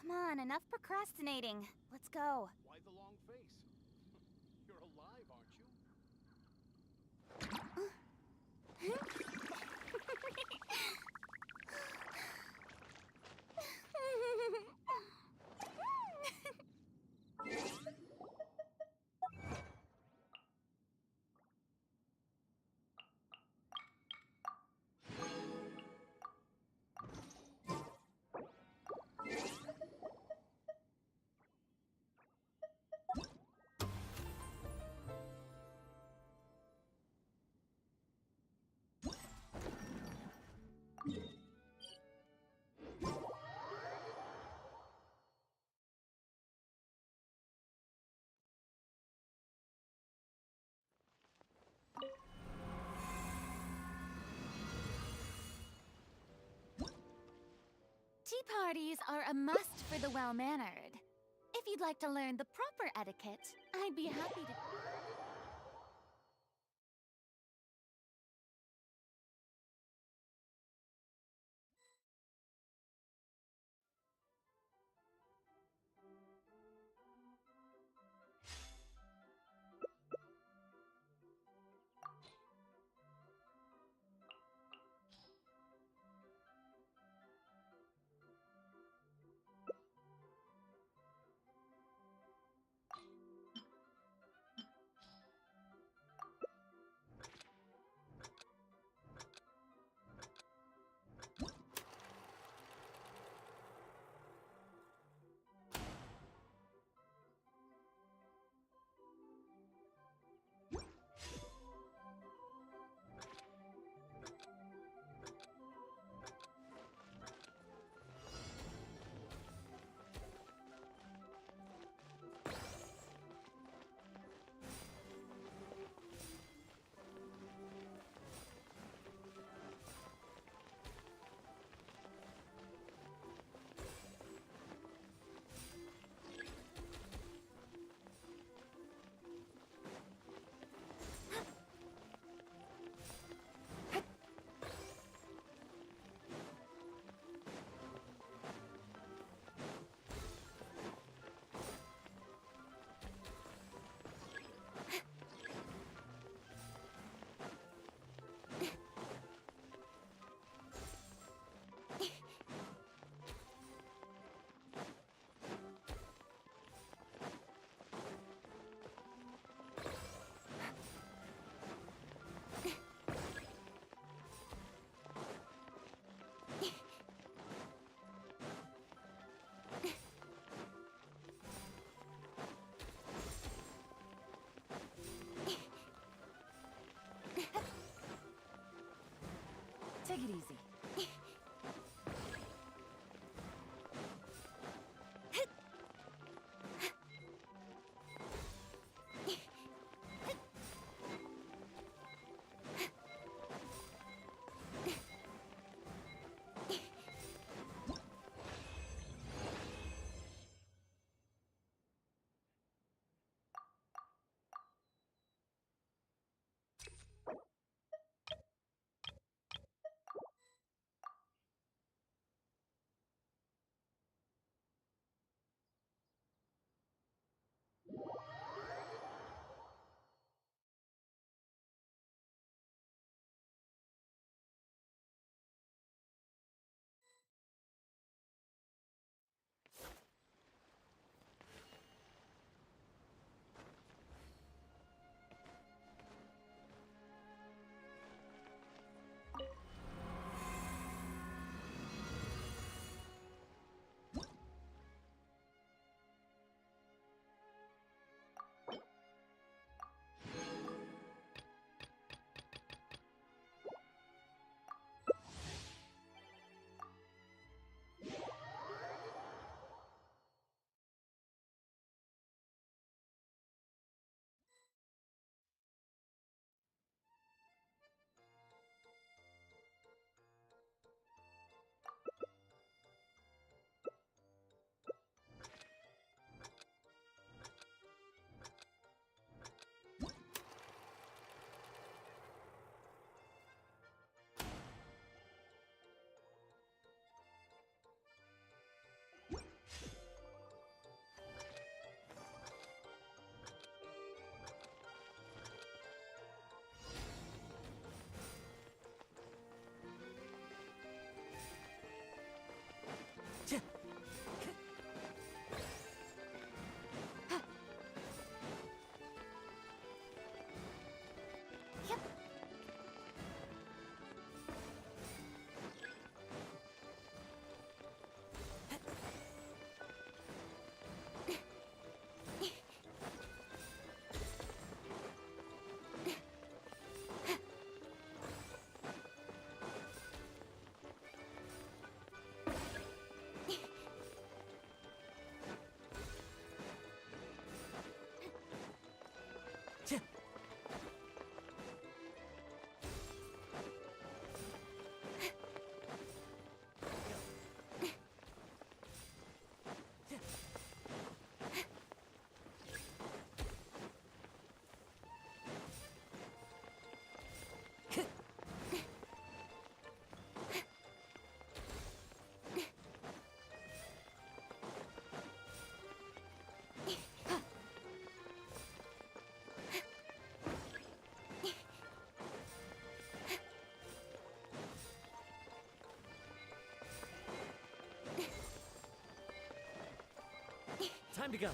Come on, enough procrastinating. Let's go. Why the long face? You're alive, aren't you? Tea parties are a must for the well-mannered. If you'd like to learn the proper etiquette, I'd be happy to... Take it easy. Time to go.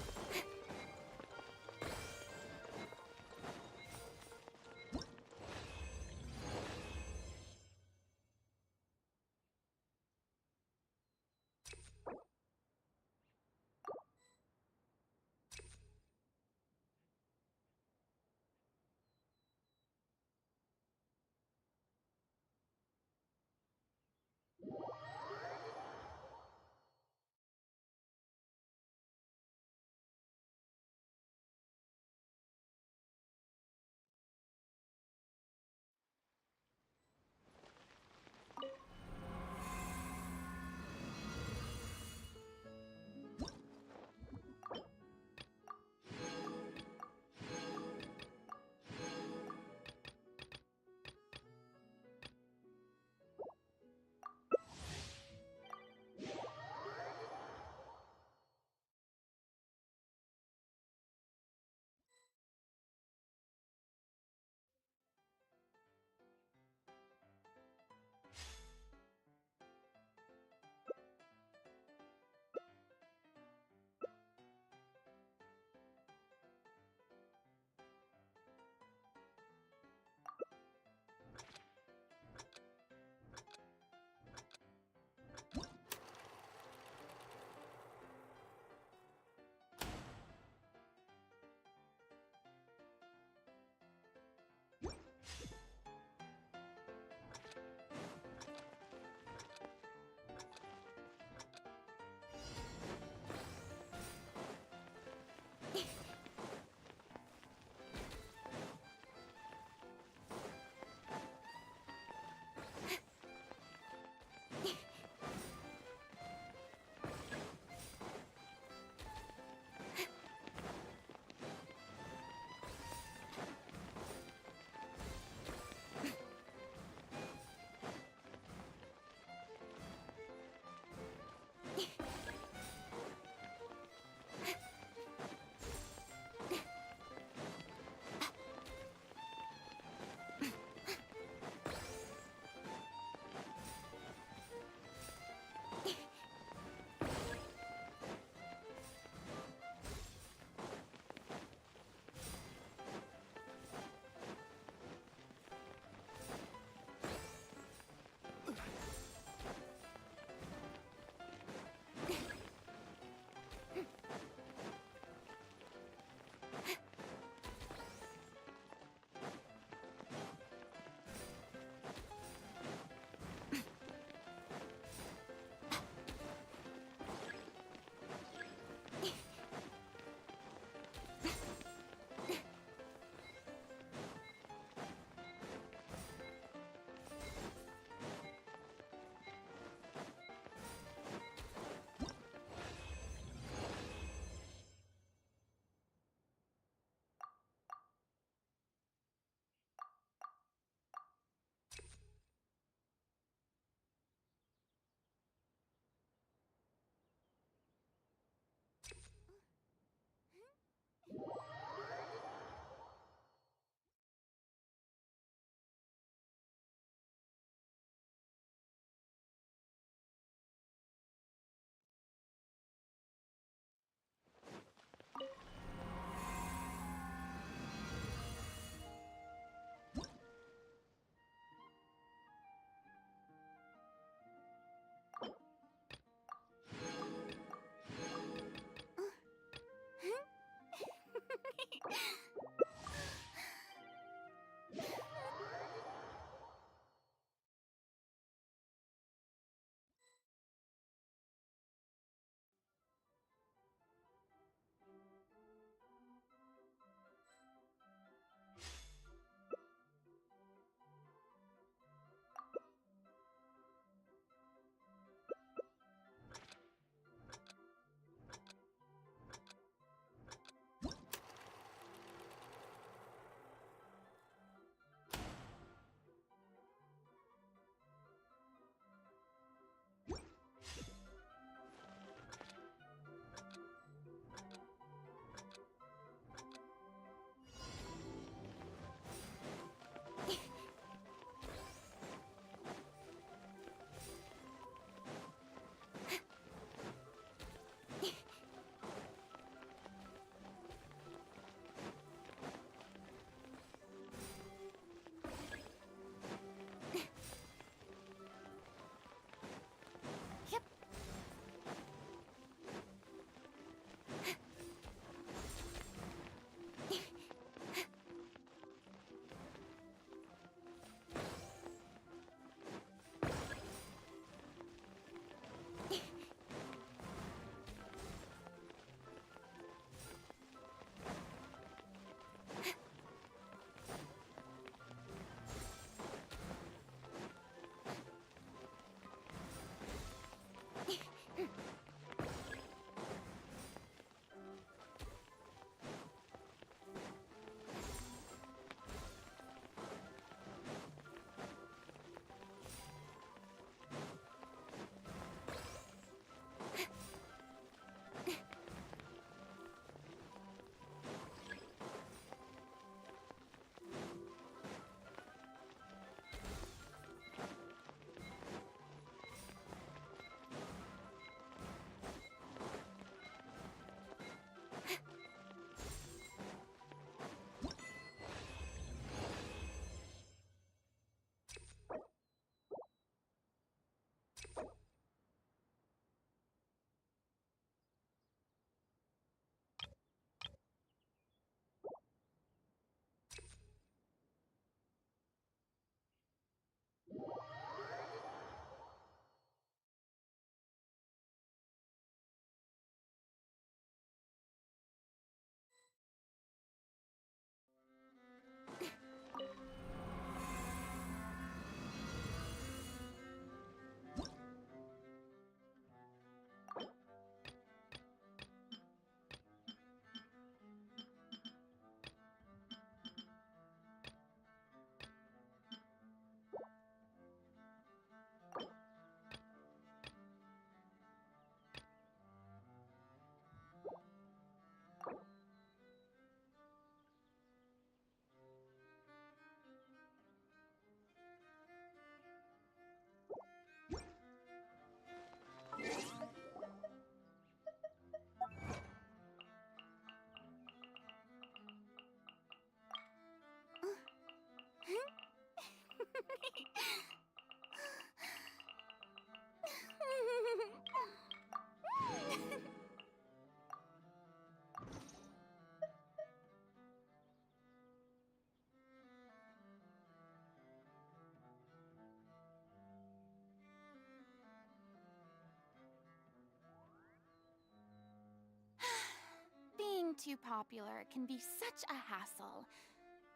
too popular can be such a hassle.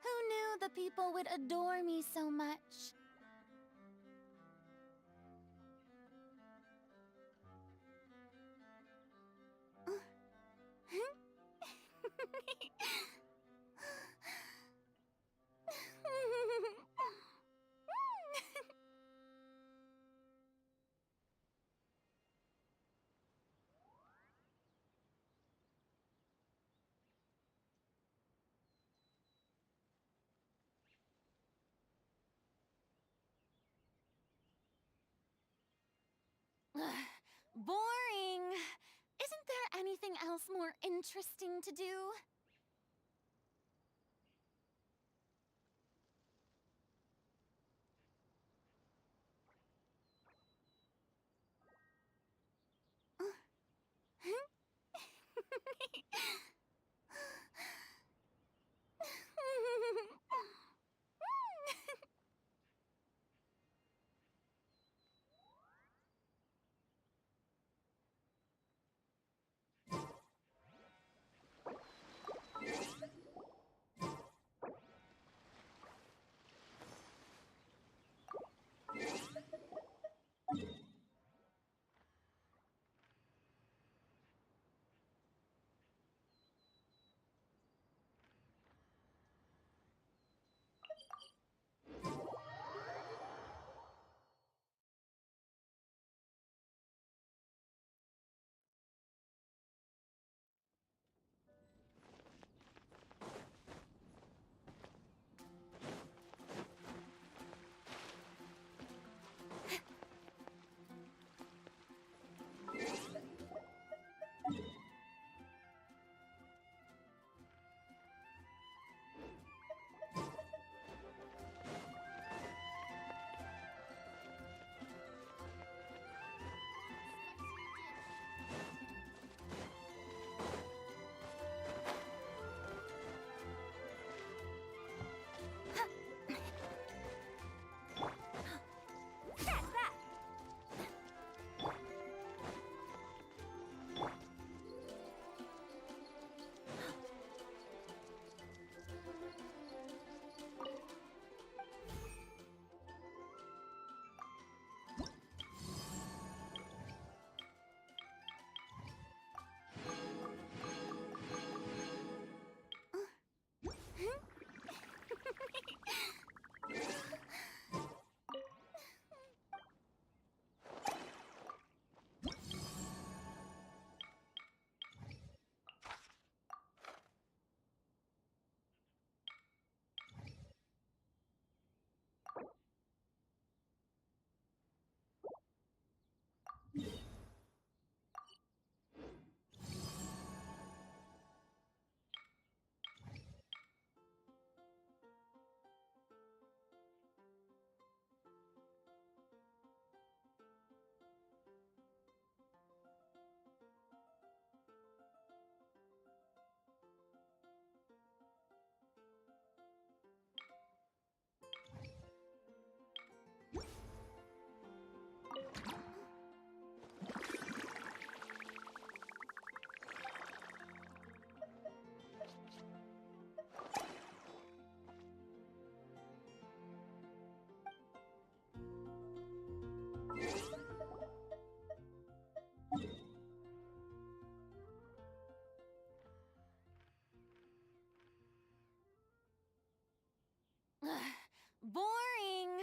Who knew the people would adore me so much? Boring! Isn't there anything else more interesting to do? Boring!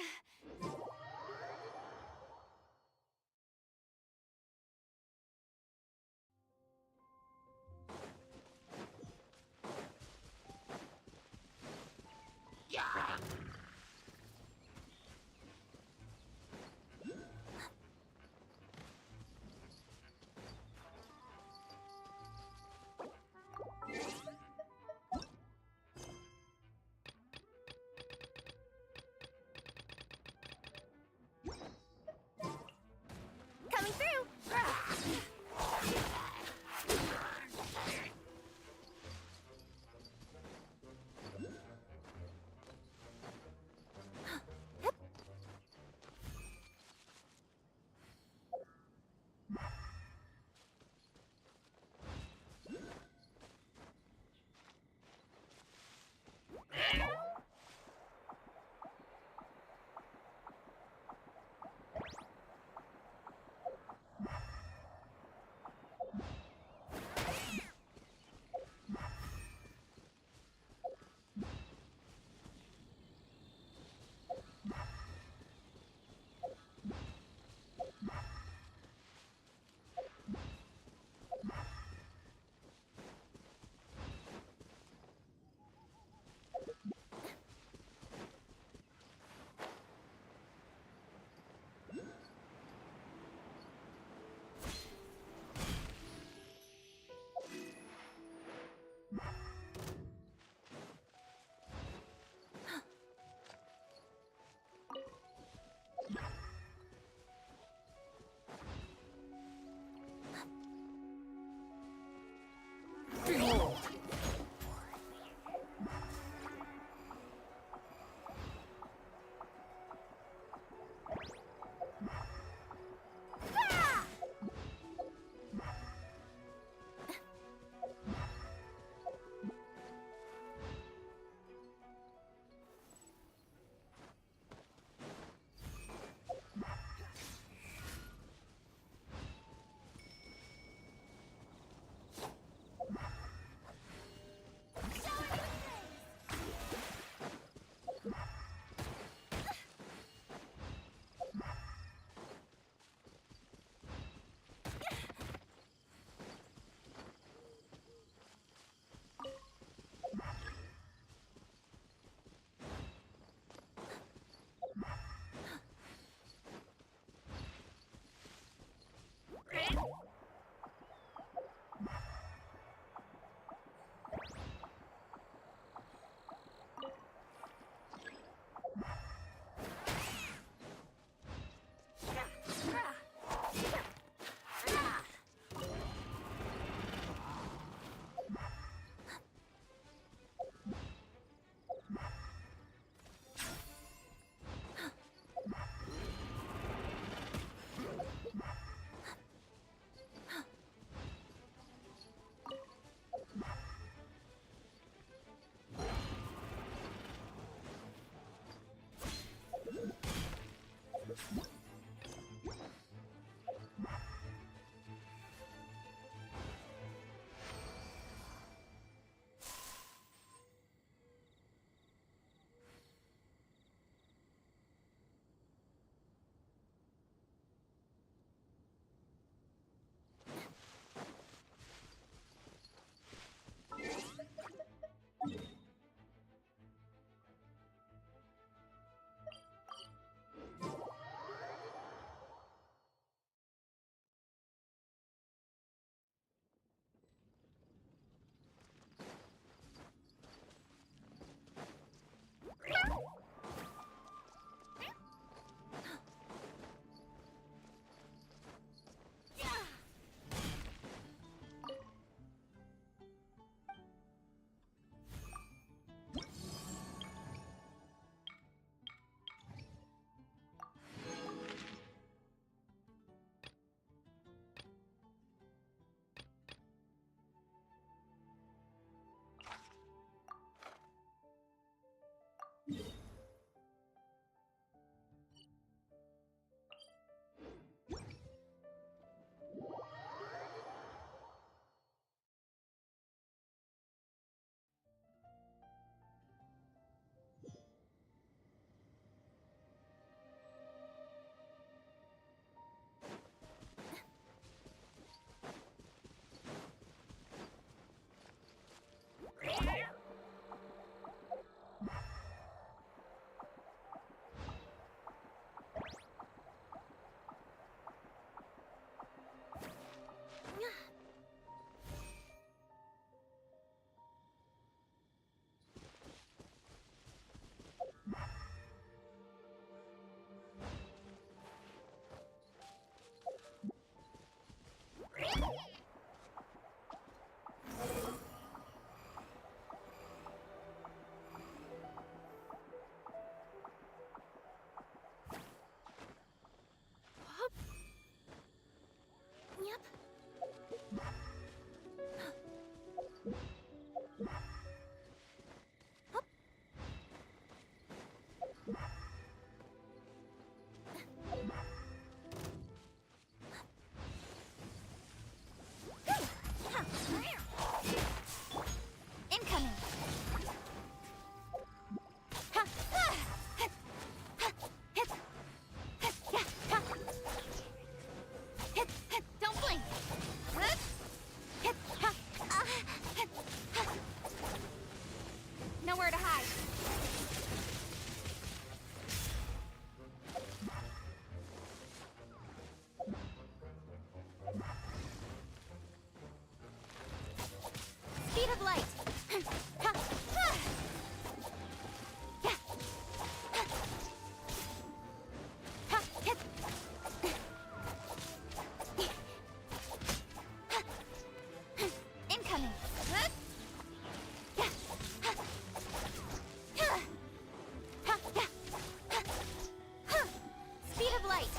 light!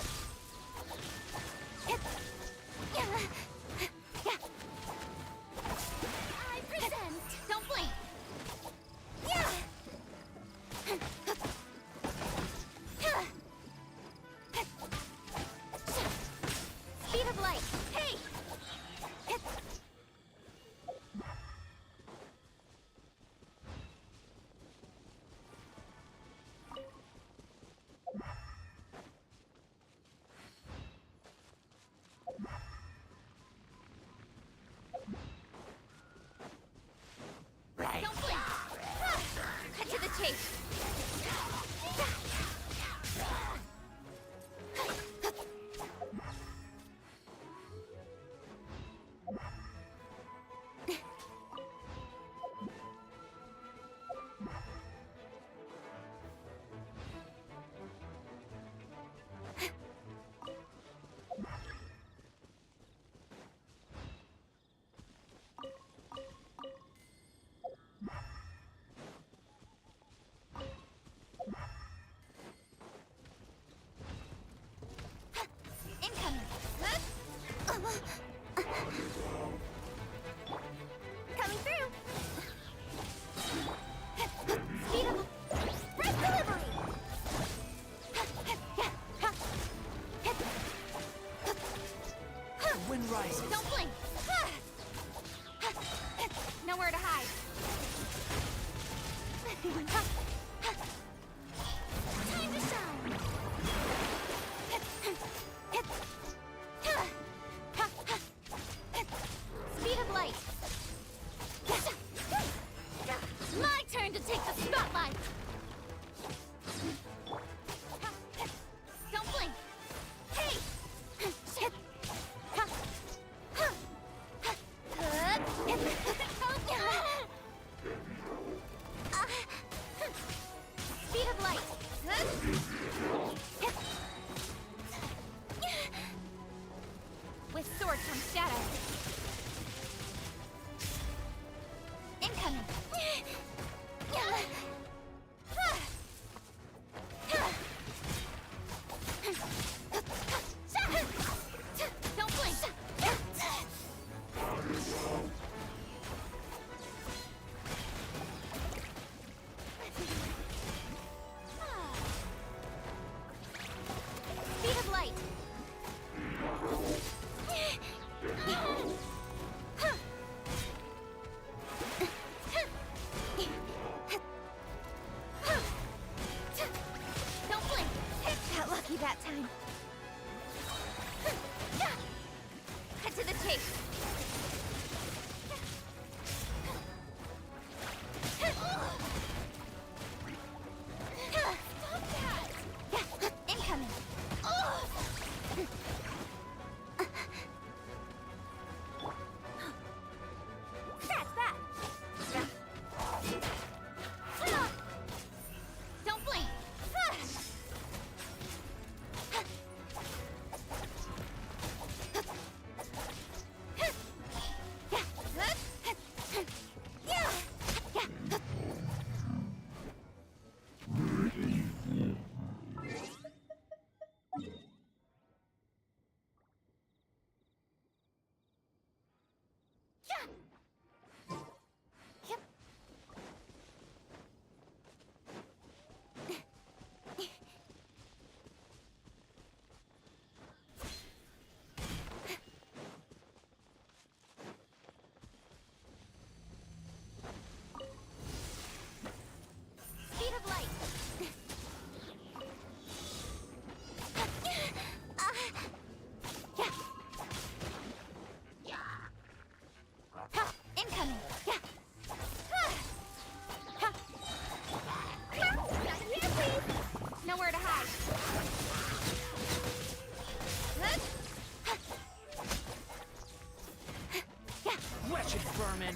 I present! Don't blink! Speed of light! Hey! Don't blink! Cut to the chase! Incoming! Coming through! Speed of... Break delivery! Wind rises. Don't blink! Nowhere to hide. Time to shine! Speed of light! My turn to take the spotlight! Don't blink! Hey! Speed of light! With sword comes shadow. Incoming! Don't blink! Speed of light! Don't blink! Got lucky that time. Cut to the chase. Stop that! Incoming. That's that! Don't blink! Speed of light! Incoming! Not here, please! Nowhere to hide. Wretched vermin.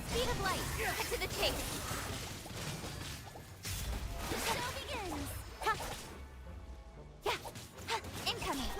Speed of light! Cut to the chase! The show begins! Incoming!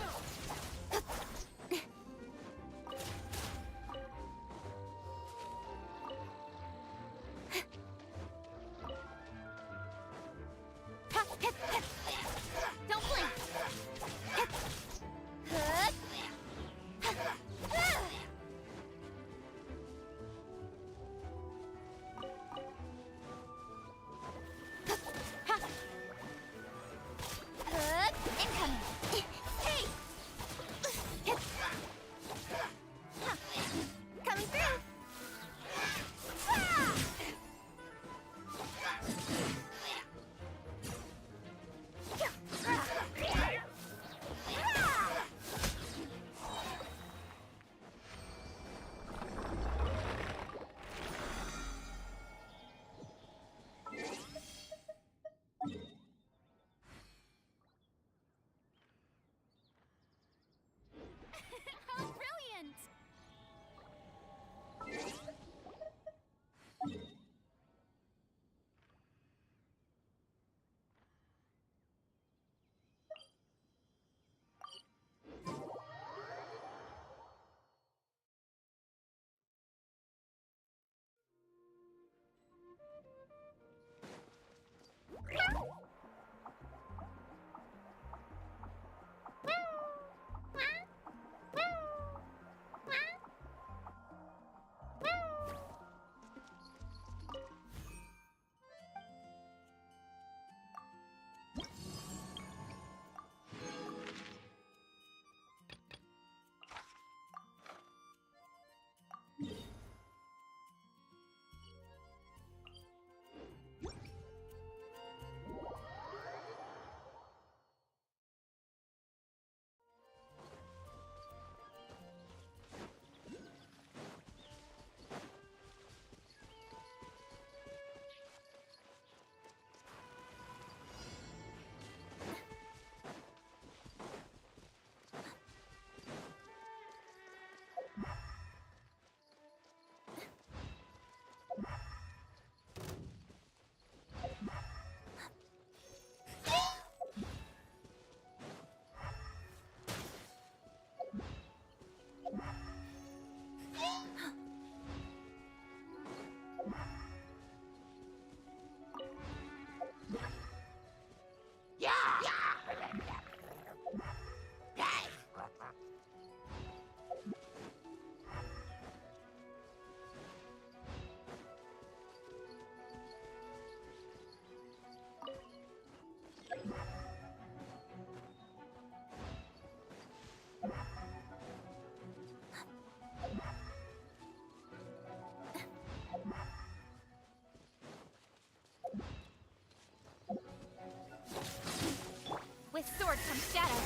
comes shadow.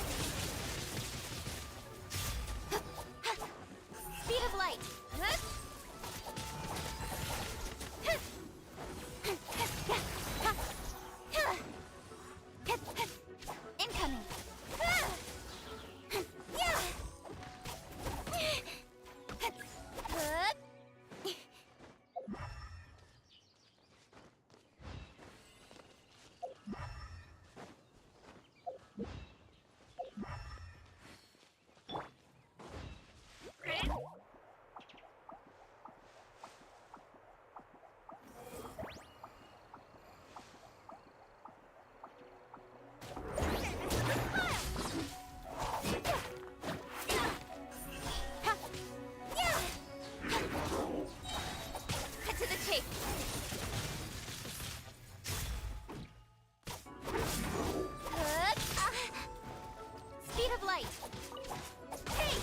Speed of light. Incoming. Cut to the chase. Speed of light. Hey!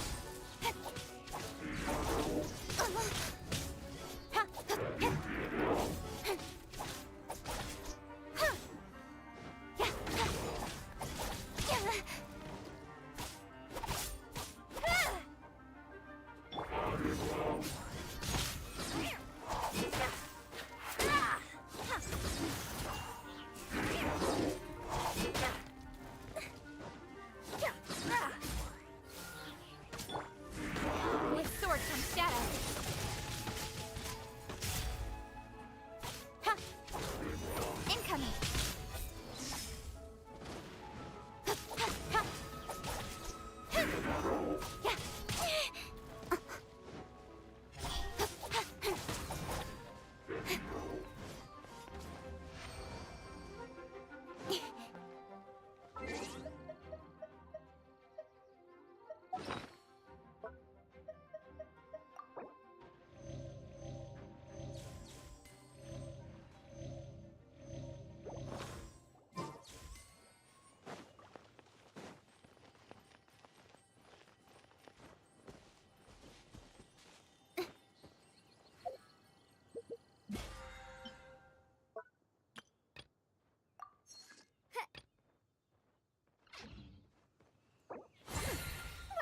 With sword comes shadow. Incoming.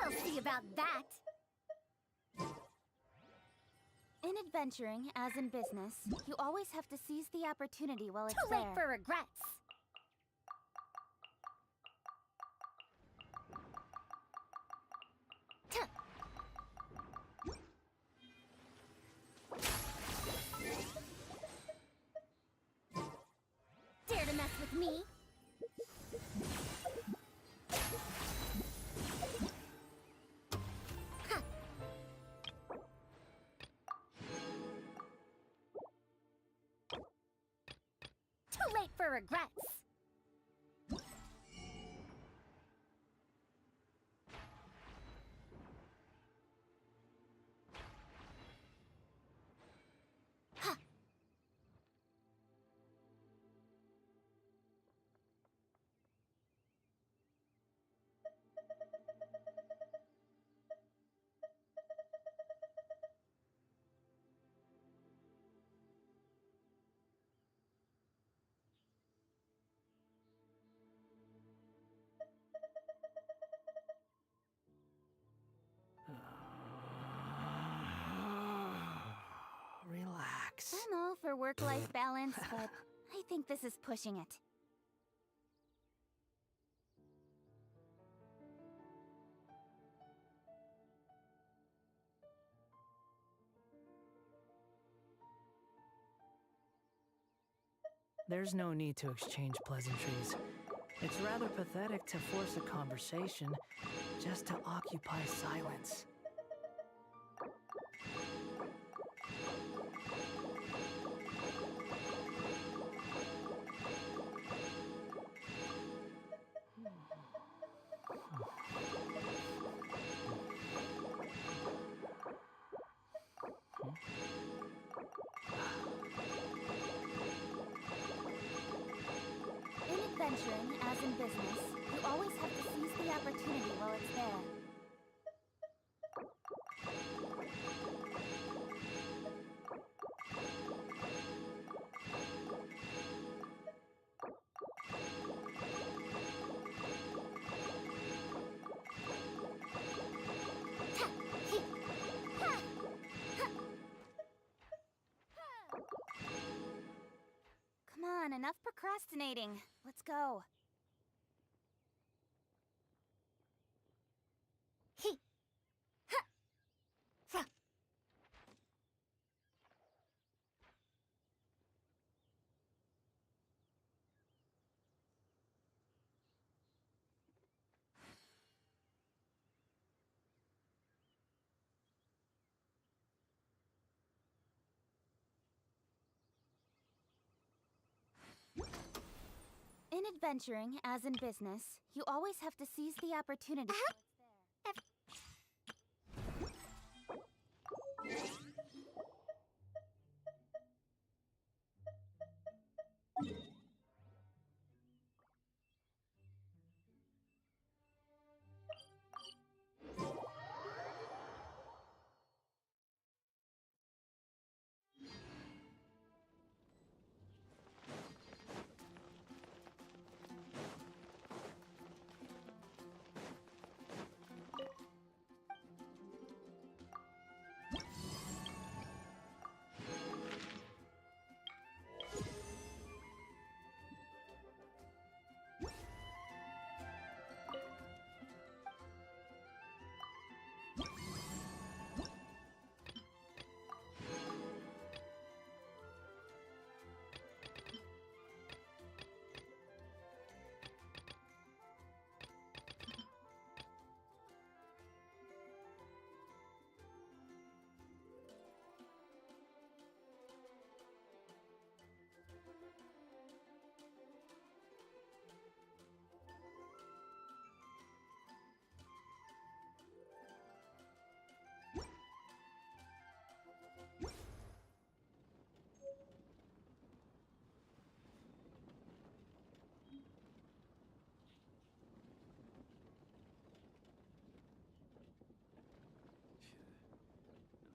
We'll see about that. In adventuring, as in business, you always have to seize the opportunity while it's Too there. late for regrets. Dare to mess with me? Too late for regrets. Relax. I'm all for work-life balance, but I think this is pushing it. There's no need to exchange pleasantries. It's rather pathetic to force a conversation just to occupy silence. In adventuring, as in business, you always have to seize the opportunity while it's there. Enough procrastinating. Let's go. In adventuring, as in business, you always have to seize the opportunity.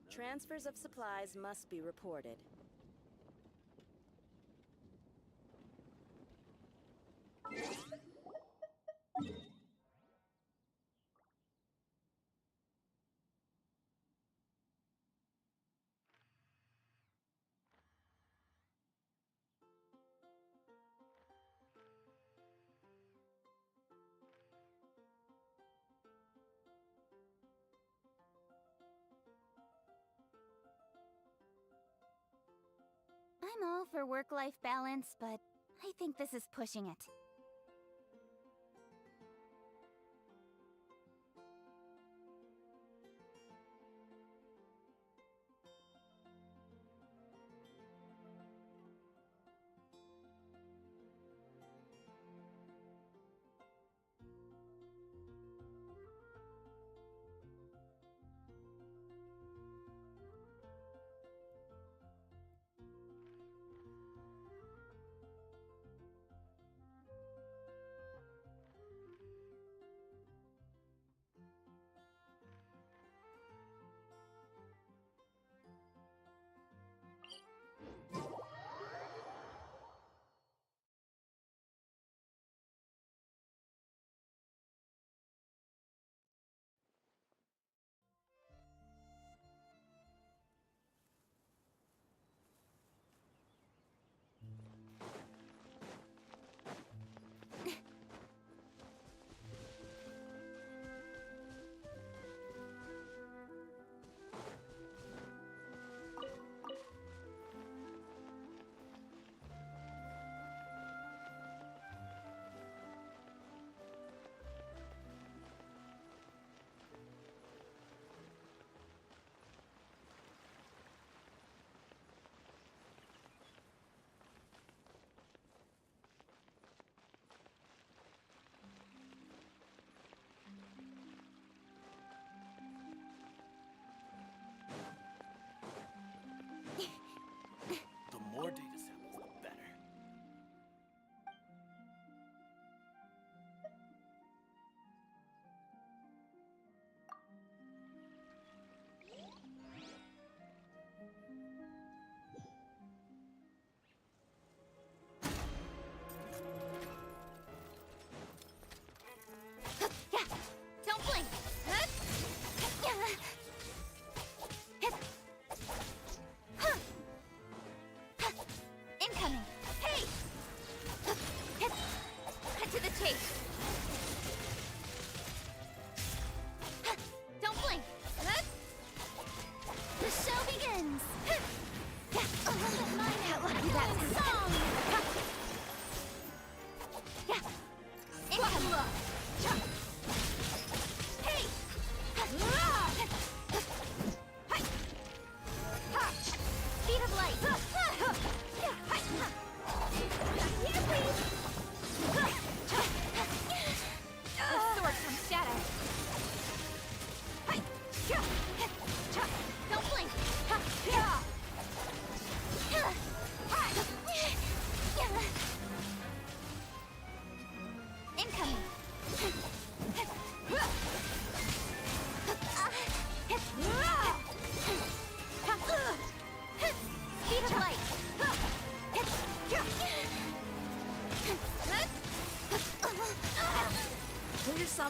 Transfers of supplies must be reported. I'm all for work-life balance, but I think this is pushing it.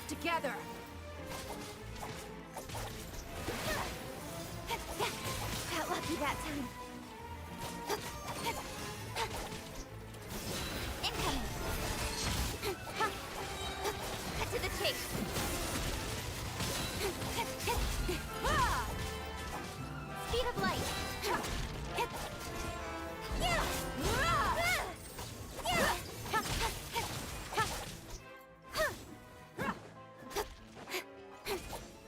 together! Got lucky that time. Incoming! Cut to the chase! Speed of light!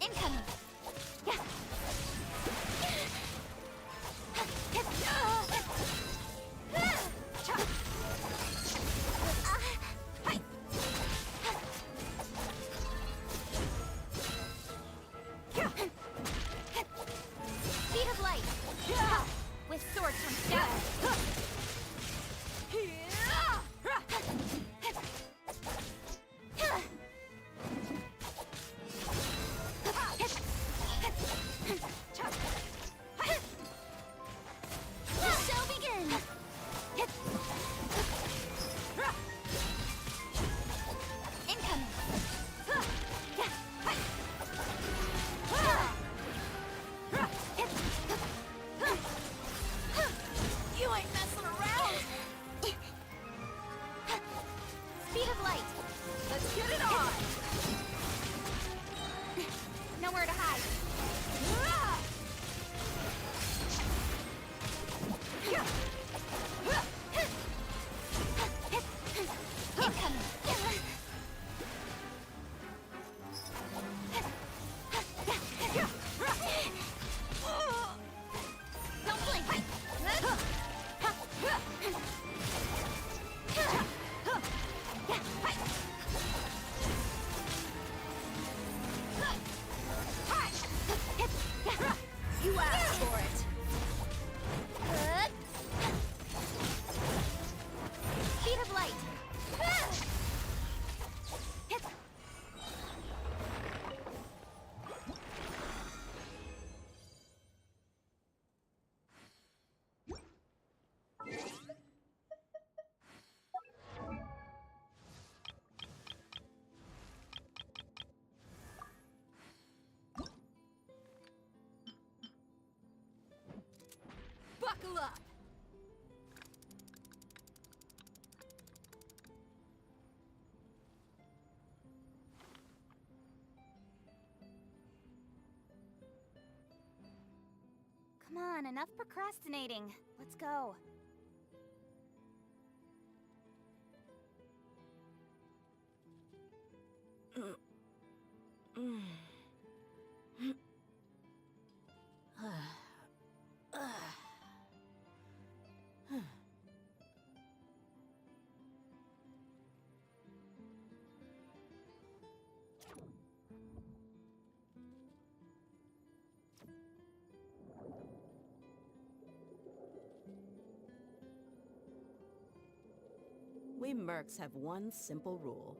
Incoming! Speed of light! With sword comes shadow! The show begins! Incoming! You ain't messing around! Speed of light! Let's get it on! Nowhere to hide! Incoming! Don't blink! You asked for it! Speed of light! Buckle up! Come on, enough procrastinating. Let's go. We mercs have one simple rule.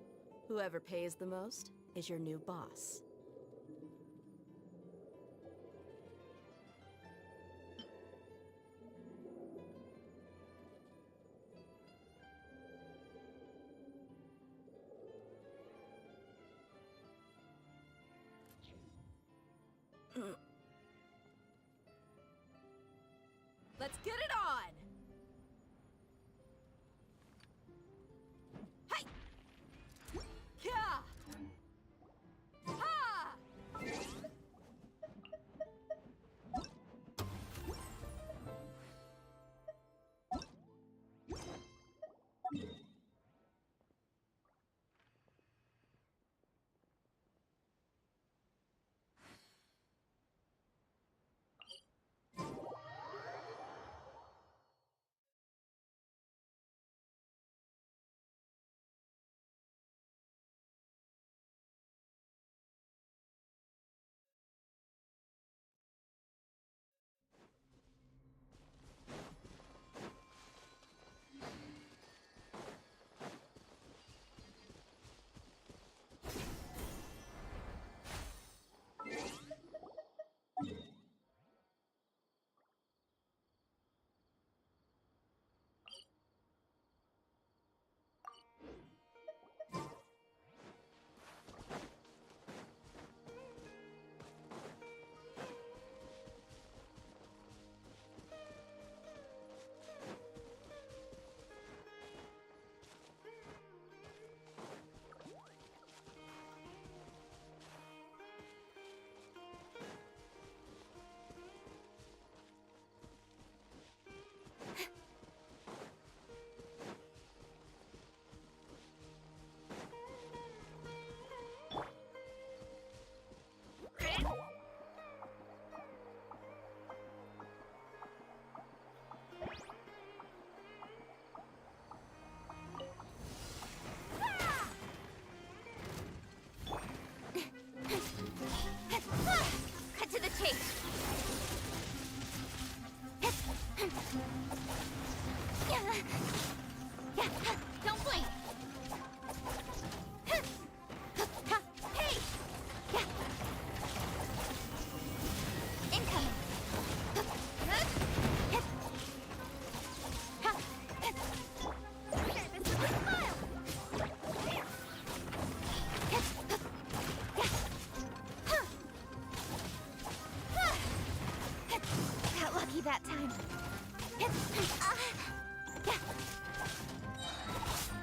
Whoever pays the most is your new boss. Let's get it on! Hey! Yeah! Ha!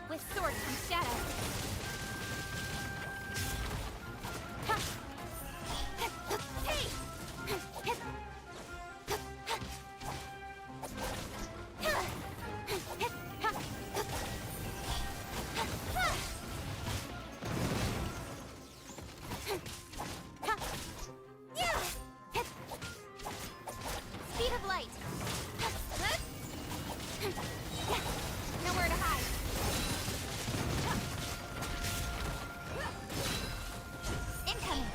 With sword from shadow. Speed of light. Nowhere to hide. Incoming.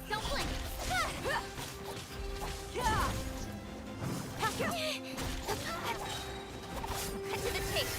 Don't blink. Cut to the chase.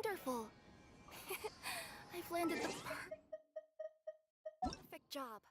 wonderful. I've landed the perfect job.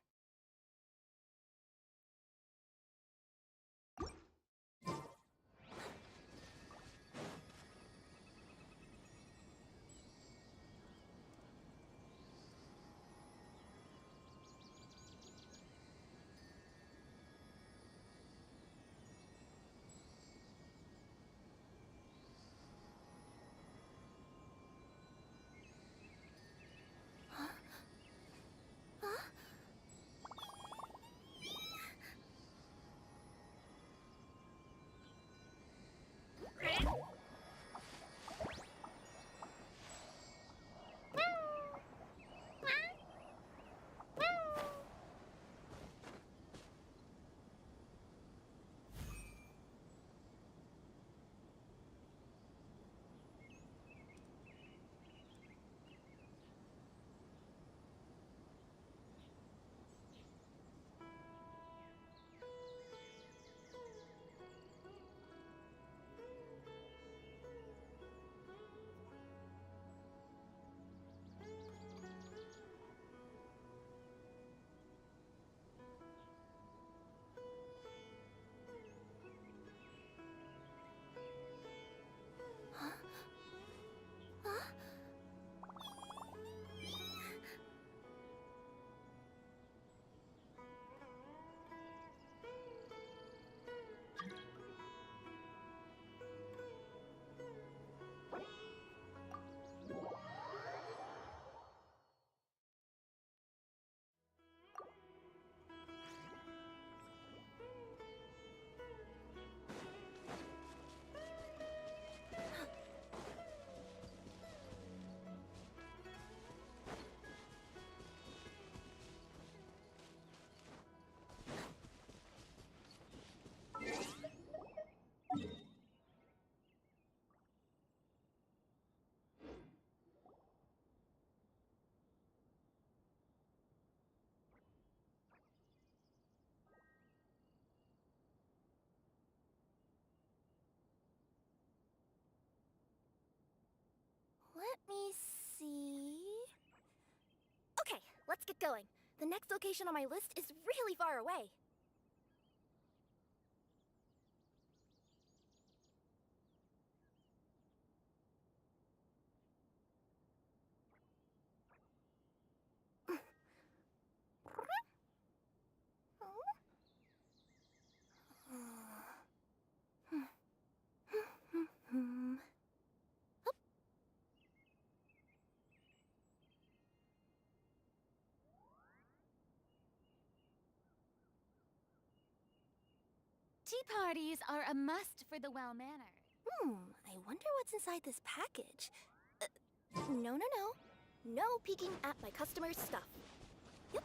Let me see. Okay, let's get going. The next location on my list is really far away. Tea parties are a must for the well-mannered. I wonder what's inside this package. No. No peeking at my customers' stuff. Yep.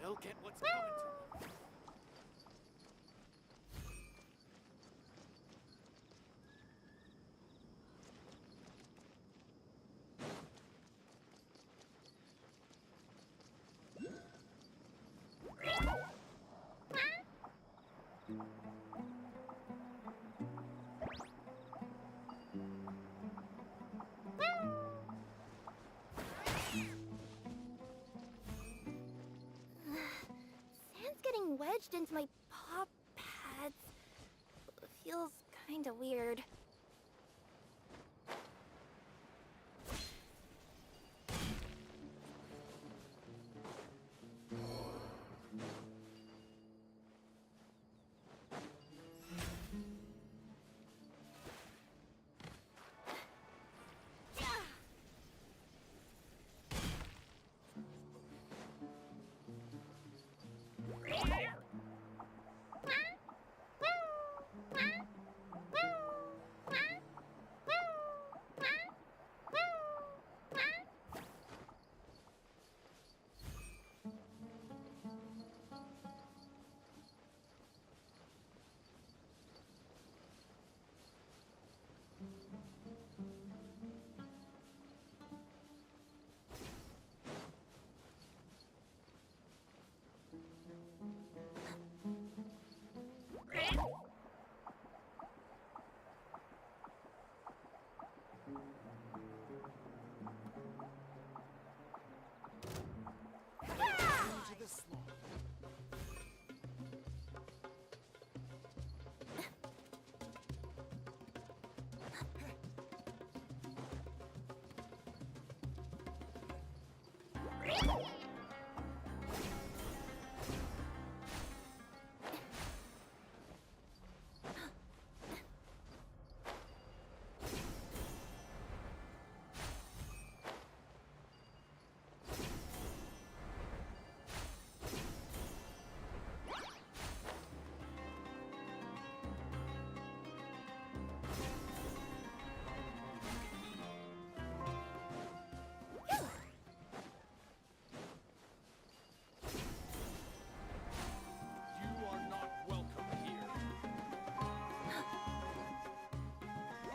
They'll get what's coming to them. Sand's getting wedged into my paw pads. Feels kinda weird.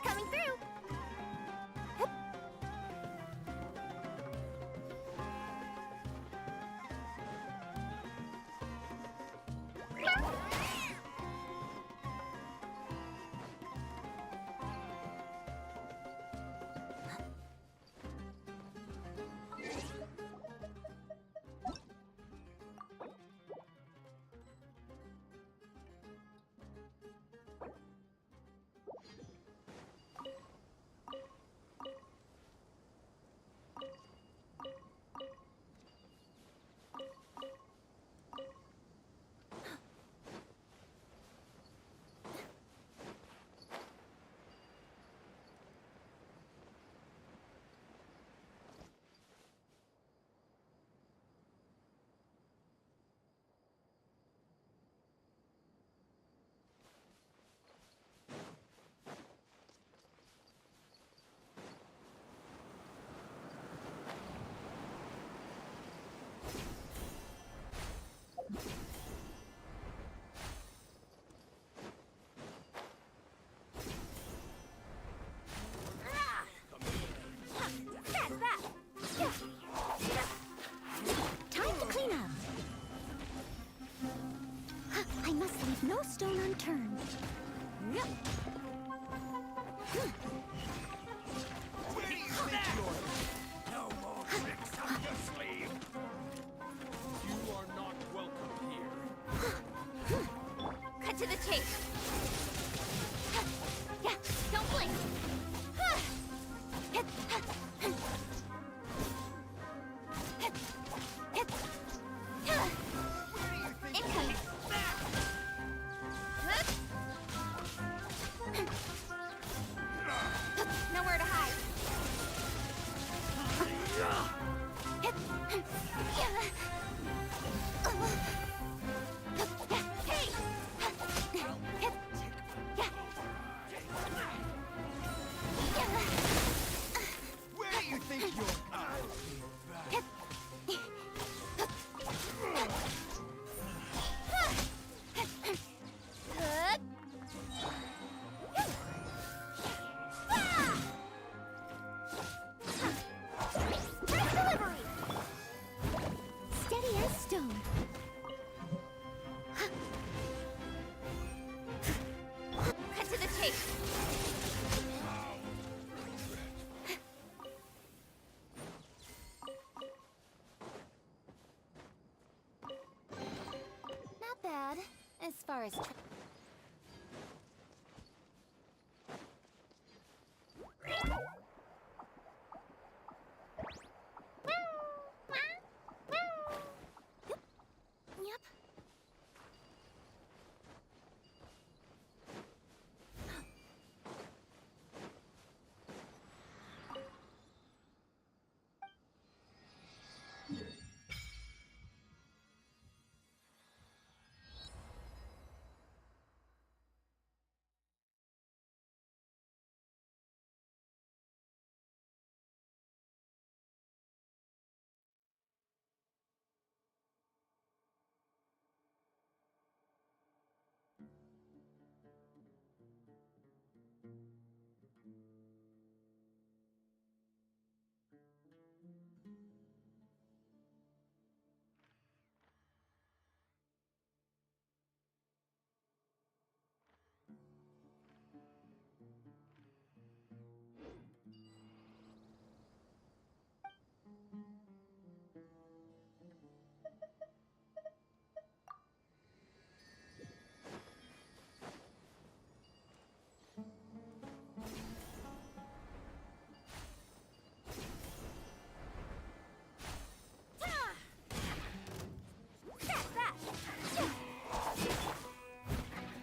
Coming through! Time to clean up. I must leave no stone unturned. Where do you think you're? No more tricks up your sleeve. You are not welcome here. Cut to the chase. Yeah, don't blink. Incoming. Nowhere to hide. Hey! bad. As far as... Yep.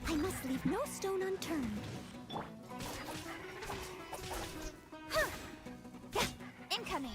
I must leave no stone unturned. Huh. Incoming!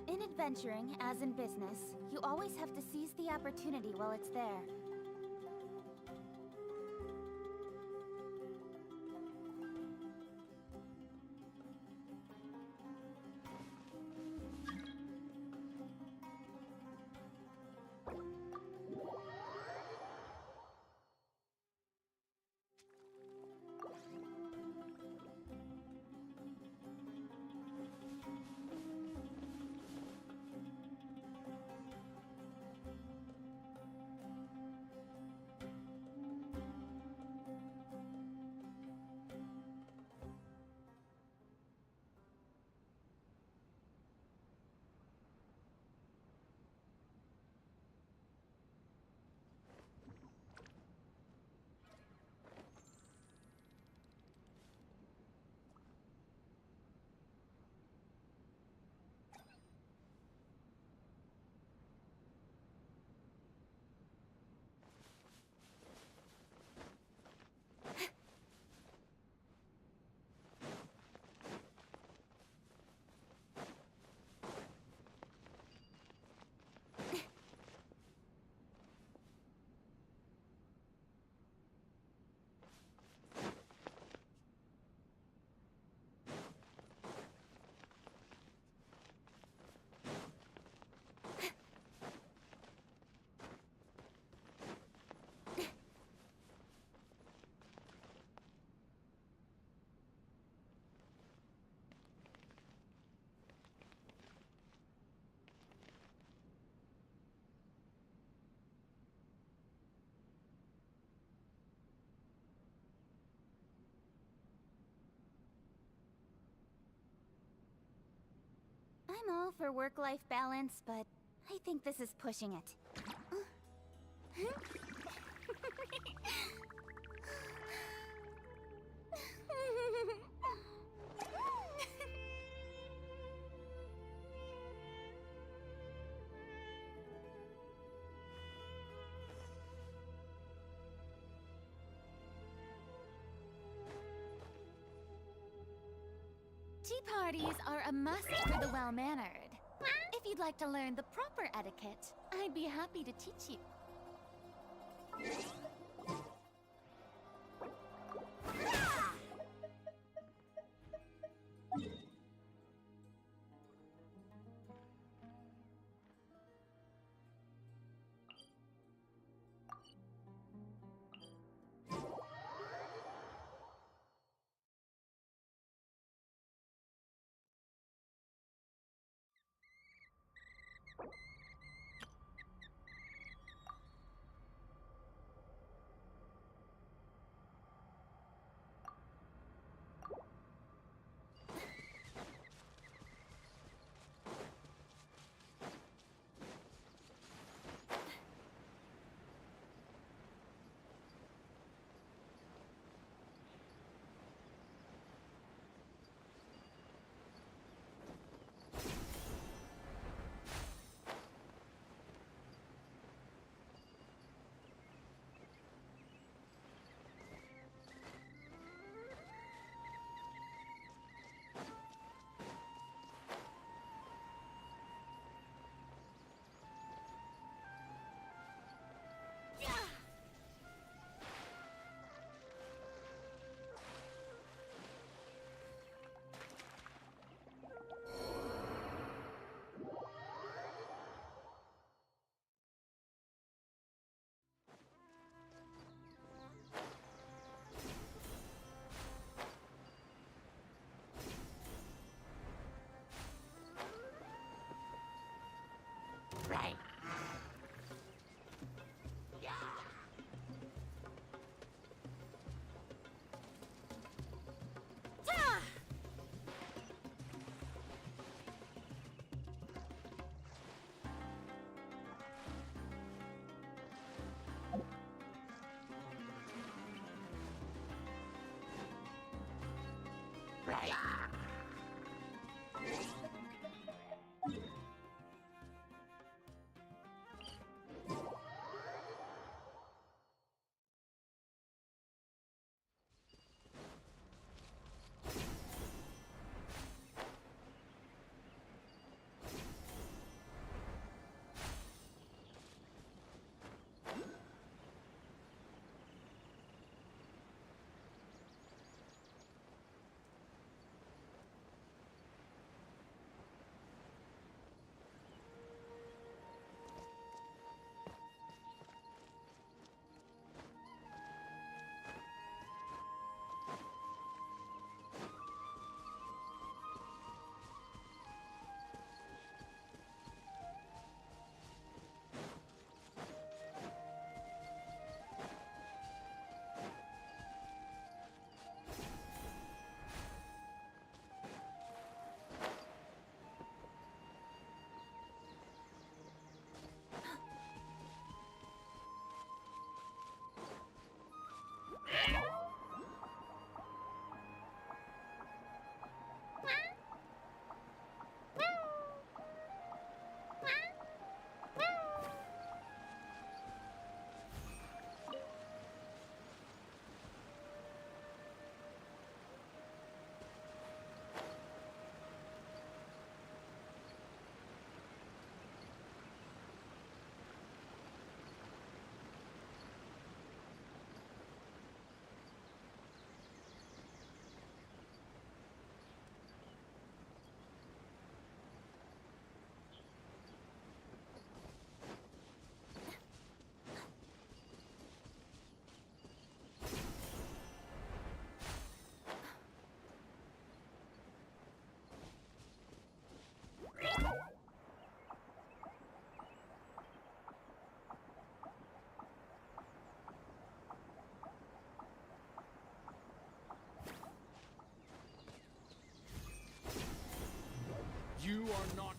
In adventuring, as in business, you always have to seize the opportunity while it's there. all for work-life balance, but I think this is pushing it. Tea parties are a must for the well-mannered. If you'd like to learn the proper etiquette, I'd be happy to teach you. Right. Right. You are not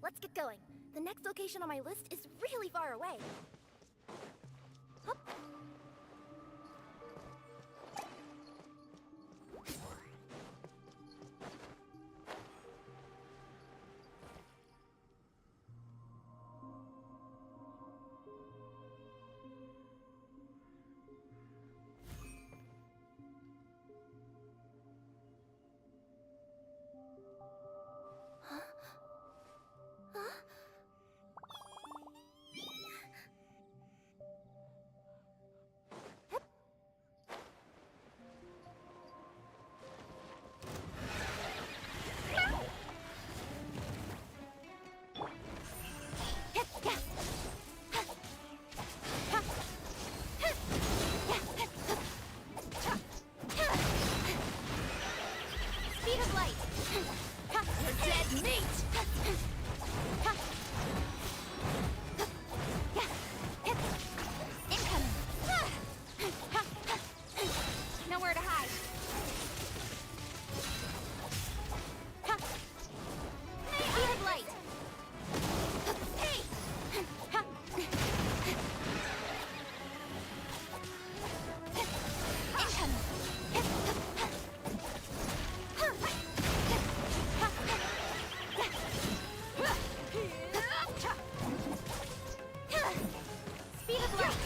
let's get going. The next location on my list is really far away. Hup. Speed of light! You're dead meat! Incoming! Nowhere to hide. Speed of light! Hey! Speed of light!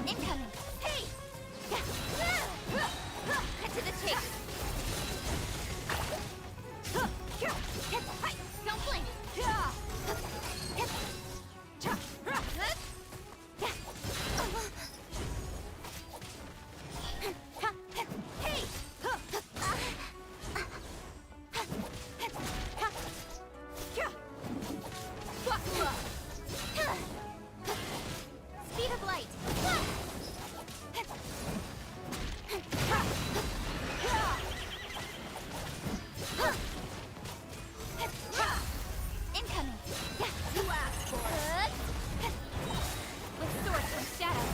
Incoming! Hey! Cut to the chase! Don't blink! Hey! Speed of light! Incoming! You asked for it! With sword from shadow!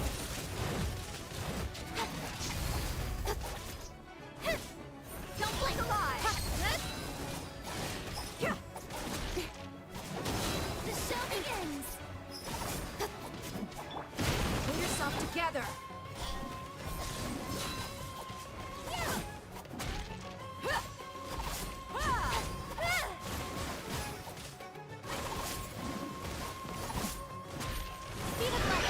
Don't blink alive! The show begins! Pull yourself together! Speed of light!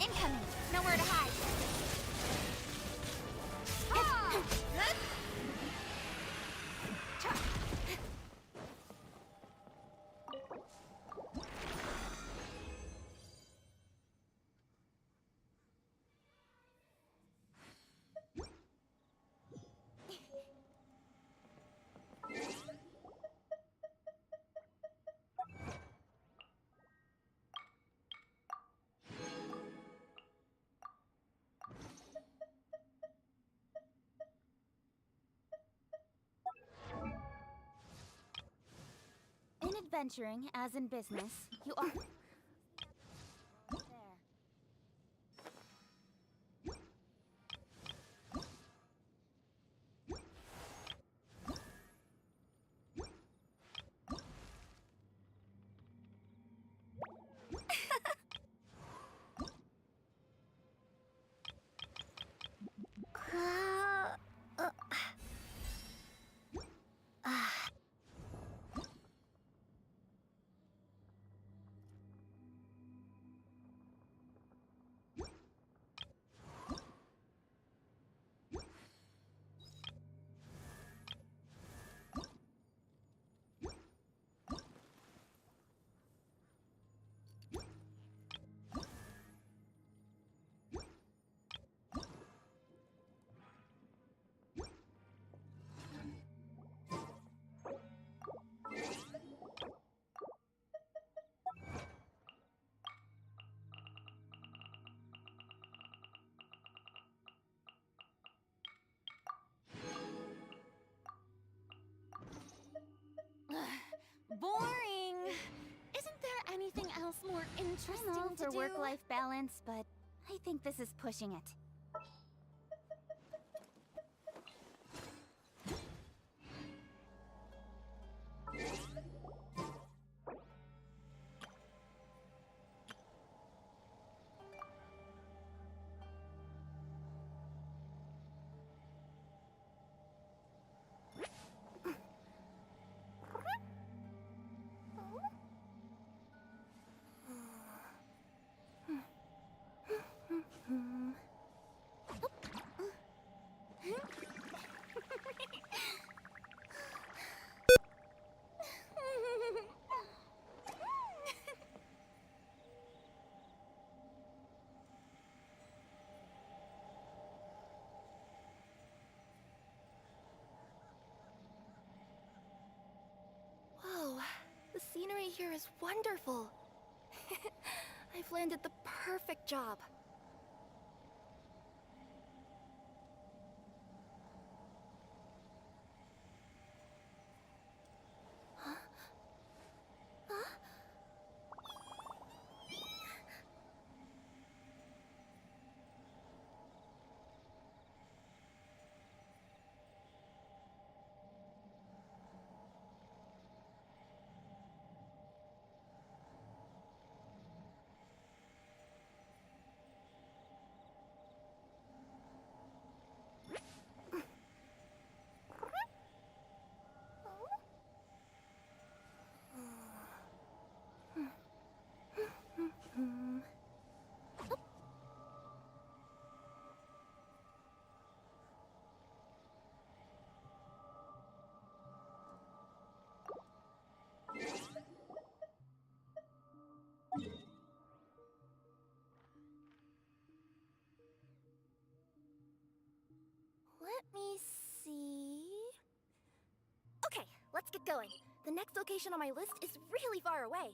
Incoming! Nowhere to hide! In adventuring, as in business, you are... There. more interesting I'm all to for do. work-life balance, but I think this is pushing it. Whoa, the scenery here is wonderful. I've landed the perfect job. Huh? Huh? Let me see. Okay, let's get going. The next location on my list is really far away.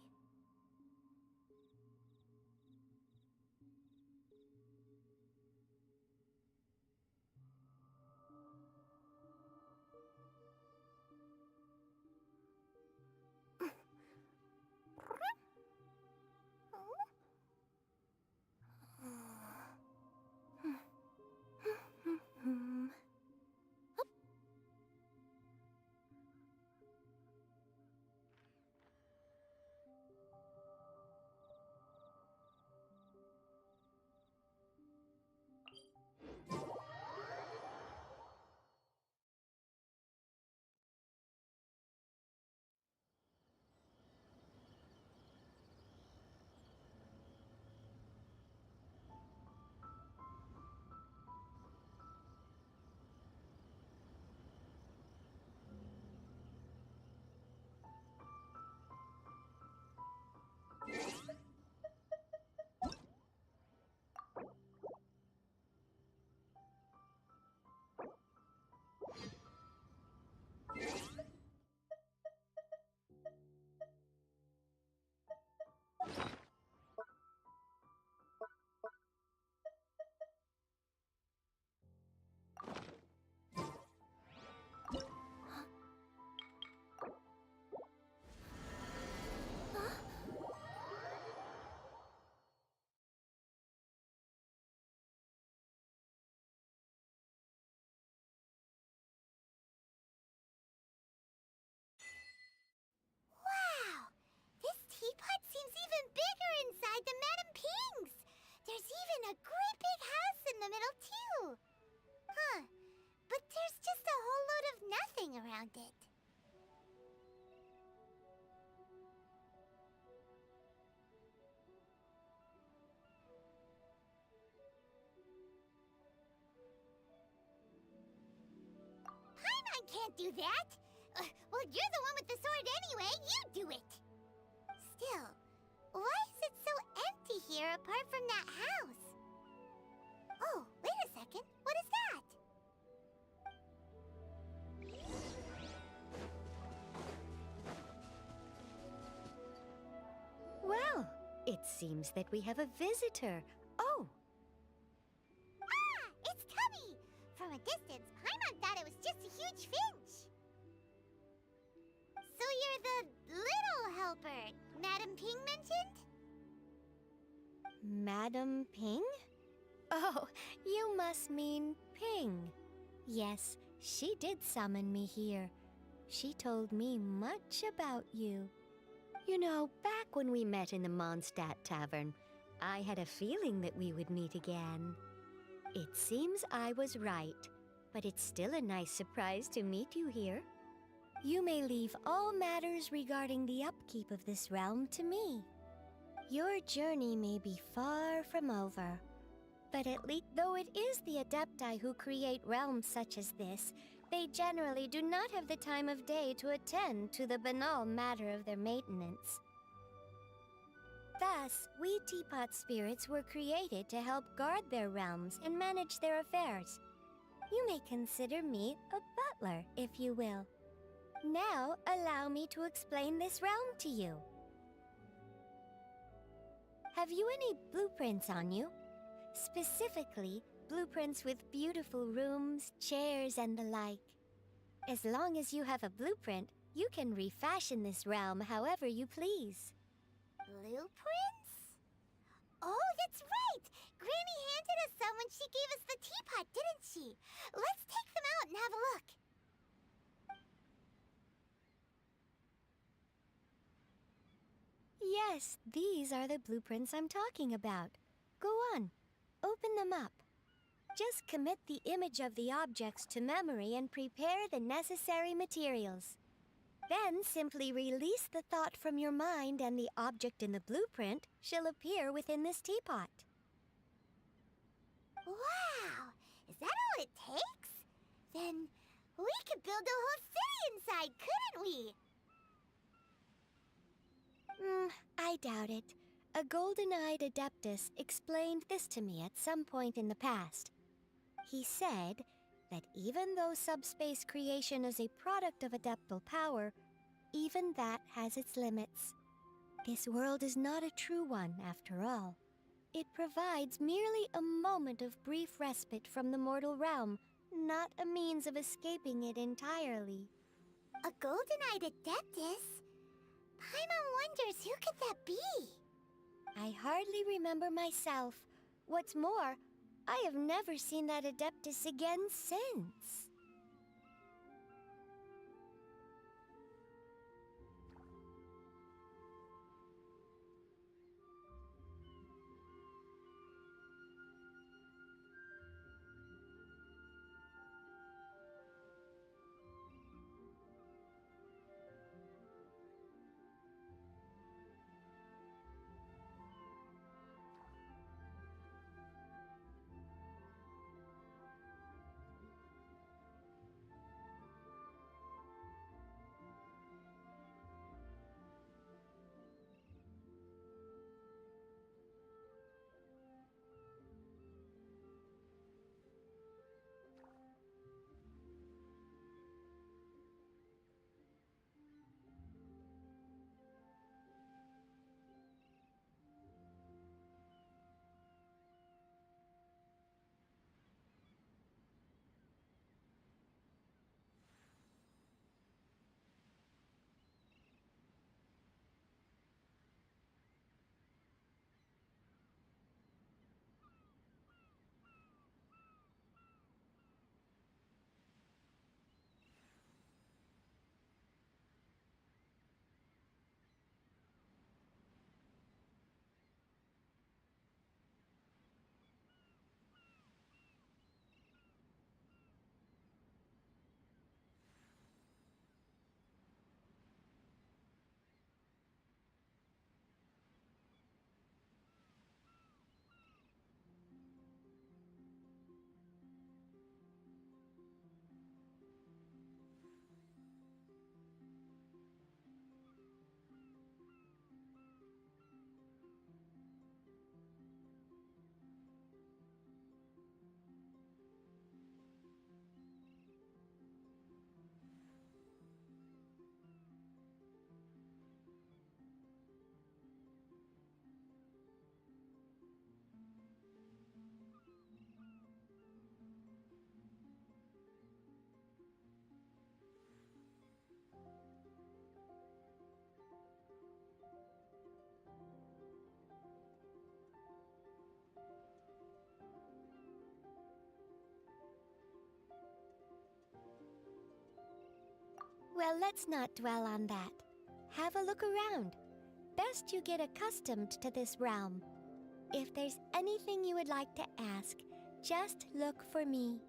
Wow! This teapot seems even bigger inside than Madame Ping's! There's even a great big house in the middle, too! Huh. But there's just a whole load of nothing around it. Paimon can't do that! Well, you're the one with the sword anyway, you do it! Still, why is it so empty here apart from that house? Oh, wait a second, what is that? Well, it seems that we have a visitor. Oh, Ah! It's Tubby! From a distance, Paimon thought it was just a huge finch. So you're the little helper Madame Ping mentioned? Madam Ping? Oh, you must mean Ping. Yes, she did summon me here. She told me much about you. You know, back when we met in the Mondstadt Tavern, I had a feeling that we would meet again. It seems I was right, but it's still a nice surprise to meet you here. You may leave all matters regarding the upkeep of this realm to me. Your journey may be far from over, but at least though it is the Adepti who create realms such as this, they generally do not have the time of day to attend to the banal matter of their maintenance. Thus, we teapot spirits were created to help guard their realms and manage their affairs. You may consider me a butler, if you will. Now, allow me to explain this realm to you. Have you any blueprints on you? Specifically, blueprints with beautiful rooms, chairs, and the like. As long as you have a blueprint, you can refashion this realm however you please. Blueprints? Oh, that's right! Granny handed us some when she gave us the teapot, didn't she? Let's take them out and have a look. Yes, these are the blueprints I'm talking about. Go on, open them up. Just commit the image of the objects to memory and prepare the necessary materials. Then simply release the thought from your mind and the object in the blueprint shall appear within this teapot. Wow! Is that all it takes? Then we could build a whole city inside, couldn't we? I doubt it. A golden-eyed adeptus explained this to me at some point in the past. He said that even though subspace creation is a product of adeptal power, even that has its limits. This world is not a true one, after all. It provides merely a moment of brief respite from the mortal realm, not a means of escaping it entirely. A golden-eyed adeptus? Paimon wonders who could that be? I hardly remember myself. What's more, I have never seen that adeptus again since. Well, let's not dwell on that. Have a look around. Best you get accustomed to this realm. If there's anything you would like to ask, just look for me.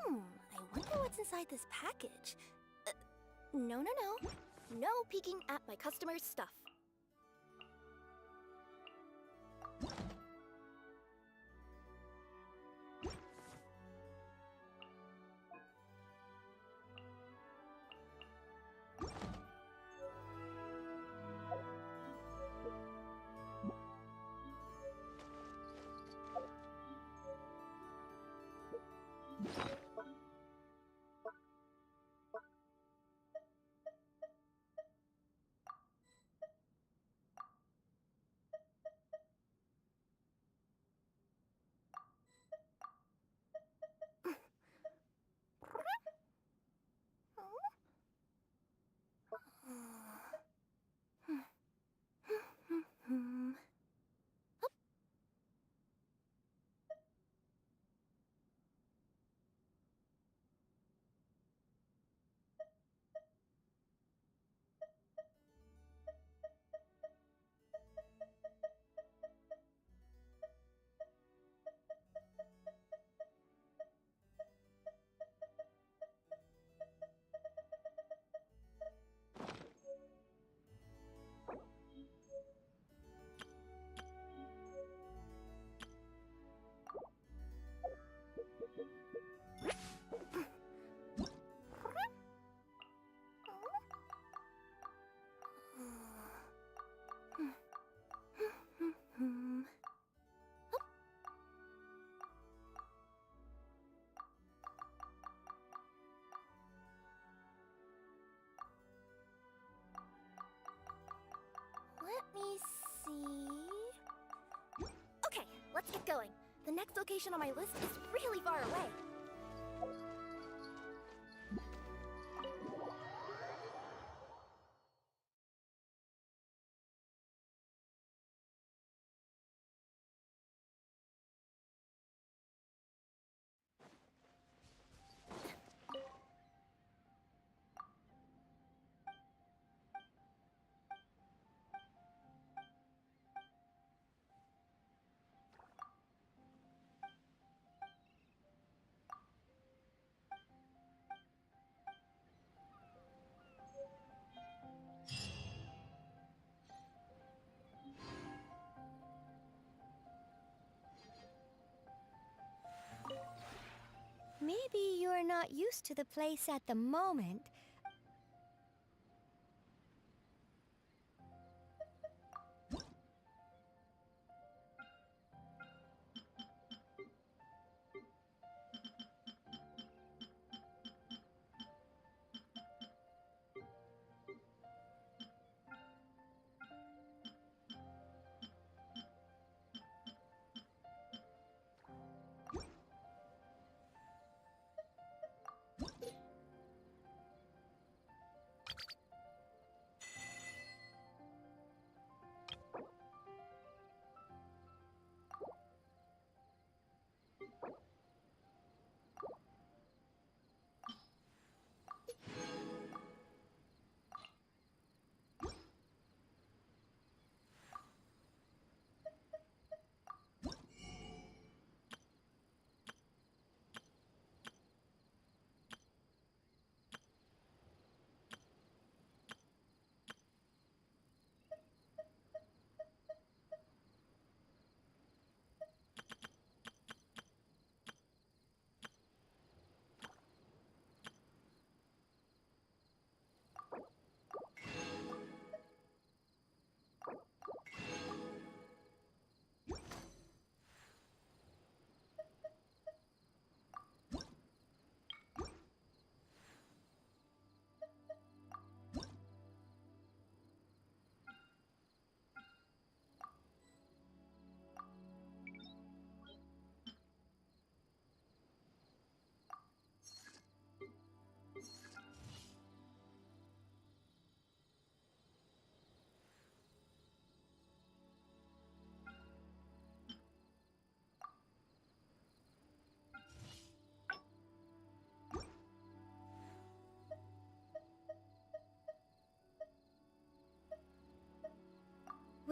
I wonder what's inside this package. No. No peeking at my customers' stuff. Let me see. Okay, let's get going. The next location on my list is really far away. Maybe you're not used to the place at the moment.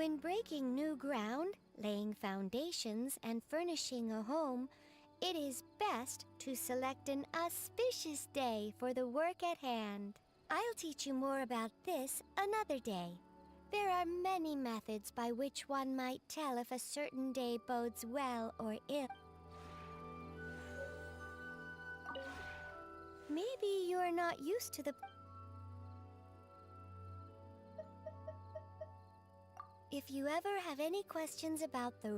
When breaking new ground, laying foundations, and furnishing a home, it is best to select an auspicious day for the work at hand. I'll teach you more about this another day. There are many methods by which one might tell if a certain day bodes well or ill. Maybe you're not used to the... If you ever have any questions about the...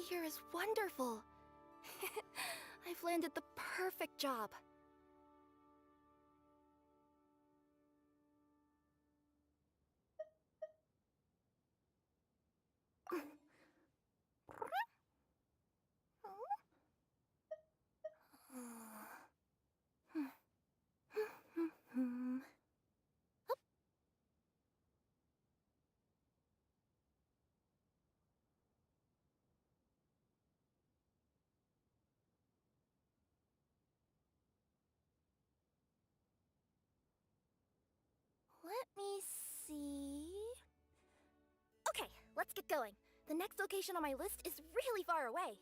here is wonderful. I've landed the perfect job. Let me see. Okay, let's get going. The next location on my list is really far away.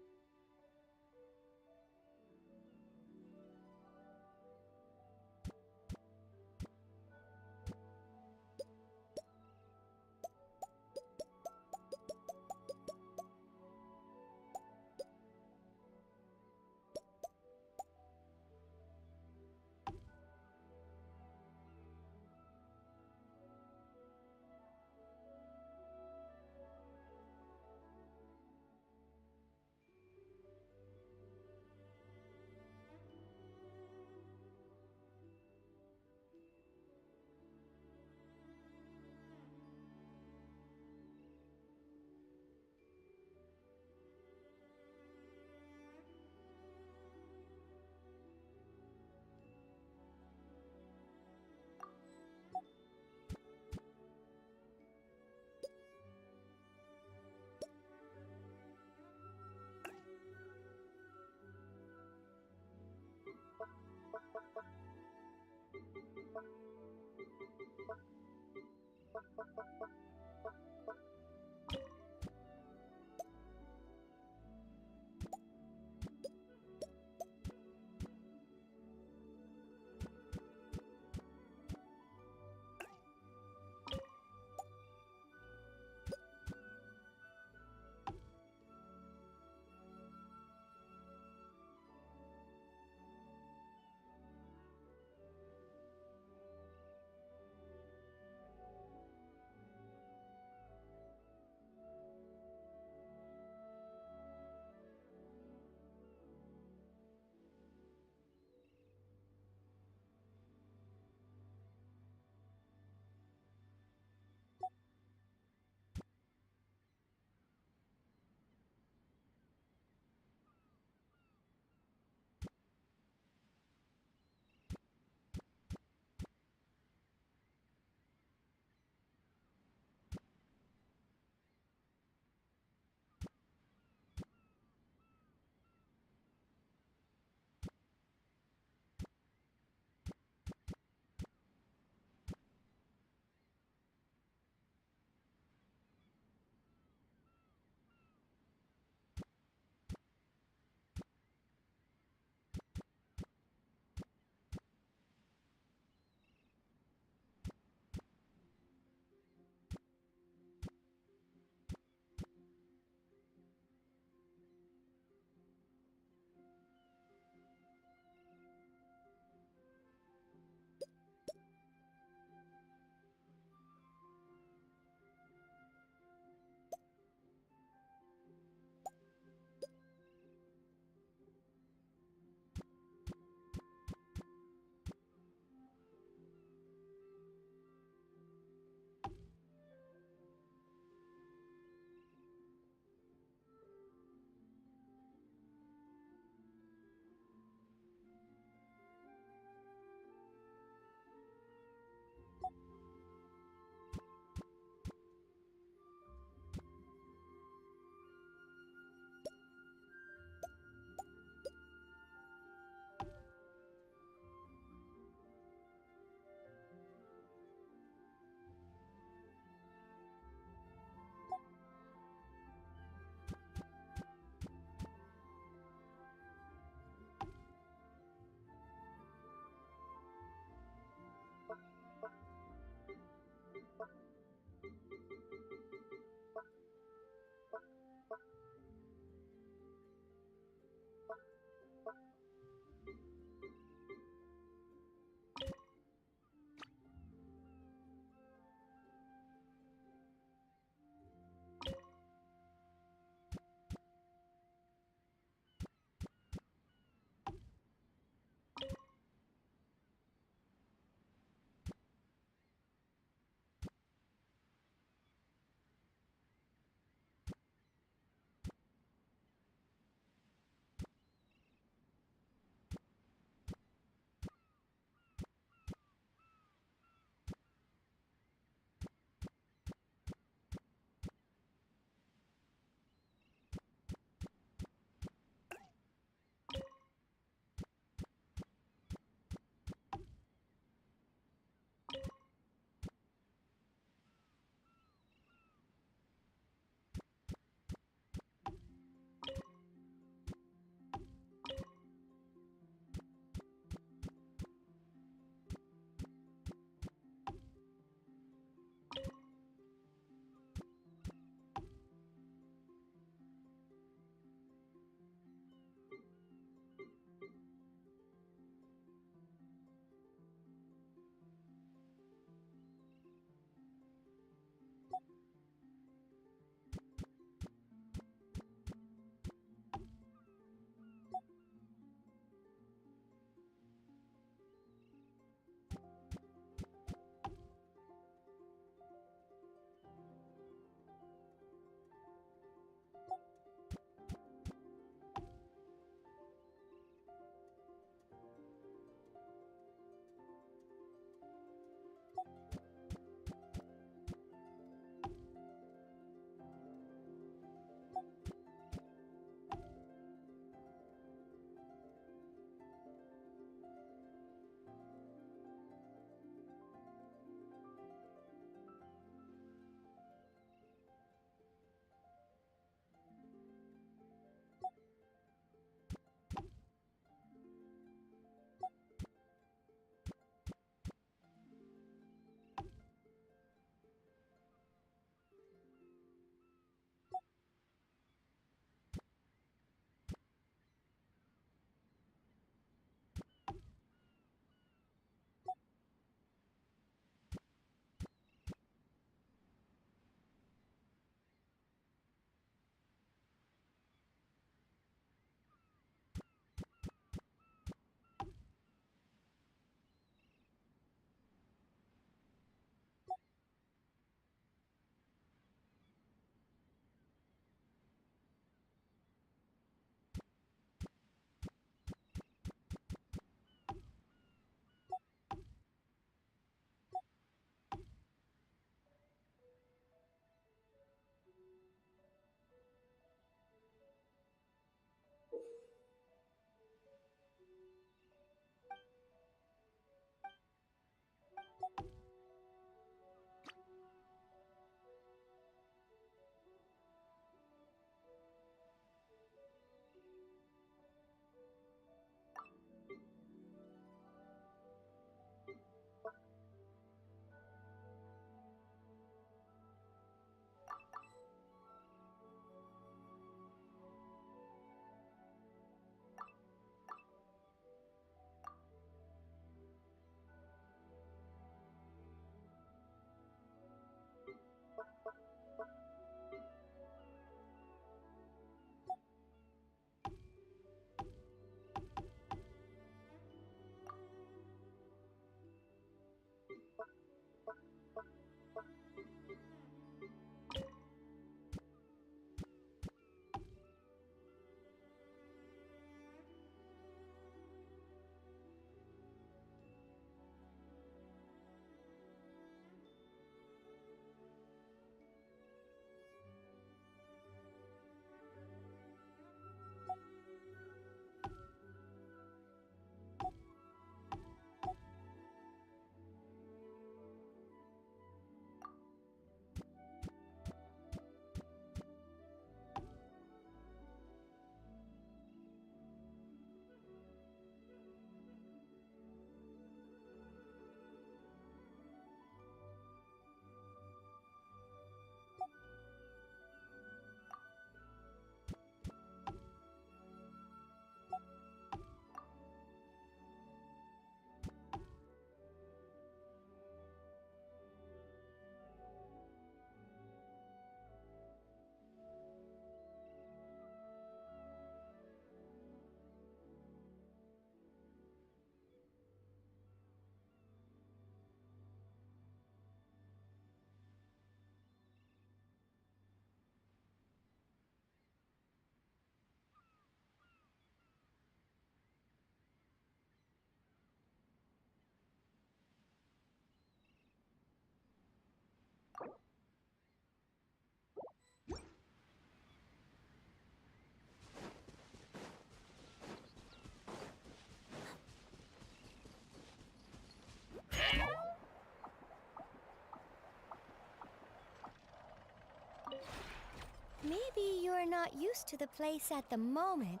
not used to the place at the moment.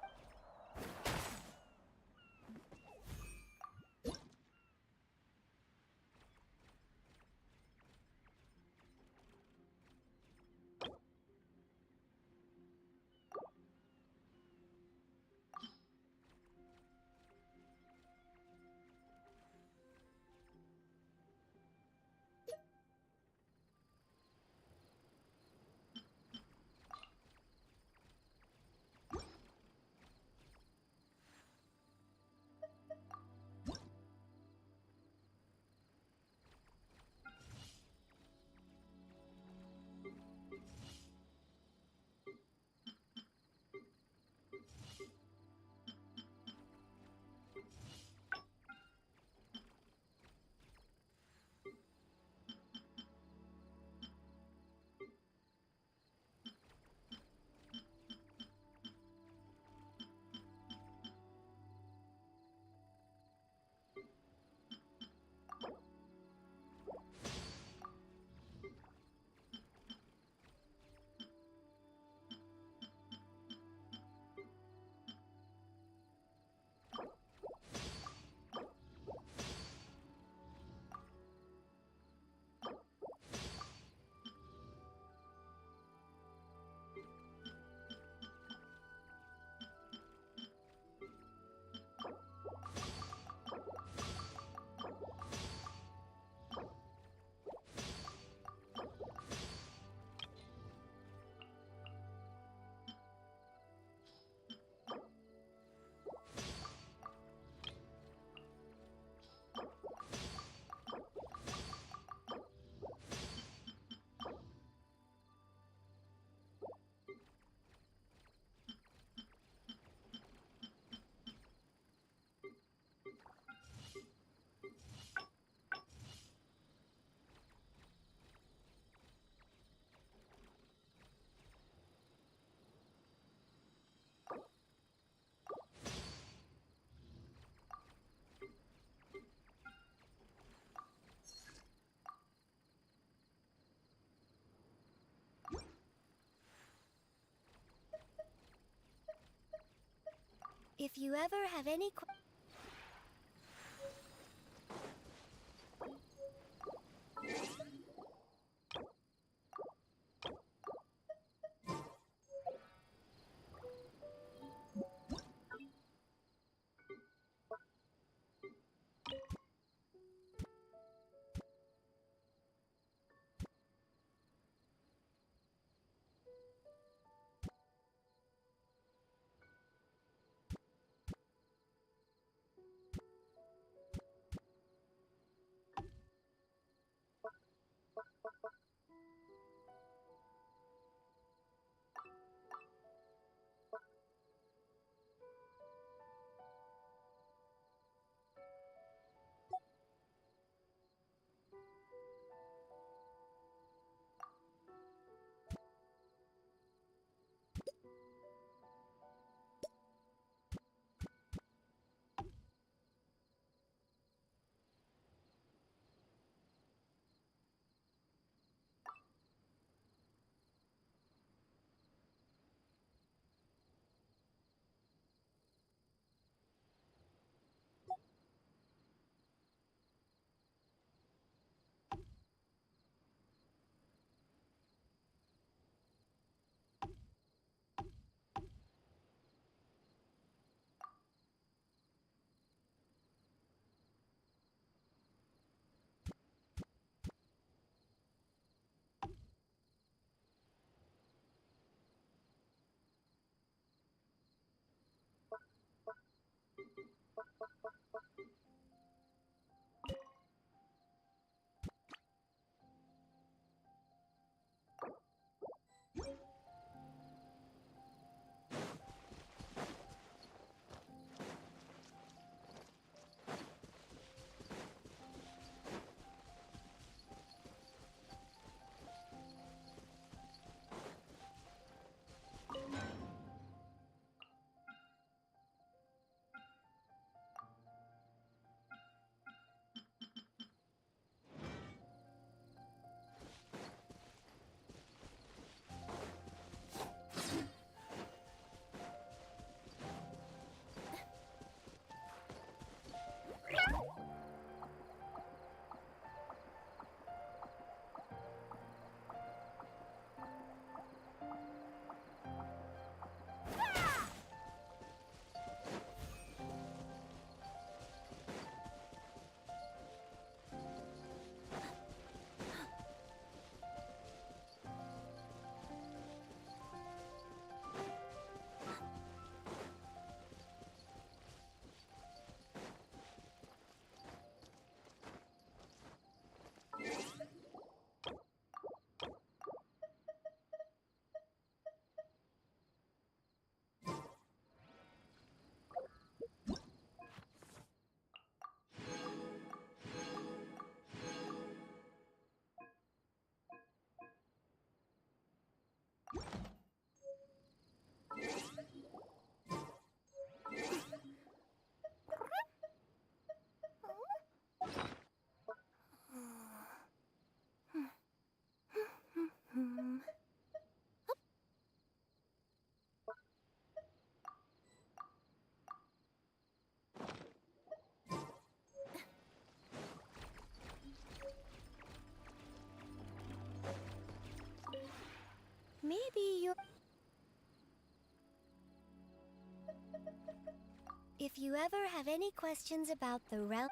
If you ever have any you ever have any questions about the realm...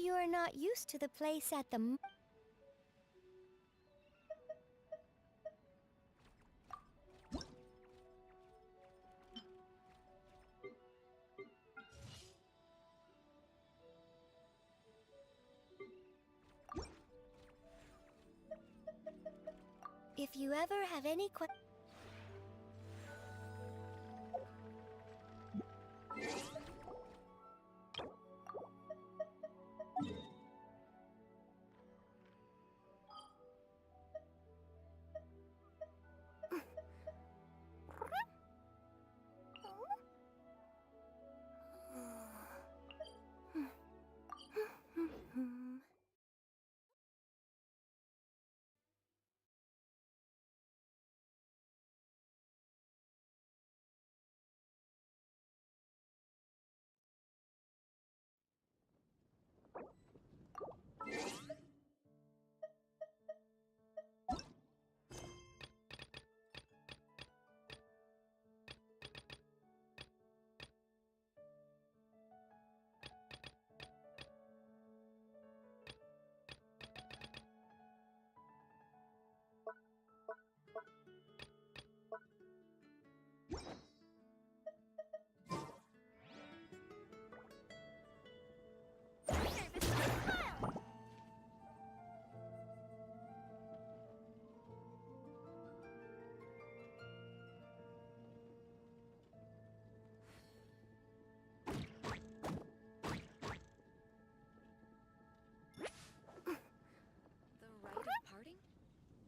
you're not used to the place at the If you ever have any questions.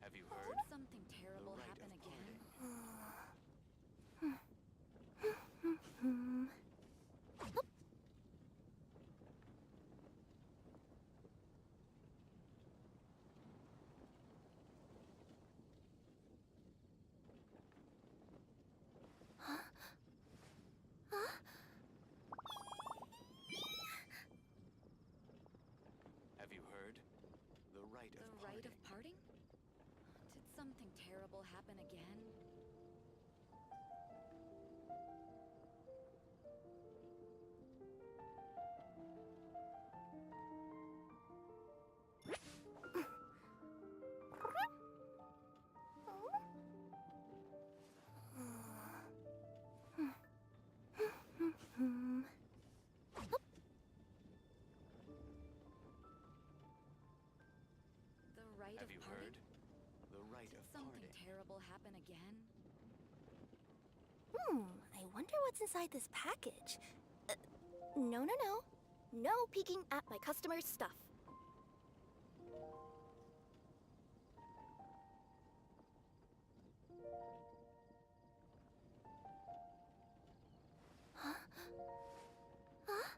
Have you heard? Something terrible happen again. Have you heard? The rite of The parting. rite of parting? Did something terrible happen again? The rite Have of you parting? heard? The rite Did of something parting. terrible happen again? I wonder what's inside this package. No, no, no. No peeking at my customers' stuff. Huh? Huh?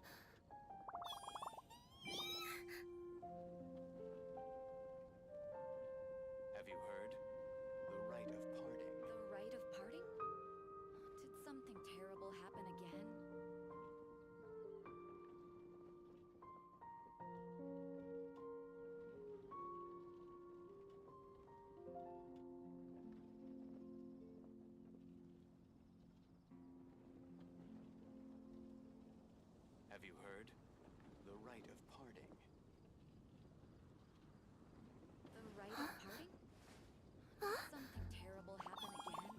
Have you heard? The rite of parting. The rite of parting? Did something terrible happen again? Have you heard? The rite of parting. The rite of parting? Did something terrible happen again?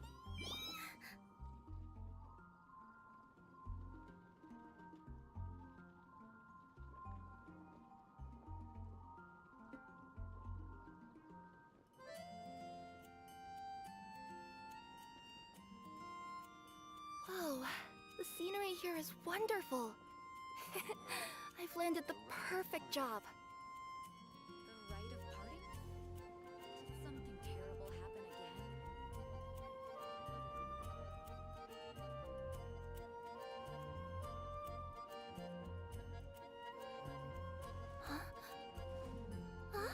Whoa, the scenery here is wonderful. I've landed the perfect job. The rite of parting? Did something terrible happen again? Huh? Huh?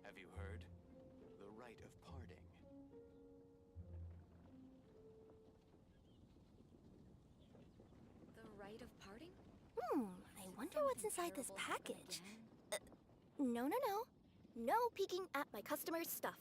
Have you heard? The rite of parting. The rite of parting? I wonder what's inside this package. No, no, no. No peeking at my customers' stuff.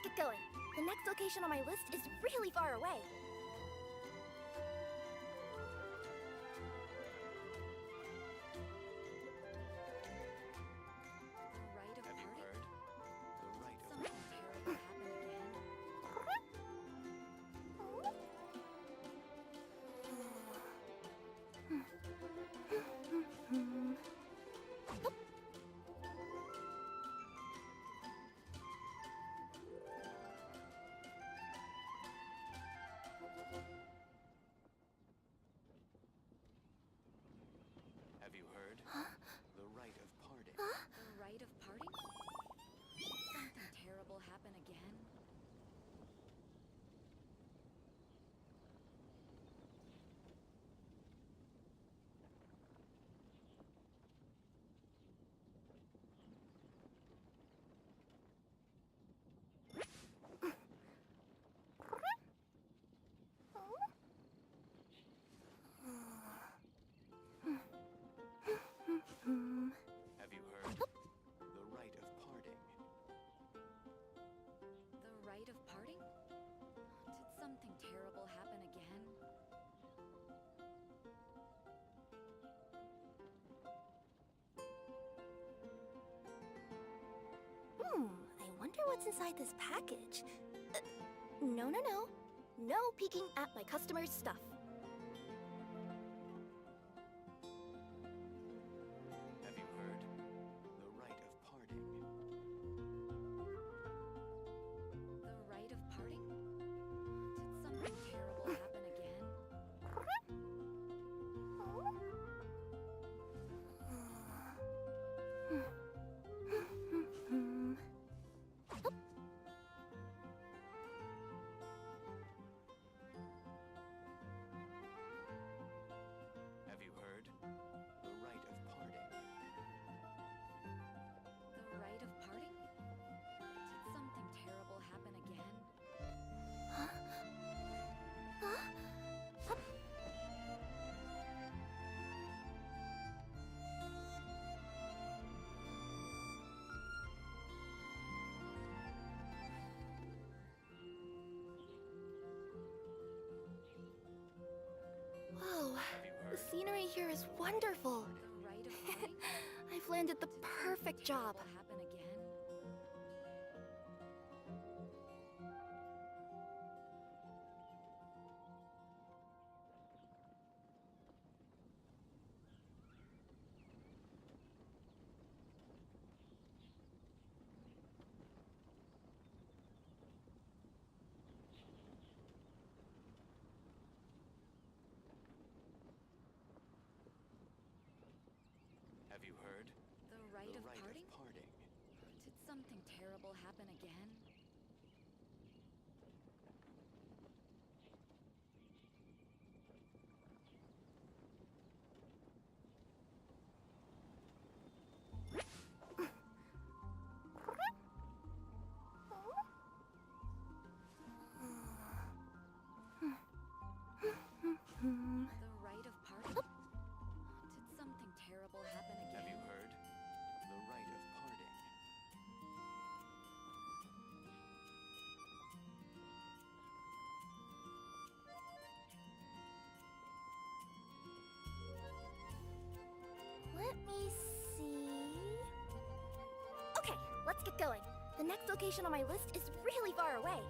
get going. The next location on my list is really far away. Have you heard? The rite of parting. The rite of parting? Something terrible happen again? Have you heard? The rite of parting. The rite of parting? Did something terrible happen again? I wonder what's inside this package. No, no, no. No peeking at my customers' stuff. Have you heard? The rite of parting. The rite of parting? Did something terrible happen again? Have you heard? The rite of parting. The rite of parting? Did something terrible happen again? Whoa, the scenery here is wonderful. The rite of parting? I've landed the perfect job. Will happen again? Have you heard? The rite The of rite parting? of parting. Did something terrible happen again? The rite of parting? Did something terrible happen again? Have you heard? The rite of parting. Let me see. Okay, let's get going. The next location on my list is really far away.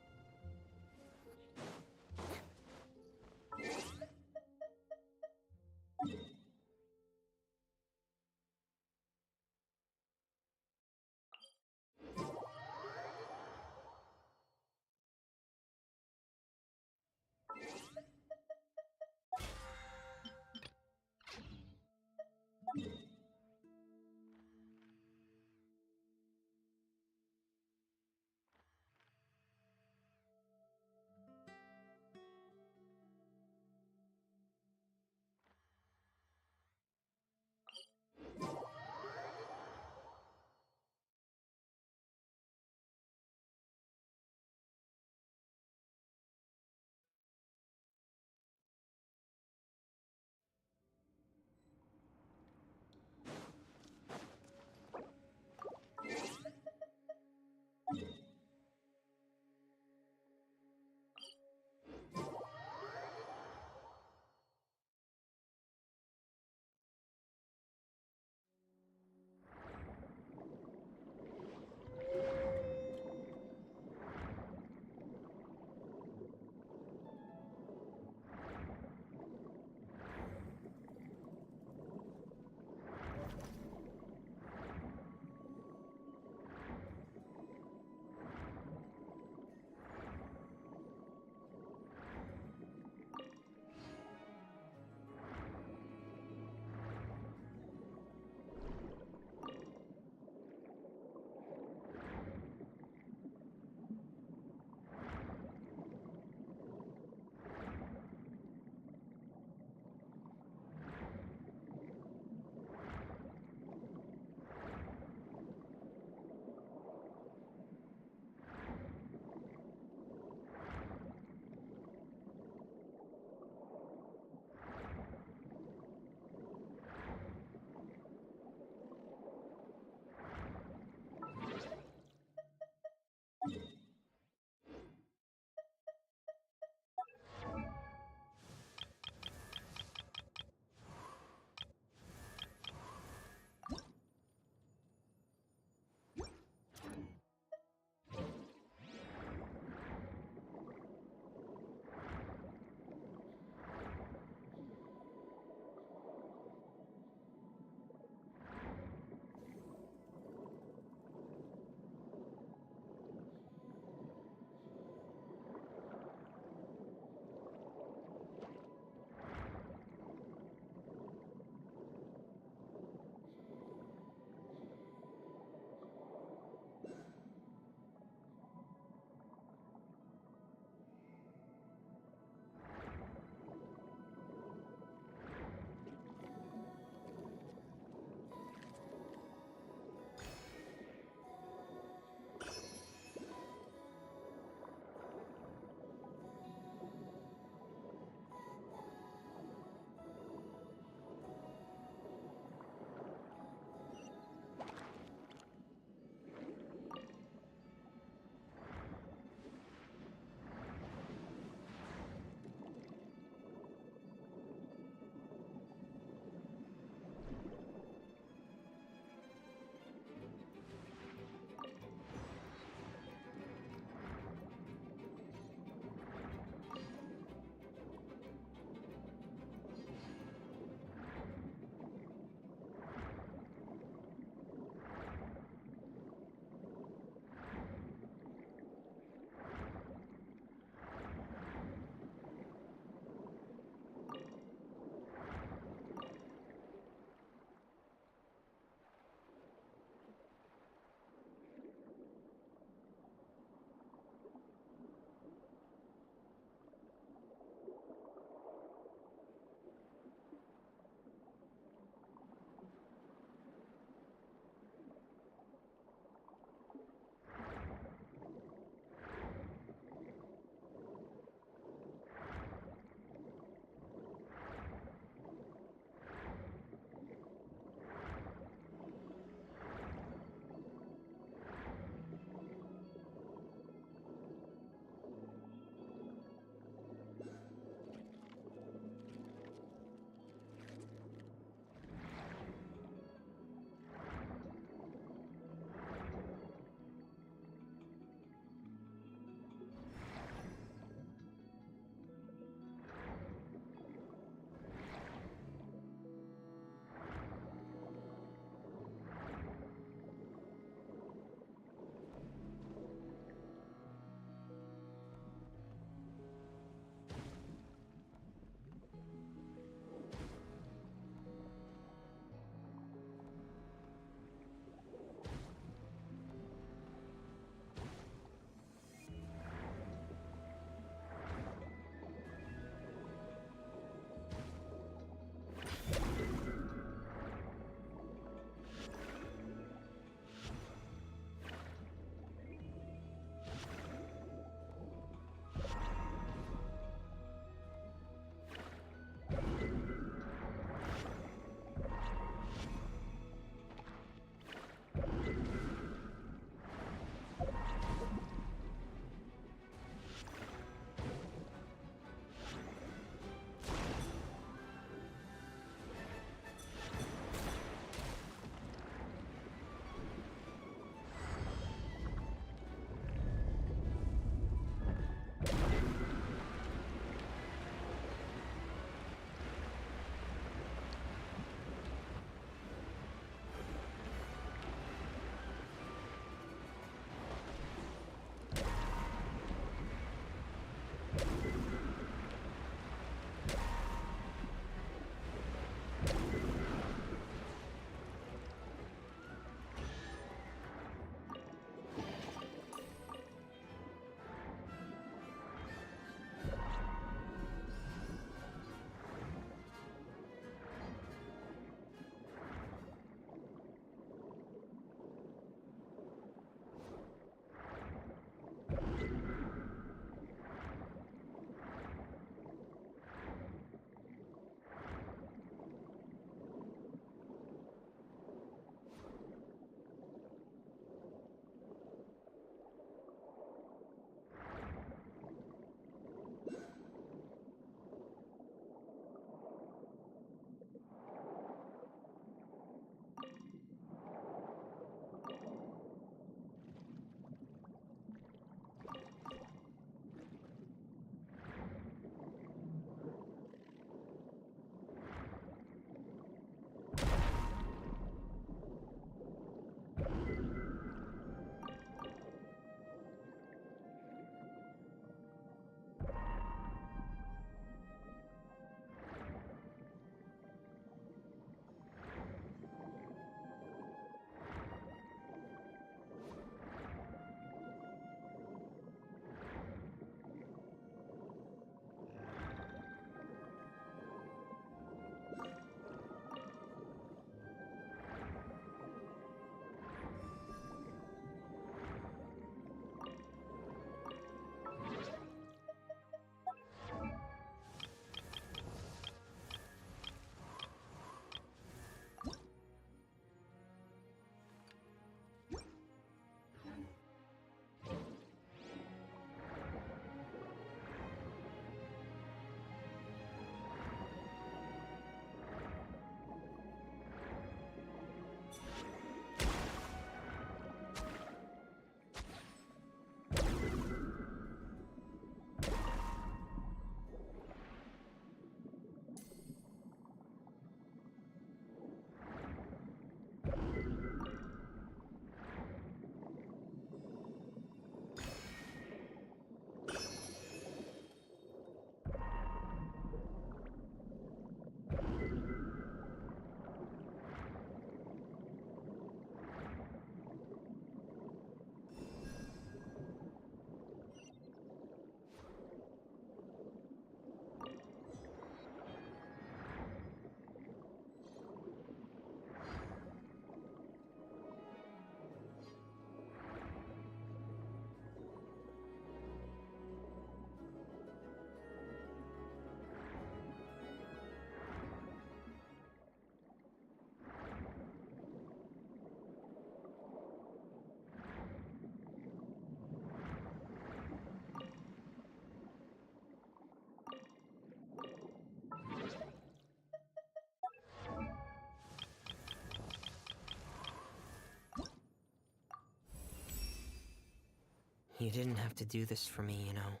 You didn't have to do this for me, you know.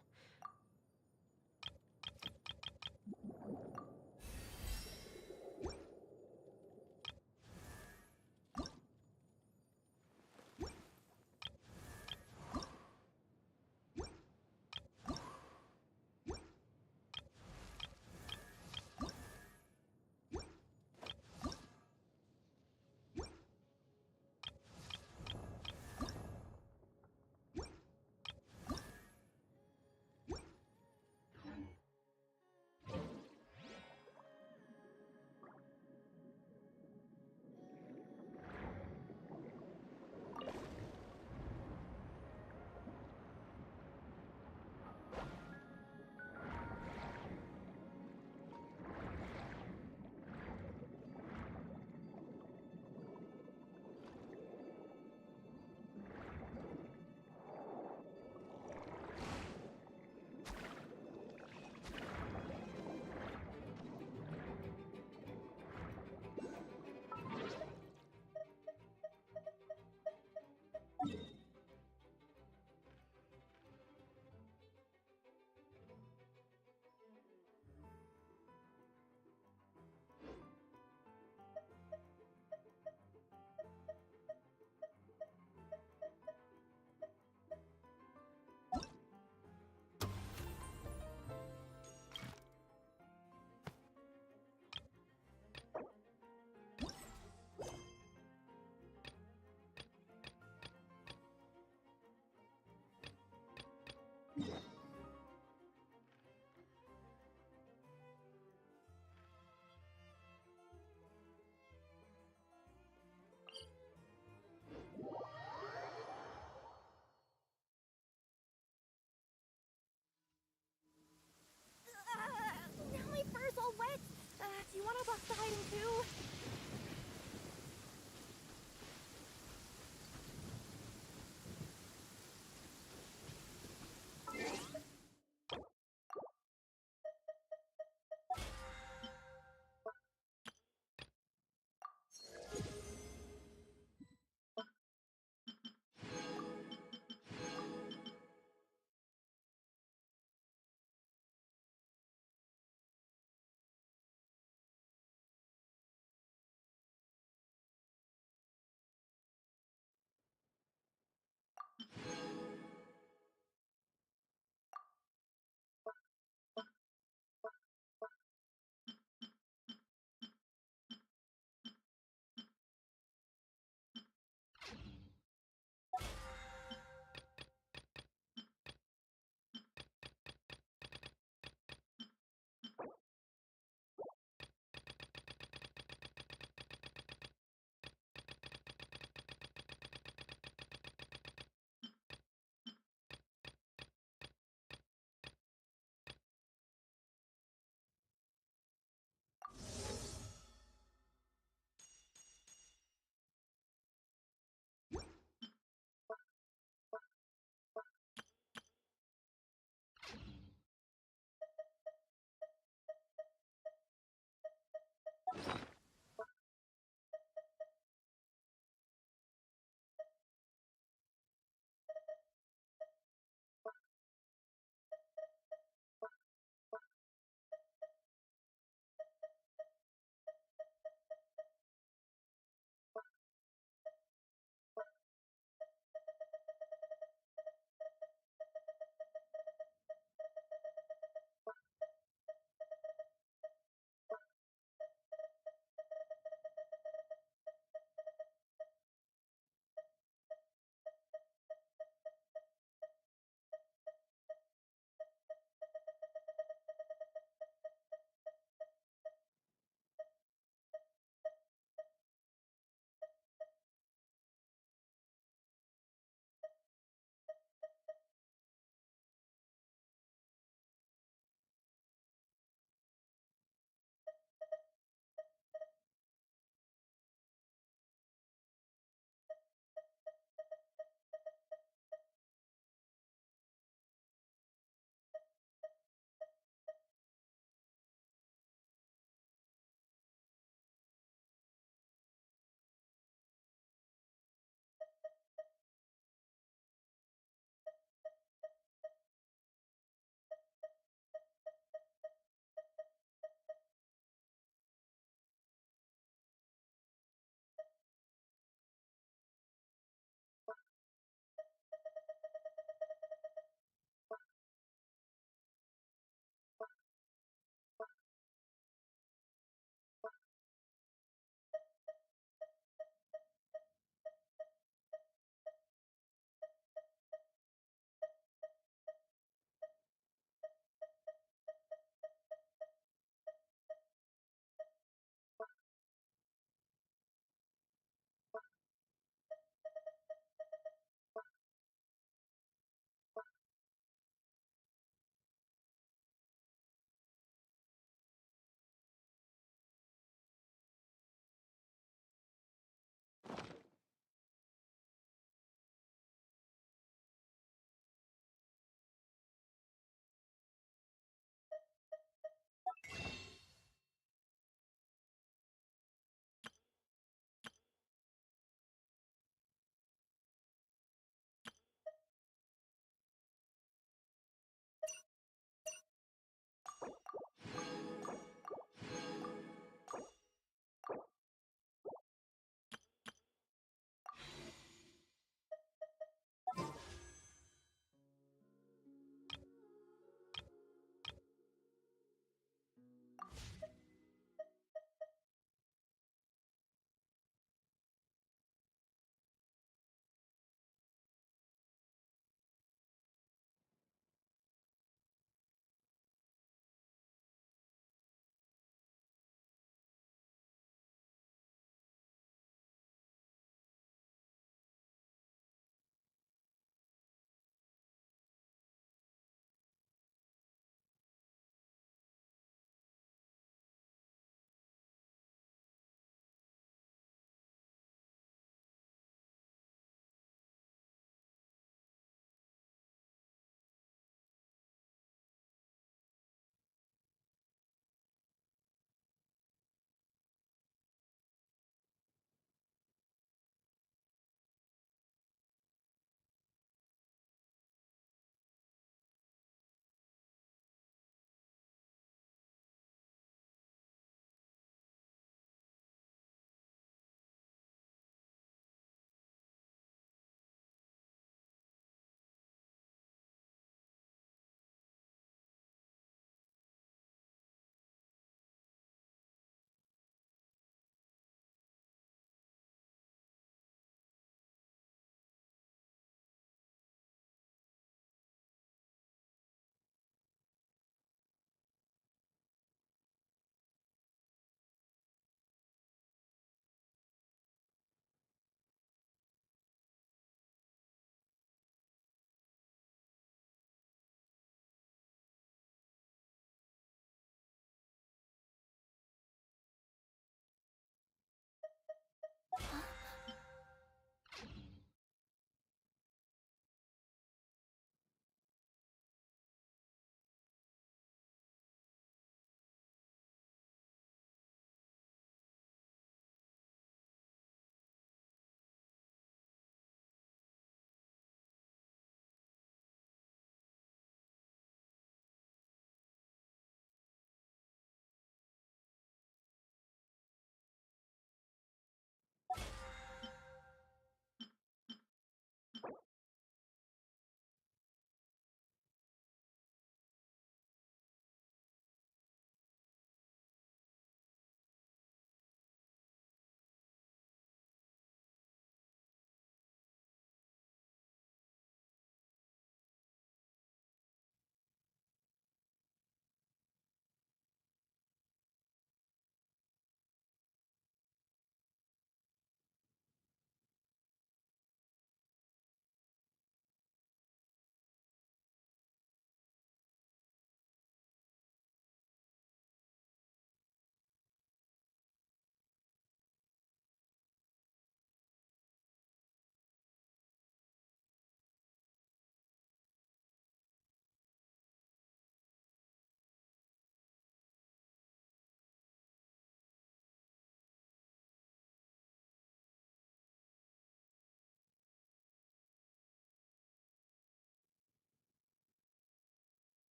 Now my fur's all wet. Do you want to bust the hiding too?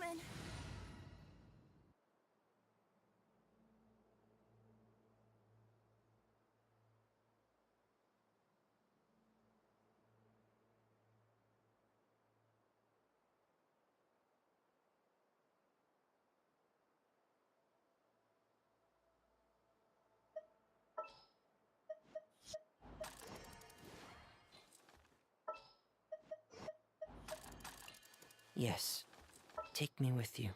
on. Yes. Take me with you.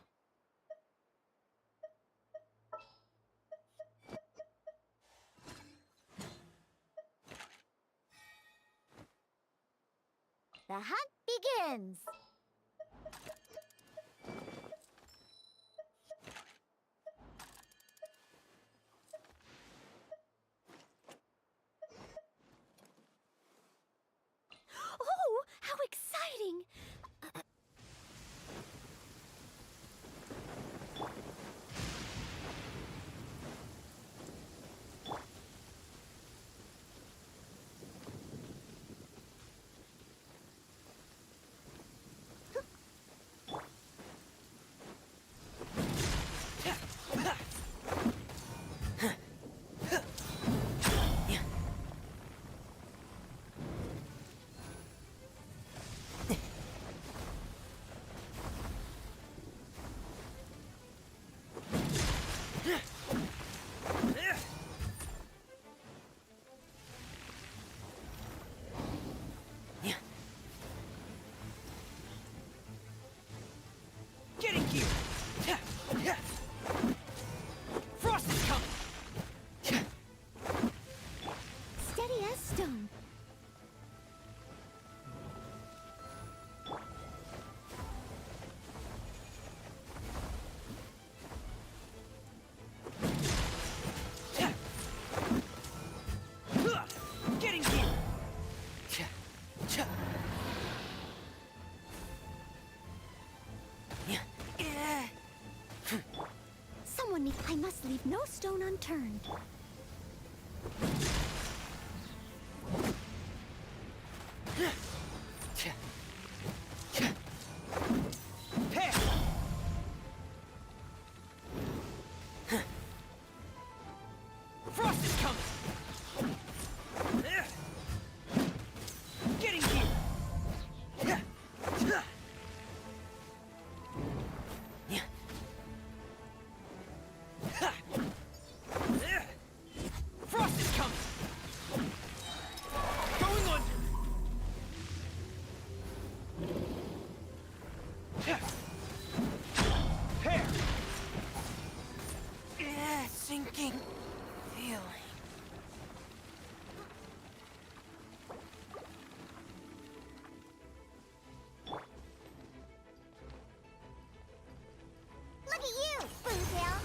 The hunt begins! Oh, how exciting! Getting gear! Frost is coming! Steady as stone. Getting gear! I must leave no stone unturned. Frost is coming! Getting gear! Frost is coming! Going under! Hair! Sinking feeling. Look at you, Spoontail!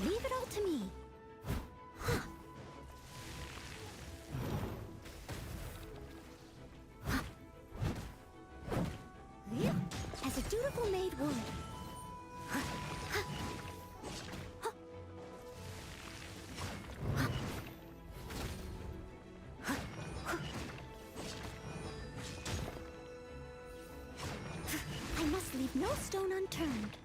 Leave it all to me. As a dutiful maid would. I must leave no stone unturned.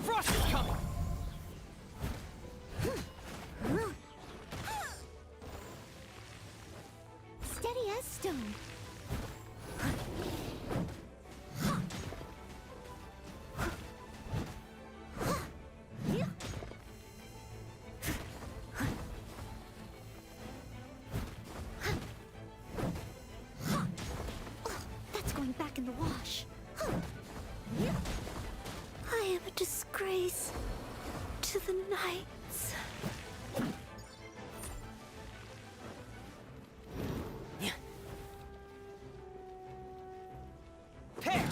Frost is coming! Steady as stone. That's going back in the wash. I am a disgrace to the knights. Hair!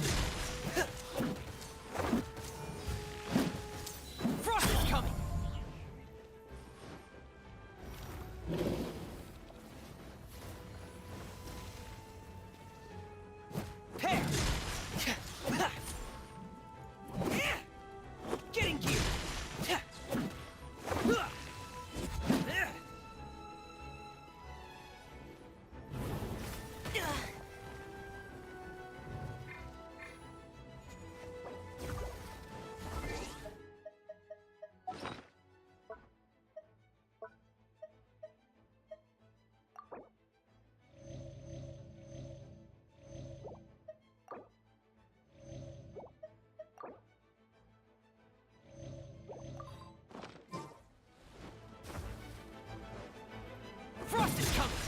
Frost is coming!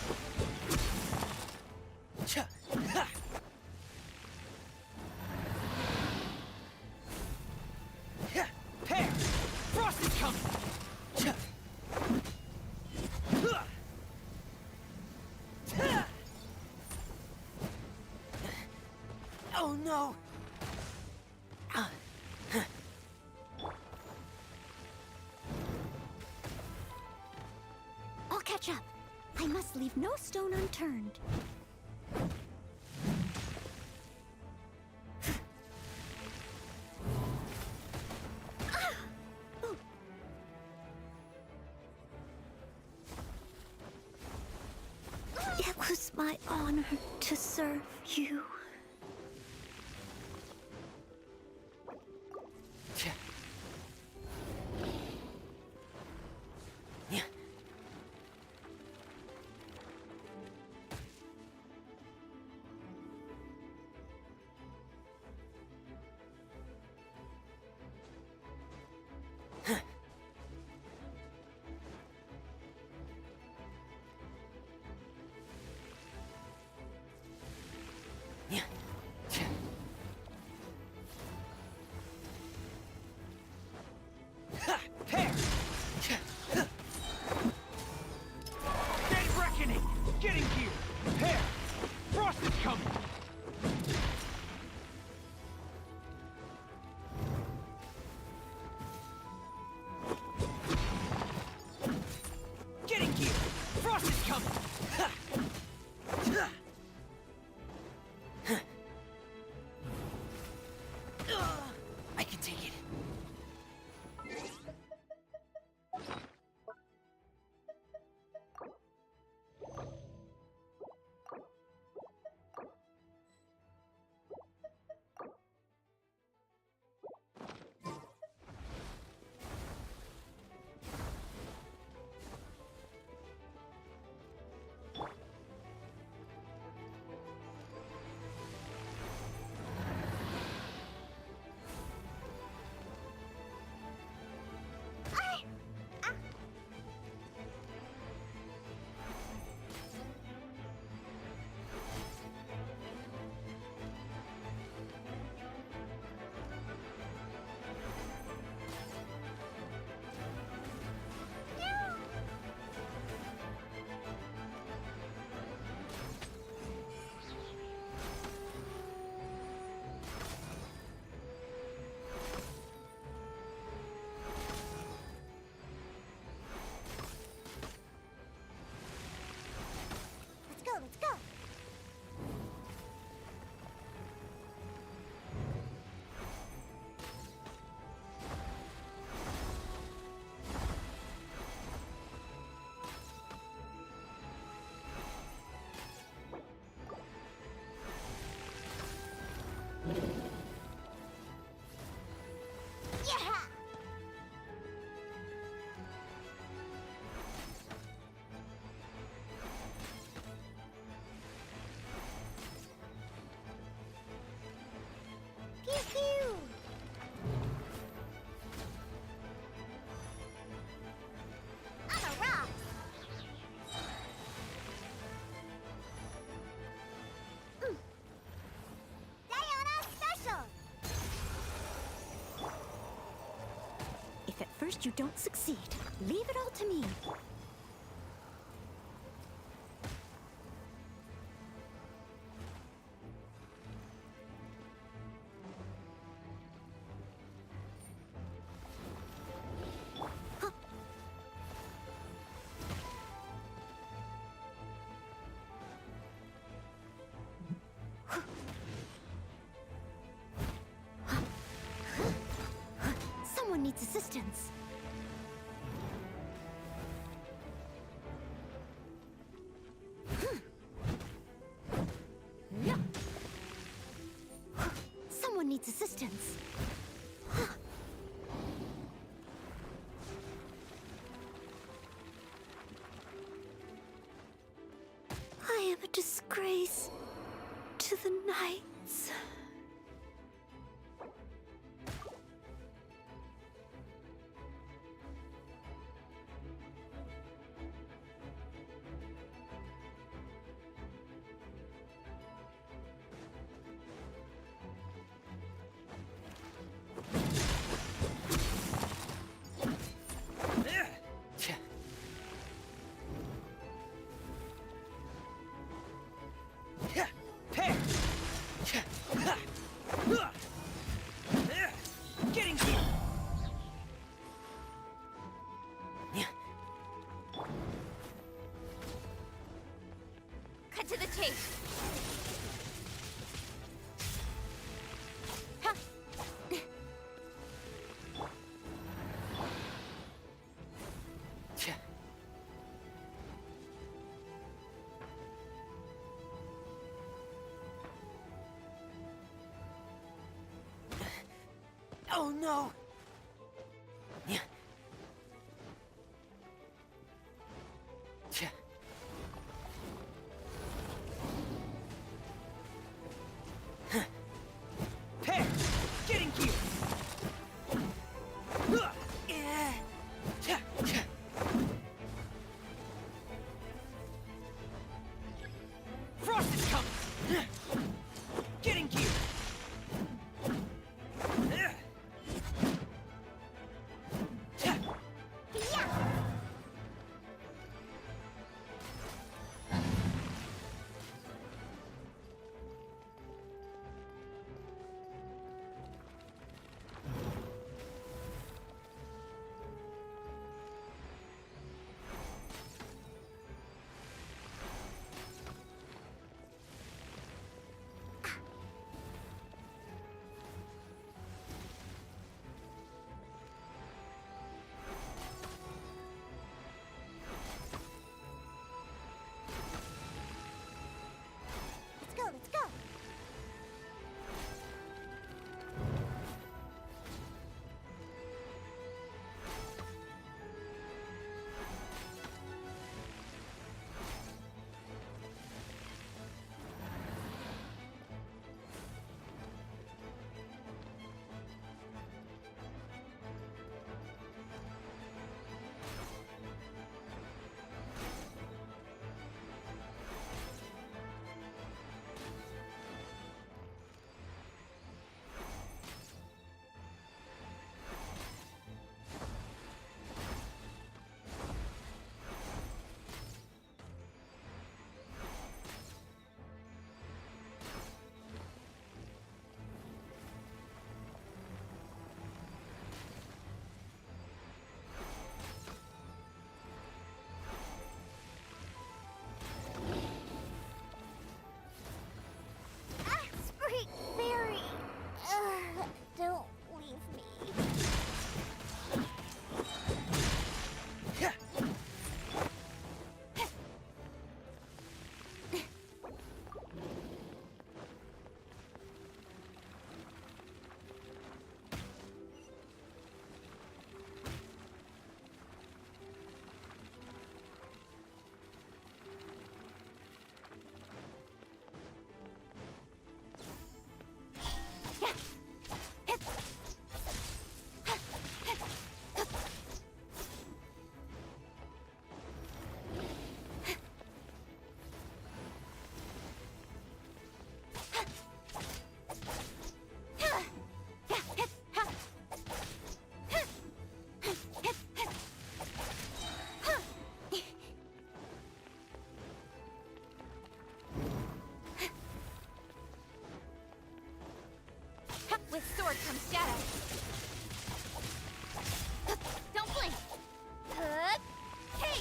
Ha! Pear! Frost is coming! Oh no! I'll catch up. I must leave no stone unturned. It was my honor to serve you. Pear! Dead reckoning! Getting here! Pear! Frost is coming! Getting here! Frost is coming! I can take it. Let's go. Yeah! Pew pew! I'm a rock! Diana Special! If at first you don't succeed, leave it all to me. Someone needs assistance. Someone needs assistance. I am a disgrace to the knights. Cut to the chase. Oh no! Hey! Getting here! Frost is coming! Getting here! Let's go, let's go. Sweet Mary! Don't leave me. With sword comes shadow. Don't blink. Hey!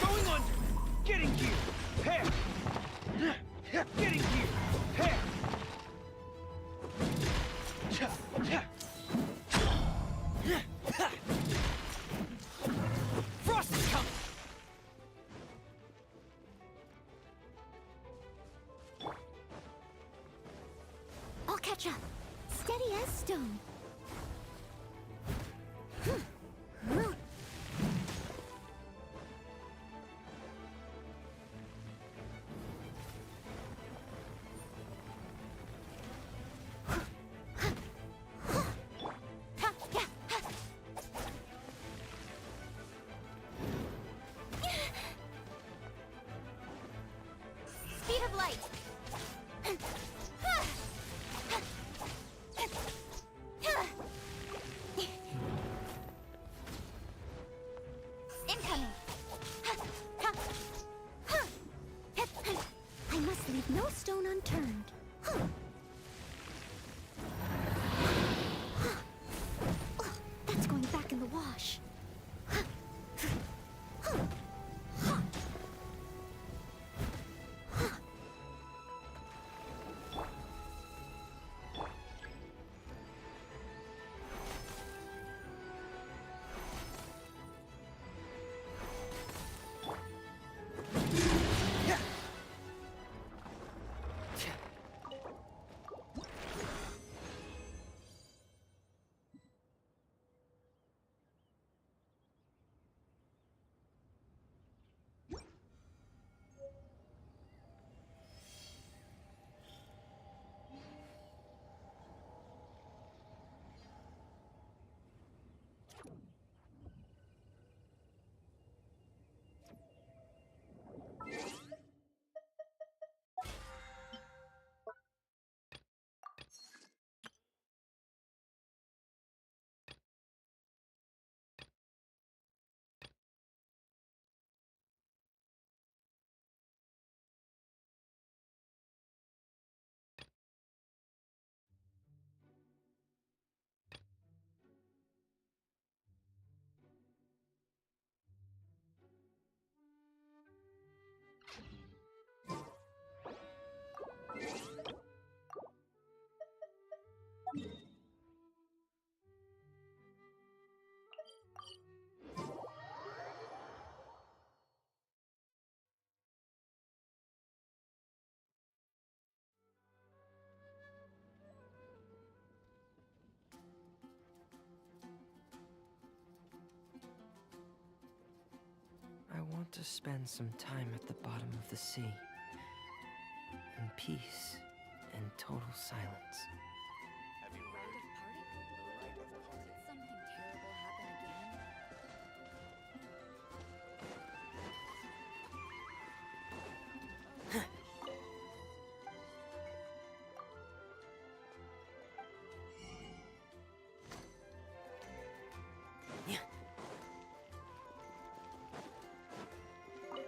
Going under! Getting here! Hair! Getting here! Hair! Frost is coming! I'll catch up. Steady as stone. Speed of light. Incoming. I must leave no stone unturned. want to spend some time at the bottom of the sea. In peace and total silence. Have you heard? Did something terrible happen again?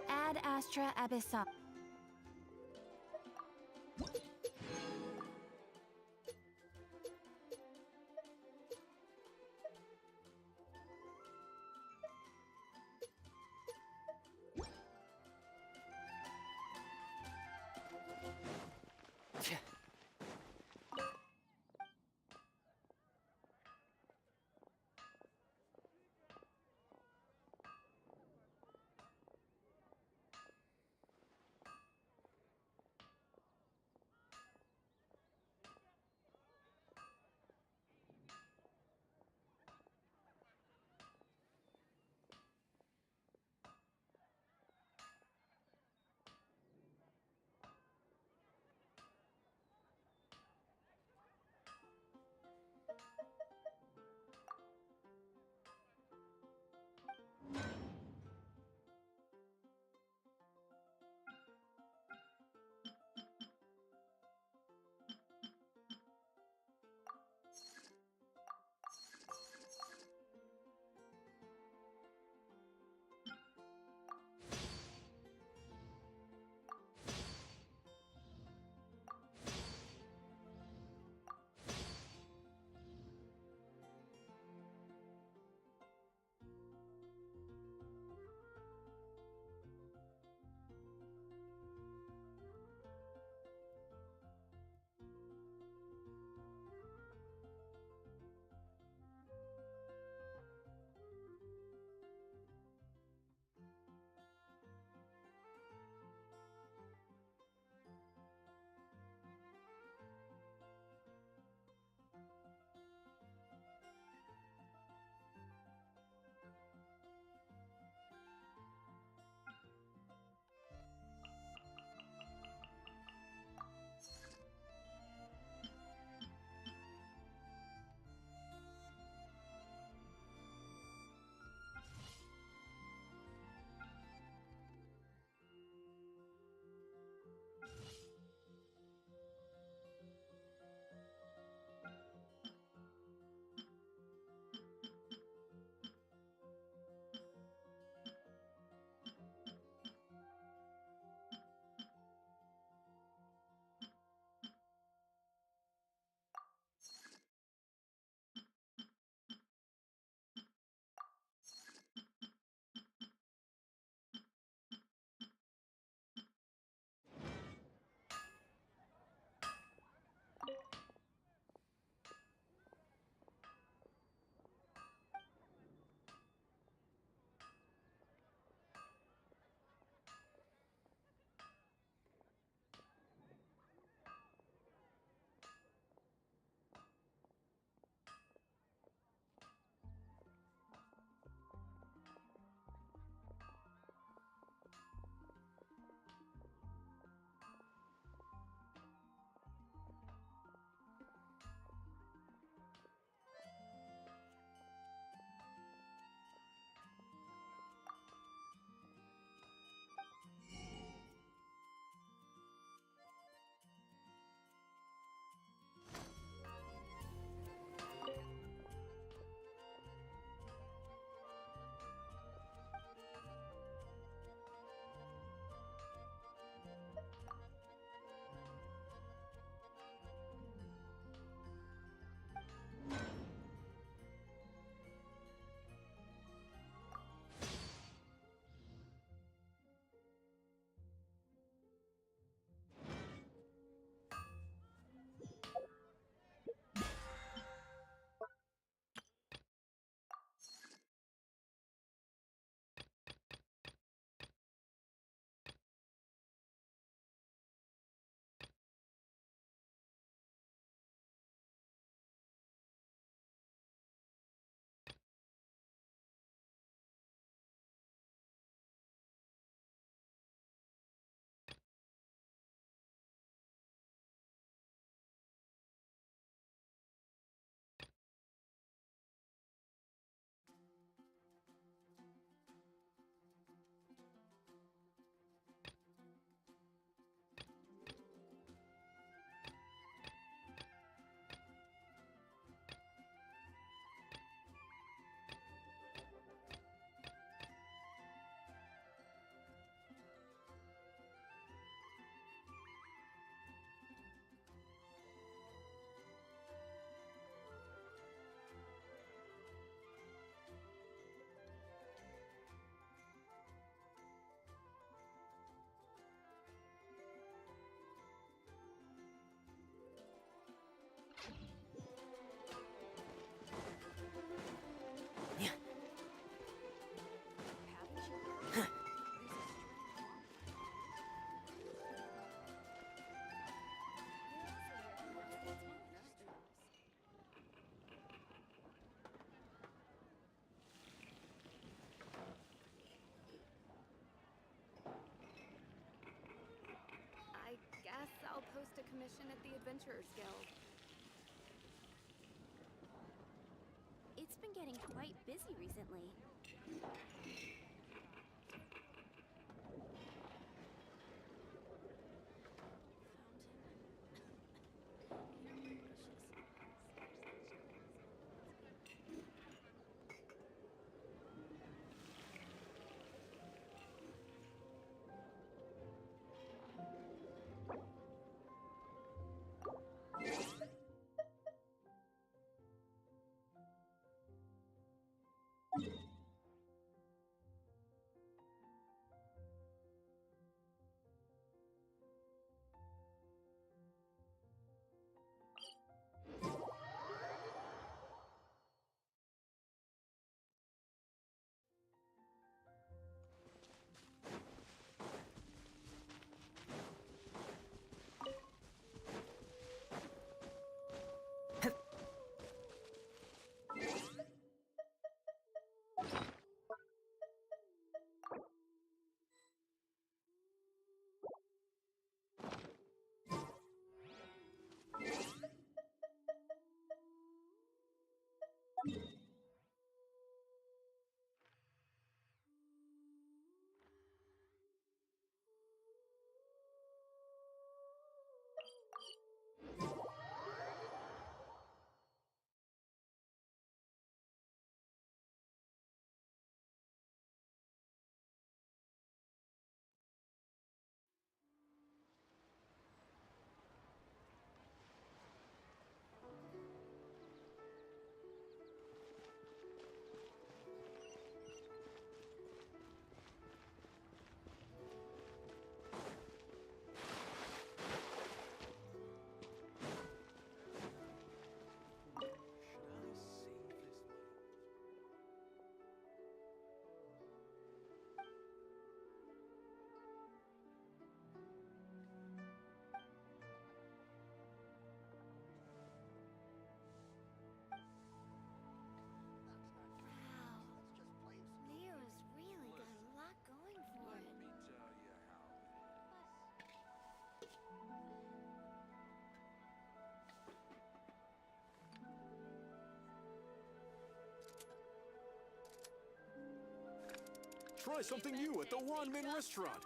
Ad Astra Abyssal. mission at the Adventurers Guild. It's been getting quite busy recently. Leo's really got a lot going for it. Try something new at the Wanmin restaurant.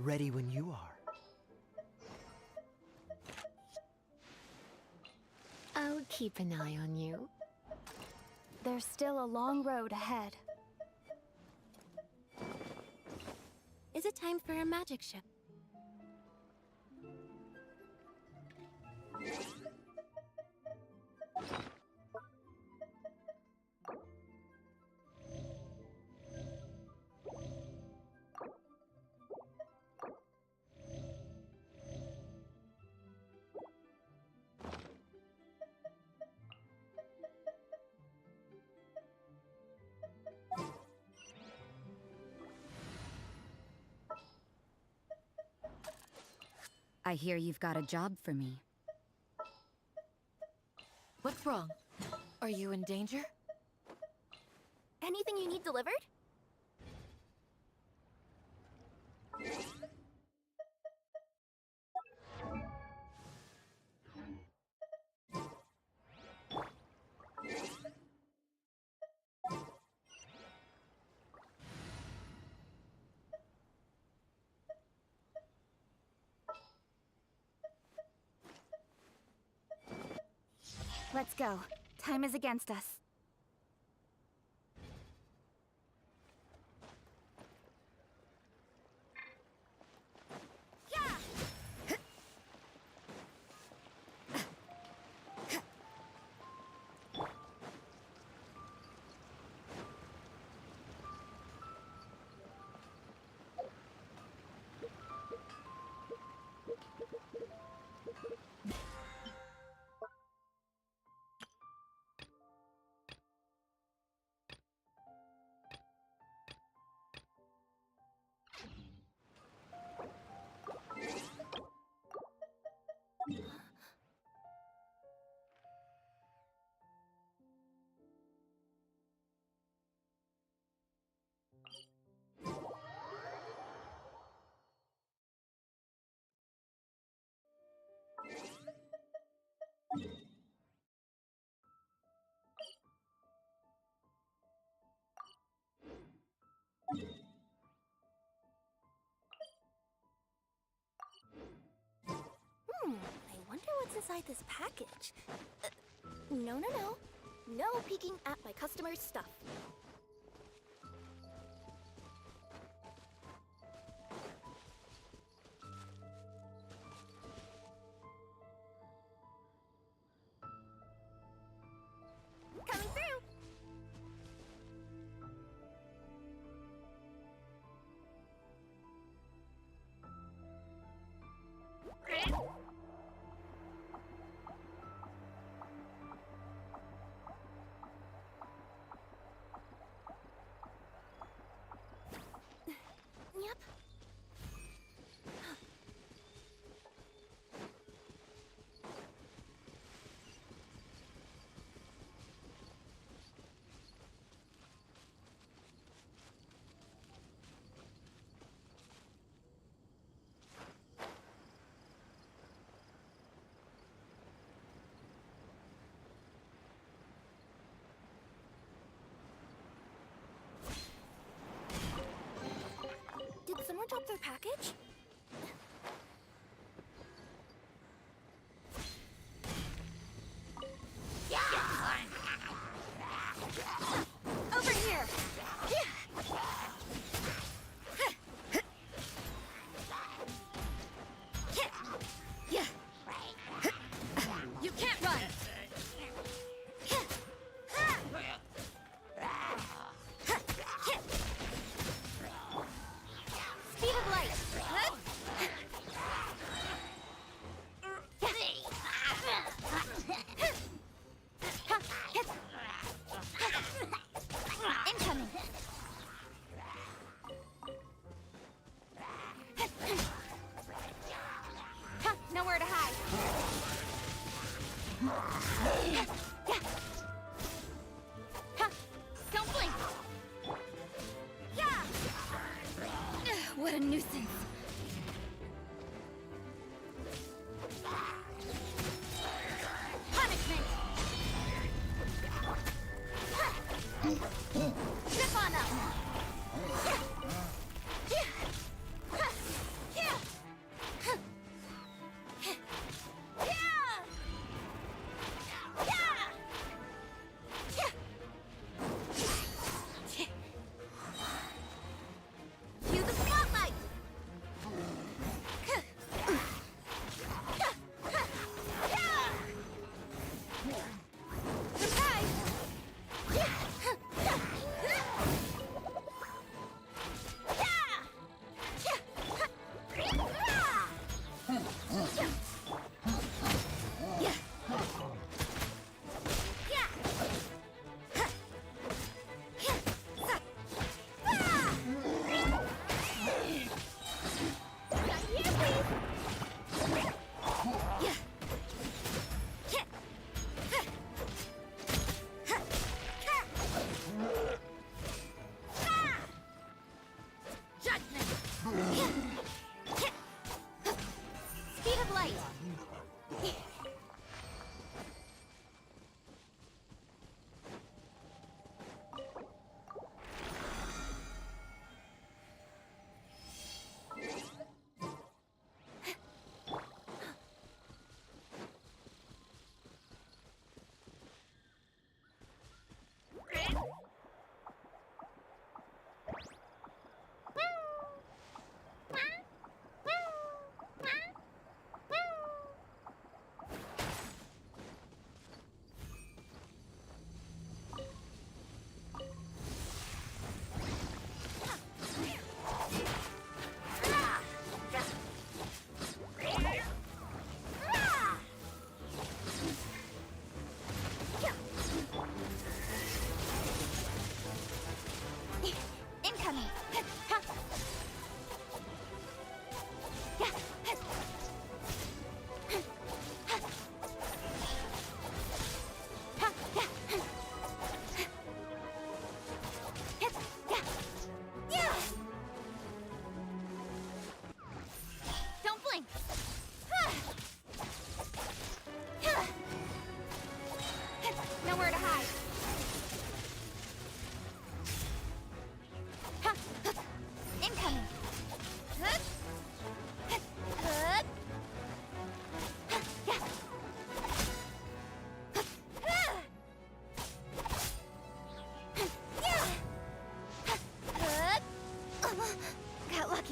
Ready when you are. I'll keep an eye on you. There's still a long road ahead. Is it time for a magic show? I hear you've got a job for me. What's wrong? Are you in danger? Anything you need delivered? Let's go. Time is against us. I wonder what's inside this package. No. No peeking at my customers' stuff. Coming through! Yep. Did someone drop their package? Over here! You can't run! Speed of light! Incoming! Nowhere to hide! Don't blink! What a nuisance! Punishment! Zip on up!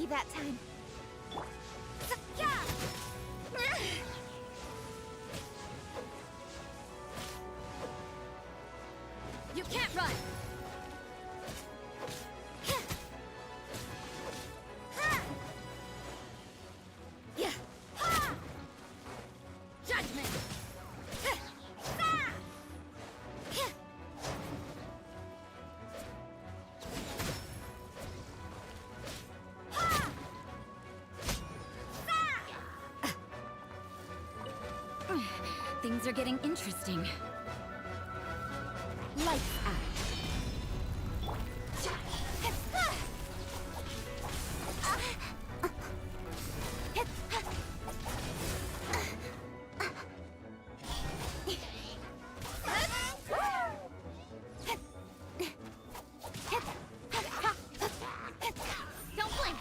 that time. You can't run! Yeah. Judgment! Things are getting interesting. Lights out. Don't blink!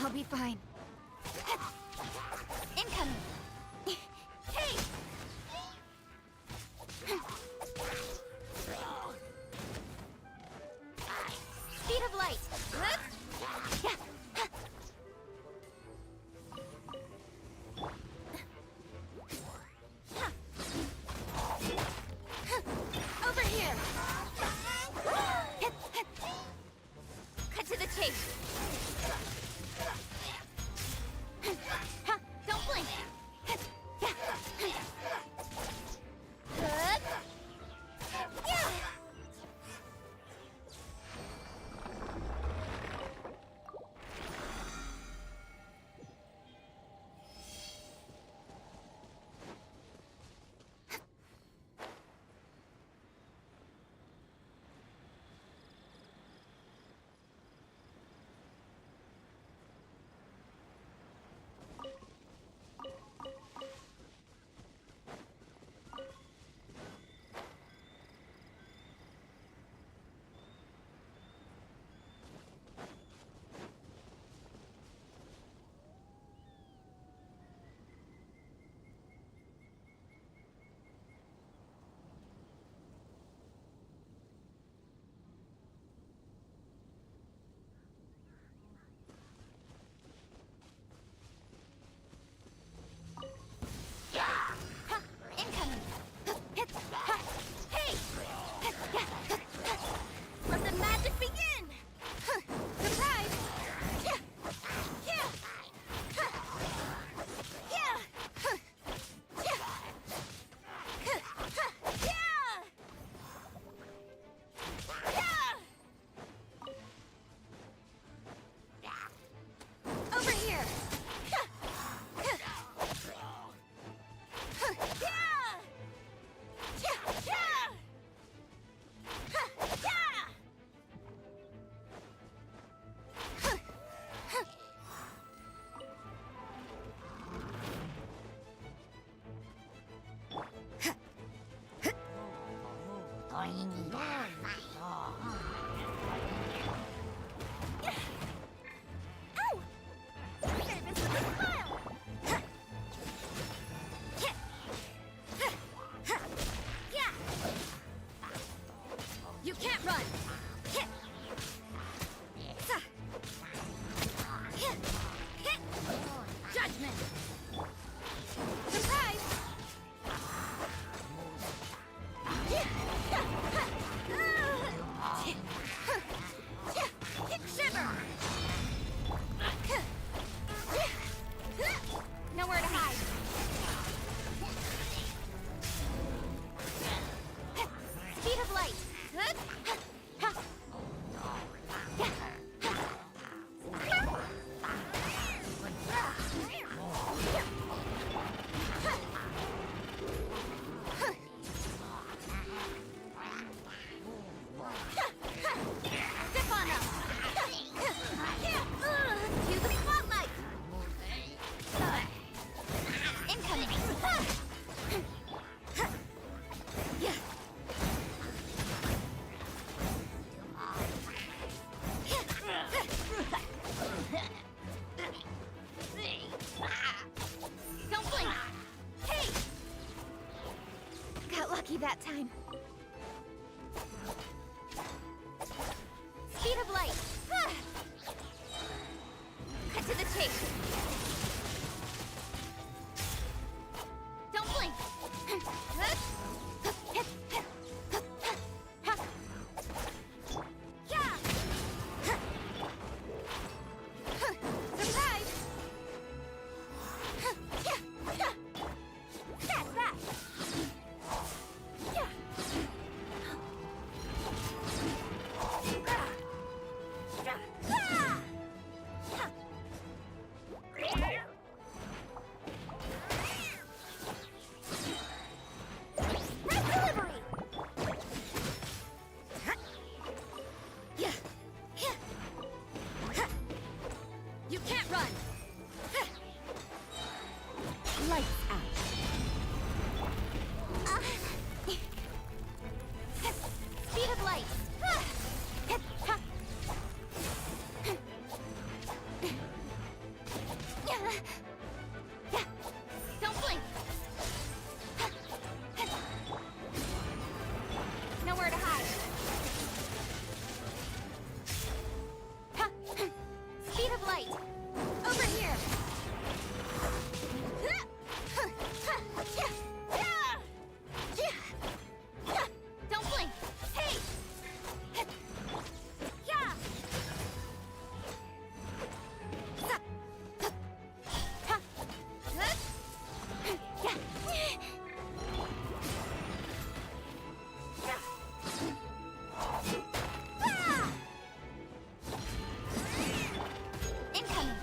I'll be fine. Incoming! Hey! Speed of light! Over here! Cut to the chase! Don't blink! Incoming! Hey! Let the magic begin! Surprise! Over here! You can't run! Judgment! Surprise! Shiver! Nowhere to hide! Speed of light! Step on up! Cue the spotlight! Incoming! Don't blink! Hey! Got lucky that time. Speed of light. Don't blink. Nowhere to hide. Speed of light. Over here. Don't blink. Hey. Yeah. Incoming.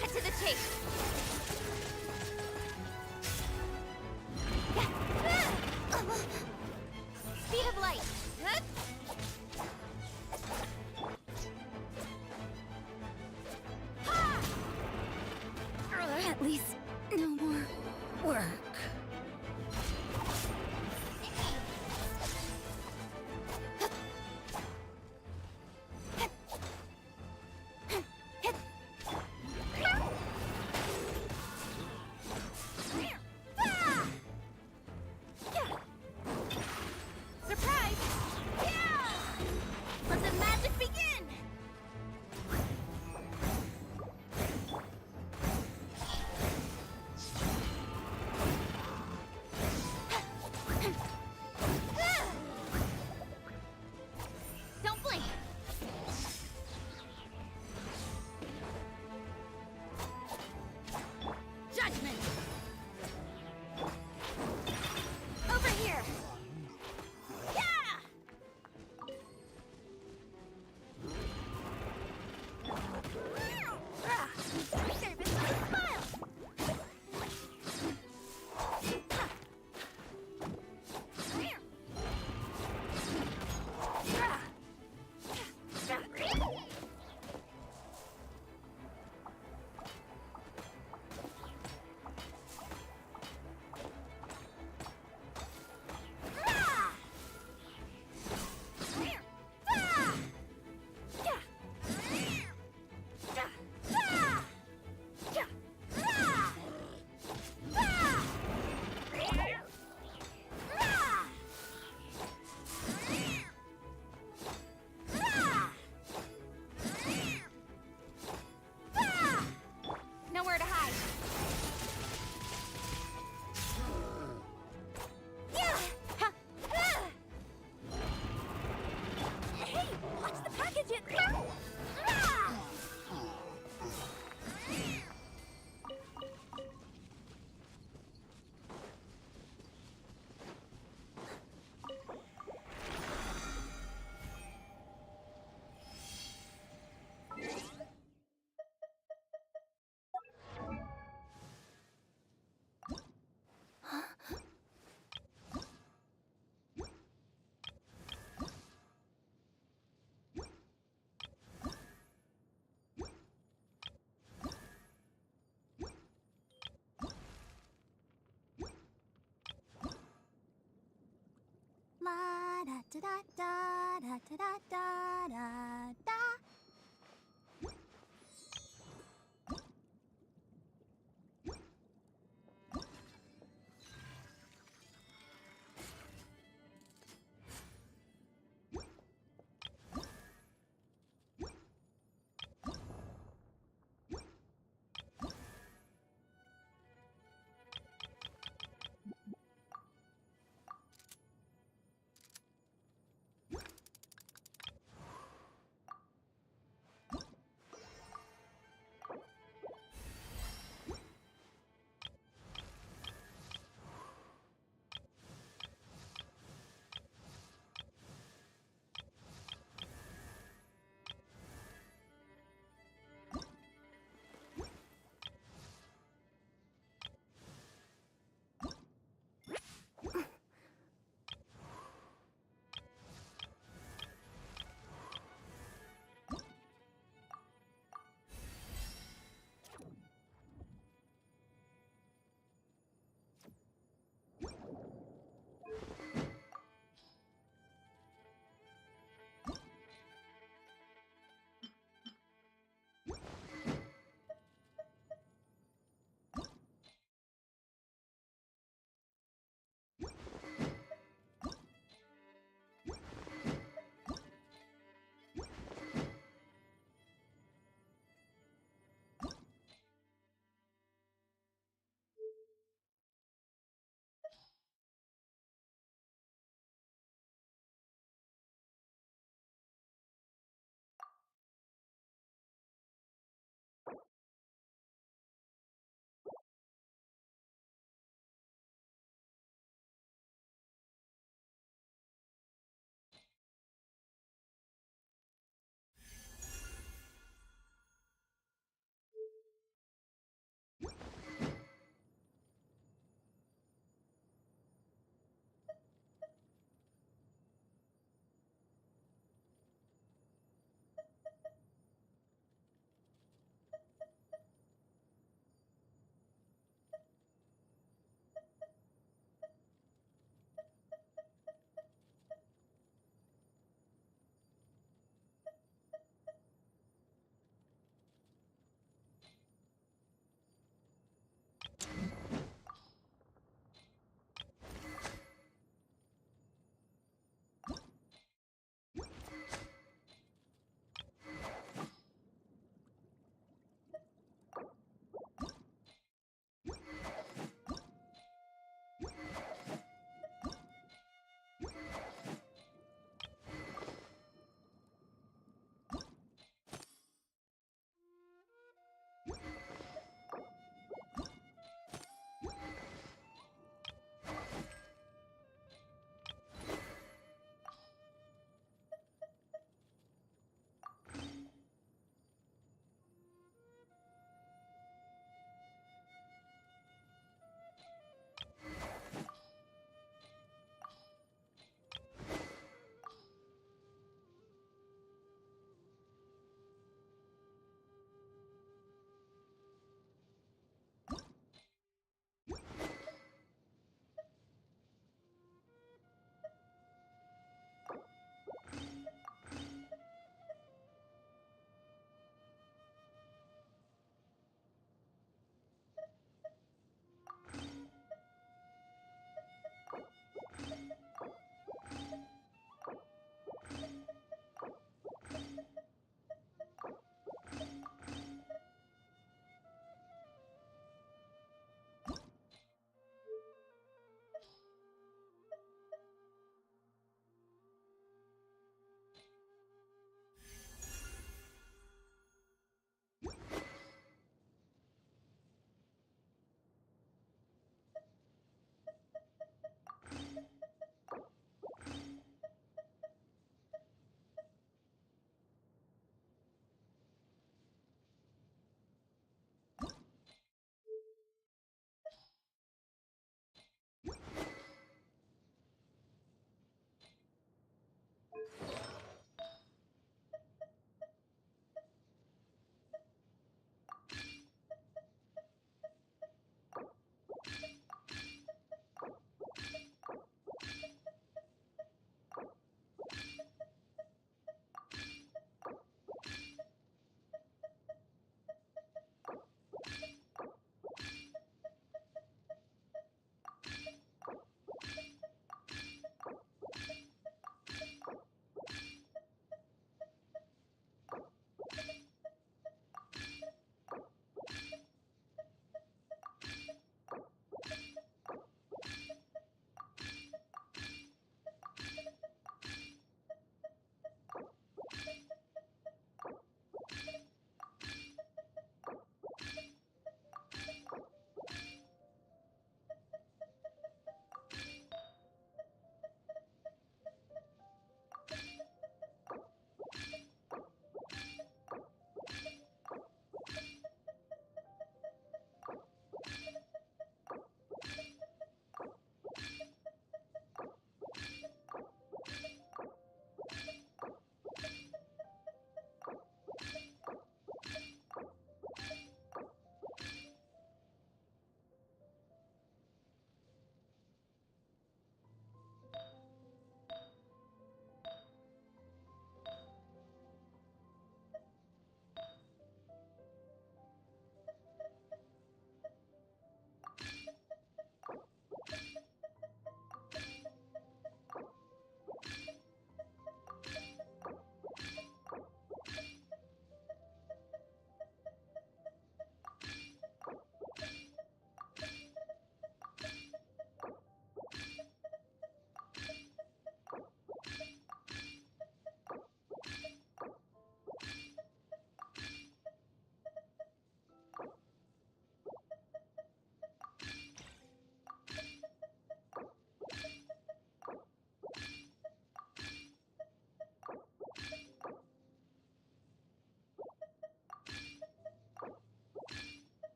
Cut to the chase. Speed of light. At least, no more work. Surprise! Yeah! Let the magic begin! Don't blink! Judgment! Over here! Yeah! Service with a smile! Nowhere to hide. Hey, watch the package it. La da da da da da da da da da.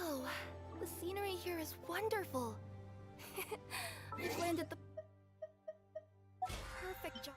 Oh, the scenery here is wonderful. I've landed the perfect job.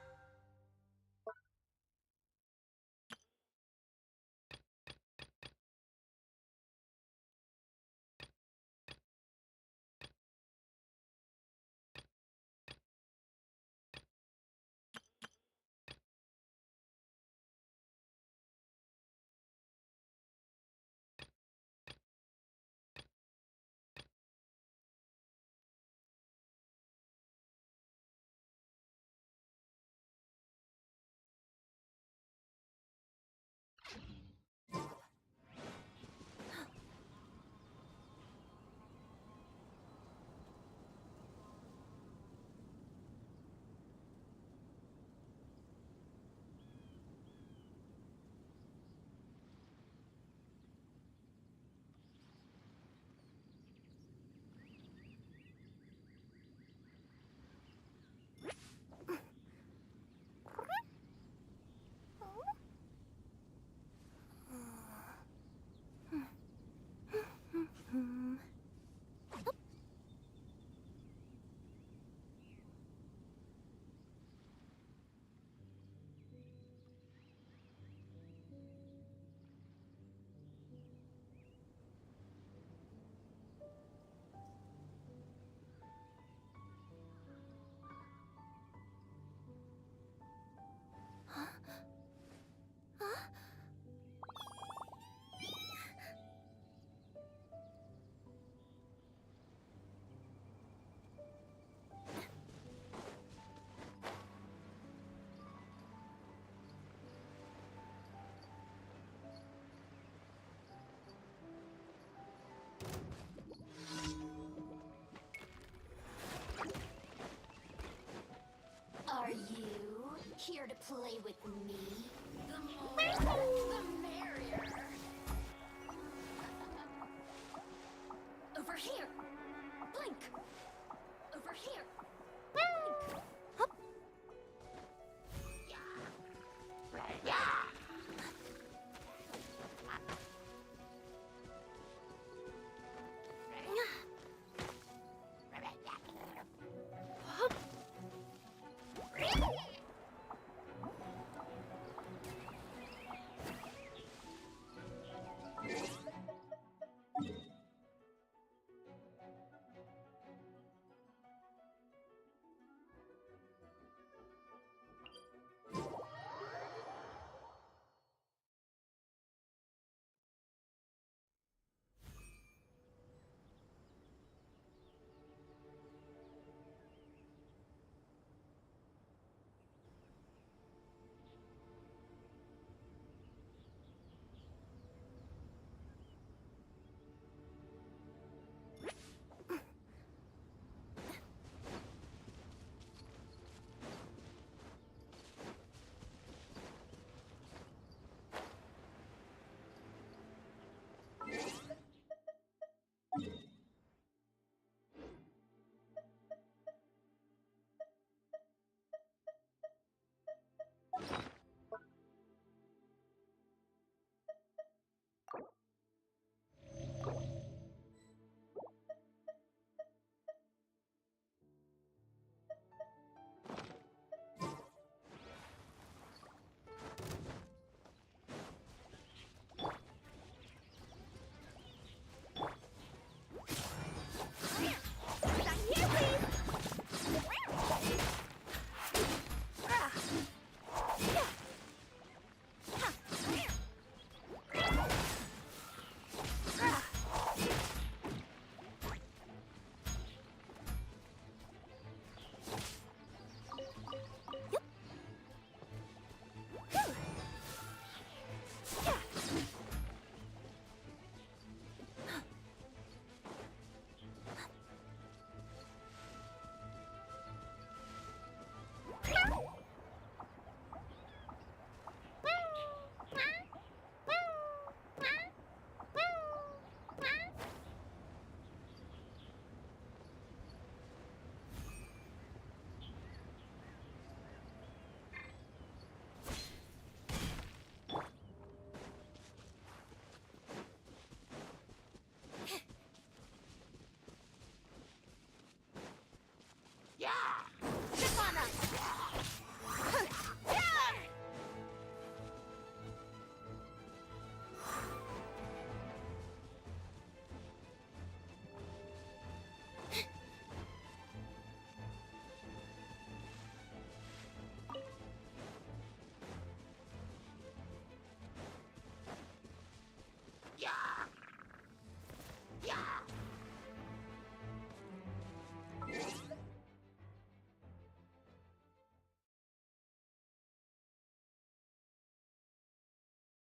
Are you here to play with me? The more, the